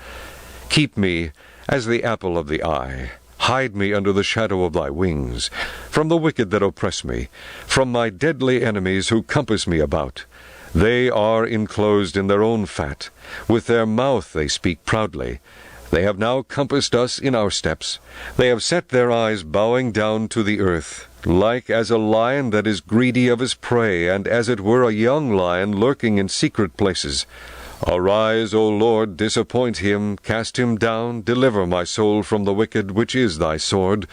Keep me as the apple of the eye. Hide me under the shadow of thy wings, from the wicked that oppress me, from my deadly enemies who compass me about. They are enclosed in their own fat. With their mouth they speak proudly. They have now compassed us in our steps. They have set their eyes bowing down to the earth, like as a lion that is greedy of his prey, and as it were a young lion lurking in secret places. Arise, O Lord, disappoint him, cast him down, deliver my soul from the wicked, which is thy sword.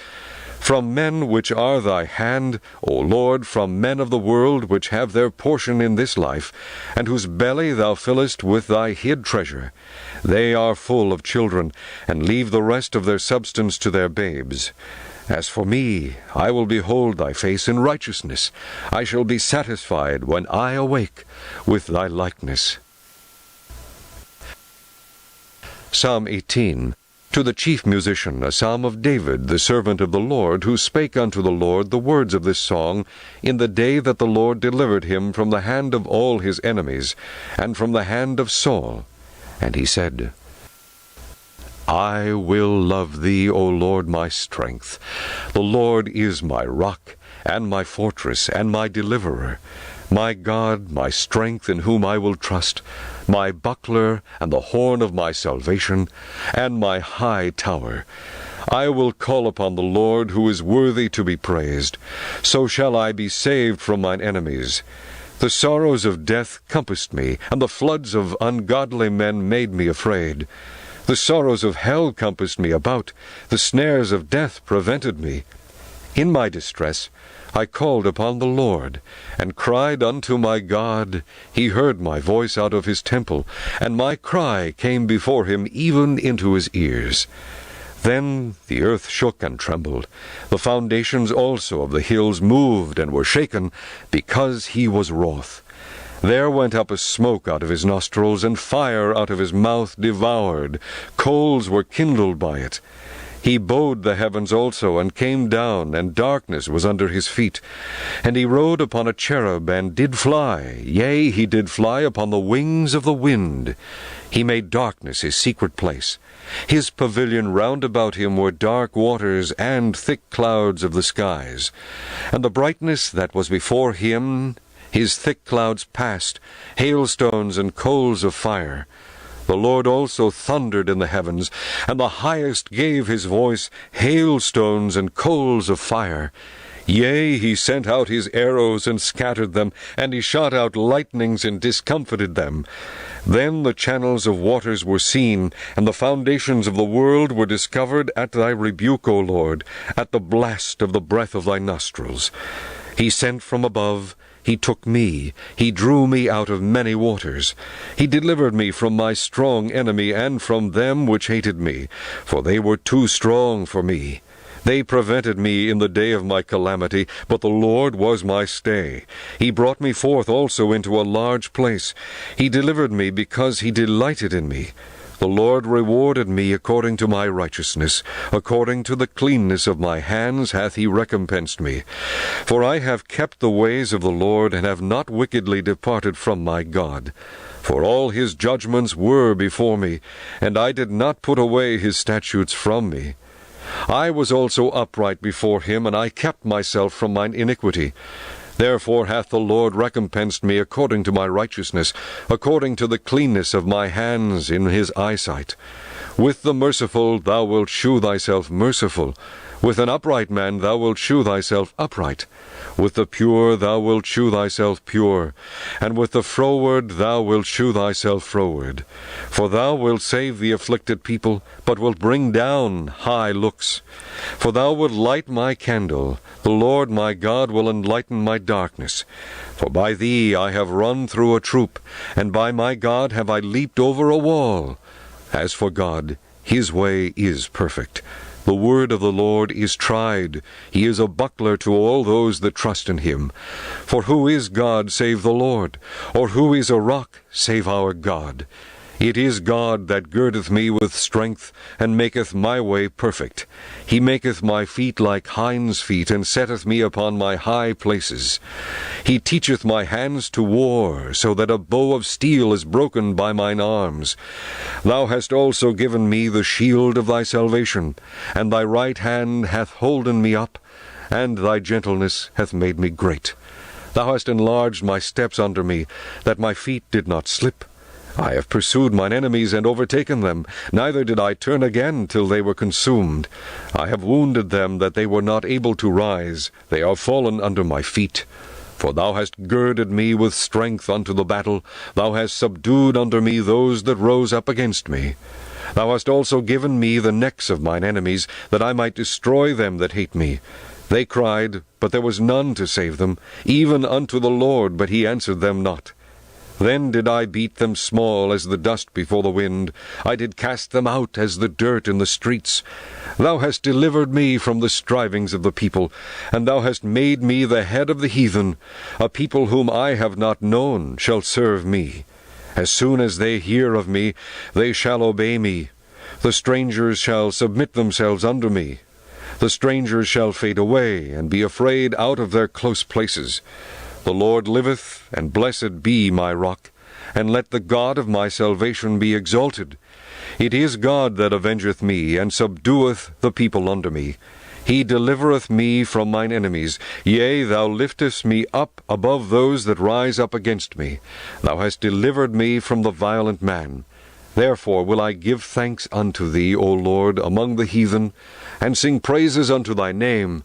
From men which are thy hand, O Lord, from men of the world, which have their portion in this life, and whose belly thou fillest with thy hid treasure. They are full of children, and leave the rest of their substance to their babes. As for me, I will behold thy face in righteousness. I shall be satisfied when I awake with thy likeness. Psalm 18. To the chief musician, a psalm of David, the servant of the Lord, who spake unto the Lord the words of this song, in the day that the Lord delivered him from the hand of all his enemies, and from the hand of Saul. And he said, I will love thee, O Lord, my strength. The Lord is my rock, and my fortress, and my deliverer. My God, my strength, in whom I will trust, my buckler, and the horn of my salvation, and my high tower. I will call upon the Lord, who is worthy to be praised. So shall I be saved from mine enemies. The sorrows of death compassed me, and the floods of ungodly men made me afraid. The sorrows of hell compassed me about. The snares of death prevented me. In my distress I called upon the Lord, and cried unto my God. He heard my voice out of his temple, and my cry came before him even into his ears. Then the earth shook and trembled. The foundations also of the hills moved and were shaken, because he was wroth. There went up a smoke out of his nostrils, and fire out of his mouth devoured. Coals were kindled by it. He bowed the heavens also, and came down, and darkness was under his feet. And he rode upon a cherub, and did fly, yea, he did fly upon the wings of the wind. He made darkness his secret place. His pavilion round about him were dark waters, and thick clouds of the skies. And the brightness that was before him, his thick clouds passed, hailstones and coals of fire. The Lord also thundered in the heavens, and the highest gave his voice, hailstones and coals of fire. Yea, he sent out his arrows and scattered them, and he shot out lightnings and discomfited them. Then the channels of waters were seen, and the foundations of the world were discovered at thy rebuke, O Lord, at the blast of the breath of thy nostrils. He sent from above, he took me, he drew me out of many waters. He delivered me from my strong enemy, and from them which hated me, for they were too strong for me. They prevented me in the day of my calamity, but the Lord was my stay. He brought me forth also into a large place. He delivered me because he delighted in me. The Lord rewarded me according to my righteousness. According to the cleanness of my hands hath he recompensed me. For I have kept the ways of the Lord, and have not wickedly departed from my God. For all his judgments were before me, and I did not put away his statutes from me. I was also upright before him, and I kept myself from mine iniquity. Therefore hath the Lord recompensed me according to my righteousness, according to the cleanness of my hands in his eyesight. With the merciful thou wilt shew thyself merciful. With an upright man thou wilt shew thyself upright. With the pure thou wilt shew thyself pure, and with the froward thou wilt shew thyself froward. For thou wilt save the afflicted people, but wilt bring down high looks. For thou wilt light my candle, the Lord my God will enlighten my darkness. For by thee I have run through a troop, and by my God have I leaped over a wall. As for God, his way is perfect. The word of the Lord is tried. He is a buckler to all those that trust in him. For who is God save the Lord? Or who is a rock save our God? It is God that girdeth me with strength, and maketh my way perfect. He maketh my feet like hinds' feet, and setteth me upon my high places. He teacheth my hands to war, so that a bow of steel is broken by mine arms. Thou hast also given me the shield of thy salvation, and thy right hand hath holden me up, and thy gentleness hath made me great. Thou hast enlarged my steps under me, that my feet did not slip. I have pursued mine enemies and overtaken them, neither did I turn again till they were consumed. I have wounded them that they were not able to rise. They are fallen under my feet. For thou hast girded me with strength unto the battle. Thou hast subdued under me those that rose up against me. Thou hast also given me the necks of mine enemies, that I might destroy them that hate me. They cried, but there was none to save them, even unto the Lord, but he answered them not. Then did I beat them small as the dust before the wind. I did cast them out as the dirt in the streets. Thou hast delivered me from the strivings of the people, and thou hast made me the head of the heathen. A people whom I have not known shall serve me. As soon as they hear of me, they shall obey me. The strangers shall submit themselves unto me. The strangers shall fade away, and be afraid out of their close places. The Lord liveth, and blessed be my rock, and let the God of my salvation be exalted. It is God that avengeth me, and subdueth the people under me. He delivereth me from mine enemies. Yea, thou liftest me up above those that rise up against me. Thou hast delivered me from the violent man. Therefore will I give thanks unto thee, O Lord, among the heathen, and sing praises unto thy name.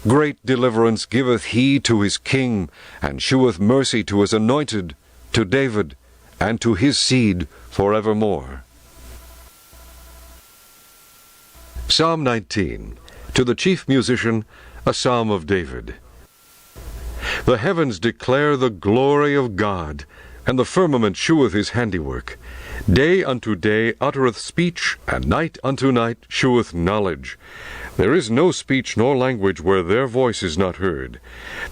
Great deliverance giveth he to his king, and sheweth mercy to his anointed, to David, and to his seed forevermore. Psalm 19. To the chief musician, a psalm of David. The heavens declare the glory of God, and the firmament sheweth his handiwork. Day unto day uttereth speech, and night unto night sheweth knowledge. There is no speech nor language where their voice is not heard.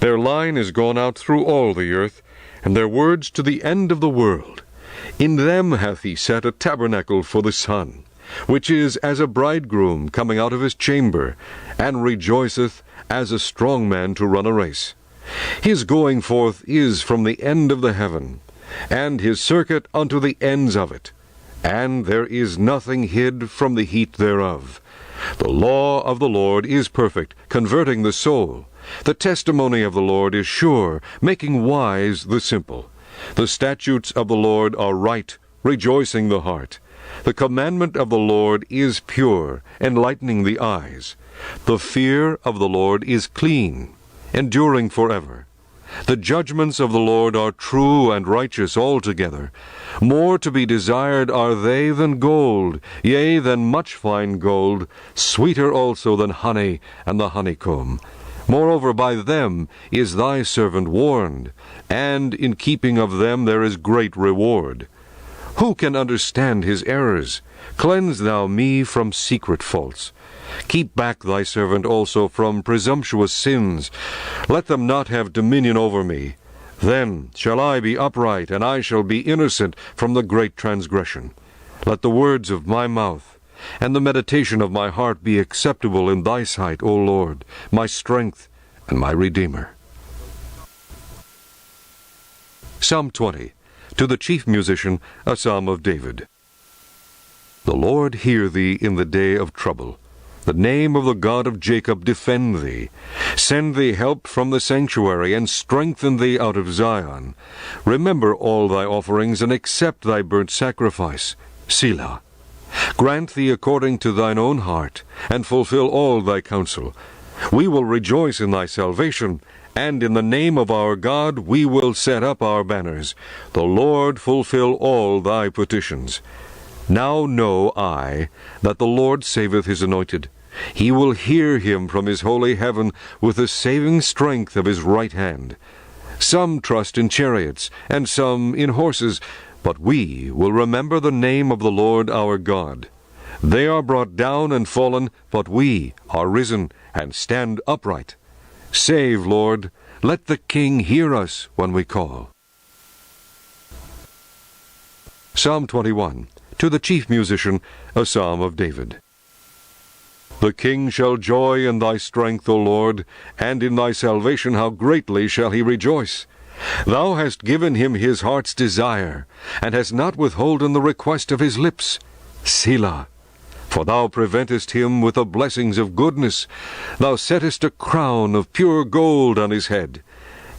Their line is gone out through all the earth, and their words to the end of the world. In them hath he set a tabernacle for the sun, which is as a bridegroom coming out of his chamber, and rejoiceth as a strong man to run a race. His going forth is from the end of the heaven, and his circuit unto the ends of it. And there is nothing hid from the heat thereof. The law of the Lord is perfect, converting the soul. The testimony of the Lord is sure, making wise the simple. The statutes of the Lord are right, rejoicing the heart. The commandment of the Lord is pure, enlightening the eyes. The fear of the Lord is clean, enduring forever. The judgments of the Lord are true and righteous altogether. More to be desired are they than gold, yea, than much fine gold, sweeter also than honey and the honeycomb. Moreover, by them is thy servant warned, and in keeping of them there is great reward. Who can understand his errors? Cleanse thou me from secret faults. Keep back thy servant also from presumptuous sins. Let them not have dominion over me. Then shall I be upright, and I shall be innocent from the great transgression. Let the words of my mouth and the meditation of my heart be acceptable in thy sight, O Lord, my strength and my Redeemer. Psalm 20. To the chief musician, a psalm of David. The Lord hear thee in the day of trouble. The name of the God of Jacob defend thee. Send thee help from the sanctuary, and strengthen thee out of Zion. Remember all thy offerings, and accept thy burnt sacrifice. Selah. Grant thee according to thine own heart, and fulfill all thy counsel. We will rejoice in thy salvation, and in the name of our God we will set up our banners. The Lord fulfill all thy petitions. Now know I that the Lord saveth his anointed. He will hear him from his holy heaven with the saving strength of his right hand. Some trust in chariots, and some in horses, but we will remember the name of the Lord our God. They are brought down and fallen, but we are risen and stand upright. Save, Lord, let the King hear us when we call. Psalm 21. To the chief musician, a psalm of David. The king shall joy in thy strength, O Lord, and in thy salvation how greatly shall he rejoice. Thou hast given him his heart's desire, and hast not withholden the request of his lips. Selah. For thou preventest him with the blessings of goodness. Thou settest a crown of pure gold on his head.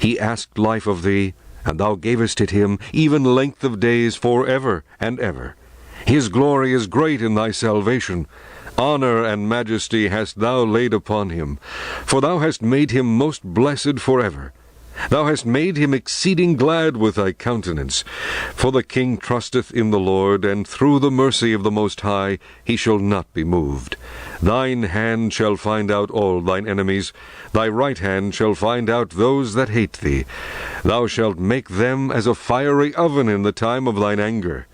He asked life of thee, and thou gavest it him, even length of days forever and ever. His glory is great in thy salvation. Honor and majesty hast thou laid upon him. For thou hast made him most blessed forever. Thou hast made him exceeding glad with thy countenance. For the king trusteth in the Lord, and through the mercy of the Most High he shall not be moved. Thine hand shall find out all thine enemies. Thy right hand shall find out those that hate thee. Thou shalt make them as a fiery oven in the time of thine anger.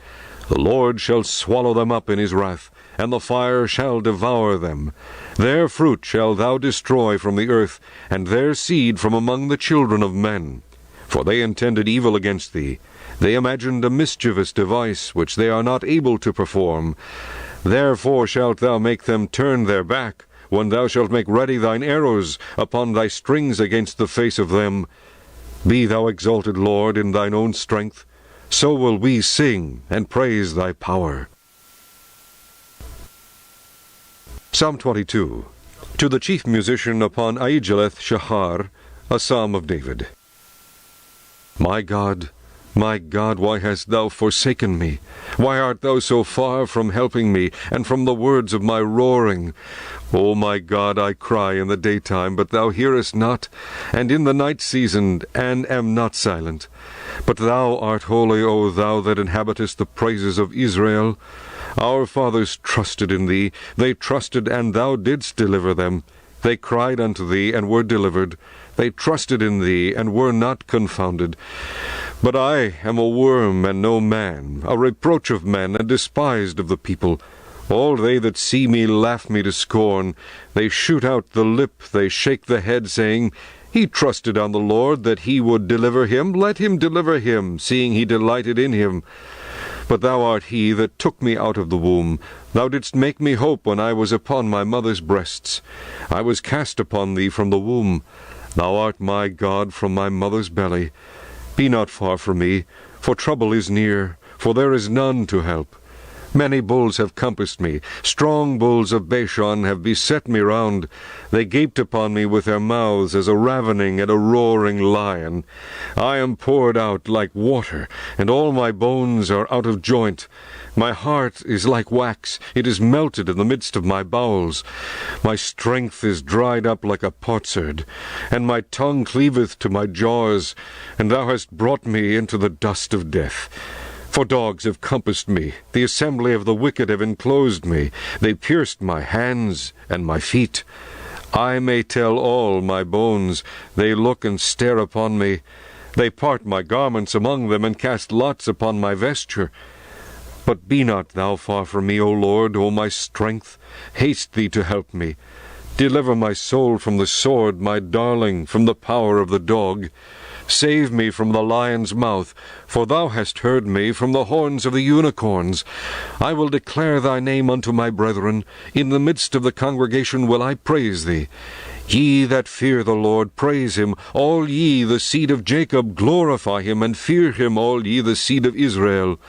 The Lord shall swallow them up in his wrath, and the fire shall devour them. Their fruit shalt thou destroy from the earth, and their seed from among the children of men. For they intended evil against thee. They imagined a mischievous device, which they are not able to perform. Therefore shalt thou make them turn their back, when thou shalt make ready thine arrows upon thy strings against the face of them. Be thou exalted, Lord, in thine own strength. So will we sing and praise thy power. Psalm 22. To the chief musician upon Aijeleth Shahar, a psalm of David. My God, why hast thou forsaken me? Why art thou so far from helping me, and from the words of my roaring? O my God, I cry in the daytime, but thou hearest not, and in the night season, and am not silent. But thou art holy, O thou that inhabitest the praises of Israel. Our fathers trusted in thee. They trusted, and thou didst deliver them. They cried unto thee, and were delivered. They trusted in thee, and were not confounded. But I am a worm, and no man, a reproach of men, and despised of the people. All they that see me laugh me to scorn. They shoot out the lip, they shake the head, saying, He trusted on the Lord, that he would deliver him. Let him deliver him, seeing he delighted in him. But thou art he that took me out of the womb. Thou didst make me hope when I was upon my mother's breasts. I was cast upon thee from the womb. Thou art my God from my mother's belly. Be not far from me, for trouble is near, for there is none to help. Many bulls have compassed me, strong bulls of Bashan have beset me round. They gaped upon me with their mouths as a ravening and a roaring lion. I am poured out like water, and all my bones are out of joint. My heart is like wax, it is melted in the midst of my bowels. My strength is dried up like a potsherd, and my tongue cleaveth to my jaws, and thou hast brought me into the dust of death. For dogs have compassed me, the assembly of the wicked have enclosed me, they pierced my hands and my feet. I may tell all my bones, they look and stare upon me. They part my garments among them, and cast lots upon my vesture. But be not thou far from me, O Lord, O my strength. Haste thee to help me. Deliver my soul from the sword, my darling, from the power of the dog. Save me from the lion's mouth, for thou hast heard me from the horns of the unicorns. I will declare thy name unto my brethren. In the midst of the congregation will I praise thee. Ye that fear the Lord, praise him. All ye, the seed of Jacob, glorify him, and fear him, all ye, the seed of Israel.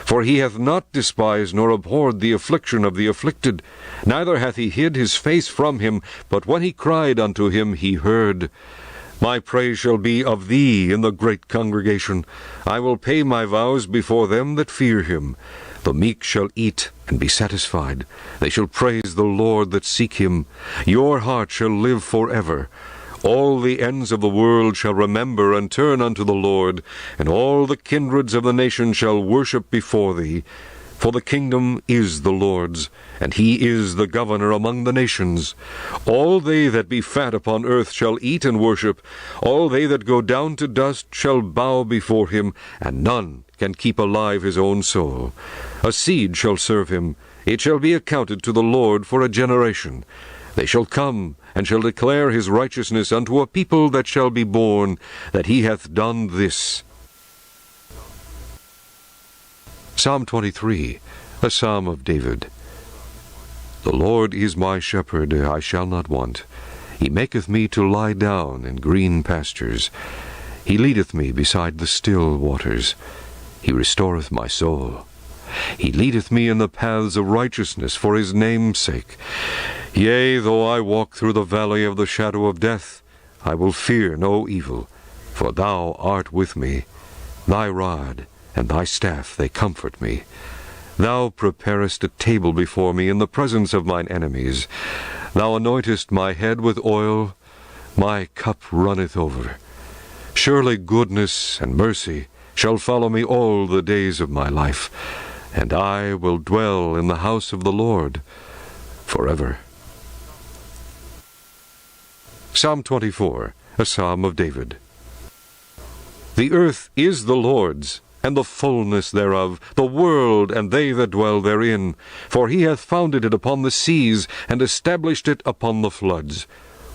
For he hath not despised nor abhorred the affliction of the afflicted, neither hath he hid his face from him, but when he cried unto him, he heard. My praise shall be of thee in the great congregation. I will pay my vows before them that fear him. The meek shall eat and be satisfied. They shall praise the Lord that seek him. Your heart shall live forever. All the ends of the world shall remember and turn unto the Lord, and all the kindreds of the nations shall worship before thee. For the kingdom is the Lord's, and he is the governor among the nations. All they that be fat upon earth shall eat and worship. All they that go down to dust shall bow before him, and none can keep alive his own soul. A seed shall serve him. It shall be accounted to the Lord for a generation. They shall come, and shall declare his righteousness unto a people that shall be born, that he hath done this. Psalm 23, a psalm of David. The Lord is my shepherd, I shall not want. He maketh me to lie down in green pastures. He leadeth me beside the still waters. He restoreth my soul. He leadeth me in the paths of righteousness for his name's sake. Yea, though I walk through the valley of the shadow of death, I will fear no evil, for thou art with me. Thy rod and thy staff, they comfort me. Thou preparest a table before me in the presence of mine enemies. Thou anointest my head with oil, my cup runneth over. Surely goodness and mercy shall follow me all the days of my life, and I will dwell in the house of the Lord forever. Psalm 24, a psalm of David. The earth is the Lord's, and the fullness thereof, the world and they that dwell therein. For he hath founded it upon the seas, and established it upon the floods.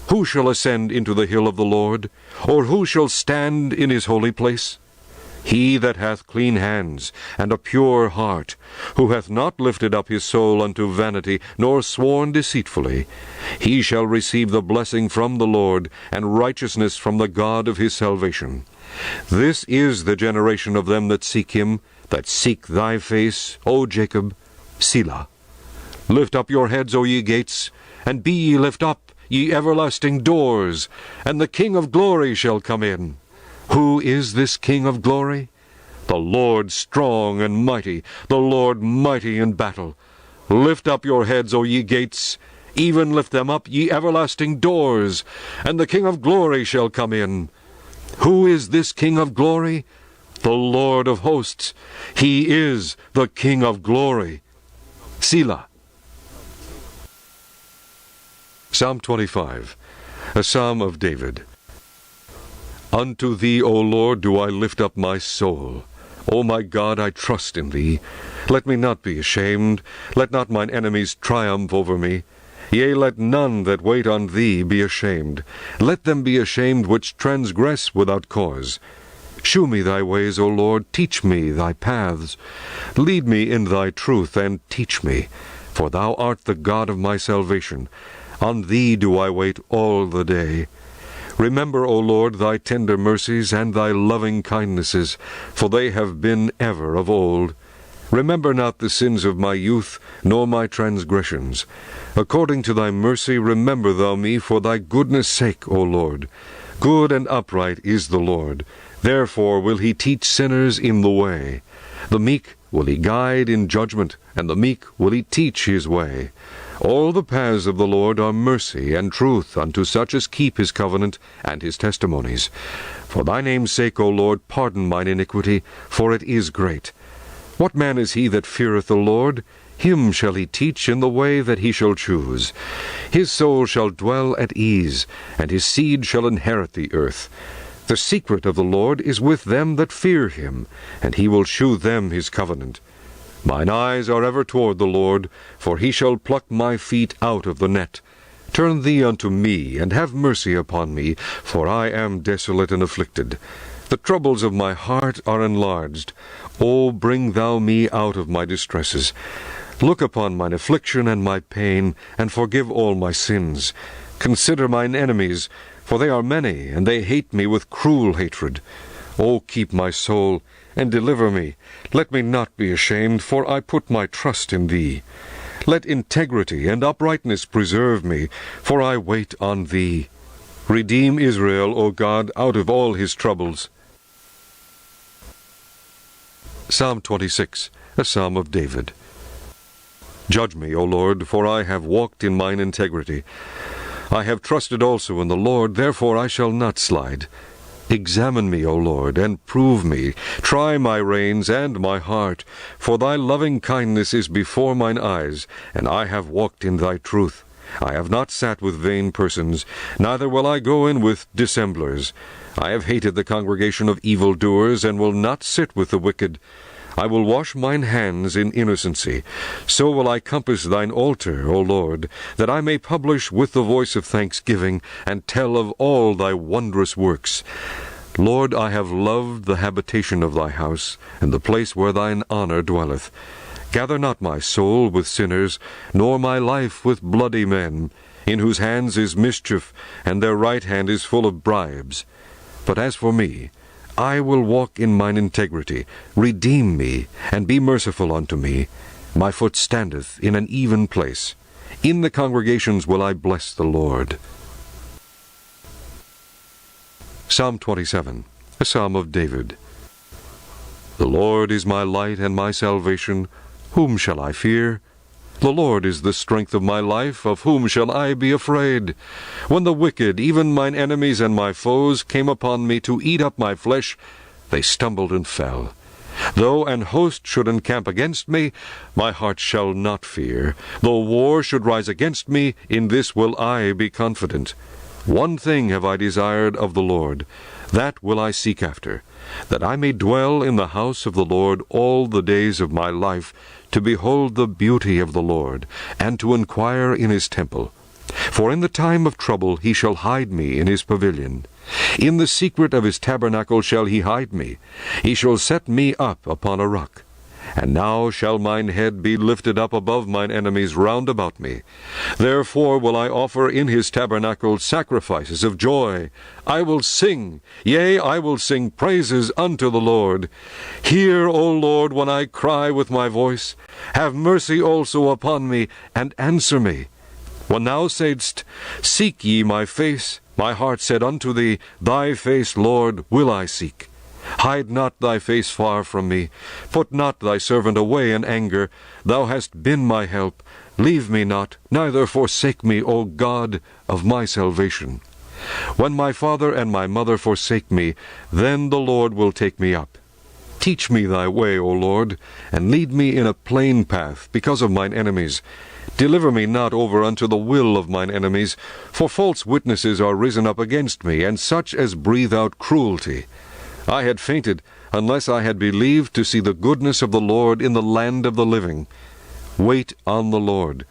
Who shall ascend into the hill of the Lord? Or who shall stand in his holy place? He that hath clean hands, and a pure heart, who hath not lifted up his soul unto vanity, nor sworn deceitfully, he shall receive the blessing from the Lord, and righteousness from the God of his salvation. This is the generation of them that seek him, that seek thy face, O Jacob. Selah. Lift up your heads, O ye gates, and be ye lift up, ye everlasting doors, and the King of glory shall come in. Who is this King of glory? The Lord strong and mighty, the Lord mighty in battle. Lift up your heads, O ye gates, even lift them up, ye everlasting doors, and the King of glory shall come in. Who is this King of glory? The Lord of hosts. He is the King of glory. Selah. Psalm 25, a psalm of David. Unto thee, O Lord, do I lift up my soul. O my God, I trust in thee. Let me not be ashamed. Let not mine enemies triumph over me. Yea, let none that wait on thee be ashamed. Let them be ashamed which transgress without cause. Shew me thy ways, O Lord, teach me thy paths. Lead me in thy truth, and teach me. For thou art the God of my salvation. On thee do I wait all the day. Remember, O Lord, thy tender mercies and thy loving kindnesses, for they have been ever of old. Remember not the sins of my youth, nor my transgressions. According to thy mercy remember thou me for thy goodness' sake, O Lord. Good and upright is the Lord. Therefore will he teach sinners in the way. The meek will he guide in judgment, and the meek will he teach his way. All the paths of the Lord are mercy and truth unto such as keep his covenant and his testimonies. For thy name's sake, O Lord, pardon mine iniquity, for it is great. What man is he that feareth the Lord? Him shall he teach in the way that he shall choose. His soul shall dwell at ease, and his seed shall inherit the earth. The secret of the Lord is with them that fear him, and he will shew them his covenant. Mine eyes are ever toward the Lord, for he shall pluck my feet out of the net. Turn thee unto me, and have mercy upon me, for I am desolate and afflicted. The troubles of my heart are enlarged. O bring thou me out of my distresses. Look upon mine affliction and my pain, and forgive all my sins. Consider mine enemies, for they are many, and they hate me with cruel hatred. O keep my soul, and deliver me. Let me not be ashamed, for I put my trust in thee. Let integrity and uprightness preserve me, for I wait on thee. Redeem Israel, O God, out of all his troubles. Psalm 26, a psalm of David. Judge me, O Lord, for I have walked in mine integrity. I have trusted also in the Lord, therefore I shall not slide. Examine me, O Lord, and prove me. Try my reins and my heart, for thy loving kindness is before mine eyes, and I have walked in thy truth. I have not sat with vain persons, neither will I go in with dissemblers. I have hated the congregation of evildoers, and will not sit with the wicked. I will wash mine hands in innocency. So will I compass thine altar, O Lord, that I may publish with the voice of thanksgiving, and tell of all thy wondrous works. Lord, I have loved the habitation of thy house, and the place where thine honor dwelleth. Gather not my soul with sinners, nor my life with bloody men, in whose hands is mischief, and their right hand is full of bribes. But as for me, I will walk in mine integrity. Redeem me, and be merciful unto me. My foot standeth in an even place. In the congregations will I bless the Lord. Psalm 27, a psalm of David. The Lord is my light and my salvation. Whom shall I fear? The Lord is the strength of my life. Of whom shall I be afraid? When the wicked, even mine enemies and my foes, came upon me to eat up my flesh, they stumbled and fell. Though an host should encamp against me, my heart shall not fear. Though war should rise against me, in this will I be confident. One thing have I desired of the Lord, that will I seek after, that I may dwell in the house of the Lord all the days of my life, to behold the beauty of the Lord, and to inquire in his temple. For in the time of trouble he shall hide me in his pavilion. In the secret of his tabernacle shall he hide me. He shall set me up upon a rock. And now shall mine head be lifted up above mine enemies round about me. Therefore will I offer in his tabernacle sacrifices of joy. I will sing, yea, I will sing praises unto the Lord. Hear, O Lord, when I cry with my voice. Have mercy also upon me, and answer me. When thou saidst, Seek ye my face, my heart said unto thee, Thy face, Lord, will I seek. Hide not thy face far from me. Put not thy servant away in anger. Thou hast been my help. Leave me not, neither forsake me, O God of my salvation. When my father and my mother forsake me, then the Lord will take me up. Teach me thy way, O Lord, and lead me in a plain path because of mine enemies. Deliver me not over unto the will of mine enemies, for false witnesses are risen up against me, and such as breathe out cruelty. I had fainted, unless I had believed to see the goodness of the Lord in the land of the living. Wait on the Lord.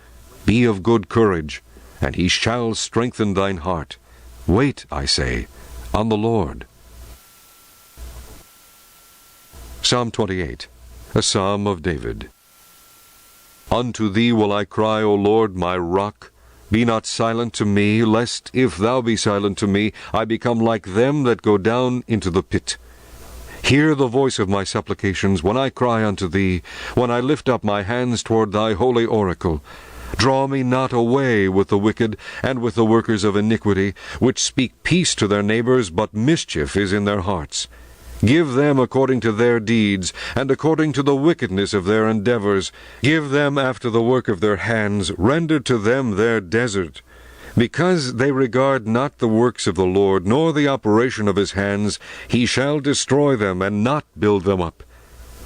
Be of good courage, and he shall strengthen thine heart. Wait, I say, on the Lord. Psalm 28, a psalm of David. Unto thee will I cry, O Lord, my rock. Be not silent to me, lest, if thou be silent to me, I become like them that go down into the pit. Hear the voice of my supplications when I cry unto thee, when I lift up my hands toward thy holy oracle. Draw me not away with the wicked, and with the workers of iniquity, which speak peace to their neighbors, but mischief is in their hearts. Give them according to their deeds, and according to the wickedness of their endeavors. Give them after the work of their hands. Render to them their desert. Because they regard not the works of the Lord, nor the operation of his hands, he shall destroy them, and not build them up.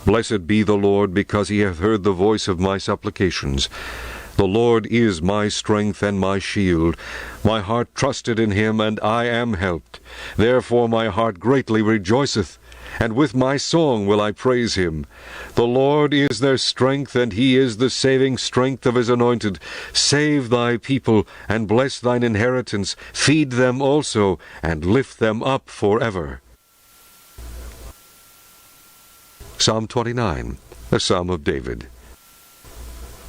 Blessed be the Lord, because he hath heard the voice of my supplications. The Lord is my strength and my shield. My heart trusted in him, and I am helped. Therefore my heart greatly rejoiceth, and with my song will I praise him. The Lord is their strength, and he is the saving strength of his anointed. Save thy people, and bless thine inheritance. Feed them also, and lift them up forever. Psalm 29, a Psalm of David.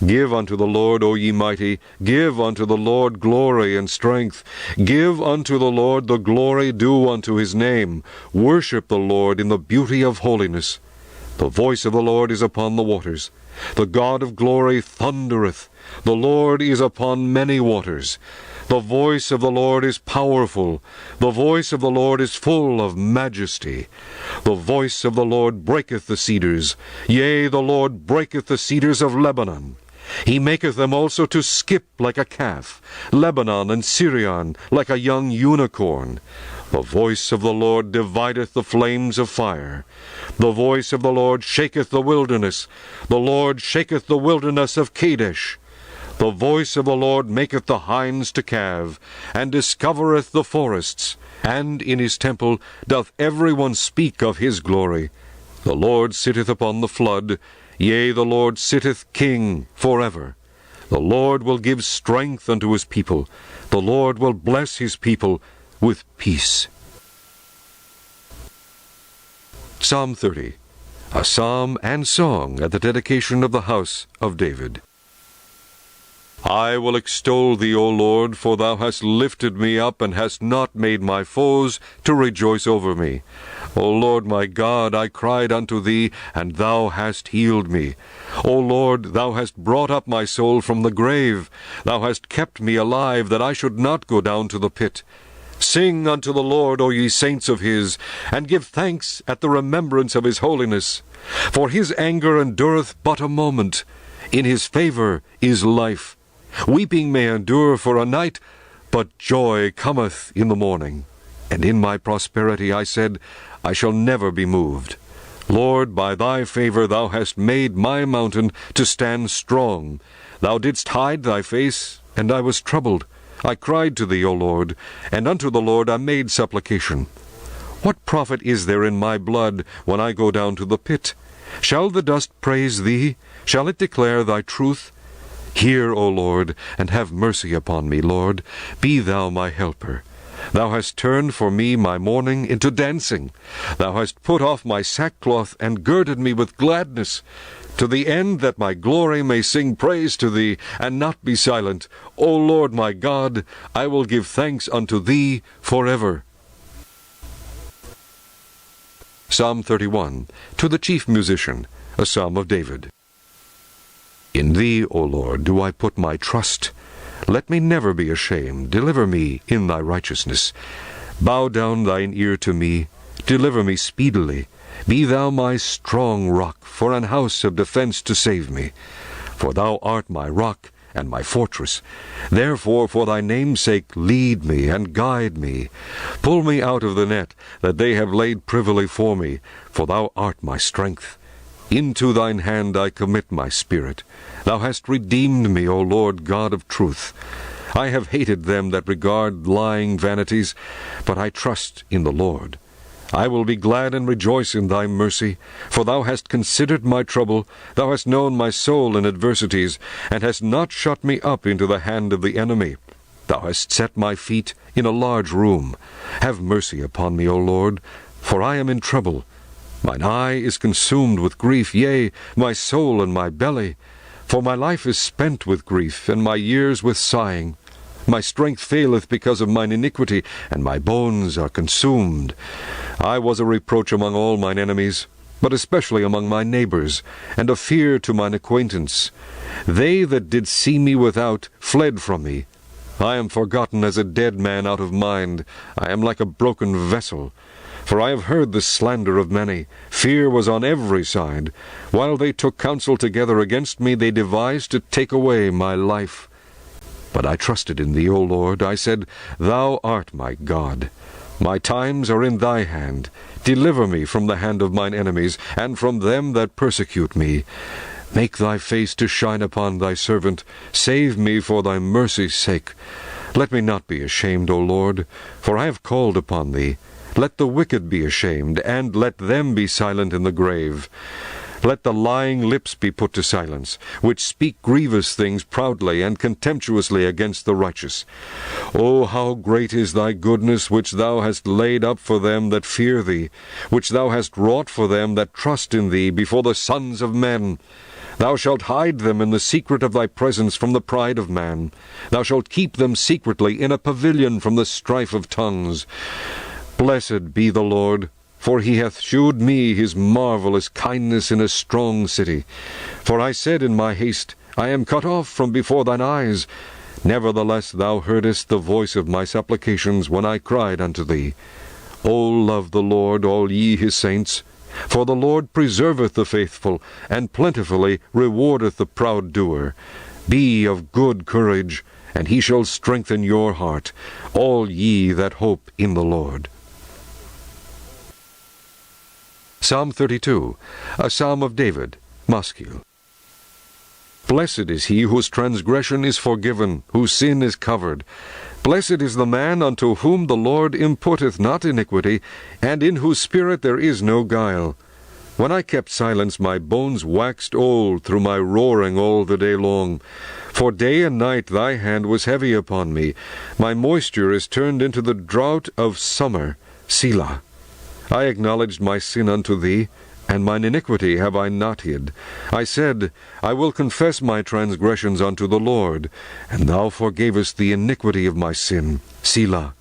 Give unto the Lord, O ye mighty, give unto the Lord glory and strength. Give unto the Lord the glory due unto his name. Worship the Lord in the beauty of holiness. The voice of the Lord is upon the waters. The God of glory thundereth. The Lord is upon many waters. The voice of the Lord is powerful. The voice of the Lord is full of majesty. The voice of the Lord breaketh the cedars. Yea, the Lord breaketh the cedars of Lebanon. He maketh them also to skip like a calf, Lebanon and Syrian like a young unicorn. The voice of the Lord divideth the flames of fire. The voice of the Lord shaketh the wilderness. The Lord shaketh the wilderness of Kadesh. The voice of the Lord maketh the hinds to calve, and discovereth the forests. And in his temple doth every one speak of his glory. The Lord sitteth upon the flood. Yea, the Lord sitteth King forever. The Lord will give strength unto his people. The Lord will bless his people with peace. Psalm 30, a psalm and song at the dedication of the house of David. I will extol thee, O Lord, for thou hast lifted me up, and hast not made my foes to rejoice over me. O Lord my God, I cried unto thee, and thou hast healed me. O Lord, thou hast brought up my soul from the grave. Thou hast kept me alive, that I should not go down to the pit. Sing unto the Lord, O ye saints of his, and give thanks at the remembrance of his holiness. For his anger endureth but a moment. In his favor is life. Weeping may endure for a night, but joy cometh in the morning. And in my prosperity I said, I shall never be moved. Lord, by thy favor thou hast made my mountain to stand strong. Thou didst hide thy face, and I was troubled. I cried to thee, O Lord, and unto the Lord I made supplication. What profit is there in my blood when I go down to the pit? Shall the dust praise thee? Shall it declare thy truth? Hear, O Lord, and have mercy upon me, Lord. Be thou my helper. Thou hast turned for me my mourning into dancing. Thou hast put off my sackcloth, and girded me with gladness, to the end that my glory may sing praise to thee, and not be silent. O Lord my God, I will give thanks unto thee forever. Psalm 31, to the chief musician, a psalm of David. In thee, O Lord, do I put my trust. Let me never be ashamed. Deliver me in thy righteousness. Bow down thine ear to me. Deliver me speedily. Be thou my strong rock, for an house of defense to save me. For thou art my rock and my fortress. Therefore, for thy name's sake, lead me and guide me. Pull me out of the net that they have laid privily for me, for thou art my strength. Into thine hand I commit my spirit. Thou hast redeemed me, O Lord God of truth. I have hated them that regard lying vanities, but I trust in the Lord. I will be glad and rejoice in thy mercy, for thou hast considered my trouble. Thou hast known my soul in adversities, and hast not shut me up into the hand of the enemy. Thou hast set my feet in a large room. Have mercy upon me, O Lord, for I am in trouble. Mine eye is consumed with grief, yea, my soul and my belly. For my life is spent with grief, and my years with sighing. My strength faileth because of mine iniquity, and my bones are consumed. I was a reproach among all mine enemies, but especially among my neighbors, and a fear to mine acquaintance. They that did see me without fled from me. I am forgotten as a dead man out of mind. I am like a broken vessel. For I have heard the slander of many. Fear was on every side. While they took counsel together against me, they devised to take away my life. But I trusted in thee, O Lord. I said, Thou art my God. My times are in thy hand. Deliver me from the hand of mine enemies, and from them that persecute me. Make thy face to shine upon thy servant. Save me for thy mercy's sake. Let me not be ashamed, O Lord, for I have called upon thee. Let the wicked be ashamed, and let them be silent in the grave. Let the lying lips be put to silence, which speak grievous things proudly and contemptuously against the righteous. O how great is thy goodness, which thou hast laid up for them that fear thee, which thou hast wrought for them that trust in thee before the sons of men. Thou shalt hide them in the secret of thy presence from the pride of man. Thou shalt keep them secretly in a pavilion from the strife of tongues. Blessed be the Lord, for he hath shewed me his marvellous kindness in a strong city. For I said in my haste, I am cut off from before thine eyes. Nevertheless thou heardest the voice of my supplications when I cried unto thee. O love the Lord, all ye his saints. For the Lord preserveth the faithful, and plentifully rewardeth the proud doer. Be of good courage, and he shall strengthen your heart, all ye that hope in the Lord. Psalm 32, a psalm of David, Maschil. Blessed is he whose transgression is forgiven, whose sin is covered. Blessed is the man unto whom the Lord imputeth not iniquity, and in whose spirit there is no guile. When I kept silence, my bones waxed old through my roaring all the day long. For day and night thy hand was heavy upon me. My moisture is turned into the drought of summer. Selah. I acknowledged my sin unto thee, and mine iniquity have I not hid. I said, I will confess my transgressions unto the Lord, and thou forgavest the iniquity of my sin. Selah.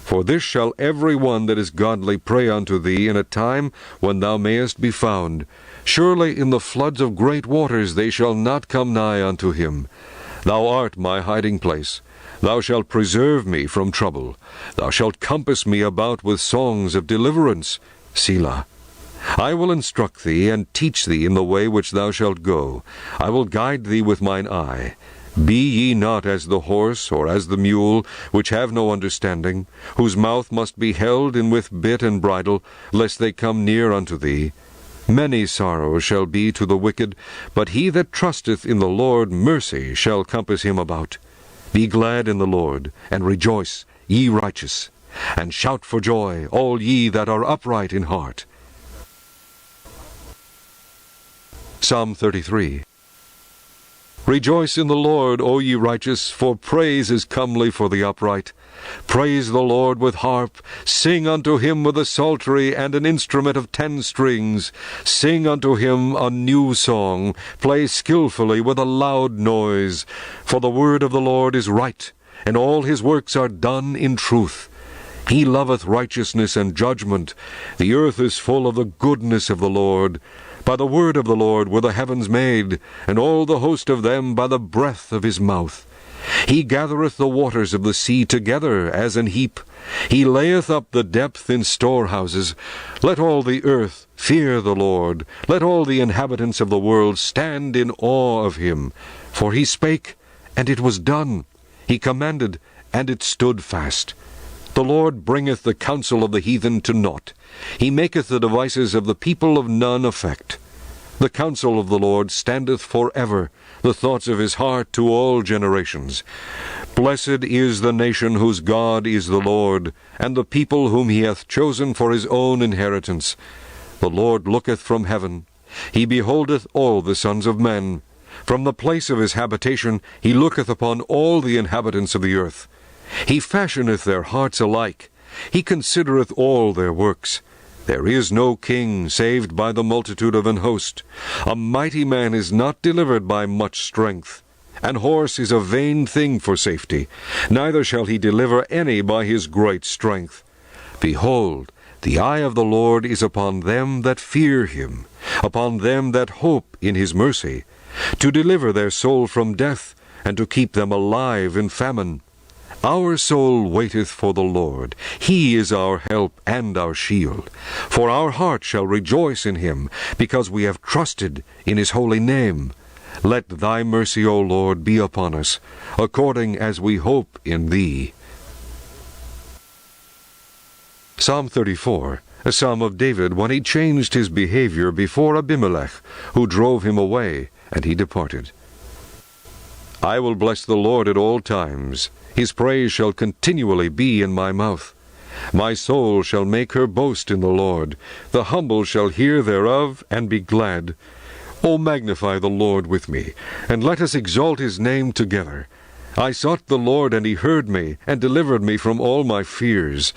For this shall every one that is godly pray unto thee in a time when thou mayest be found. Surely in the floods of great waters they shall not come nigh unto him. Thou art my hiding place. Thou shalt preserve me from trouble. Thou shalt compass me about with songs of deliverance. Selah. I will instruct thee, and teach thee in the way which thou shalt go. I will guide thee with mine eye. Be ye not as the horse, or as the mule, which have no understanding, whose mouth must be held in with bit and bridle, lest they come near unto thee. Many sorrows shall be to the wicked, but he that trusteth in the Lord mercy shall compass him about. Be glad in the Lord, and rejoice, ye righteous, and shout for joy, all ye that are upright in heart. Psalm 33. Rejoice in the Lord, O ye righteous, for praise is comely for the upright. Praise the Lord with harp. Sing unto him with a psaltery and an instrument of 10 strings. Sing unto him a new song. Play skillfully with a loud noise. For the word of the Lord is right, and all his works are done in truth. He loveth righteousness and judgment. The earth is full of the goodness of the Lord. By the word of the Lord were the heavens made, and all the host of them by the breath of his mouth. He gathereth the waters of the sea together as an heap. He layeth up the depth in storehouses. Let all the earth fear the Lord. Let all the inhabitants of the world stand in awe of him. For he spake, and it was done. He commanded, and it stood fast. The Lord bringeth the counsel of the heathen to naught. He maketh the devices of the people of none effect. The counsel of the Lord standeth for ever, the thoughts of his heart to all generations. Blessed is the nation whose God is the Lord, and the people whom he hath chosen for his own inheritance. The Lord looketh from heaven. He beholdeth all the sons of men. From the place of his habitation he looketh upon all the inhabitants of the earth. He fashioneth their hearts alike. He considereth all their works. There is no king saved by the multitude of an host. A mighty man is not delivered by much strength. An horse is a vain thing for safety, neither shall he deliver any by his great strength. Behold, the eye of the Lord is upon them that fear him, upon them that hope in his mercy, to deliver their soul from death, and to keep them alive in famine. Our soul waiteth for the Lord. He is our help and our shield. For our heart shall rejoice in him, because we have trusted in his holy name. Let thy mercy, O Lord, be upon us, according as we hope in thee. Psalm 34, a psalm of David when he changed his behavior before Abimelech, who drove him away, and he departed. I will bless the Lord at all times. His praise shall continually be in my mouth. My soul shall make her boast in the Lord. The humble shall hear thereof, and be glad. O magnify the Lord with me, and let us exalt his name together. I sought the Lord, and he heard me, and delivered me from all my fears.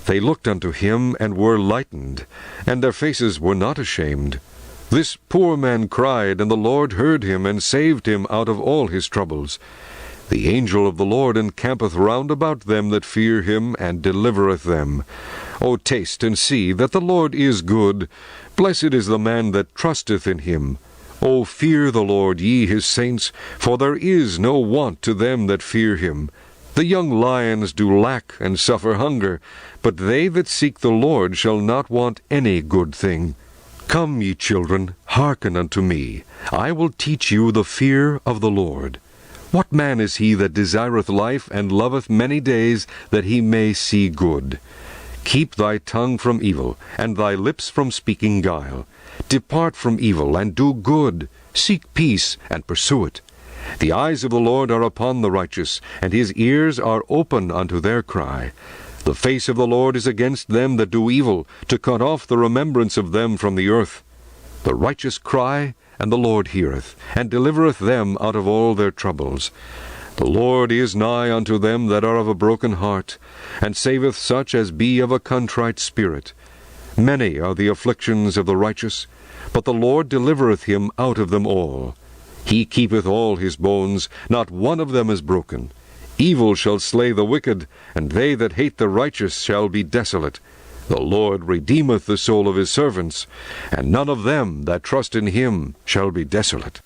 They looked unto him, and were lightened, and their faces were not ashamed. This poor man cried, and the Lord heard him, and saved him out of all his troubles. The angel of the Lord encampeth round about them that fear him, and delivereth them. O taste and see that the Lord is good. Blessed is the man that trusteth in him. O fear the Lord, ye his saints, for there is no want to them that fear him. The young lions do lack and suffer hunger, but they that seek the Lord shall not want any good thing. Come, ye children, hearken unto me. I will teach you the fear of the Lord. What man is he that desireth life, and loveth many days, that he may see good? Keep thy tongue from evil, and thy lips from speaking guile. Depart from evil, and do good. Seek peace, and pursue it. The eyes of the Lord are upon the righteous, and his ears are open unto their cry. The face of the Lord is against them that do evil, to cut off the remembrance of them from the earth. The righteous cry, and the Lord heareth, and delivereth them out of all their troubles. The Lord is nigh unto them that are of a broken heart, and saveth such as be of a contrite spirit. Many are the afflictions of the righteous, but the Lord delivereth him out of them all. He keepeth all his bones, not one of them is broken. Evil shall slay the wicked, and they that hate the righteous shall be desolate. The Lord redeemeth the soul of his servants, and none of them that trust in him shall be desolate.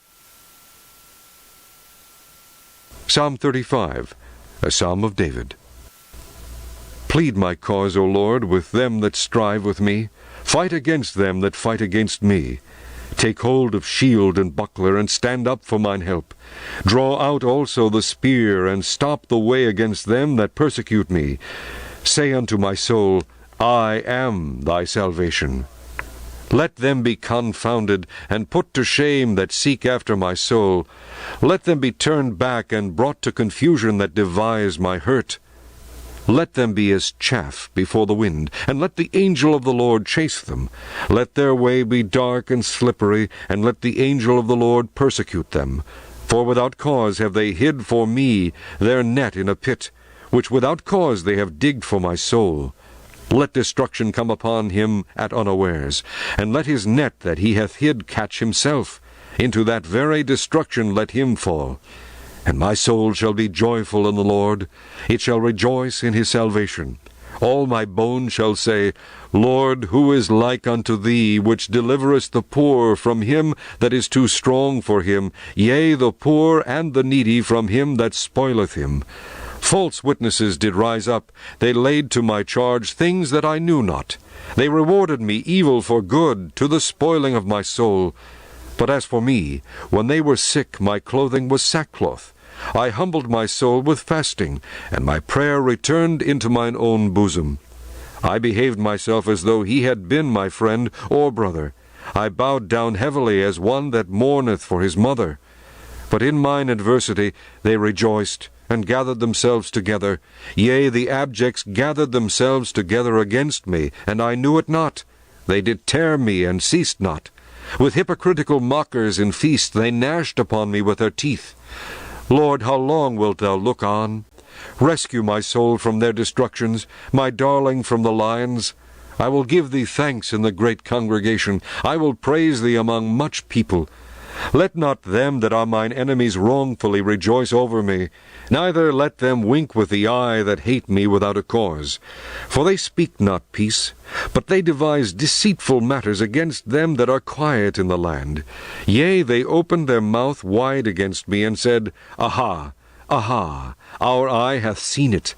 Psalm 35, a psalm of David. Plead my cause, O Lord, with them that strive with me. Fight against them that fight against me. Take hold of shield and buckler, and stand up for mine help. Draw out also the spear, and stop the way against them that persecute me. Say unto my soul, I am thy salvation. Let them be confounded, and put to shame that seek after my soul. Let them be turned back, and brought to confusion that devise my hurt. Let them be as chaff before the wind, and let the angel of the Lord chase them. Let their way be dark and slippery, and let the angel of the Lord persecute them. For without cause have they hid for me their net in a pit, which without cause they have digged for my soul. Let destruction come upon him at unawares, and let his net that he hath hid catch himself. Into that very destruction let him fall. And my soul shall be joyful in the Lord. It shall rejoice in his salvation. All my bones shall say, Lord, who is like unto thee, which deliverest the poor from him that is too strong for him, yea, the poor and the needy from him that spoileth him? False witnesses did rise up. They laid to my charge things that I knew not. They rewarded me evil for good, to the spoiling of my soul. But as for me, when they were sick, my clothing was sackcloth. I humbled my soul with fasting, and my prayer returned into mine own bosom. I behaved myself as though he had been my friend or brother. I bowed down heavily as one that mourneth for his mother. But in mine adversity they rejoiced, and gathered themselves together. Yea, the abjects gathered themselves together against me, and I knew it not. They did tear me, and ceased not. With hypocritical mockers in feast they gnashed upon me with their teeth. Lord, how long wilt thou look on? Rescue my soul from their destructions, my darling from the lions. I will give thee thanks in the great congregation. I will praise thee among much people. Let not them that are mine enemies wrongfully rejoice over me, neither let them wink with the eye that hate me without a cause. For they speak not peace, but they devise deceitful matters against them that are quiet in the land. Yea, they opened their mouth wide against me, and said, Aha, aha, our eye hath seen it.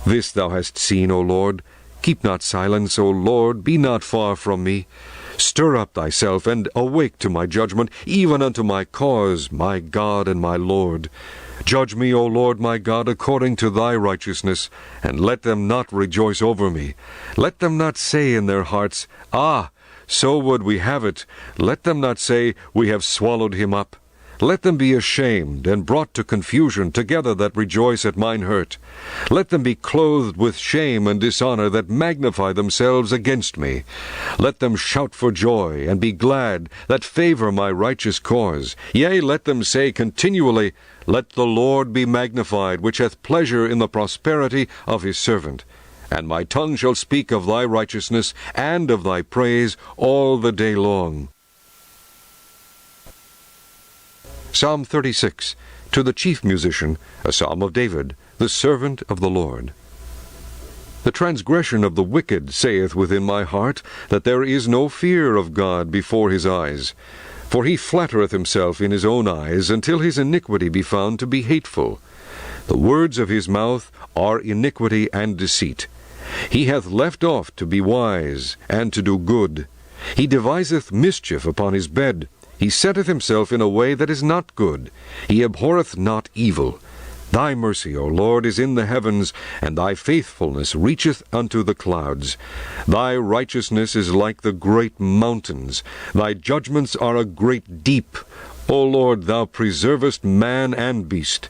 This thou hast seen, O Lord. Keep not silence, O Lord, be not far from me. Stir up thyself, and awake to my judgment, even unto my cause, my God and my Lord. Judge me, O Lord my God, according to thy righteousness, and let them not rejoice over me. Let them not say in their hearts, Ah, so would we have it. Let them not say, We have swallowed him up. Let them be ashamed, and brought to confusion together that rejoice at mine hurt. Let them be clothed with shame and dishonor that magnify themselves against me. Let them shout for joy, and be glad, that favor my righteous cause. Yea, let them say continually, Let the Lord be magnified, which hath pleasure in the prosperity of his servant. And my tongue shall speak of thy righteousness, and of thy praise all the day long. Psalm 36, to the chief musician, a psalm of David, the servant of the Lord. The transgression of the wicked saith within my heart, that there is no fear of God before his eyes. For he flattereth himself in his own eyes, until his iniquity be found to be hateful. The words of his mouth are iniquity and deceit. He hath left off to be wise, and to do good. He deviseth mischief upon his bed. He setteth himself in a way that is not good. He abhorreth not evil. Thy mercy, O Lord, is in the heavens, and thy faithfulness reacheth unto the clouds. Thy righteousness is like the great mountains. Thy judgments are a great deep. O Lord, thou preservest man and beast.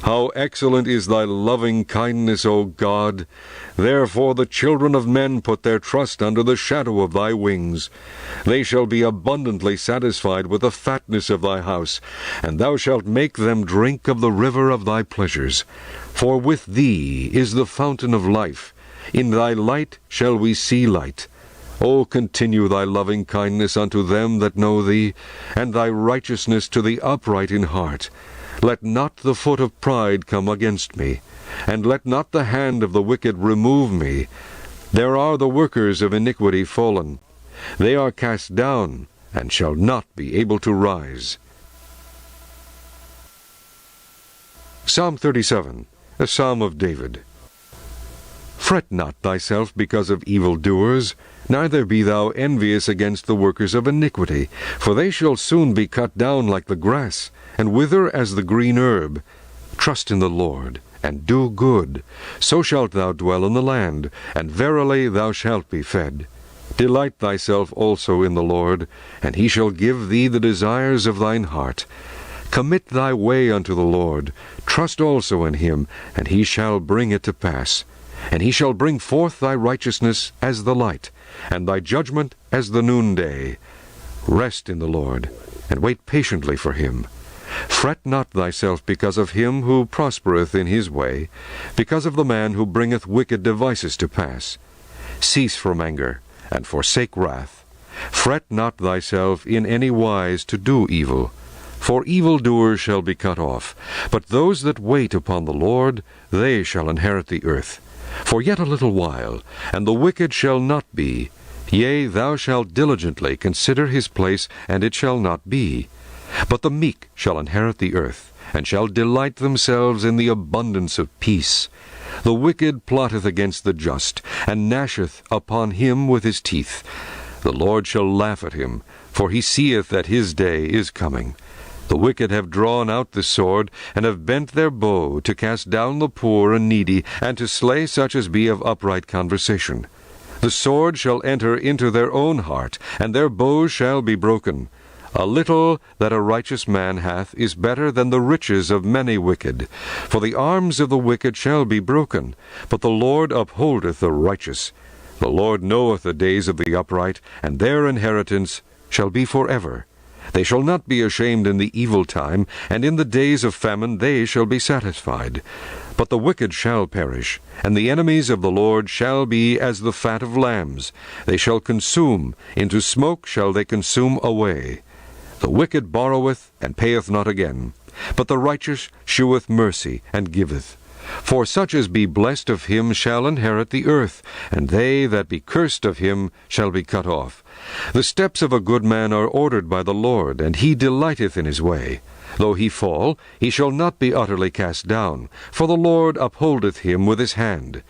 How excellent is thy loving kindness, O God! Therefore the children of men put their trust under the shadow of thy wings. They shall be abundantly satisfied with the fatness of thy house, and thou shalt make them drink of the river of thy pleasures. For with thee is the fountain of life. In thy light shall we see light. O continue thy loving kindness unto them that know thee, and thy righteousness to the upright in heart. Let not the foot of pride come against me, and let not the hand of the wicked remove me. There are the workers of iniquity fallen. They are cast down, and shall not be able to rise. Psalm 37, a psalm of David. Fret not thyself because of evildoers, neither be thou envious against the workers of iniquity, for they shall soon be cut down like the grass, and wither as the green herb. Trust in the Lord, and do good, so shalt thou dwell in the land, and verily thou shalt be fed. Delight thyself also in the Lord, and he shall give thee the desires of thine heart. Commit thy way unto the Lord, trust also in him, and he shall bring it to pass. And he shall bring forth thy righteousness as the light, and thy judgment as the noonday. Rest in the Lord, and wait patiently for him. Fret not thyself because of him who prospereth in his way, because of the man who bringeth wicked devices to pass. Cease from anger, and forsake wrath. Fret not thyself in any wise to do evil, for evildoers shall be cut off. But those that wait upon the Lord, they shall inherit the earth. For yet a little while, and the wicked shall not be. Yea, thou shalt diligently consider his place, and it shall not be. But the meek shall inherit the earth, and shall delight themselves in the abundance of peace. The wicked plotteth against the just, and gnasheth upon him with his teeth. The Lord shall laugh at him, for he seeth that his day is coming. The wicked have drawn out the sword, and have bent their bow to cast down the poor and needy, and to slay such as be of upright conversation. The sword shall enter into their own heart, and their bows shall be broken. A little that a righteous man hath is better than the riches of many wicked. For the arms of the wicked shall be broken, but the Lord upholdeth the righteous. The Lord knoweth the days of the upright, and their inheritance shall be forever. They shall not be ashamed in the evil time, and in the days of famine they shall be satisfied. But the wicked shall perish, and the enemies of the Lord shall be as the fat of lambs. They shall consume, into smoke shall they consume away. The wicked borroweth, and payeth not again. But the righteous sheweth mercy, and giveth. For such as be blessed of him shall inherit the earth, and they that be cursed of him shall be cut off. The steps of a good man are ordered by the Lord, and he delighteth in his way. Though he fall, he shall not be utterly cast down, for the Lord upholdeth him with his hand.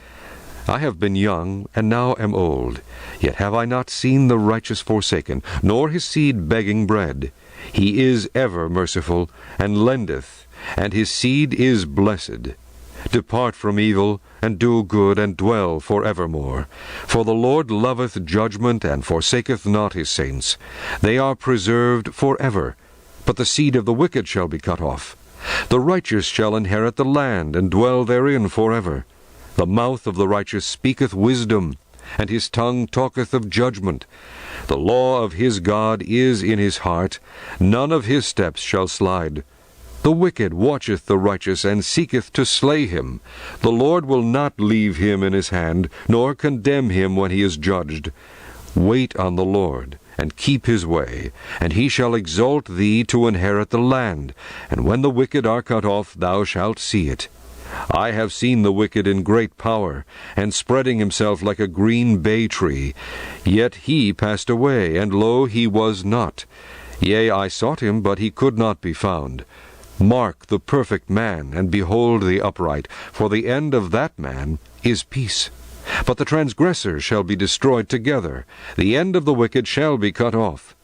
I have been young, and now am old, yet have I not seen the righteous forsaken, nor his seed begging bread. He is ever merciful, and lendeth, and his seed is blessed. Depart from evil, and do good, and dwell for evermore. For the Lord loveth judgment, and forsaketh not his saints. They are preserved for ever, but the seed of the wicked shall be cut off. The righteous shall inherit the land, and dwell therein for ever. The mouth of the righteous speaketh wisdom, and his tongue talketh of judgment. The law of his God is in his heart, none of his steps shall slide. The wicked watcheth the righteous, and seeketh to slay him. The Lord will not leave him in his hand, nor condemn him when he is judged. Wait on the Lord, and keep his way, and he shall exalt thee to inherit the land. And when the wicked are cut off, thou shalt see it. I have seen the wicked in great power, and spreading himself like a green bay tree. Yet he passed away, and lo, he was not. Yea, I sought him, but he could not be found. Mark the perfect man, and behold the upright, for the end of that man is peace. But the transgressors shall be destroyed together. The end of the wicked shall be cut off.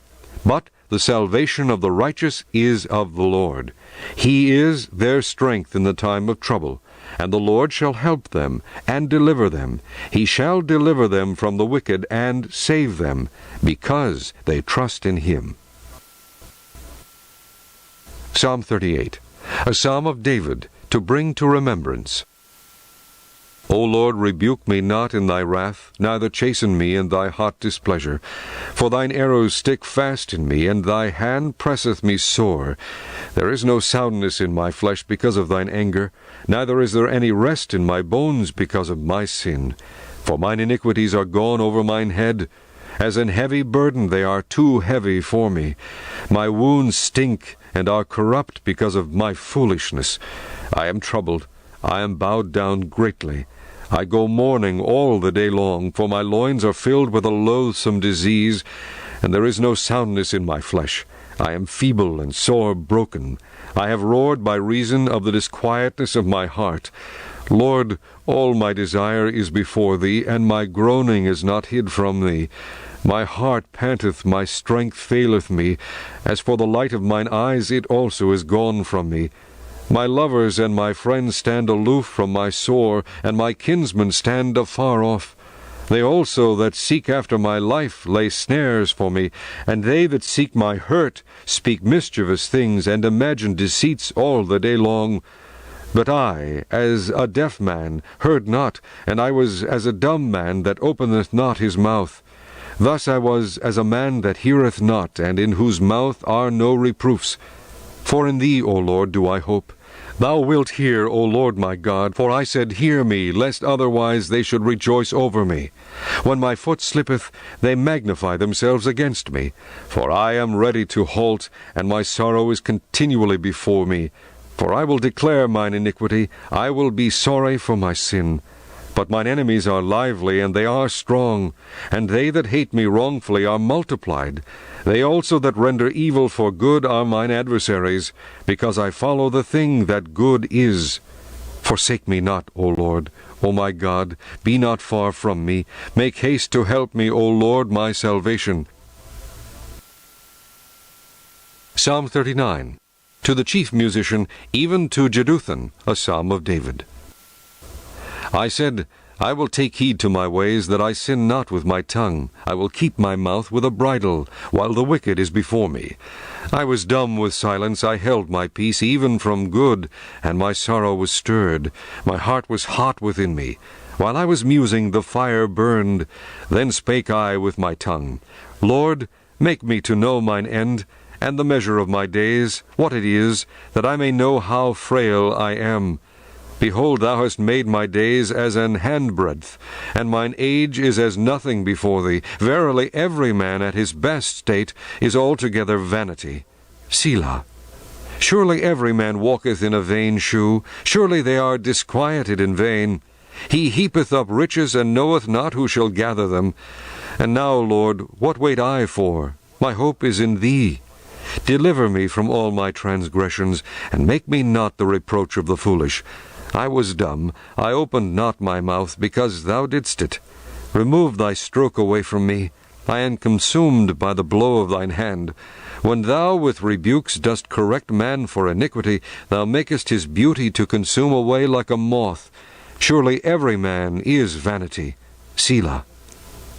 But the salvation of the righteous is of the Lord. He is their strength in the time of trouble, and the Lord shall help them, and deliver them. He shall deliver them from the wicked, and save them, because they trust in him. Psalm 38, a psalm of David, to bring to remembrance. O Lord, rebuke me not in thy wrath, neither chasten me in thy hot displeasure. For thine arrows stick fast in me, and thy hand presseth me sore. There is no soundness in my flesh because of thine anger, neither is there any rest in my bones because of my sin. For mine iniquities are gone over mine head. As an heavy burden they are too heavy for me. My wounds stink, and are corrupt because of my foolishness. I am troubled, I am bowed down greatly. I go mourning all the day long, for my loins are filled with a loathsome disease, and there is no soundness in my flesh. I am feeble and sore broken. I have roared by reason of the disquietness of my heart. Lord, all my desire is before thee, and my groaning is not hid from thee. My heart panteth, my strength faileth me. As for the light of mine eyes, it also is gone from me. My lovers and my friends stand aloof from my sore, and my kinsmen stand afar off. They also that seek after my life lay snares for me, and they that seek my hurt speak mischievous things, and imagine deceits all the day long. But I, as a deaf man, heard not, and I was as a dumb man that openeth not his mouth. Thus I was as a man that heareth not, and in whose mouth are no reproofs. For in thee, O Lord, do I hope. Thou wilt hear, O Lord my God, for I said, Hear me, lest otherwise they should rejoice over me. When my foot slippeth, they magnify themselves against me. For I am ready to halt, and my sorrow is continually before me. For I will declare mine iniquity, I will be sorry for my sin. But mine enemies are lively, and they are strong, and they that hate me wrongfully are multiplied. They also that render evil for good are mine adversaries, because I follow the thing that good is. Forsake me not, O Lord, O my God, be not far from me. Make haste to help me, O Lord, my salvation. Psalm 39. To the chief musician, even to Jeduthun, a psalm of David. I said, I will take heed to my ways, that I sin not with my tongue. I will keep my mouth with a bridle, while the wicked is before me. I was dumb with silence, I held my peace, even from good, and my sorrow was stirred. My heart was hot within me. While I was musing, the fire burned. Then spake I with my tongue, Lord, make me to know mine end, and the measure of my days, what it is, that I may know how frail I am. Behold, thou hast made my days as an handbreadth, and mine age is as nothing before thee. Verily, every man at his best state is altogether vanity. Selah. Surely every man walketh in a vain shew, surely they are disquieted in vain. He heapeth up riches, and knoweth not who shall gather them. And now, Lord, what wait I for? My hope is in Thee. Deliver me from all my transgressions, and make me not the reproach of the foolish. I was dumb, I opened not my mouth, because Thou didst it. Remove Thy stroke away from me. I am consumed by the blow of Thine hand. When Thou with rebukes dost correct man for iniquity, Thou makest his beauty to consume away like a moth. Surely every man is vanity. Selah.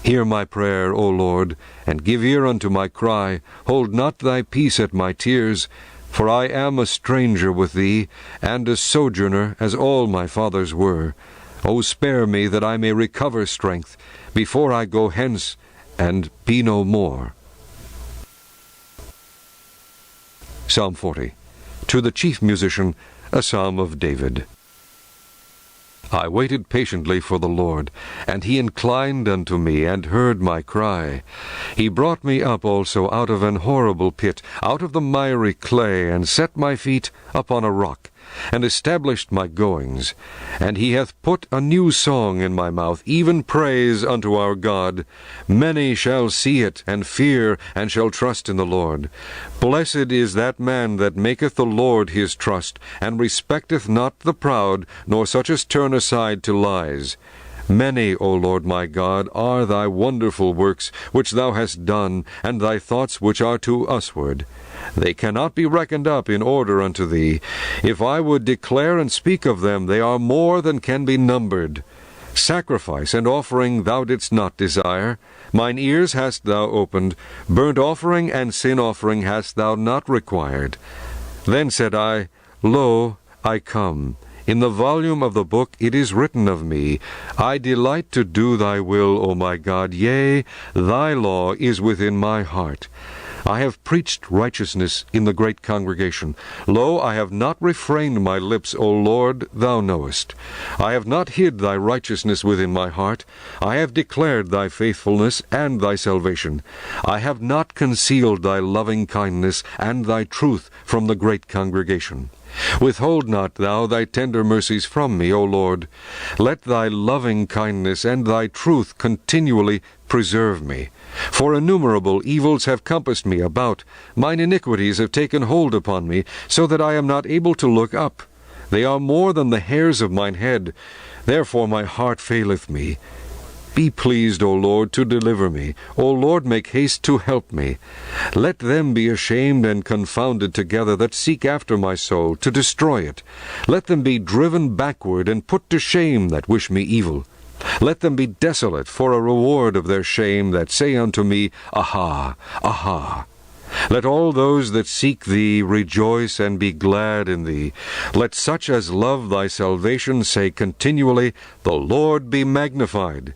Hear my prayer, O Lord, and give ear unto my cry. Hold not Thy peace at my tears. For I am a stranger with Thee, and a sojourner, as all my fathers were. O spare me, that I may recover strength, before I go hence, and be no more. Psalm 40. To the chief musician, a psalm of David. I waited patiently for the Lord, and He inclined unto me, and heard my cry. He brought me up also out of an horrible pit, out of the miry clay, and set my feet upon a rock, and established my goings. And He hath put a new song in my mouth, even praise unto our God. Many shall see it, and fear, and shall trust in the Lord. Blessed is that man that maketh the Lord his trust, and respecteth not the proud, nor such as turn aside to lies. Many, O Lord my God, are Thy wonderful works which Thou hast done, and Thy thoughts which are to usward. They cannot be reckoned up in order unto Thee. If I would declare and speak of them, they are more than can be numbered. Sacrifice and offering Thou didst not desire. Mine ears hast Thou opened. Burnt offering and sin offering hast Thou not required. Then said I, Lo, I come. In the volume of the book it is written of me, I delight to do Thy will, O my God, yea, Thy law is within my heart. I have preached righteousness in the great congregation. Lo, I have not refrained my lips, O Lord, Thou knowest. I have not hid Thy righteousness within my heart. I have declared Thy faithfulness and Thy salvation. I have not concealed Thy loving kindness and Thy truth from the great congregation. Withhold not Thou Thy tender mercies from me, O Lord. Let Thy loving kindness and Thy truth continually preserve me. For innumerable evils have compassed me about. Mine iniquities have taken hold upon me, so that I am not able to look up. They are more than the hairs of mine head. Therefore my heart faileth me. Be pleased, O Lord, to deliver me. O Lord, make haste to help me. Let them be ashamed and confounded together that seek after my soul, to destroy it. Let them be driven backward and put to shame that wish me evil. Let them be desolate for a reward of their shame that say unto me, Aha, aha. Let all those that seek Thee rejoice and be glad in Thee. Let such as love Thy salvation say continually, The Lord be magnified.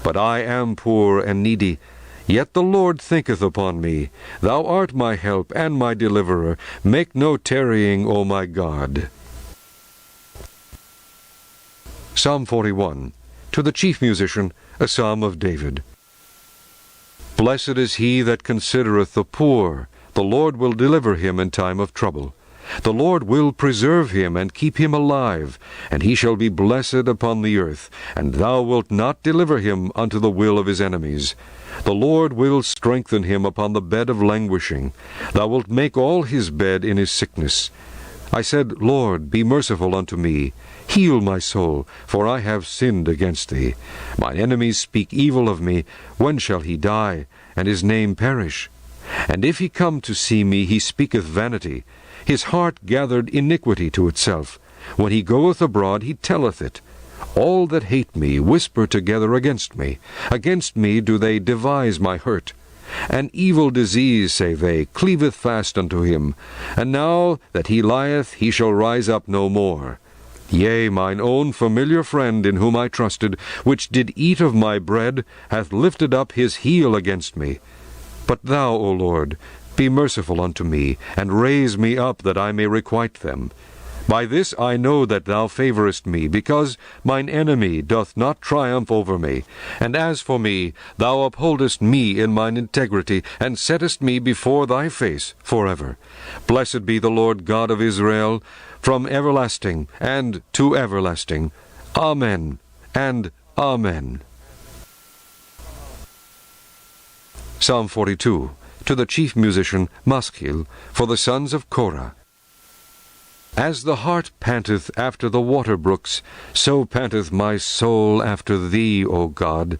But I am poor and needy, yet the Lord thinketh upon me. Thou art my help and my deliverer. Make no tarrying, O my God. Psalm 41. To the chief musician, a psalm of David. Blessed is he that considereth the poor. The Lord will deliver him in time of trouble. The Lord will preserve him and keep him alive, and he shall be blessed upon the earth, and Thou wilt not deliver him unto the will of his enemies. The Lord will strengthen him upon the bed of languishing. Thou wilt make all his bed in his sickness. I said, Lord, be merciful unto me. Heal my soul, for I have sinned against Thee. Mine enemies speak evil of me. When shall he die, and his name perish? And if he come to see me, he speaketh vanity. His heart gathered iniquity to itself. When he goeth abroad, he telleth it. All that hate me whisper together against me. Against me do they devise my hurt. An evil disease, say they, cleaveth fast unto him. And now that he lieth, he shall rise up no more. Yea, mine own familiar friend, in whom I trusted, which did eat of my bread, hath lifted up his heel against me. But Thou, O Lord, be merciful unto me, and raise me up that I may requite them. By this I know that thou favorest me, because mine enemy doth not triumph over me. And as for me, thou upholdest me in mine integrity, and settest me before thy face forever. Blessed be the Lord God of Israel, from everlasting and to everlasting. Amen and Amen. Psalm 42, to the chief musician Maschil, for the sons of Korah. As the hart panteth after the water brooks, so panteth my soul after thee, O God.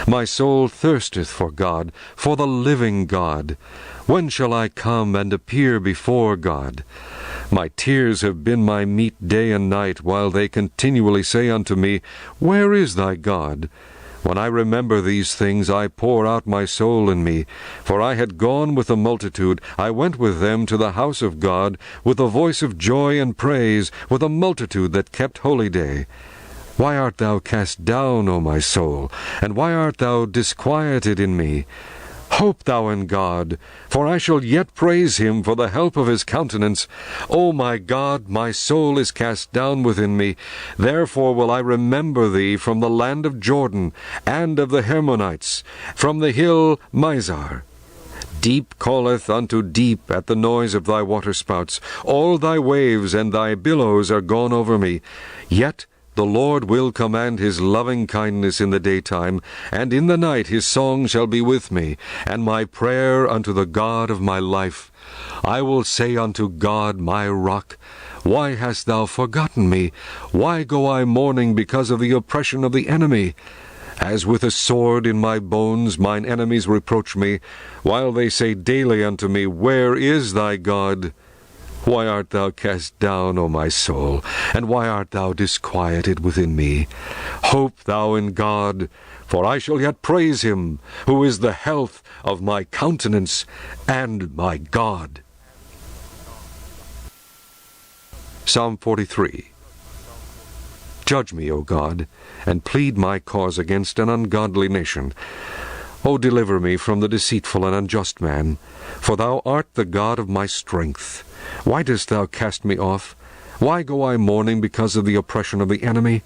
My soul thirsteth for God, for the living God. When shall I come and appear before God? My tears have been my meat day and night, while they continually say unto me, Where is thy God? When I remember these things, I pour out my soul in me. For I had gone with the multitude, I went with them to the house of God, with a voice of joy and praise, with a multitude that kept holy day. Why art thou cast down, O my soul? And why art thou disquieted in me? Hope thou in God, for I shall yet praise him for the help of his countenance. O my God, my soul is cast down within me. Therefore will I remember thee from the land of Jordan, and of the Hermonites, from the hill Mizar. Deep calleth unto deep at the noise of thy waterspouts. All thy waves and thy billows are gone over me. Yet the Lord will command his loving kindness in the daytime, and in the night his song shall be with me, and my prayer unto the God of my life. I will say unto God my rock, Why hast thou forgotten me? Why go I mourning because of the oppression of the enemy? As with a sword in my bones mine enemies reproach me, while they say daily unto me, Where is thy God? Why art thou cast down, O my soul? And why art thou disquieted within me? Hope thou in God, for I shall yet praise him, who is the health of my countenance and my God. Psalm 43. Judge me, O God, and plead my cause against an ungodly nation. O deliver me from the deceitful and unjust man, for thou art the God of my strength. Why dost thou cast me off? Why go I mourning because of the oppression of the enemy?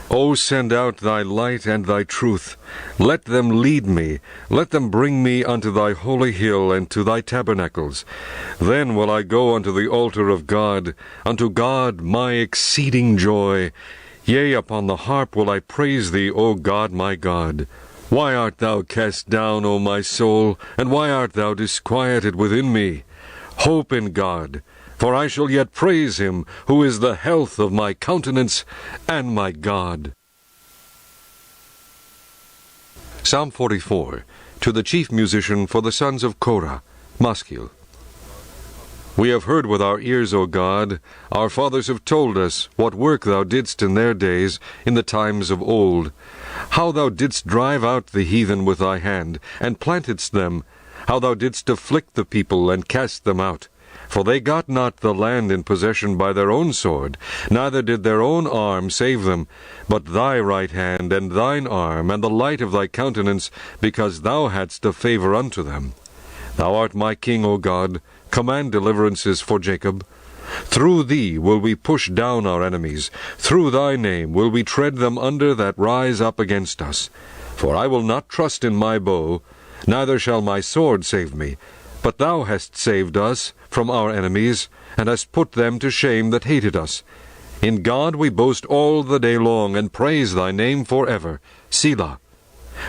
O send out thy light and thy truth. Let them lead me. Let them bring me unto thy holy hill and to thy tabernacles. Then will I go unto the altar of God, unto God my exceeding joy. Yea, upon the harp will I praise thee, O God my God. Why art thou cast down, O my soul, and why art thou disquieted within me? Hope in God, for I shall yet praise him, who is the health of my countenance and my God. Psalm 44, to the chief musician for the sons of Korah, Maschil. We have heard with our ears, O God, our fathers have told us what work thou didst in their days, in the times of old, how thou didst drive out the heathen with thy hand, and plantedst them, how thou didst afflict the people, and cast them out. For they got not the land in possession by their own sword, neither did their own arm save them, but thy right hand, and thine arm, and the light of thy countenance, because thou hadst a favor unto them. Thou art my king, O God, command deliverances for Jacob. Through thee will we push down our enemies. Through thy name will we tread them under that rise up against us. For I will not trust in my bow, neither shall my sword save me. But thou hast saved us from our enemies, and hast put them to shame that hated us. In God we boast all the day long, and praise thy name forever. Selah.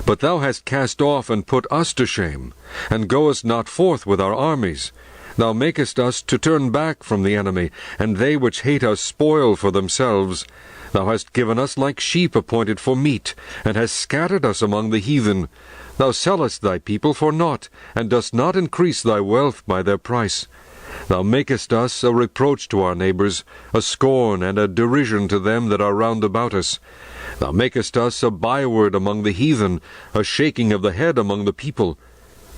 But thou hast cast off and put us to shame, and goest not forth with our armies. Thou makest us to turn back from the enemy, and they which hate us spoil for themselves. Thou hast given us like sheep appointed for meat, and hast scattered us among the heathen. Thou sellest thy people for naught, and dost not increase thy wealth by their price. Thou makest us a reproach to our neighbors, a scorn and a derision to them that are round about us. Thou makest us a byword among the heathen, a shaking of the head among the people.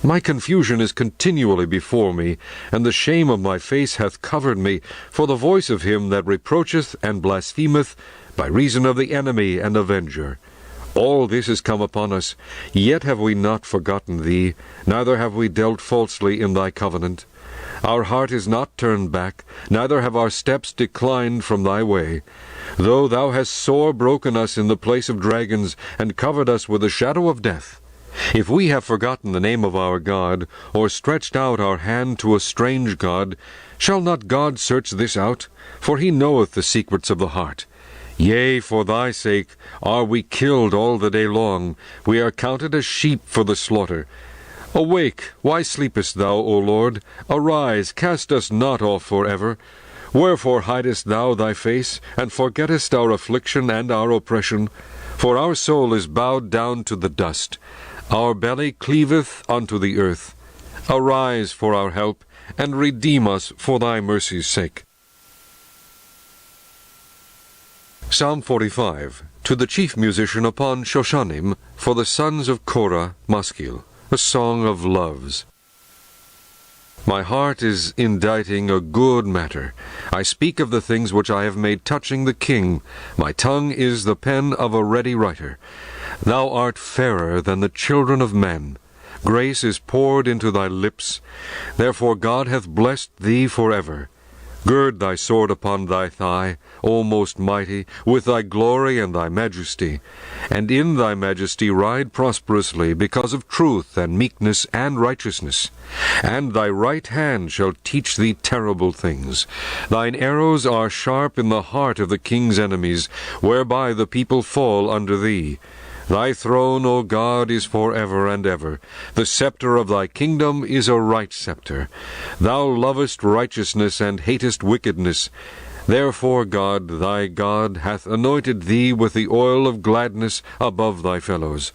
My confusion is continually before me, and the shame of my face hath covered me, for the voice of him that reproacheth and blasphemeth, by reason of the enemy and avenger. All this is come upon us, yet have we not forgotten thee, neither have we dealt falsely in thy covenant. Our heart is not turned back, neither have our steps declined from thy way. Though thou hast sore broken us in the place of dragons, and covered us with the shadow of death, if we have forgotten the name of our God, or stretched out our hand to a strange God, shall not God search this out? For he knoweth the secrets of the heart. Yea, for thy sake are we killed all the day long. We are counted as sheep for the slaughter. Awake, why sleepest thou, O Lord? Arise, cast us not off forever. Wherefore hidest thou thy face, and forgettest our affliction and our oppression? For our soul is bowed down to the dust. Our belly cleaveth unto the earth. Arise for our help, and redeem us for thy mercy's sake. Psalm 45, to the chief musician upon Shoshanim, for the sons of Korah, Maskil, a song of loves. My heart is inditing a good matter. I speak of the things which I have made touching the king. My tongue is the pen of a ready writer. Thou art fairer than the children of men. Grace is poured into thy lips. Therefore God hath blessed thee forever. Gird thy sword upon thy thigh, O most mighty, with thy glory and thy majesty. And in thy majesty ride prosperously, because of truth and meekness and righteousness. And thy right hand shall teach thee terrible things. Thine arrows are sharp in the heart of the king's enemies, whereby the people fall under thee. Thy throne, O God, is for ever and ever. The scepter of thy kingdom is a right scepter. Thou lovest righteousness and hatest wickedness. Therefore God, thy God, hath anointed thee with the oil of gladness above thy fellows.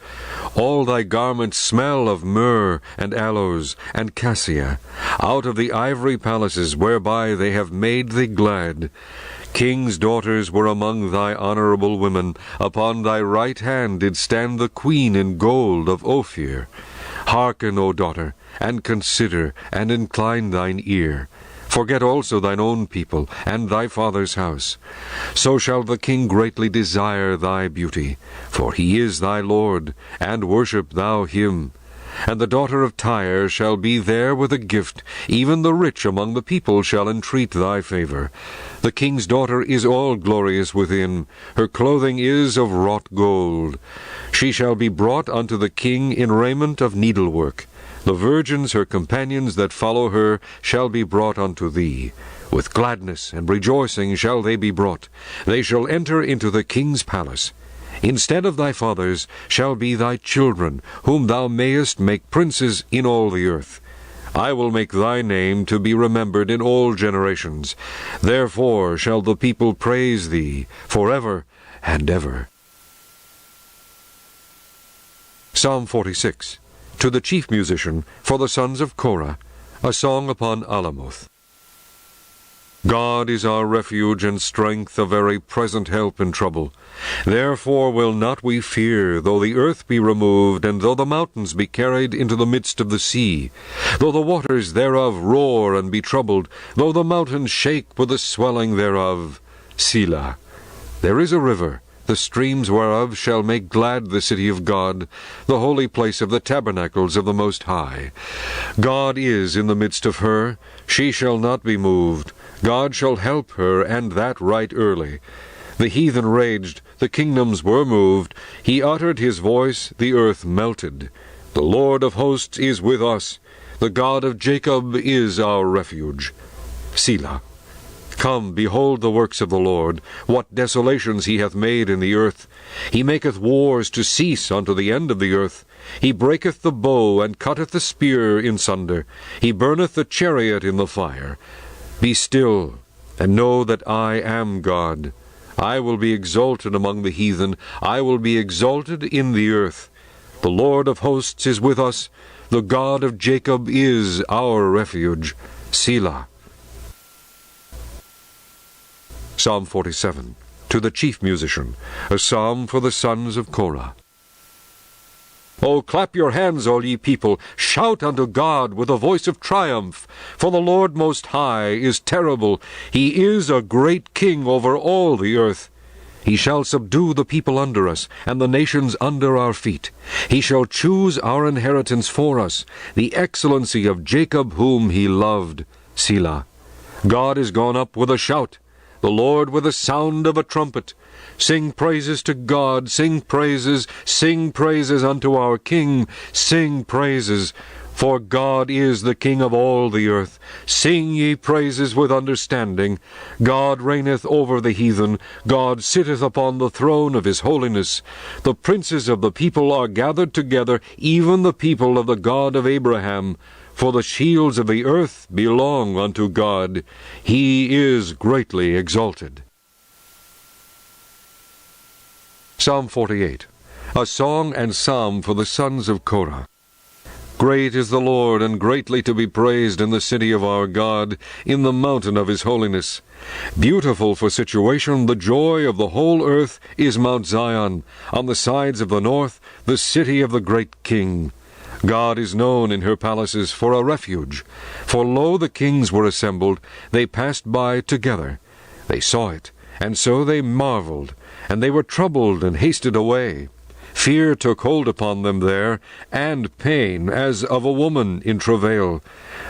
All thy garments smell of myrrh and aloes and cassia, out of the ivory palaces whereby they have made thee glad. King's daughters were among thy honorable women. Upon thy right hand did stand the queen in gold of Ophir. Hearken, O daughter, and consider, and incline thine ear. Forget also thine own people, and thy father's house. So shall the king greatly desire thy beauty, for he is thy Lord, and worship thou him. And the daughter of Tyre shall be there with a gift, even the rich among the people shall entreat thy favor. The king's daughter is all glorious within, her clothing is of wrought gold. She shall be brought unto the king in raiment of needlework. The virgins, her companions that follow her, shall be brought unto thee. With gladness and rejoicing shall they be brought. They shall enter into the king's palace. Instead of thy fathers shall be thy children, whom thou mayest make princes in all the earth. I will make thy name to be remembered in all generations. Therefore shall the people praise thee forever and ever. Psalm 46, to the chief musician, for the sons of Korah, a song upon Alamoth. God is our refuge and strength, a very present help in trouble. Therefore will not we fear, though the earth be removed, and though the mountains be carried into the midst of the sea, though the waters thereof roar and be troubled, though the mountains shake with the swelling thereof. Selah. There is a river, the streams whereof shall make glad the city of God, the holy place of the tabernacles of the Most High. God is in the midst of her, she shall not be moved. God shall help her, and that right early. The heathen raged, the kingdoms were moved. He uttered his voice, the earth melted. The Lord of hosts is with us. The God of Jacob is our refuge. Selah. Come, behold the works of the Lord, what desolations he hath made in the earth. He maketh wars to cease unto the end of the earth. He breaketh the bow, and cutteth the spear in sunder. He burneth the chariot in the fire. Be still, and know that I am God. I will be exalted among the heathen. I will be exalted in the earth. The Lord of hosts is with us. The God of Jacob is our refuge. Selah. Psalm 47, to the chief musician, a psalm for the sons of Korah. O clap your hands, all ye people, shout unto God with a voice of triumph. For the Lord Most High is terrible. He is a great king over all the earth. He shall subdue the people under us, and the nations under our feet. He shall choose our inheritance for us, the excellency of Jacob whom he loved. Selah. God is gone up with a shout, the Lord with the sound of a trumpet. Sing praises to God, sing praises unto our King, sing praises. For God is the King of all the earth. Sing ye praises with understanding. God reigneth over the heathen. God sitteth upon the throne of his holiness. The princes of the people are gathered together, even the people of the God of Abraham. For the shields of the earth belong unto God. He is greatly exalted. Psalm 48. A song and psalm for the sons of Korah. Great is the Lord, and greatly to be praised in the city of our God, in the mountain of his holiness. Beautiful for situation, the joy of the whole earth is Mount Zion, on the sides of the north, the city of the great King. God is known in her palaces for a refuge. For lo, the kings were assembled, they passed by together. They saw it, and so they marveled, and they were troubled and hasted away. Fear took hold upon them there, and pain as of a woman in travail.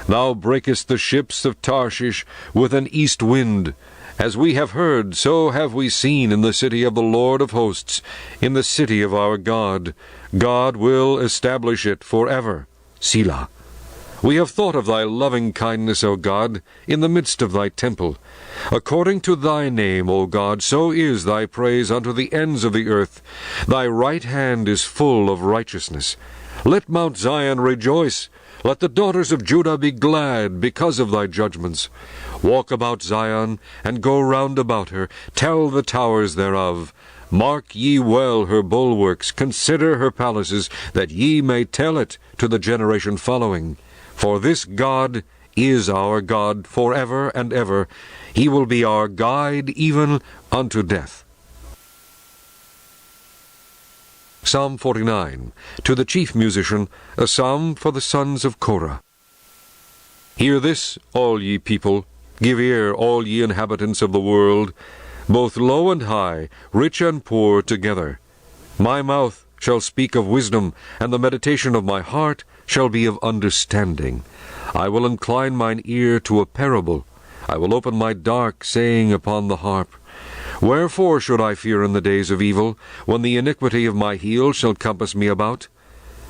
Thou breakest the ships of Tarshish with an east wind. As we have heard, so have we seen in the city of the Lord of hosts, in the city of our God. God will establish it forever. Selah. We have thought of thy loving kindness, O God, in the midst of thy temple. According to thy name, O God, so is thy praise unto the ends of the earth. Thy right hand is full of righteousness. Let Mount Zion rejoice. Let the daughters of Judah be glad because of thy judgments. Walk about Zion, and go round about her. Tell the towers thereof. Mark ye well her bulwarks. Consider her palaces, that ye may tell it to the generation following. For this God is our God forever and ever. He will be our guide even unto death. Psalm 49. To the chief musician, a psalm for the sons of Korah. Hear this, all ye people. Give ear, all ye inhabitants of the world, both low and high, rich and poor together. My mouth shall speak of wisdom, and the meditation of my heart shall be of understanding. I will incline mine ear to a parable. I will open my dark saying upon the harp. Wherefore should I fear in the days of evil, when the iniquity of my heel shall compass me about?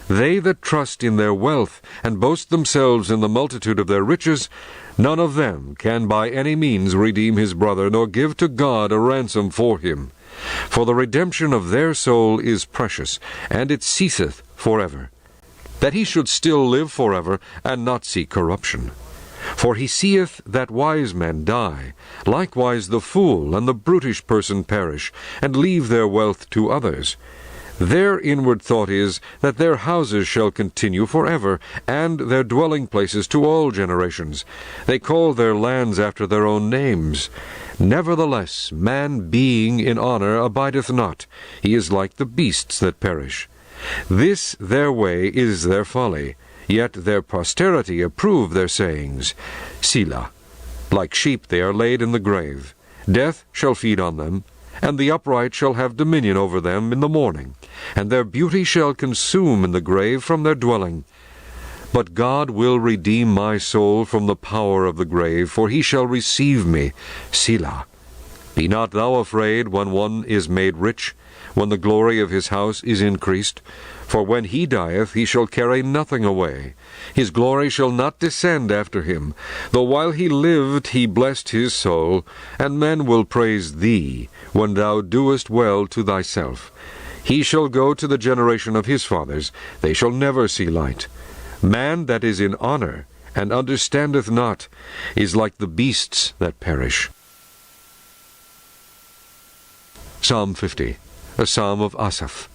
They that trust in their wealth, and boast themselves in the multitude of their riches, none of them can by any means redeem his brother, nor give to God a ransom for him. For the redemption of their soul is precious, and it ceaseth forever. That he should still live forever, and not see corruption. For he seeth that wise men die, likewise the fool and the brutish person perish, and leave their wealth to others. Their inward thought is that their houses shall continue forever, and their dwelling places to all generations. They call their lands after their own names. Nevertheless, man being in honor abideth not. He is like the beasts that perish. This their way is their folly, yet their posterity approve their sayings. Selah. Like sheep they are laid in the grave. Death shall feed on them, and the upright shall have dominion over them in the morning, and their beauty shall consume in the grave from their dwelling. But God will redeem my soul from the power of the grave, for he shall receive me. Selah. Be not thou afraid when one is made rich, when the glory of his house is increased. For when he dieth, he shall carry nothing away. His glory shall not descend after him. Though while he lived he blessed his soul, and men will praise thee, when thou doest well to thyself. He shall go to the generation of his fathers. They shall never see light. Man that is in honor, and understandeth not, is like the beasts that perish. Psalm 50. A psalm of Asaph.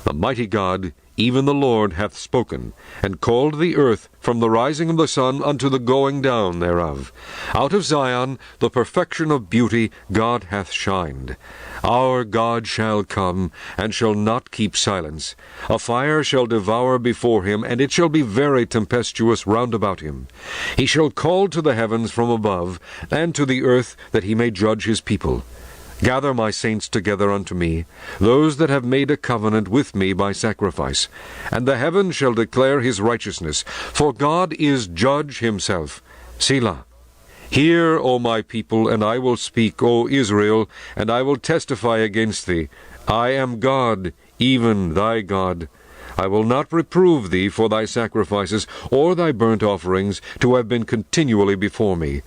The mighty God, even the Lord, hath spoken, and called the earth from the rising of the sun unto the going down thereof. Out of Zion, the perfection of beauty, God hath shined. Our God shall come, and shall not keep silence. A fire shall devour before him, and it shall be very tempestuous round about him. He shall call to the heavens from above, and to the earth, that he may judge his people. Gather my saints together unto me, those that have made a covenant with me by sacrifice. And the heaven shall declare his righteousness, for God is judge himself. Selah. Hear, O my people, and I will speak, O Israel, and I will testify against thee. I am God, even thy God. I will not reprove thee for thy sacrifices, or thy burnt offerings, to have been continually before me.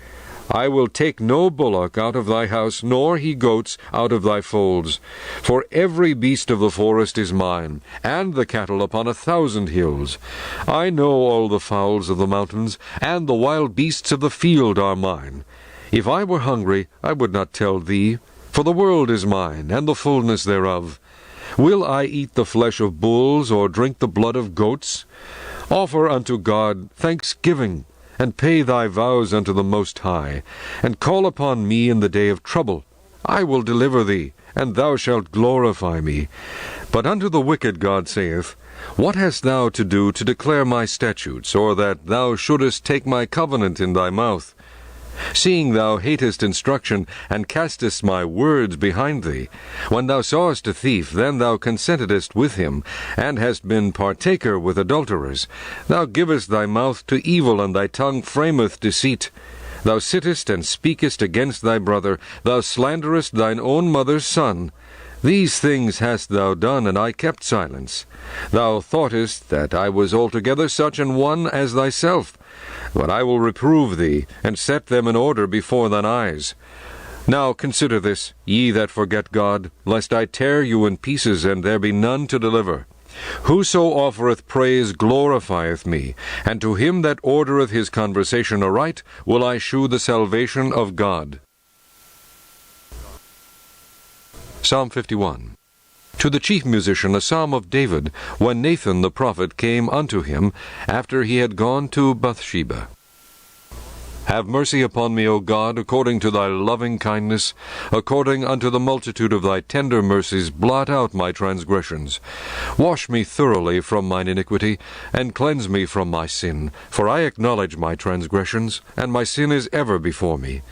I will take no bullock out of thy house, nor he-goats out of thy folds. For every beast of the forest is mine, and the cattle upon 1,000 hills. I know all the fowls of the mountains, and the wild beasts of the field are mine. If I were hungry, I would not tell thee, for the world is mine, and the fullness thereof. Will I eat the flesh of bulls, or drink the blood of goats? Offer unto God thanksgiving, and pay thy vows unto the Most High, and call upon me in the day of trouble. I will deliver thee, and thou shalt glorify me. But unto the wicked God saith, What hast thou to do to declare my statutes, or that thou shouldest take my covenant in thy mouth? Seeing thou hatest instruction, and castest my words behind thee, when thou sawest a thief, then thou consentedst with him, and hast been partaker with adulterers. Thou givest thy mouth to evil, and thy tongue frameth deceit. Thou sittest and speakest against thy brother, thou slanderest thine own mother's son. These things hast thou done, and I kept silence. Thou thoughtest that I was altogether such an one as thyself. But I will reprove thee, and set them in order before thine eyes. Now consider this, ye that forget God, lest I tear you in pieces, and there be none to deliver. Whoso offereth praise glorifieth me, and to him that ordereth his conversation aright will I shew the salvation of God. Psalm 51. To the chief musician a psalm of David, when Nathan the prophet came unto him, after he had gone to Bathsheba. Have mercy upon me, O God, according to thy loving kindness, according unto the multitude of thy tender mercies, blot out my transgressions. Wash me thoroughly from mine iniquity, and cleanse me from my sin. For I acknowledge my transgressions, and my sin is ever before me.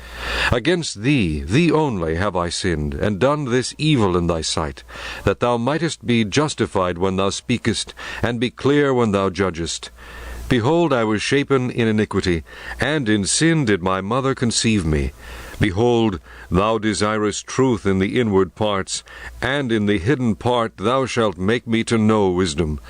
Against thee, thee only, have I sinned, and done this evil in thy sight, that thou mightest be justified when thou speakest, and be clear when thou judgest. Behold, I was shapen in iniquity, and in sin did my mother conceive me. Behold, thou desirest truth in the inward parts, and in the hidden part thou shalt make me to know wisdom.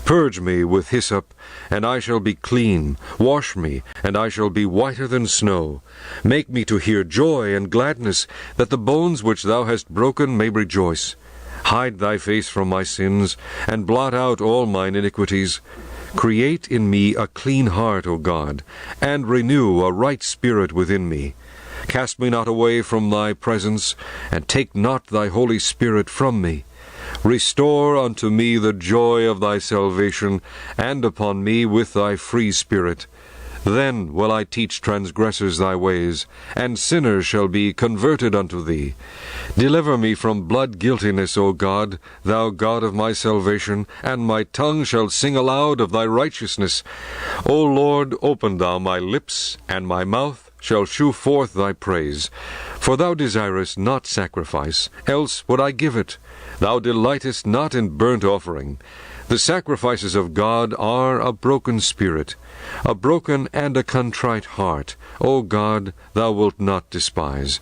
Purge me with hyssop, and I shall be clean. Wash me, and I shall be whiter than snow. Make me to hear joy and gladness, that the bones which thou hast broken may rejoice. Hide thy face from my sins, and blot out all mine iniquities. Create in me a clean heart, O God, and renew a right spirit within me. Cast me not away from thy presence, and take not thy Holy Spirit from me. Restore unto me the joy of thy salvation, and upon me with thy free spirit. Then will I teach transgressors thy ways, and sinners shall be converted unto thee. Deliver me from blood guiltiness, O God, thou God of my salvation, and my tongue shall sing aloud of thy righteousness. O Lord, open thou my lips, and my mouth shall shew forth thy praise. For thou desirest not sacrifice, else would I give it. Thou delightest not in burnt offering. The sacrifices of God are a broken spirit, a broken and a contrite heart. O God, thou wilt not despise.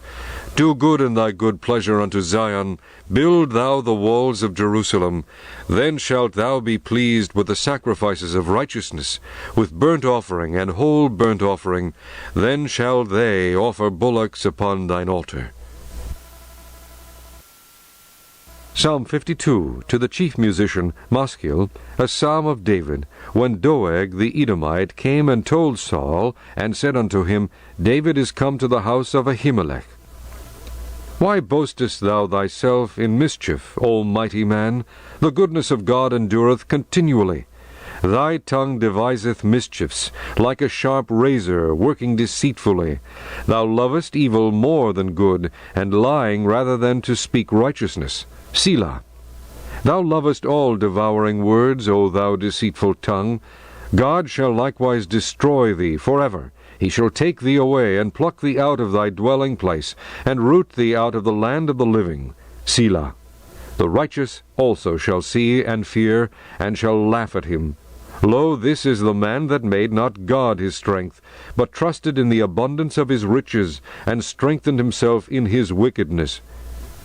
Do good in thy good pleasure unto Zion. Build thou the walls of Jerusalem. Then shalt thou be pleased with the sacrifices of righteousness, with burnt offering and whole burnt offering. Then shall they offer bullocks upon thine altar. Psalm 52, to the chief musician Maschil, a psalm of David, when Doeg the Edomite came and told Saul, and said unto him, David is come to the house of Ahimelech. Why boastest thou thyself in mischief, O mighty man? The goodness of God endureth continually. Thy tongue deviseth mischiefs, like a sharp razor, working deceitfully. Thou lovest evil more than good, and lying rather than to speak righteousness. Selah. Thou lovest all devouring words, O thou deceitful tongue. God shall likewise destroy thee forever. He shall take thee away, and pluck thee out of thy dwelling place, and root thee out of the land of the living. Selah. The righteous also shall see and fear, and shall laugh at him. Lo, this is the man that made not God his strength, but trusted in the abundance of his riches, and strengthened himself in his wickedness.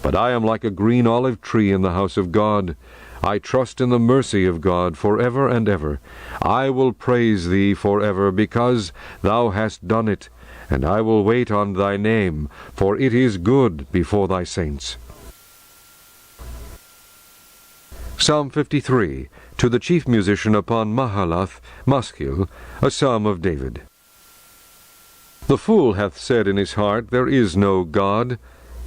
But I am like a green olive tree in the house of God. I trust in the mercy of God forever and ever. I will praise thee forever, because thou hast done it, and I will wait on thy name, for it is good before thy saints. Psalm 53, to the chief musician upon Mahalath, Maschil, a psalm of David. The fool hath said in his heart, There is no God.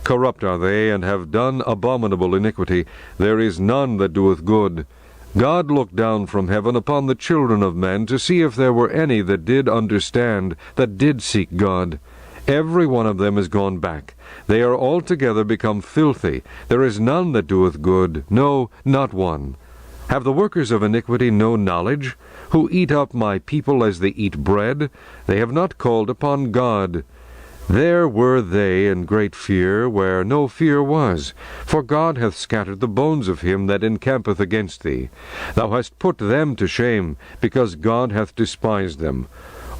Corrupt are they, and have done abominable iniquity. There is none that doeth good. God looked down from heaven upon the children of men, to see if there were any that did understand, that did seek God. Every one of them is gone back. They are altogether become filthy. There is none that doeth good, no, not one. Have the workers of iniquity no knowledge, who eat up my people as they eat bread? They have not called upon God. There were they in great fear, where no fear was. For God hath scattered the bones of him that encampeth against thee. Thou hast put them to shame, because God hath despised them.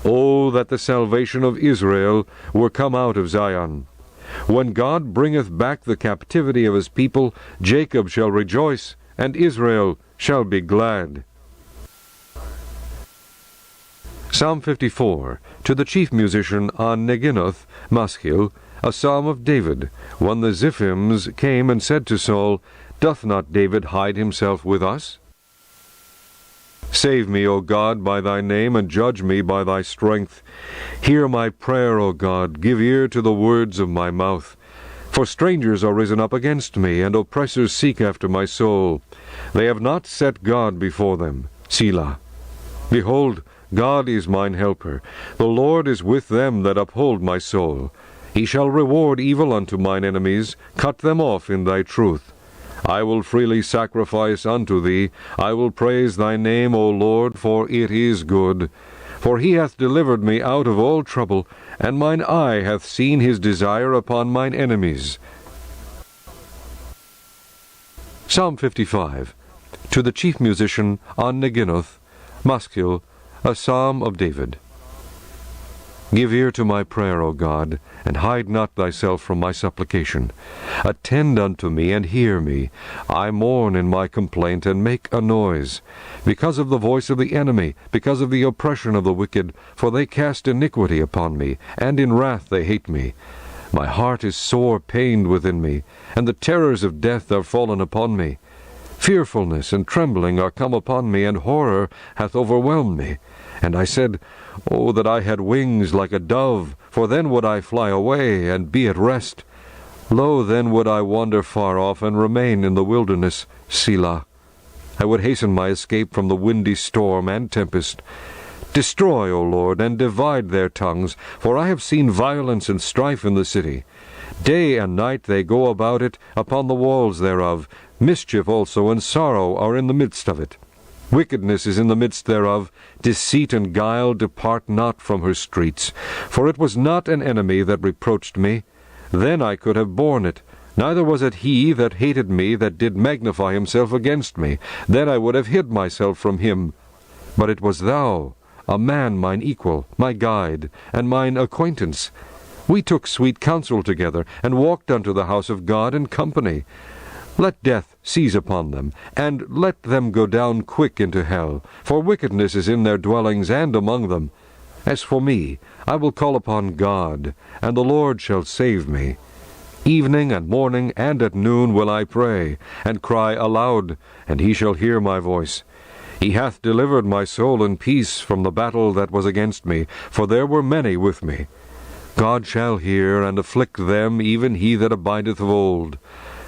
O that the salvation of Israel were come out of Zion! When God bringeth back the captivity of his people, Jacob shall rejoice, and Israel shall be glad. Psalm 54, to the chief musician on Neginoth, Maschil, a psalm of David, when the Ziphims came and said to Saul, Doth not David hide himself with us? Save me, O God, by thy name, and judge me by thy strength. Hear my prayer, O God, give ear to the words of my mouth. For strangers are risen up against me, and oppressors seek after my soul. They have not set God before them. Selah. Behold, God is mine helper. The Lord is with them that uphold my soul. He shall reward evil unto mine enemies, cut them off in thy truth. I will freely sacrifice unto thee. I will praise thy name, O Lord, for it is good. For he hath delivered me out of all trouble, and mine eye hath seen his desire upon mine enemies. Psalm 55, to the chief musician on Neginoth, Maschil, a psalm of David. Give ear to my prayer, O God, and hide not thyself from my supplication. Attend unto me, and hear me. I mourn in my complaint, and make a noise, because of the voice of the enemy, because of the oppression of the wicked, for they cast iniquity upon me, and in wrath they hate me. My heart is sore pained within me, and the terrors of death are fallen upon me. Fearfulness and trembling are come upon me, and horror hath overwhelmed me. And I said, O that I had wings like a dove, for then would I fly away, and be at rest. Lo, then would I wander far off, and remain in the wilderness. Selah. I would hasten my escape from the windy storm and tempest. Destroy, O Lord, and divide their tongues, for I have seen violence and strife in the city. Day and night they go about it upon the walls thereof. Mischief also and sorrow are in the midst of it. Wickedness is in the midst thereof. Deceit and guile depart not from her streets. For it was not an enemy that reproached me. Then I could have borne it. Neither was it he that hated me that did magnify himself against me. Then I would have hid myself from him. But it was thou, a man mine equal, my guide, and mine acquaintance. We took sweet counsel together, and walked unto the house of God in company. Let death seize upon them, and let them go down quick into hell, for wickedness is in their dwellings and among them. As for me, I will call upon God, and the Lord shall save me. Evening and morning and at noon will I pray, and cry aloud, and he shall hear my voice. He hath delivered my soul in peace from the battle that was against me, for there were many with me. God shall hear, and afflict them, even he that abideth of old.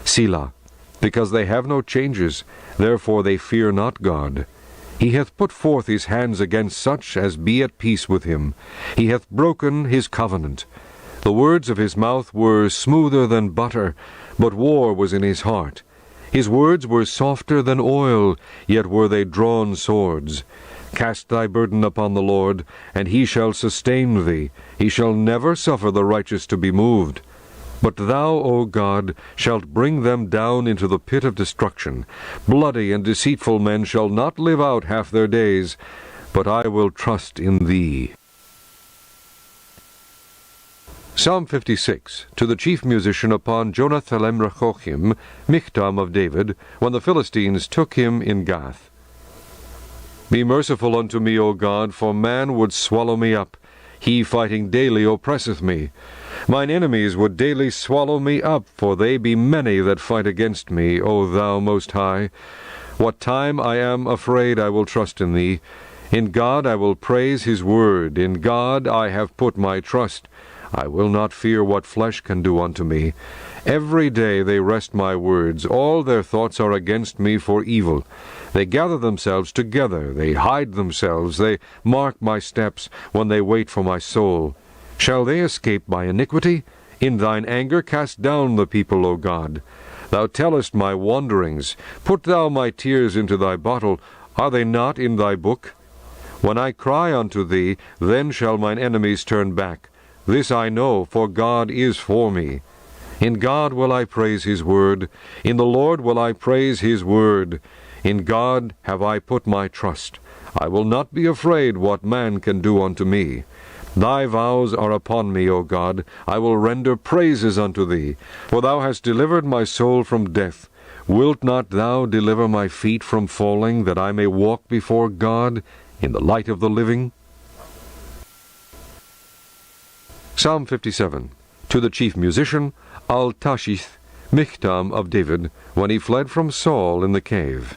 Selah. Because they have no changes, therefore they fear not God. He hath put forth his hands against such as be at peace with him. He hath broken his covenant. The words of his mouth were smoother than butter, but war was in his heart. His words were softer than oil, yet were they drawn swords. Cast thy burden upon the Lord, and he shall sustain thee. He shall never suffer the righteous to be moved. But thou, O God, shalt bring them down into the pit of destruction. Bloody and deceitful men shall not live out half their days, but I will trust in thee. Psalm 56, to the chief musician upon Jonathan Rechochim, Michtam of David, when the Philistines took him in Gath. Be merciful unto me, O God, for man would swallow me up. He fighting daily oppresseth me. Mine enemies would daily swallow me up, for they be many that fight against me, O thou Most High. What time I am afraid I will trust in thee. In God I will praise his word. In God I have put my trust. I will not fear what flesh can do unto me. Every day they wrest my words. All their thoughts are against me for evil. They gather themselves together. They hide themselves. They mark my steps when they wait for my soul. Shall they escape by iniquity? In thine anger cast down the people, O God. Thou tellest my wanderings. Put thou my tears into thy bottle. Are they not in thy book? When I cry unto thee, then shall mine enemies turn back. This I know, for God is for me. In God will I praise his word. In the Lord will I praise his word. In God have I put my trust. I will not be afraid what man can do unto me. Thy vows are upon me, O God. I will render praises unto thee. For thou hast delivered my soul from death. Wilt not thou deliver my feet from falling, that I may walk before God in the light of the living? Psalm 57, to the chief musician, Al-Tashith, Michtam of David, when he fled from Saul in the cave.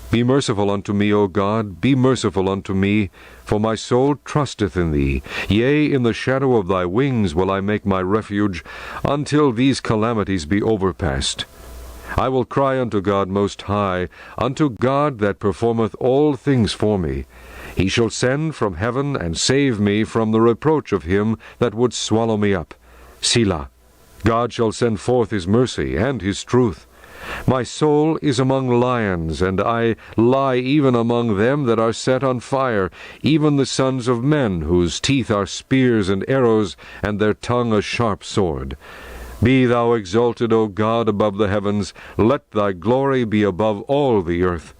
Be merciful unto me, O God, be merciful unto me, for my soul trusteth in thee. Yea, in the shadow of thy wings will I make my refuge, until these calamities be overpast. I will cry unto God Most High, unto God that performeth all things for me. He shall send from heaven and save me from the reproach of him that would swallow me up. Selah. God shall send forth his mercy and his truth. My soul is among lions, and I lie even among them that are set on fire, even the sons of men, whose teeth are spears and arrows, and their tongue a sharp sword. Be thou exalted, O God, above the heavens. Let thy glory be above all the earth.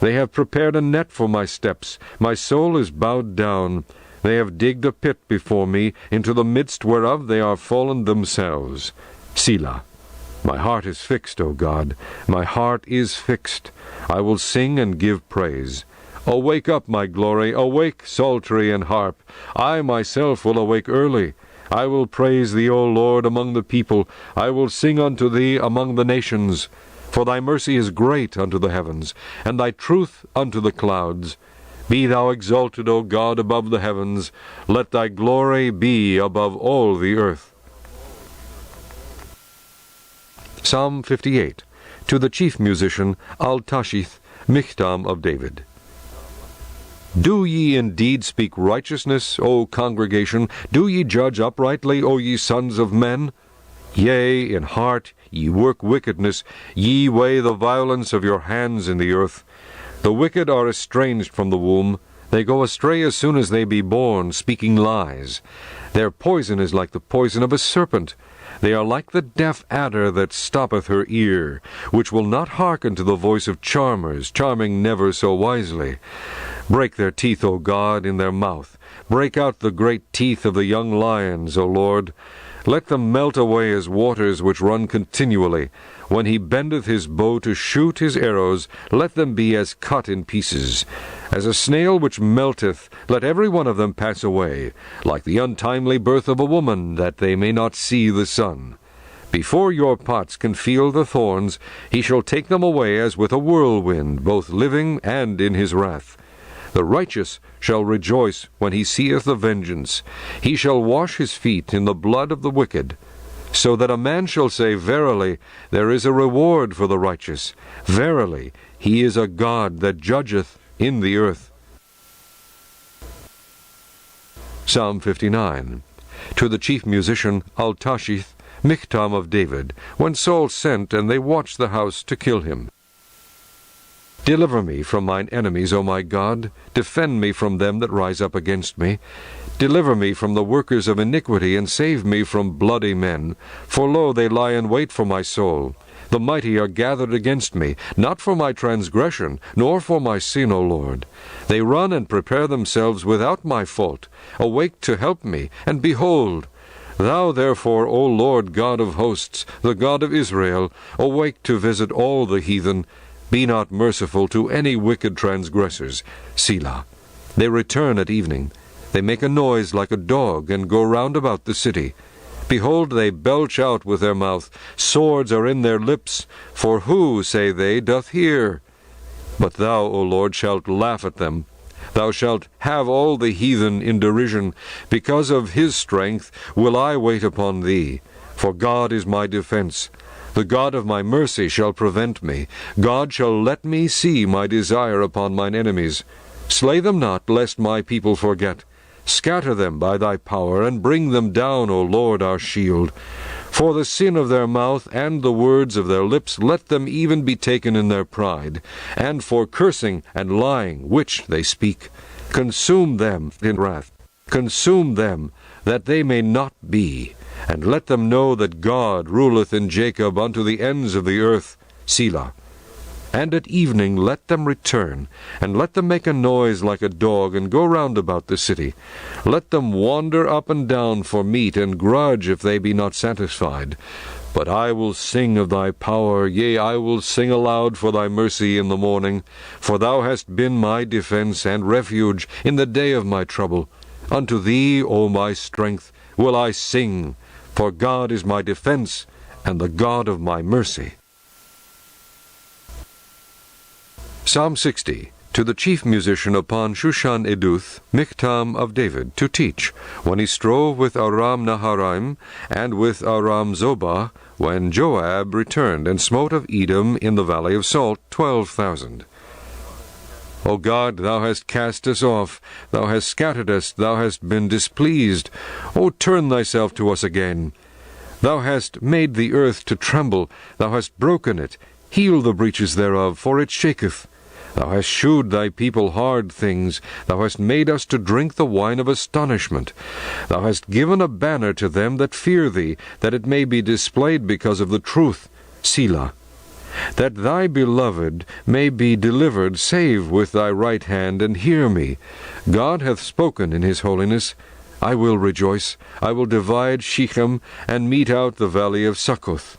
They have prepared a net for my steps. My soul is bowed down. They have digged a pit before me, into the midst whereof they are fallen themselves. Selah. My heart is fixed, O God. My heart is fixed. I will sing and give praise. Awake up, my glory. Awake, psaltery and harp. I myself will awake early. I will praise thee, O Lord, among the people. I will sing unto thee among the nations. For thy mercy is great unto the heavens, and thy truth unto the clouds. Be thou exalted, O God, above the heavens. Let thy glory be above all the earth. Psalm 58, to the chief musician, Al-Tashith, Michtam of David. Do ye indeed speak righteousness, O congregation? Do ye judge uprightly, O ye sons of men? Yea, in heart ye work wickedness, ye weigh the violence of your hands in the earth. The wicked are estranged from the womb. They go astray as soon as they be born, speaking lies. Their poison is like the poison of a serpent. They are like the deaf adder that stoppeth her ear, which will not hearken to the voice of charmers, charming never so wisely. Break their teeth, O God, in their mouth. Break out the great teeth of the young lions, O Lord. Let them melt away as waters which run continually. When he bendeth his bow to shoot his arrows, let them be as cut in pieces. As a snail which melteth, let every one of them pass away, like the untimely birth of a woman, that they may not see the sun. Before your pots can feel the thorns, he shall take them away as with a whirlwind, both living and in his wrath. The righteous shall rejoice when he seeth the vengeance. He shall wash his feet in the blood of the wicked. So that a man shall say, Verily, there is a reward for the righteous. Verily, he is a God that judgeth in the earth. Psalm 59, to the chief musician, Al-Tashith, Michtam of David, when Saul sent, and they watched the house to kill him. Deliver me from mine enemies, O my God. Defend me from them that rise up against me. Deliver me from the workers of iniquity, and save me from bloody men. For lo, they lie in wait for my soul. The mighty are gathered against me, not for my transgression, nor for my sin, O Lord. They run and prepare themselves without my fault. Awake to help me, and behold, Thou therefore, O Lord God of hosts, the God of Israel, awake to visit all the heathen. Be not merciful to any wicked transgressors. Selah. They return at evening. They make a noise like a dog, and go round about the city. Behold, they belch out with their mouth. Swords are in their lips. For who, say they, doth hear? But thou, O Lord, shalt laugh at them. Thou shalt have all the heathen in derision. Because of his strength will I wait upon thee. For God is my defense. The God of my mercy shall prevent me. God shall let me see my desire upon mine enemies. Slay them not, lest my people forget. Scatter them by thy power, and bring them down, O Lord, our shield. For the sin of their mouth and the words of their lips, let them even be taken in their pride. And for cursing and lying, which they speak, consume them in wrath. Consume them, that they may not be. And let them know that God ruleth in Jacob unto the ends of the earth. Selah. And at evening let them return, and let them make a noise like a dog, and go round about the city. Let them wander up and down for meat, and grudge if they be not satisfied. But I will sing of thy power, yea, I will sing aloud for thy mercy in the morning. For thou hast been my defense and refuge in the day of my trouble. Unto thee, O my strength, will I sing. For God is my defense, and the God of my mercy. Psalm 60. To the chief musician upon Shushan Eduth, Michtam of David, to teach, when he strove with Aram Naharaim, and with Aram Zobah, when Joab returned, and smote of Edom in the valley of Salt 12,000. O God, thou hast cast us off, thou hast scattered us, thou hast been displeased. O turn thyself to us again. Thou hast made the earth to tremble, thou hast broken it. Heal the breaches thereof, for it shaketh. Thou hast shewed thy people hard things, thou hast made us to drink the wine of astonishment. Thou hast given a banner to them that fear thee, that it may be displayed because of the truth. Selah. That thy beloved may be delivered, save with thy right hand, and hear me. God hath spoken in his holiness. I will rejoice. I will divide Shechem, and mete out the valley of Succoth.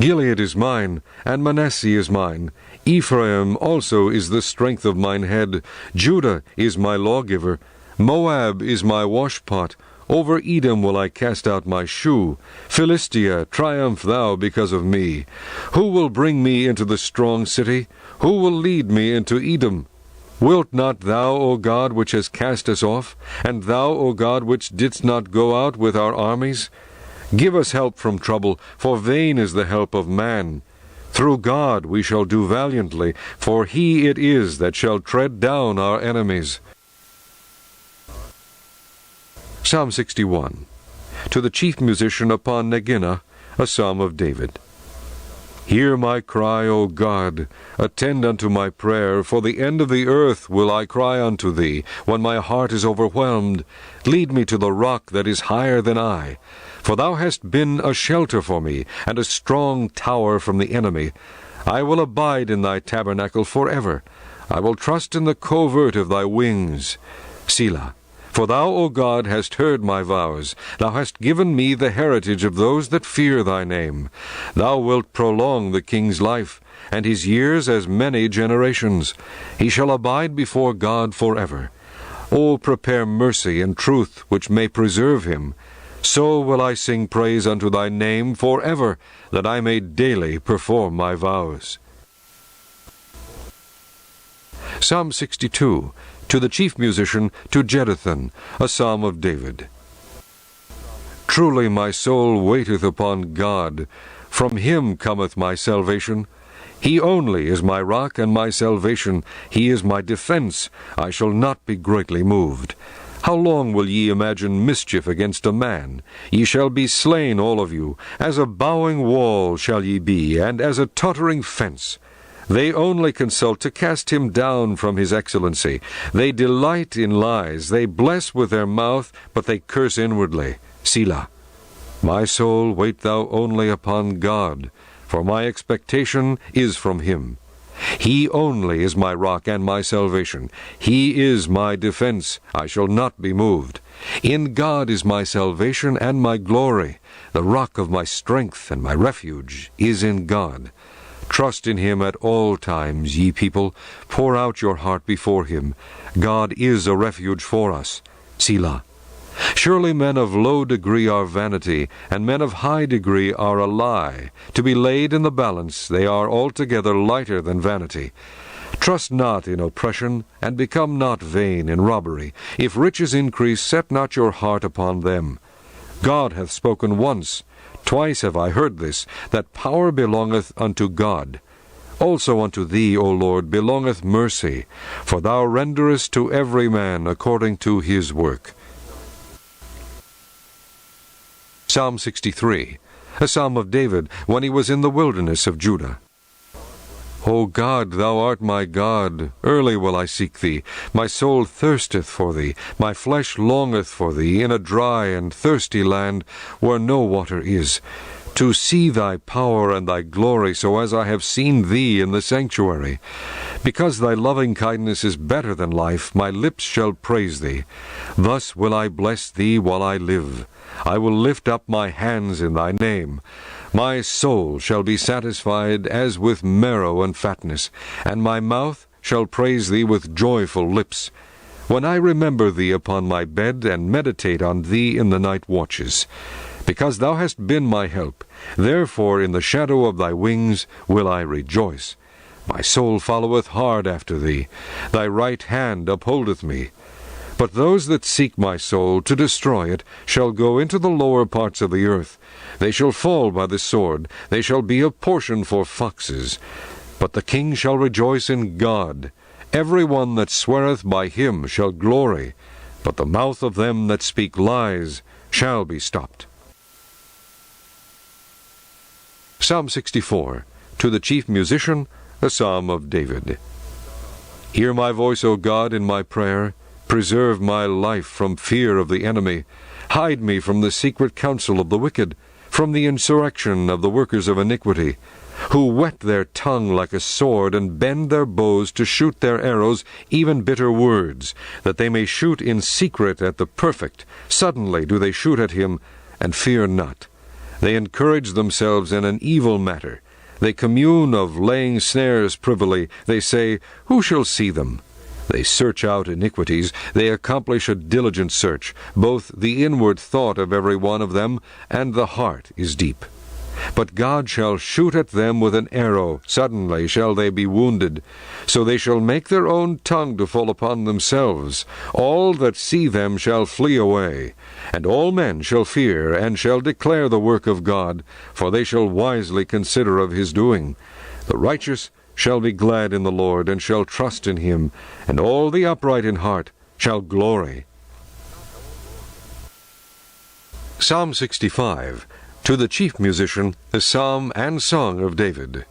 Gilead is mine, and Manasseh is mine. Ephraim also is the strength of mine head. Judah is my lawgiver. Moab is my washpot. Over Edom will I cast out my shoe. Philistia, triumph thou because of me. Who will bring me into the strong city? Who will lead me into Edom? Wilt not thou, O God, which hast cast us off, and thou, O God, which didst not go out with our armies? Give us help from trouble, for vain is the help of man. Through God we shall do valiantly, for he it is that shall tread down our enemies. Psalm 61. To the chief musician upon Neginah, a psalm of David. Hear my cry, O God, attend unto my prayer, for the end of the earth will I cry unto thee, when my heart is overwhelmed. Lead me to the rock that is higher than I. For thou hast been a shelter for me, and a strong tower from the enemy. I will abide in thy tabernacle forever. I will trust in the covert of thy wings. Selah. For thou, O God, hast heard my vows. Thou hast given me the heritage of those that fear thy name. Thou wilt prolong the king's life, and his years as many generations. He shall abide before God forever. O prepare mercy and truth, which may preserve him. So will I sing praise unto thy name forever, that I may daily perform my vows. Psalm 62. To the chief musician, to Jeduthun, a psalm of David. Truly my soul waiteth upon God. From him cometh my salvation. He only is my rock and my salvation. He is my defense. I shall not be greatly moved. How long will ye imagine mischief against a man? Ye shall be slain all of you. As a bowing wall shall ye be, and as a tottering fence. They only consult to cast him down from his excellency. They delight in lies. They bless with their mouth, but they curse inwardly. Selah. My soul, wait thou only upon God, for my expectation is from him. He only is my rock and my salvation. He is my defense. I shall not be moved. In God is my salvation and my glory. The rock of my strength and my refuge is in God. Trust in him at all times, ye people. Pour out your heart before him. God is a refuge for us. Selah. Surely men of low degree are vanity, and men of high degree are a lie. To be laid in the balance, they are altogether lighter than vanity. Trust not in oppression, and become not vain in robbery. If riches increase, set not your heart upon them. God hath spoken once, twice have I heard this, that power belongeth unto God. Also unto thee, O Lord, belongeth mercy, for thou renderest to every man according to his work. Psalm 63, a psalm of David when he was in the wilderness of Judah. O God, thou art my God, early will I seek thee. My soul thirsteth for thee, my flesh longeth for thee, in a dry and thirsty land, where no water is, to see thy power and thy glory, so as I have seen thee in the sanctuary. Because thy loving kindness is better than life, my lips shall praise thee. Thus will I bless thee while I live. I will lift up my hands in thy name. My soul shall be satisfied as with marrow and fatness, and my mouth shall praise thee with joyful lips. When I remember thee upon my bed, and meditate on thee in the night watches. Because thou hast been my help, therefore in the shadow of thy wings will I rejoice. My soul followeth hard after thee. Thy right hand upholdeth me. But those that seek my soul to destroy it shall go into the lower parts of the earth. They shall fall by the sword. They shall be a portion for foxes. But the king shall rejoice in God. Every one that sweareth by him shall glory. But the mouth of them that speak lies shall be stopped. Psalm 64, to the chief musician, a psalm of David. Hear my voice, O God, in my prayer. Preserve my life from fear of the enemy. Hide me from the secret counsel of the wicked, from the insurrection of the workers of iniquity, who whet their tongue like a sword, and bend their bows to shoot their arrows, even bitter words, that they may shoot in secret at the perfect. Suddenly do they shoot at him, and fear not. They encourage themselves in an evil matter. They commune of laying snares privily. They say, Who shall see them? They search out iniquities. They accomplish a diligent search. Both the inward thought of every one of them and the heart is deep. But God shall shoot at them with an arrow. Suddenly shall they be wounded. So they shall make their own tongue to fall upon themselves. All that see them shall flee away. And all men shall fear, and shall declare the work of God, for they shall wisely consider of his doing. The righteous shall be glad in the Lord, and shall trust in him, and all the upright in heart shall glory. Psalm 65, to the chief musician, a psalm and song of David.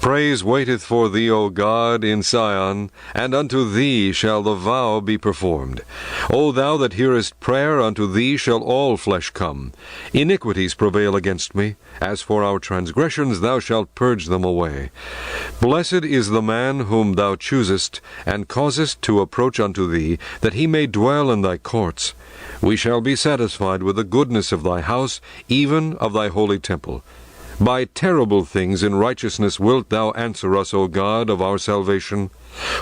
Praise waiteth for thee, O God, in Sion, and unto thee shall the vow be performed. O thou that hearest prayer, unto thee shall all flesh come. Iniquities prevail against me. As for our transgressions, thou shalt purge them away. Blessed is the man whom thou choosest, and causest to approach unto thee, that he may dwell in thy courts. We shall be satisfied with the goodness of thy house, even of thy holy temple. By terrible things in righteousness wilt thou answer us, O God of our salvation,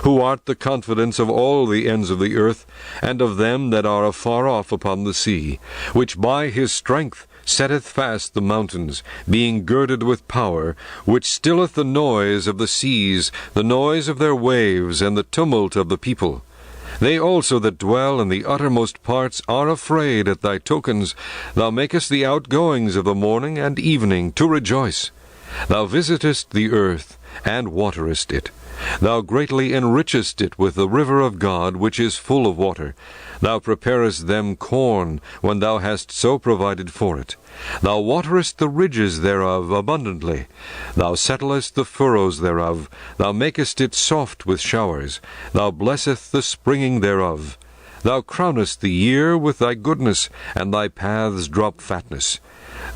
who art the confidence of all the ends of the earth, and of them that are afar off upon the sea, which by his strength setteth fast the mountains, being girded with power, which stilleth the noise of the seas, the noise of their waves, and the tumult of the people. They also that dwell in the uttermost parts are afraid at thy tokens. Thou makest the outgoings of the morning and evening to rejoice. Thou visitest the earth, and waterest it. Thou greatly enrichest it with the river of God, which is full of water. Thou preparest them corn, when thou hast so provided for it. Thou waterest the ridges thereof abundantly. Thou settlest the furrows thereof. Thou makest it soft with showers. Thou blessest the springing thereof. Thou crownest the year with thy goodness, and thy paths drop fatness.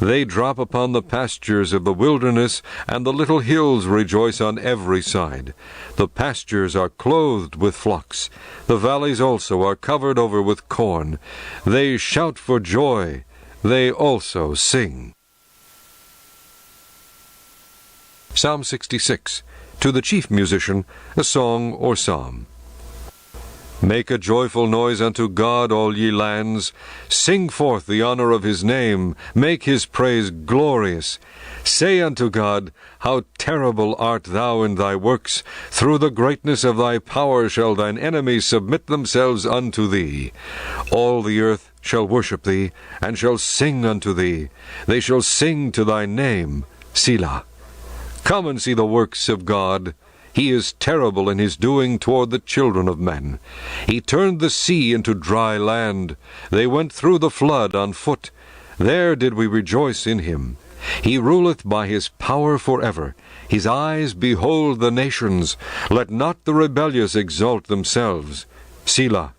They drop upon the pastures of the wilderness, and the little hills rejoice on every side. The pastures are clothed with flocks. The valleys also are covered over with corn. They shout for joy. They also sing. Psalm 66. To the chief musician, a song or psalm. Make a joyful noise unto God, all ye lands. Sing forth the honor of his name. Make his praise glorious. Say unto God, How terrible art thou in thy works! Through the greatness of thy power shall thine enemies submit themselves unto thee. All the earth shall worship thee, and shall sing unto thee. They shall sing to thy name, Selah. Come and see the works of God. He is terrible in his doing toward the children of men. He turned the sea into dry land. They went through the flood on foot. There did we rejoice in him. He ruleth by his power forever. His eyes behold the nations. Let not the rebellious exalt themselves. Selah.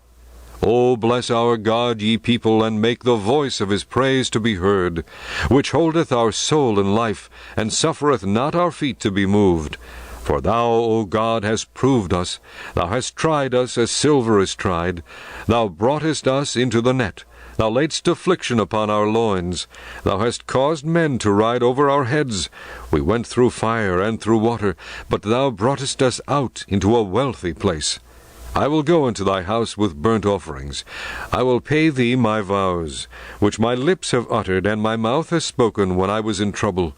O bless our God, ye people, and make the voice of his praise to be heard, which holdeth our soul in life, and suffereth not our feet to be moved. For thou, O God, hast proved us. Thou hast tried us as silver is tried. Thou broughtest us into the net. Thou laidst affliction upon our loins. Thou hast caused men to ride over our heads. We went through fire and through water, but thou broughtest us out into a wealthy place. I will go into thy house with burnt offerings. I will pay thee my vows, which my lips have uttered, and my mouth has spoken when I was in trouble.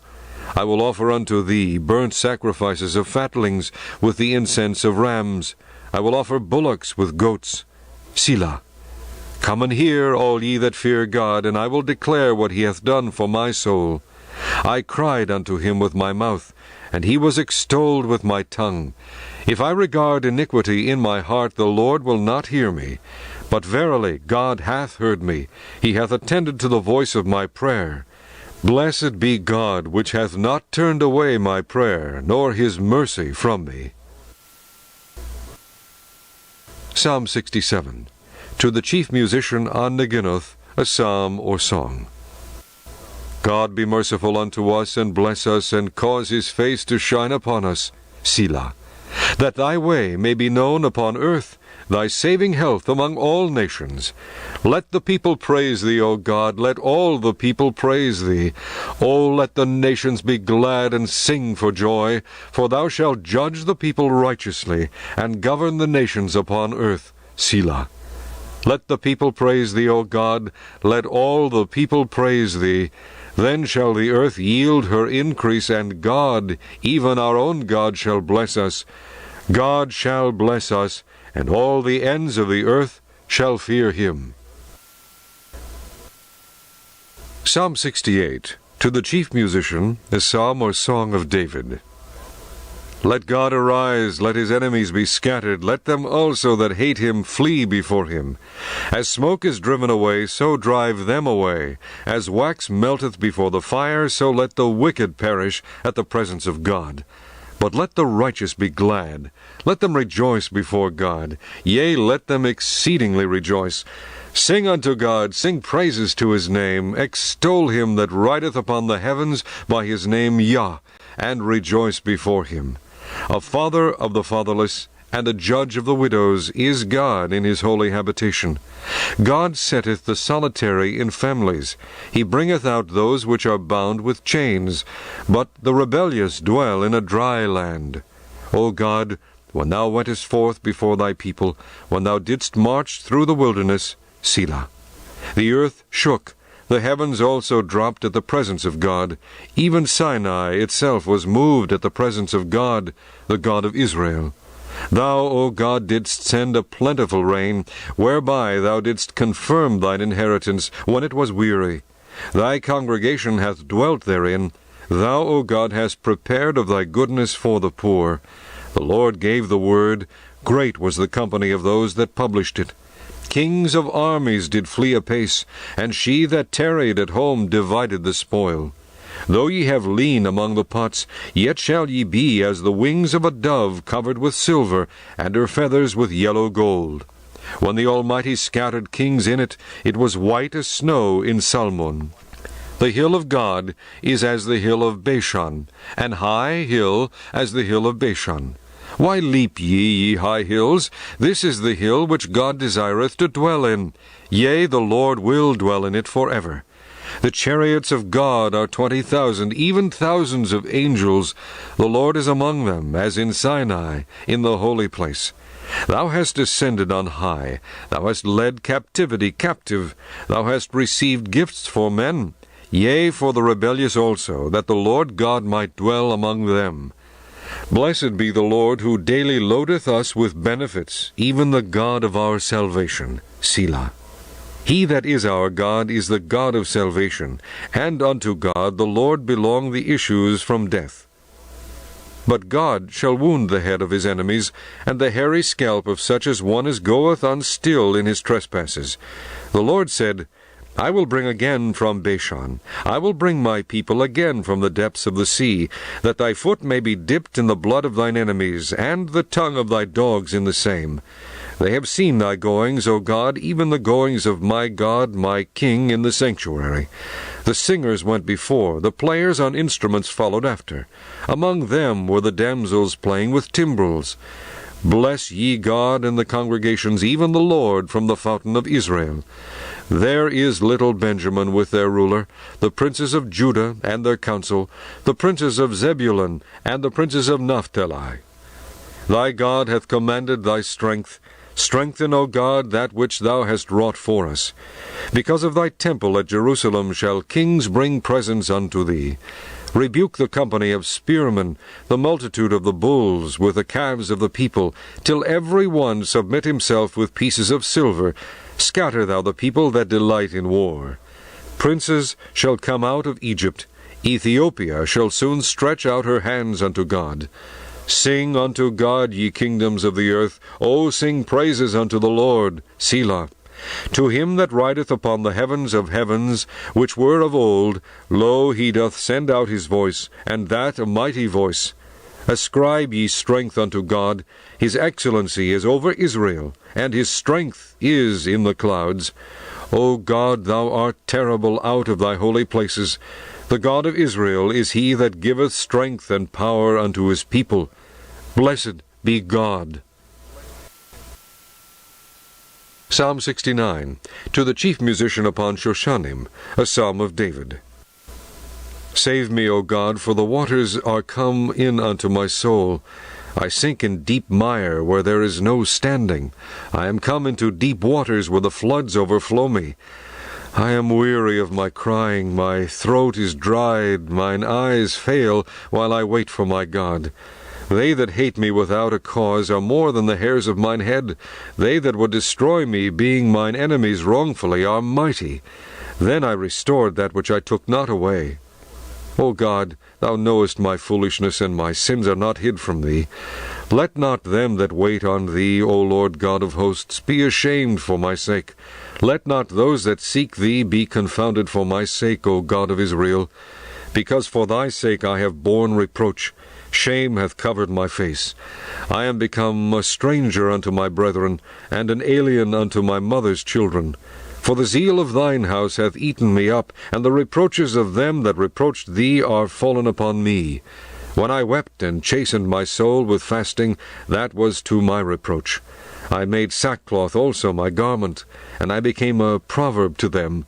I will offer unto thee burnt sacrifices of fatlings with the incense of rams. I will offer bullocks with goats. Selah. Come and hear, all ye that fear God, and I will declare what he hath done for my soul. I cried unto him with my mouth, and he was extolled with my tongue. If I regard iniquity in my heart, the Lord will not hear me. But verily God hath heard me. He hath attended to the voice of my prayer. Blessed be God, which hath not turned away my prayer, nor his mercy from me. Psalm 67. To the chief musician on Neginoth, a psalm or song. God be merciful unto us, and bless us, and cause his face to shine upon us, Selah. That thy way may be known upon earth, thy saving health among all nations. Let the people praise thee, O God, let all the people praise thee. O let the nations be glad and sing for joy, for thou shalt judge the people righteously, and govern the nations upon earth, Selah. Let the people praise thee, O God, let all the people praise thee. Then shall the earth yield her increase, and God, even our own God, shall bless us. God shall bless us, and all the ends of the earth shall fear him. Psalm 68. To the chief musician, a psalm or song of David. Let God arise, let his enemies be scattered, let them also that hate him flee before him. As smoke is driven away, so drive them away. As wax melteth before the fire, so let the wicked perish at the presence of God. But let the righteous be glad. Let them rejoice before God. Yea, let them exceedingly rejoice. Sing unto God, sing praises to his name. Extol him that rideth upon the heavens by his name Yah, and rejoice before him. A father of the fatherless, and a judge of the widows, is God in his holy habitation. God setteth the solitary in families. He bringeth out those which are bound with chains. But the rebellious dwell in a dry land. O God, when thou wentest forth before thy people, when thou didst march through the wilderness, Selah. The earth shook, the heavens also dropped at the presence of God. Even Sinai itself was moved at the presence of God, the God of Israel. Thou, O God, didst send a plentiful rain, whereby thou didst confirm thine inheritance when it was weary. Thy congregation hath dwelt therein. Thou, O God, hast prepared of thy goodness for the poor. The Lord gave the word. Great was the company of those that published it. Kings of armies did flee apace, and she that tarried at home divided the spoil. Though ye have lien among the pots, yet shall ye be as the wings of a dove covered with silver, and her feathers with yellow gold. When the Almighty scattered kings in it, it was white as snow in Salmon. The hill of God is as the hill of Bashan, an high hill as the hill of Bashan. Why leap ye high hills? This is the hill which God desireth to dwell in. Yea, the Lord will dwell in it forever. The chariots of God are 20,000, even thousands of angels. The Lord is among them, as in Sinai, in the holy place. Thou hast descended on high. Thou hast led captivity captive. Thou hast received gifts for men, yea, for the rebellious also, that the Lord God might dwell among them. Blessed be the Lord, who daily loadeth us with benefits, even the God of our salvation. Selah. He that is our God is the God of salvation, and unto God the Lord belong the issues from death. But God shall wound the head of his enemies, and the hairy scalp of such as one as goeth on still in his trespasses. The Lord said, I will bring again from Bashan, I will bring my people again from the depths of the sea, that thy foot may be dipped in the blood of thine enemies, and the tongue of thy dogs in the same. They have seen thy goings, O God, even the goings of my God, my King, in the sanctuary. The singers went before, the players on instruments followed after. Among them were the damsels playing with timbrels. Bless ye God in the congregations, even the Lord from the fountain of Israel. There is little Benjamin with their ruler, the princes of Judah and their council, the princes of Zebulun and the princes of Naphtali. Thy God hath commanded thy strength. Strengthen, O God, that which thou hast wrought for us. Because of thy temple at Jerusalem shall kings bring presents unto thee. Rebuke the company of spearmen, the multitude of the bulls, with the calves of the people, till every one submit himself with pieces of silver. Scatter thou the people that delight in war. Princes shall come out of Egypt. Ethiopia shall soon stretch out her hands unto God. Sing unto God, ye kingdoms of the earth. O sing praises unto the Lord. Selah. To him that rideth upon the heavens of heavens, which were of old, lo, he doth send out his voice, and that a mighty voice. Ascribe ye strength unto God. His excellency is over Israel, and his strength is in the clouds. O God, thou art terrible out of thy holy places. The God of Israel is he that giveth strength and power unto his people. Blessed be God. Psalm 69, to the chief musician upon Shoshanim, a psalm of David. Save me, O God, for the waters are come in unto my soul. I sink in deep mire where there is no standing. I am come into deep waters where the floods overflow me. I am weary of my crying, my throat is dried, mine eyes fail, while I wait for my God. They that hate me without a cause are more than the hairs of mine head. They that would destroy me, being mine enemies wrongfully, are mighty. Then I restored that which I took not away. O God, thou knowest my foolishness, and my sins are not hid from thee. Let not them that wait on thee, O Lord God of hosts, be ashamed for my sake. Let not those that seek thee be confounded for my sake, O God of Israel. Because for thy sake I have borne reproach. Shame hath covered my face. I am become a stranger unto my brethren, and an alien unto my mother's children. For the zeal of thine house hath eaten me up, and the reproaches of them that reproached thee are fallen upon me. When I wept and chastened my soul with fasting, that was to my reproach. I made sackcloth also my garment, and I became a proverb to them.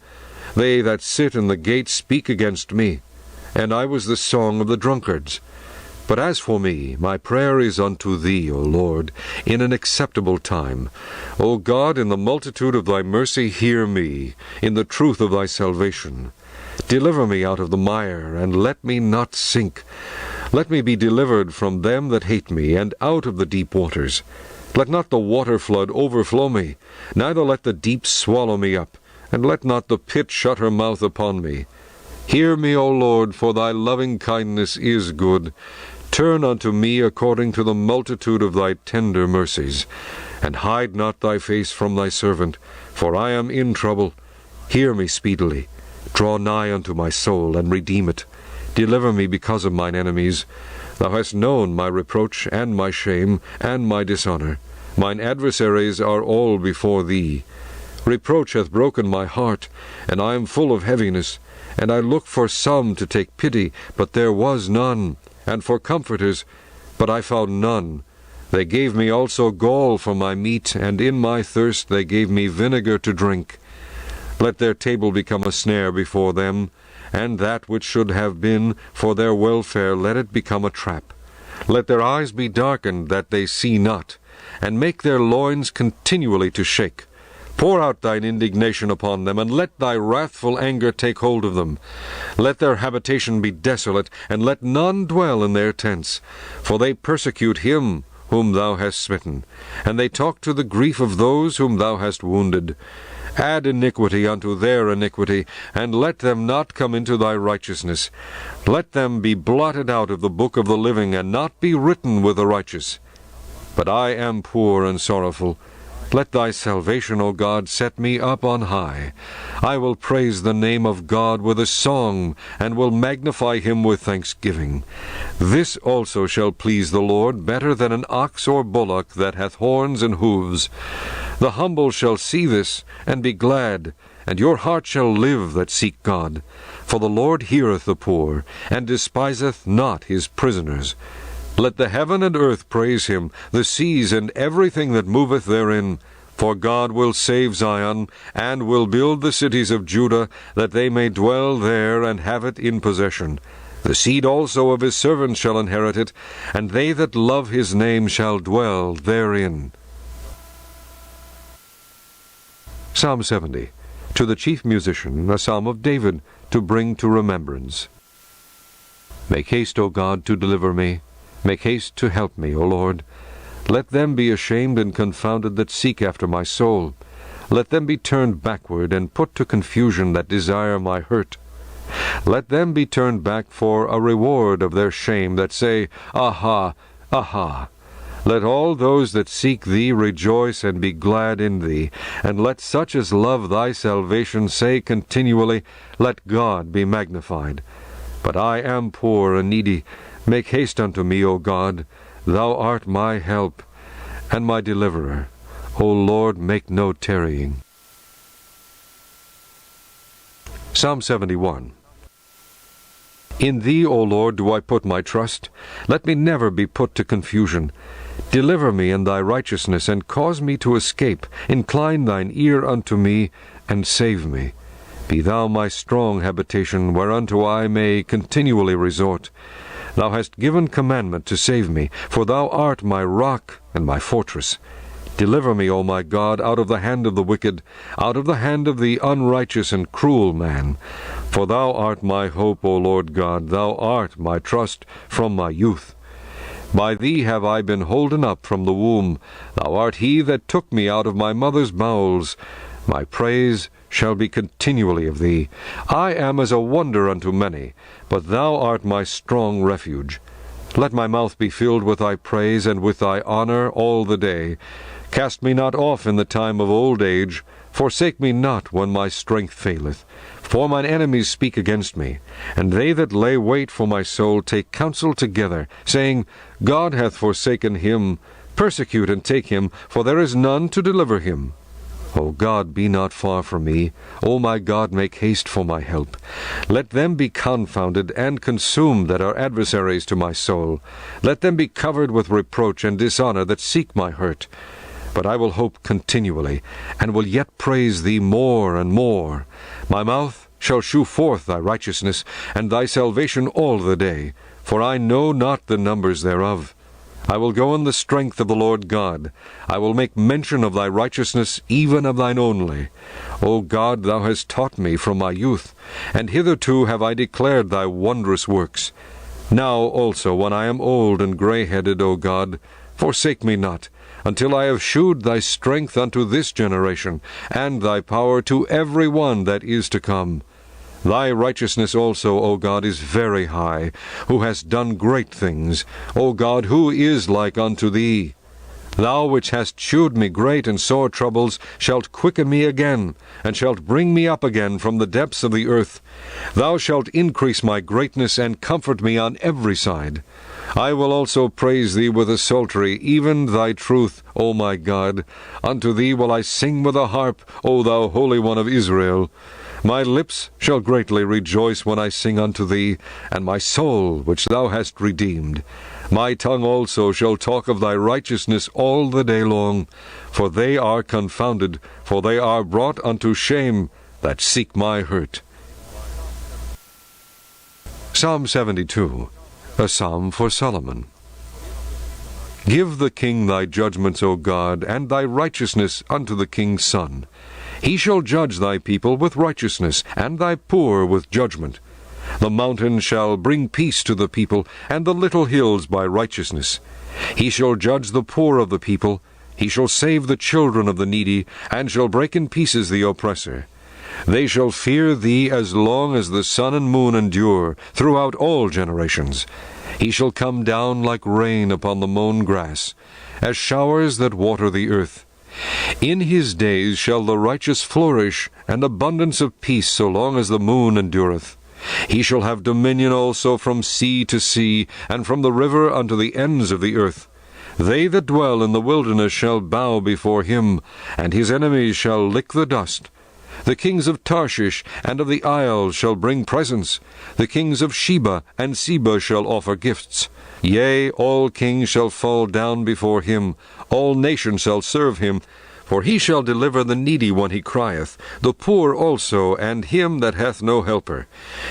They that sit in the gate speak against me, and I was the song of the drunkards. But as for me, my prayer is unto thee, O Lord, in an acceptable time. O God, in the multitude of thy mercy hear me, in the truth of thy salvation. Deliver me out of the mire, and let me not sink. Let me be delivered from them that hate me, and out of the deep waters. Let not the water flood overflow me, neither let the deep swallow me up, and let not the pit shut her mouth upon me. Hear me, O Lord, for thy loving kindness is good. Turn unto me according to the multitude of thy tender mercies, and hide not thy face from thy servant, for I am in trouble. Hear me speedily. Draw nigh unto my soul, and redeem it. Deliver me because of mine enemies. Thou hast known my reproach, and my shame, and my dishonor. Mine adversaries are all before thee. Reproach hath broken my heart, and I am full of heaviness. And I looked for some to take pity, but there was none, and for comforters, but I found none. They gave me also gall for my meat, and in my thirst they gave me vinegar to drink. Let their table become a snare before them, and that which should have been for their welfare, let it become a trap. Let their eyes be darkened, that they see not, and make their loins continually to shake. Pour out thine indignation upon them, and let thy wrathful anger take hold of them. Let their habitation be desolate, and let none dwell in their tents. For they persecute him whom thou hast smitten, and they talk to the grief of those whom thou hast wounded. Add iniquity unto their iniquity, and let them not come into thy righteousness. Let them be blotted out of the book of the living, and not be written with the righteous. But I am poor and sorrowful. Let thy salvation, O God, set me up on high. I will praise the name of God with a song, and will magnify him with thanksgiving. This also shall please the Lord better than an ox or bullock that hath horns and hoofs. The humble shall see this, and be glad, and your heart shall live that seek God. For the Lord heareth the poor, and despiseth not his prisoners. Let the heaven and earth praise him, the seas and everything that moveth therein. For God will save Zion, and will build the cities of Judah, that they may dwell there and have it in possession. The seed also of his servants shall inherit it, and they that love his name shall dwell therein. Psalm 70. To the chief musician, a psalm of David, to bring to remembrance. Make haste, O God, to deliver me. Make haste to help me, O Lord. Let them be ashamed and confounded that seek after my soul. Let them be turned backward and put to confusion that desire my hurt. Let them be turned back for a reward of their shame that say, Aha, aha. Let all those that seek thee rejoice and be glad in thee, and let such as love thy salvation say continually, Let God be magnified. But I am poor and needy. Make haste unto me, O God. Thou art my help and my deliverer. O Lord, make no tarrying. Psalm 71. In thee, O Lord, do I put my trust. Let me never be put to confusion. Deliver me in thy righteousness, and cause me to escape. Incline thine ear unto me, and save me. Be thou my strong habitation, whereunto I may continually resort. Thou hast given commandment to save me, for thou art my rock and my fortress. Deliver me, O my God, out of the hand of the wicked, out of the hand of the unrighteous and cruel man. For thou art my hope, O Lord God, thou art my trust from my youth. By thee have I been holden up from the womb. Thou art he that took me out of my mother's bowels. My praise shall be continually of thee. I am as a wonder unto many, but thou art my strong refuge. Let my mouth be filled with thy praise and with thy honor all the day. Cast me not off in the time of old age. Forsake me not when my strength faileth. For mine enemies speak against me, and they that lay wait for my soul take counsel together, saying, God hath forsaken him. Persecute and take him, for there is none to deliver him. O God, be not far from me. O my God, make haste for my help. Let them be confounded and consumed that are adversaries to my soul. Let them be covered with reproach and dishonor that seek my hurt. But I will hope continually, and will yet praise thee more and more. My mouth shall shew forth thy righteousness, and thy salvation all the day, for I know not the numbers thereof. I will go in the strength of the Lord God. I will make mention of thy righteousness, even of thine only. O God, thou hast taught me from my youth, and hitherto have I declared thy wondrous works. Now also, when I am old and grey-headed, O God, forsake me not, until I have shewed thy strength unto this generation, and thy power to every one that is to come. Thy righteousness also, O God, is very high, who hast done great things. O God, who is like unto thee? Thou which hast shewed me great and sore troubles, shalt quicken me again, and shalt bring me up again from the depths of the earth. Thou shalt increase my greatness, and comfort me on every side. I will also praise thee with a psaltery, even thy truth, O my God. Unto thee will I sing with a harp, O thou Holy One of Israel. My lips shall greatly rejoice when I sing unto thee, and my soul which thou hast redeemed. My tongue also shall talk of thy righteousness all the day long, for they are confounded, for they are brought unto shame that seek my hurt. Psalm 72, a psalm for Solomon. Give the king thy judgments, O God, and thy righteousness unto the king's son. He shall judge thy people with righteousness, and thy poor with judgment. The mountains shall bring peace to the people, and the little hills by righteousness. He shall judge the poor of the people. He shall save the children of the needy, and shall break in pieces the oppressor. They shall fear thee as long as the sun and moon endure, throughout all generations. He shall come down like rain upon the mown grass, as showers that water the earth. In his days shall the righteous flourish, and abundance of peace so long as the moon endureth. He shall have dominion also from sea to sea, and from the river unto the ends of the earth. They that dwell in the wilderness shall bow before him, and his enemies shall lick the dust. The kings of Tarshish and of the isles shall bring presents. The kings of Sheba and Seba shall offer gifts. Yea, all kings shall fall down before him, all nations shall serve him. For he shall deliver the needy when he crieth, the poor also, and him that hath no helper.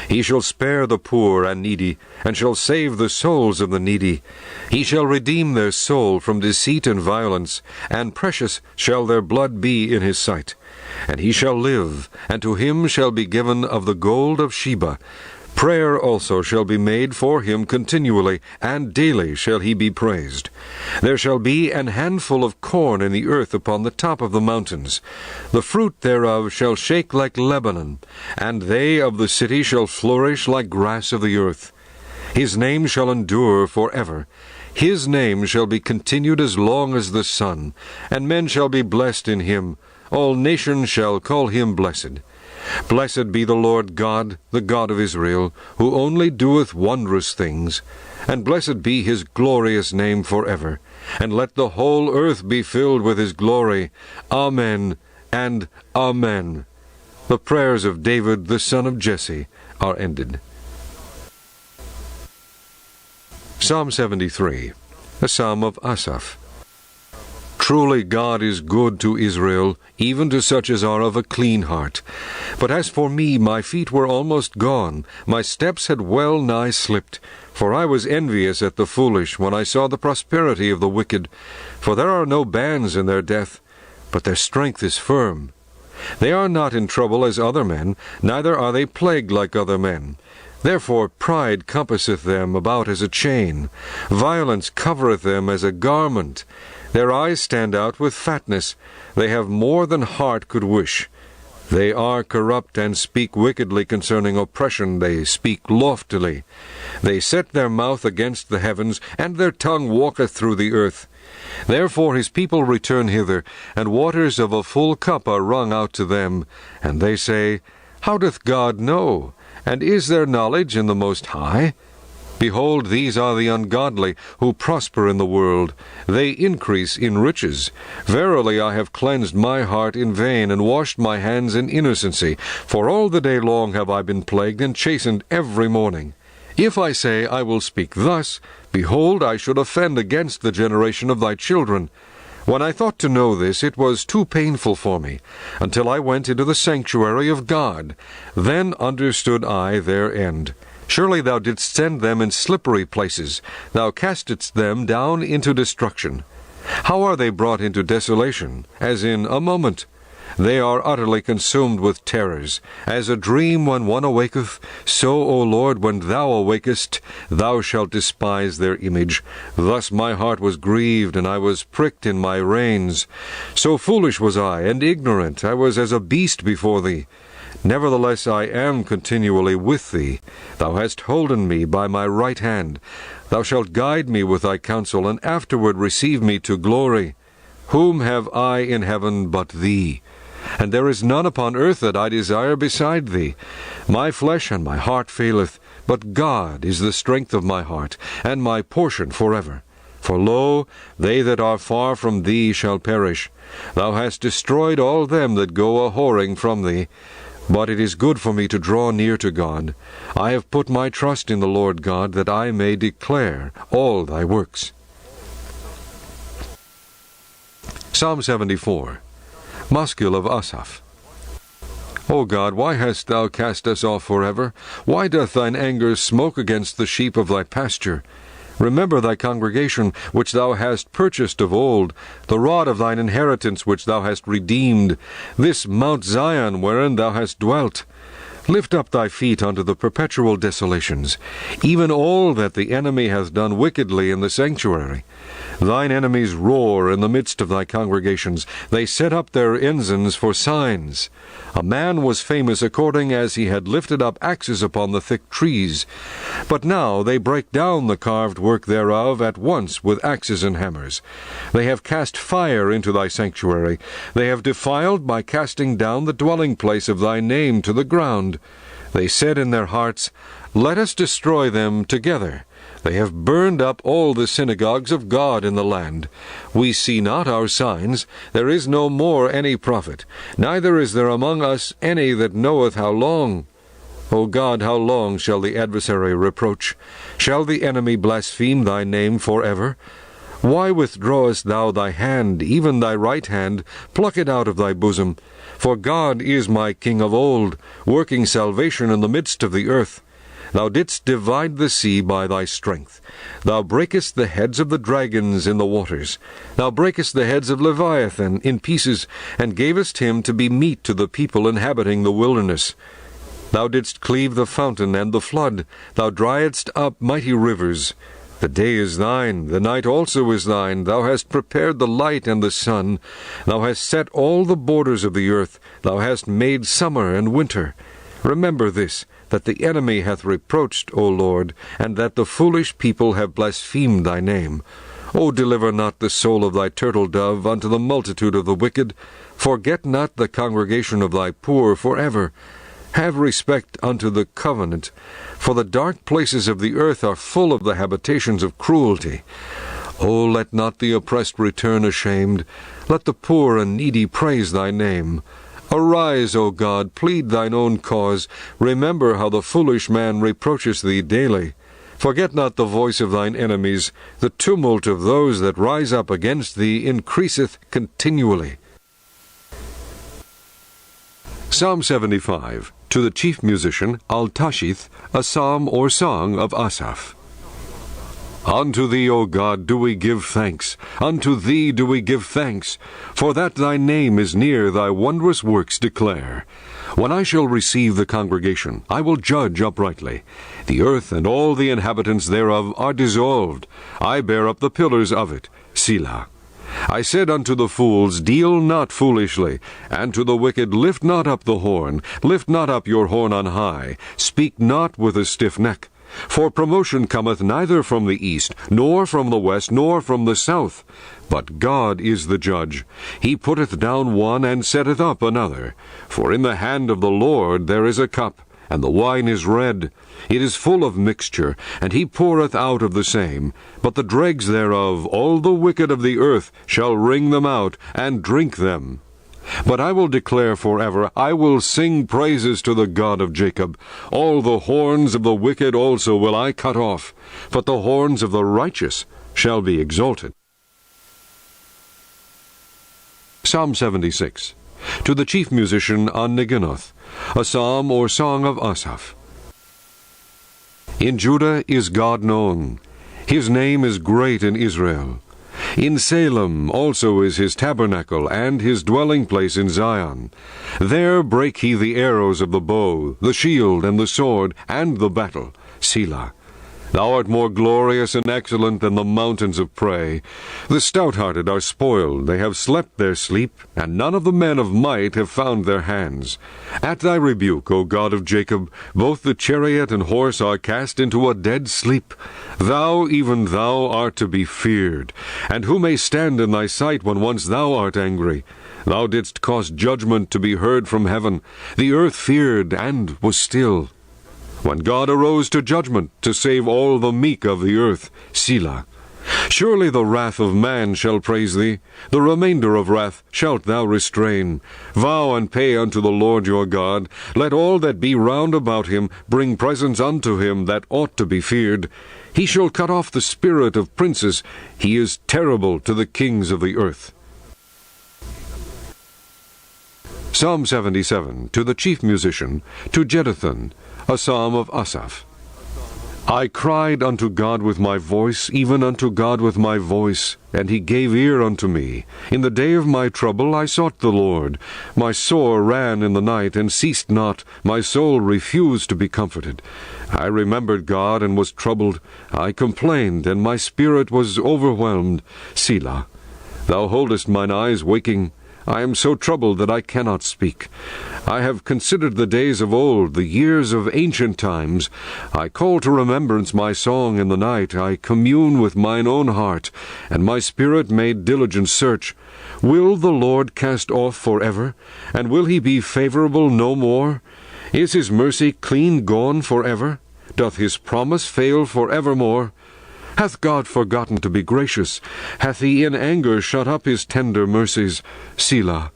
He shall spare the poor and needy, and shall save the souls of the needy. He shall redeem their soul from deceit and violence, and precious shall their blood be in his sight. And he shall live, and to him shall be given of the gold of Sheba. Prayer also shall be made for him continually, and daily shall he be praised. There shall be an handful of corn in the earth upon the top of the mountains. The fruit thereof shall shake like Lebanon, and they of the city shall flourish like grass of the earth. His name shall endure for ever. His name shall be continued as long as the sun, and men shall be blessed in him. All nations shall call him blessed. Blessed be the Lord God, the God of Israel, who only doeth wondrous things. And blessed be his glorious name forever. And let the whole earth be filled with his glory. Amen and Amen. The prayers of David the son of Jesse are ended. Psalm 73, a psalm of Asaph. Truly God is good to Israel, even to such as are of a clean heart. But as for me, my feet were almost gone, my steps had well nigh slipped. For I was envious at the foolish, when I saw the prosperity of the wicked. For there are no bands in their death, but their strength is firm. They are not in trouble as other men, neither are they plagued like other men. Therefore pride compasseth them about as a chain. Violence covereth them as a garment. Their eyes stand out with fatness. They have more than heart could wish. They are corrupt and speak wickedly concerning oppression. They speak loftily. They set their mouth against the heavens, and their tongue walketh through the earth. Therefore his people return hither, and waters of a full cup are wrung out to them. And they say, How doth God know? And is there knowledge in the Most High? Behold, these are the ungodly, who prosper in the world. They increase in riches. Verily I have cleansed my heart in vain, and washed my hands in innocency. For all the day long have I been plagued, and chastened every morning. If I say, I will speak thus, behold, I should offend against the generation of thy children. When I thought to know this, it was too painful for me, until I went into the sanctuary of God. Then understood I their end. Surely thou didst send them in slippery places. Thou castedst them down into destruction. How are they brought into desolation, as in a moment? They are utterly consumed with terrors. As a dream when one awaketh, so, O Lord, when thou awakest, thou shalt despise their image. Thus my heart was grieved, and I was pricked in my reins. So foolish was I, and ignorant. I was as a beast before thee. Nevertheless I am continually with thee. Thou hast holden me by my right hand. Thou shalt guide me with thy counsel, and afterward receive me to glory. Whom have I in heaven but thee? And there is none upon earth that I desire beside thee. My flesh and my heart faileth, but God is the strength of my heart, and my portion forever. For lo, they that are far from thee shall perish. Thou hast destroyed all them that go a-whoring from thee. But it is good for me to draw near to God. I have put my trust in the Lord God, that I may declare all thy works. Psalm 74. Maskil of Asaph. O God, why hast thou cast us off forever? Why doth thine anger smoke against the sheep of thy pasture? Remember thy congregation, which thou hast purchased of old, the rod of thine inheritance, which thou hast redeemed, this Mount Zion, wherein thou hast dwelt. Lift up thy feet unto the perpetual desolations, even all that the enemy hath done wickedly in the sanctuary. Thine enemies roar in the midst of thy congregations. They set up their ensigns for signs. A man was famous according as he had lifted up axes upon the thick trees. But now they break down the carved work thereof at once with axes and hammers. They have cast fire into thy sanctuary. They have defiled by casting down the dwelling place of thy name to the ground. They said in their hearts, Let us destroy them together. They have burned up all the synagogues of God in the land. We see not our signs. There is no more any prophet, neither is there among us any that knoweth how long. O God, how long shall the adversary reproach? Shall the enemy blaspheme thy name forever? Why withdrawest thou thy hand, even thy right hand? Pluck it out of thy bosom. For God is my King of old, working salvation in the midst of the earth. Thou didst divide the sea by thy strength. Thou breakest the heads of the dragons in the waters. Thou breakest the heads of Leviathan in pieces, and gavest him to be meat to the people inhabiting the wilderness. Thou didst cleave the fountain and the flood. Thou driedst up mighty rivers. The day is thine, the night also is thine. Thou hast prepared the light and the sun. Thou hast set all the borders of the earth. Thou hast made summer and winter. Remember this, that the enemy hath reproached, O Lord, and that the foolish people have blasphemed thy name. O deliver not the soul of thy turtle-dove unto the multitude of the wicked. Forget not the congregation of thy poor forever. Have respect unto the covenant, for the dark places of the earth are full of the habitations of cruelty. O let not the oppressed return ashamed. Let the poor and needy praise thy name. Arise, O God, plead thine own cause. Remember how the foolish man reproacheth thee daily. Forget not the voice of thine enemies. The tumult of those that rise up against thee increaseth continually. Psalm 75. To the chief musician, Altashith, a psalm or song of Asaph. Unto thee, O God, do we give thanks. Unto thee do we give thanks. For that thy name is near, thy wondrous works declare. When I shall receive the congregation, I will judge uprightly. The earth and all the inhabitants thereof are dissolved. I bear up the pillars of it. Selah. I said unto the fools, Deal not foolishly, and to the wicked, Lift not up the horn. Lift not up your horn on high. Speak not with a stiff neck. For promotion cometh neither from the east, nor from the west, nor from the south. But God is the judge. He putteth down one, and setteth up another. For in the hand of the Lord there is a cup, and the wine is red. It is full of mixture, and he poureth out of the same. But the dregs thereof, all the wicked of the earth, shall wring them out, and drink them. But I will declare forever, I will sing praises to the God of Jacob. All the horns of the wicked also will I cut off, but the horns of the righteous shall be exalted. Psalm 76. To the chief musician on Neginoth, a psalm or song of Asaph. In Judah is God known. His name is great in Israel. In Salem also is his tabernacle, and his dwelling place in Zion. There brake he the arrows of the bow, the shield, and the sword, and the battle. Selah. Thou art more glorious and excellent than the mountains of prey. The stout-hearted are spoiled, they have slept their sleep, and none of the men of might have found their hands. At thy rebuke, O God of Jacob, both the chariot and horse are cast into a dead sleep. Thou, even thou, art to be feared, and who may stand in thy sight when once thou art angry? Thou didst cause judgment to be heard from heaven. The earth feared and was still. When God arose to judgment, to save all the meek of the earth, Selah. Surely the wrath of man shall praise thee, the remainder of wrath shalt thou restrain. Vow and pay unto the Lord your God. Let all that be round about him bring presents unto him that ought to be feared. He shall cut off the spirit of princes. He is terrible to the kings of the earth. Psalm 77, to the chief musician, to Jeduthun, a psalm of Asaph. I cried unto God with my voice, even unto God with my voice, and he gave ear unto me. In the day of my trouble I sought the Lord. My sore ran in the night, and ceased not. My soul refused to be comforted. I remembered God, and was troubled. I complained, and my spirit was overwhelmed. Selah. Thou holdest mine eyes waking. I am so troubled that I cannot speak. I have considered the days of old, the years of ancient times. I call to remembrance my song in the night. I commune with mine own heart, and my spirit made diligent search. Will the Lord cast off forever? And will he be favorable no more? Is his mercy clean gone forever? Doth his promise fail forevermore? Hath God forgotten to be gracious? Hath he in anger shut up his tender mercies? Selah.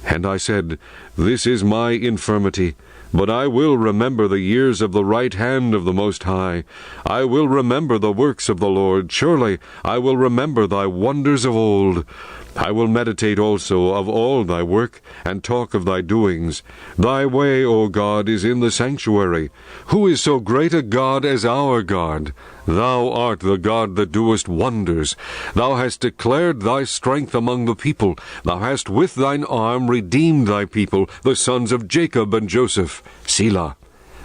And I said, This is my infirmity, but I will remember the years of the right hand of the Most High. I will remember the works of the Lord. Surely I will remember thy wonders of old. I will meditate also of all thy work, and talk of thy doings. Thy way, O God, is in the sanctuary. Who is so great a God as our God? Thou art the God that doest wonders. Thou hast declared thy strength among the people. Thou hast with thine arm redeemed thy people, the sons of Jacob and Joseph. Selah.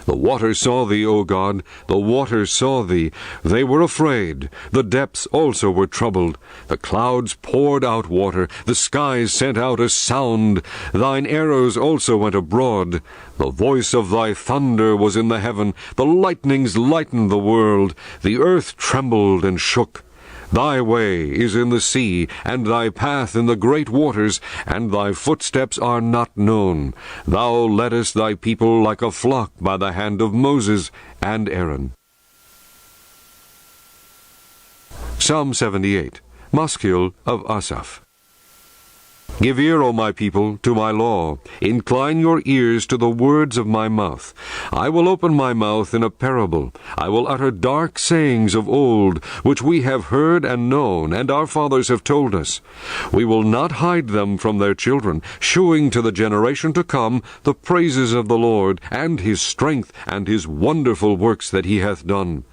The waters saw thee, O God, the waters saw thee. They were afraid. The depths also were troubled. The clouds poured out water. The skies sent out a sound. Thine arrows also went abroad. The voice of thy thunder was in the heaven. The lightnings lightened the world. The earth trembled and shook. Thy way is in the sea, and thy path in the great waters, and thy footsteps are not known. Thou leddest thy people like a flock by the hand of Moses and Aaron. Psalm 78, Maskil of Asaph. Give ear, O my people, to my law. Incline your ears to the words of my mouth. I will open my mouth in a parable. I will utter dark sayings of old, which we have heard and known, and our fathers have told us. We will not hide them from their children, shewing to the generation to come the praises of the Lord, and his strength, and his wonderful works that he hath done.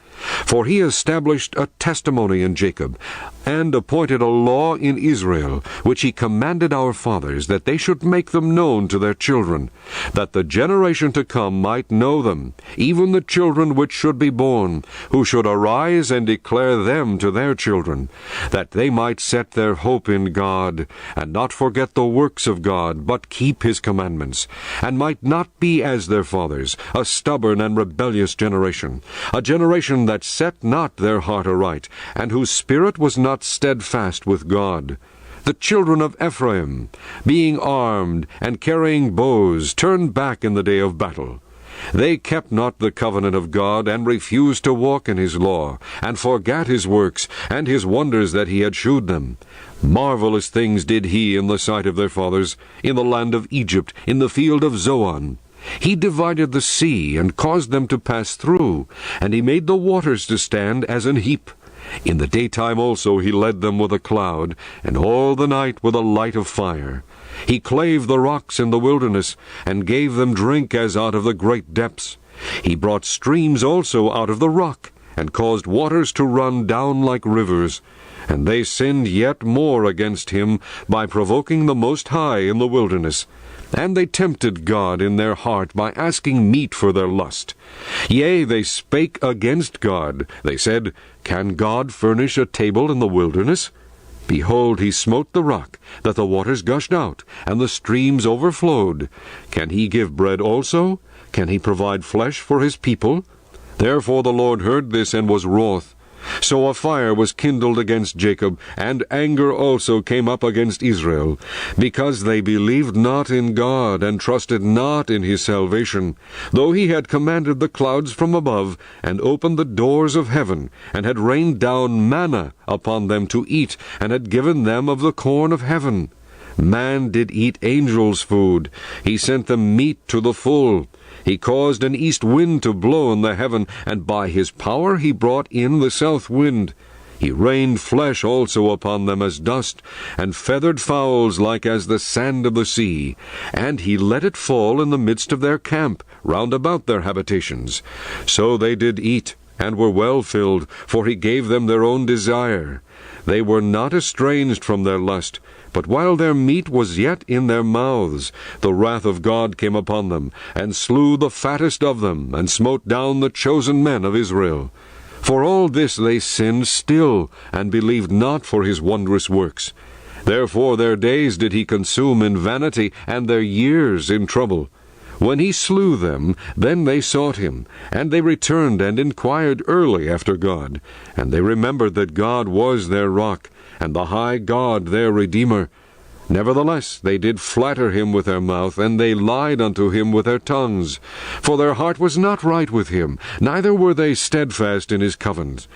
For he established a testimony in Jacob, and appointed a law in Israel, which he commanded our fathers, that they should make them known to their children, that the generation to come might know them, even the children which should be born, who should arise and declare them to their children, that they might set their hope in God, and not forget the works of God, but keep his commandments, and might not be as their fathers, a stubborn and rebellious generation, a generation that set not their heart aright, and whose spirit was not steadfast with God. The children of Ephraim, being armed and carrying bows, turned back in the day of battle. They kept not the covenant of God, and refused to walk in his law, and forgat his works, and his wonders that he had shewed them. Marvelous things did he in the sight of their fathers, in the land of Egypt, in the field of Zoan. He divided the sea, and caused them to pass through, and he made the waters to stand as an heap. In the daytime also he led them with a cloud, and all the night with a light of fire. He clave the rocks in the wilderness, and gave them drink as out of the great depths. He brought streams also out of the rock, and caused waters to run down like rivers. And they sinned yet more against him, by provoking the Most High in the wilderness. And they tempted God in their heart by asking meat for their lust. Yea, they spake against God. They said, Can God furnish a table in the wilderness? Behold, he smote the rock, that the waters gushed out, and the streams overflowed. Can he give bread also? Can he provide flesh for his people? Therefore the Lord heard this, and was wroth. So a fire was kindled against Jacob, and anger also came up against Israel, because they believed not in God, and trusted not in his salvation, though he had commanded the clouds from above, and opened the doors of heaven, and had rained down manna upon them to eat, and had given them of the corn of heaven. Man did eat angels' food. He sent them meat to the full. He caused an east wind to blow in the heaven, and by his power he brought in the south wind. He rained flesh also upon them as dust, and feathered fowls like as the sand of the sea. And he let it fall in the midst of their camp, round about their habitations. So they did eat, and were well filled, for he gave them their own desire. They were not estranged from their lust, but while their meat was yet in their mouths, the wrath of God came upon them, and slew the fattest of them, and smote down the chosen men of Israel. For all this they sinned still, and believed not for his wondrous works. Therefore their days did he consume in vanity, and their years in trouble. When he slew them, then they sought him, and they returned and inquired early after God. And they remembered that God was their rock, and the high God their Redeemer. Nevertheless they did flatter him with their mouth, and they lied unto him with their tongues. For their heart was not right with him, neither were they steadfast in his covenant.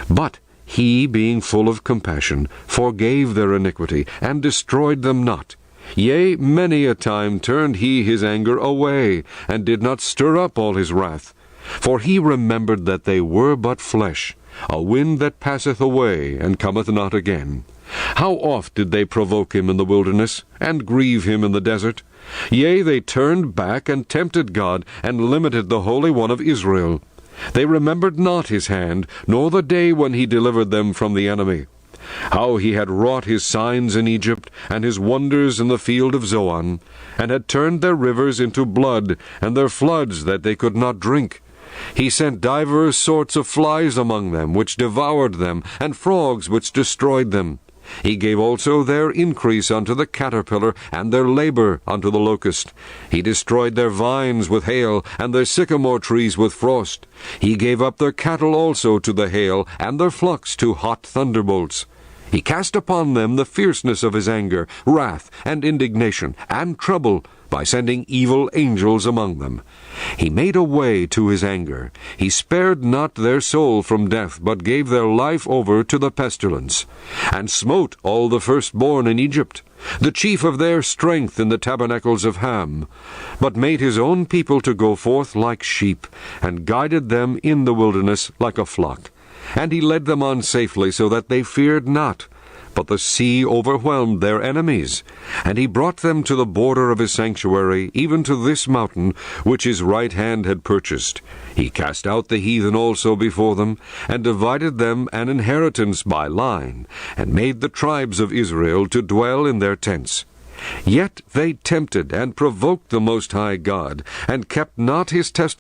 But he, being full of compassion, forgave their iniquity, and destroyed them not. Yea, many a time turned he his anger away, and did not stir up all his wrath. For he remembered that they were but flesh, a wind that passeth away, and cometh not again. How oft did they provoke him in the wilderness, and grieve him in the desert? Yea, they turned back, and tempted God, and limited the Holy One of Israel. They remembered not his hand, nor the day when he delivered them from the enemy. How he had wrought his signs in Egypt, and his wonders in the field of Zoan, and had turned their rivers into blood, and their floods that they could not drink. He sent divers sorts of flies among them, which devoured them, and frogs which destroyed them. He gave also their increase unto the caterpillar, and their labor unto the locust. He destroyed their vines with hail, and their sycamore trees with frost. He gave up their cattle also to the hail, and their flocks to hot thunderbolts. He cast upon them the fierceness of his anger, wrath, and indignation, and trouble, by sending evil angels among them. He made a way to his anger. He spared not their soul from death, but gave their life over to the pestilence, and smote all the firstborn in Egypt, the chief of their strength in the tabernacles of Ham, but made his own people to go forth like sheep, and guided them in the wilderness like a flock. And he led them on safely, so that they feared not. But the sea overwhelmed their enemies. And he brought them to the border of his sanctuary, even to this mountain, which his right hand had purchased. He cast out the heathen also before them, and divided them an inheritance by line, and made the tribes of Israel to dwell in their tents. Yet they tempted and provoked the Most High God, and kept not his testimony.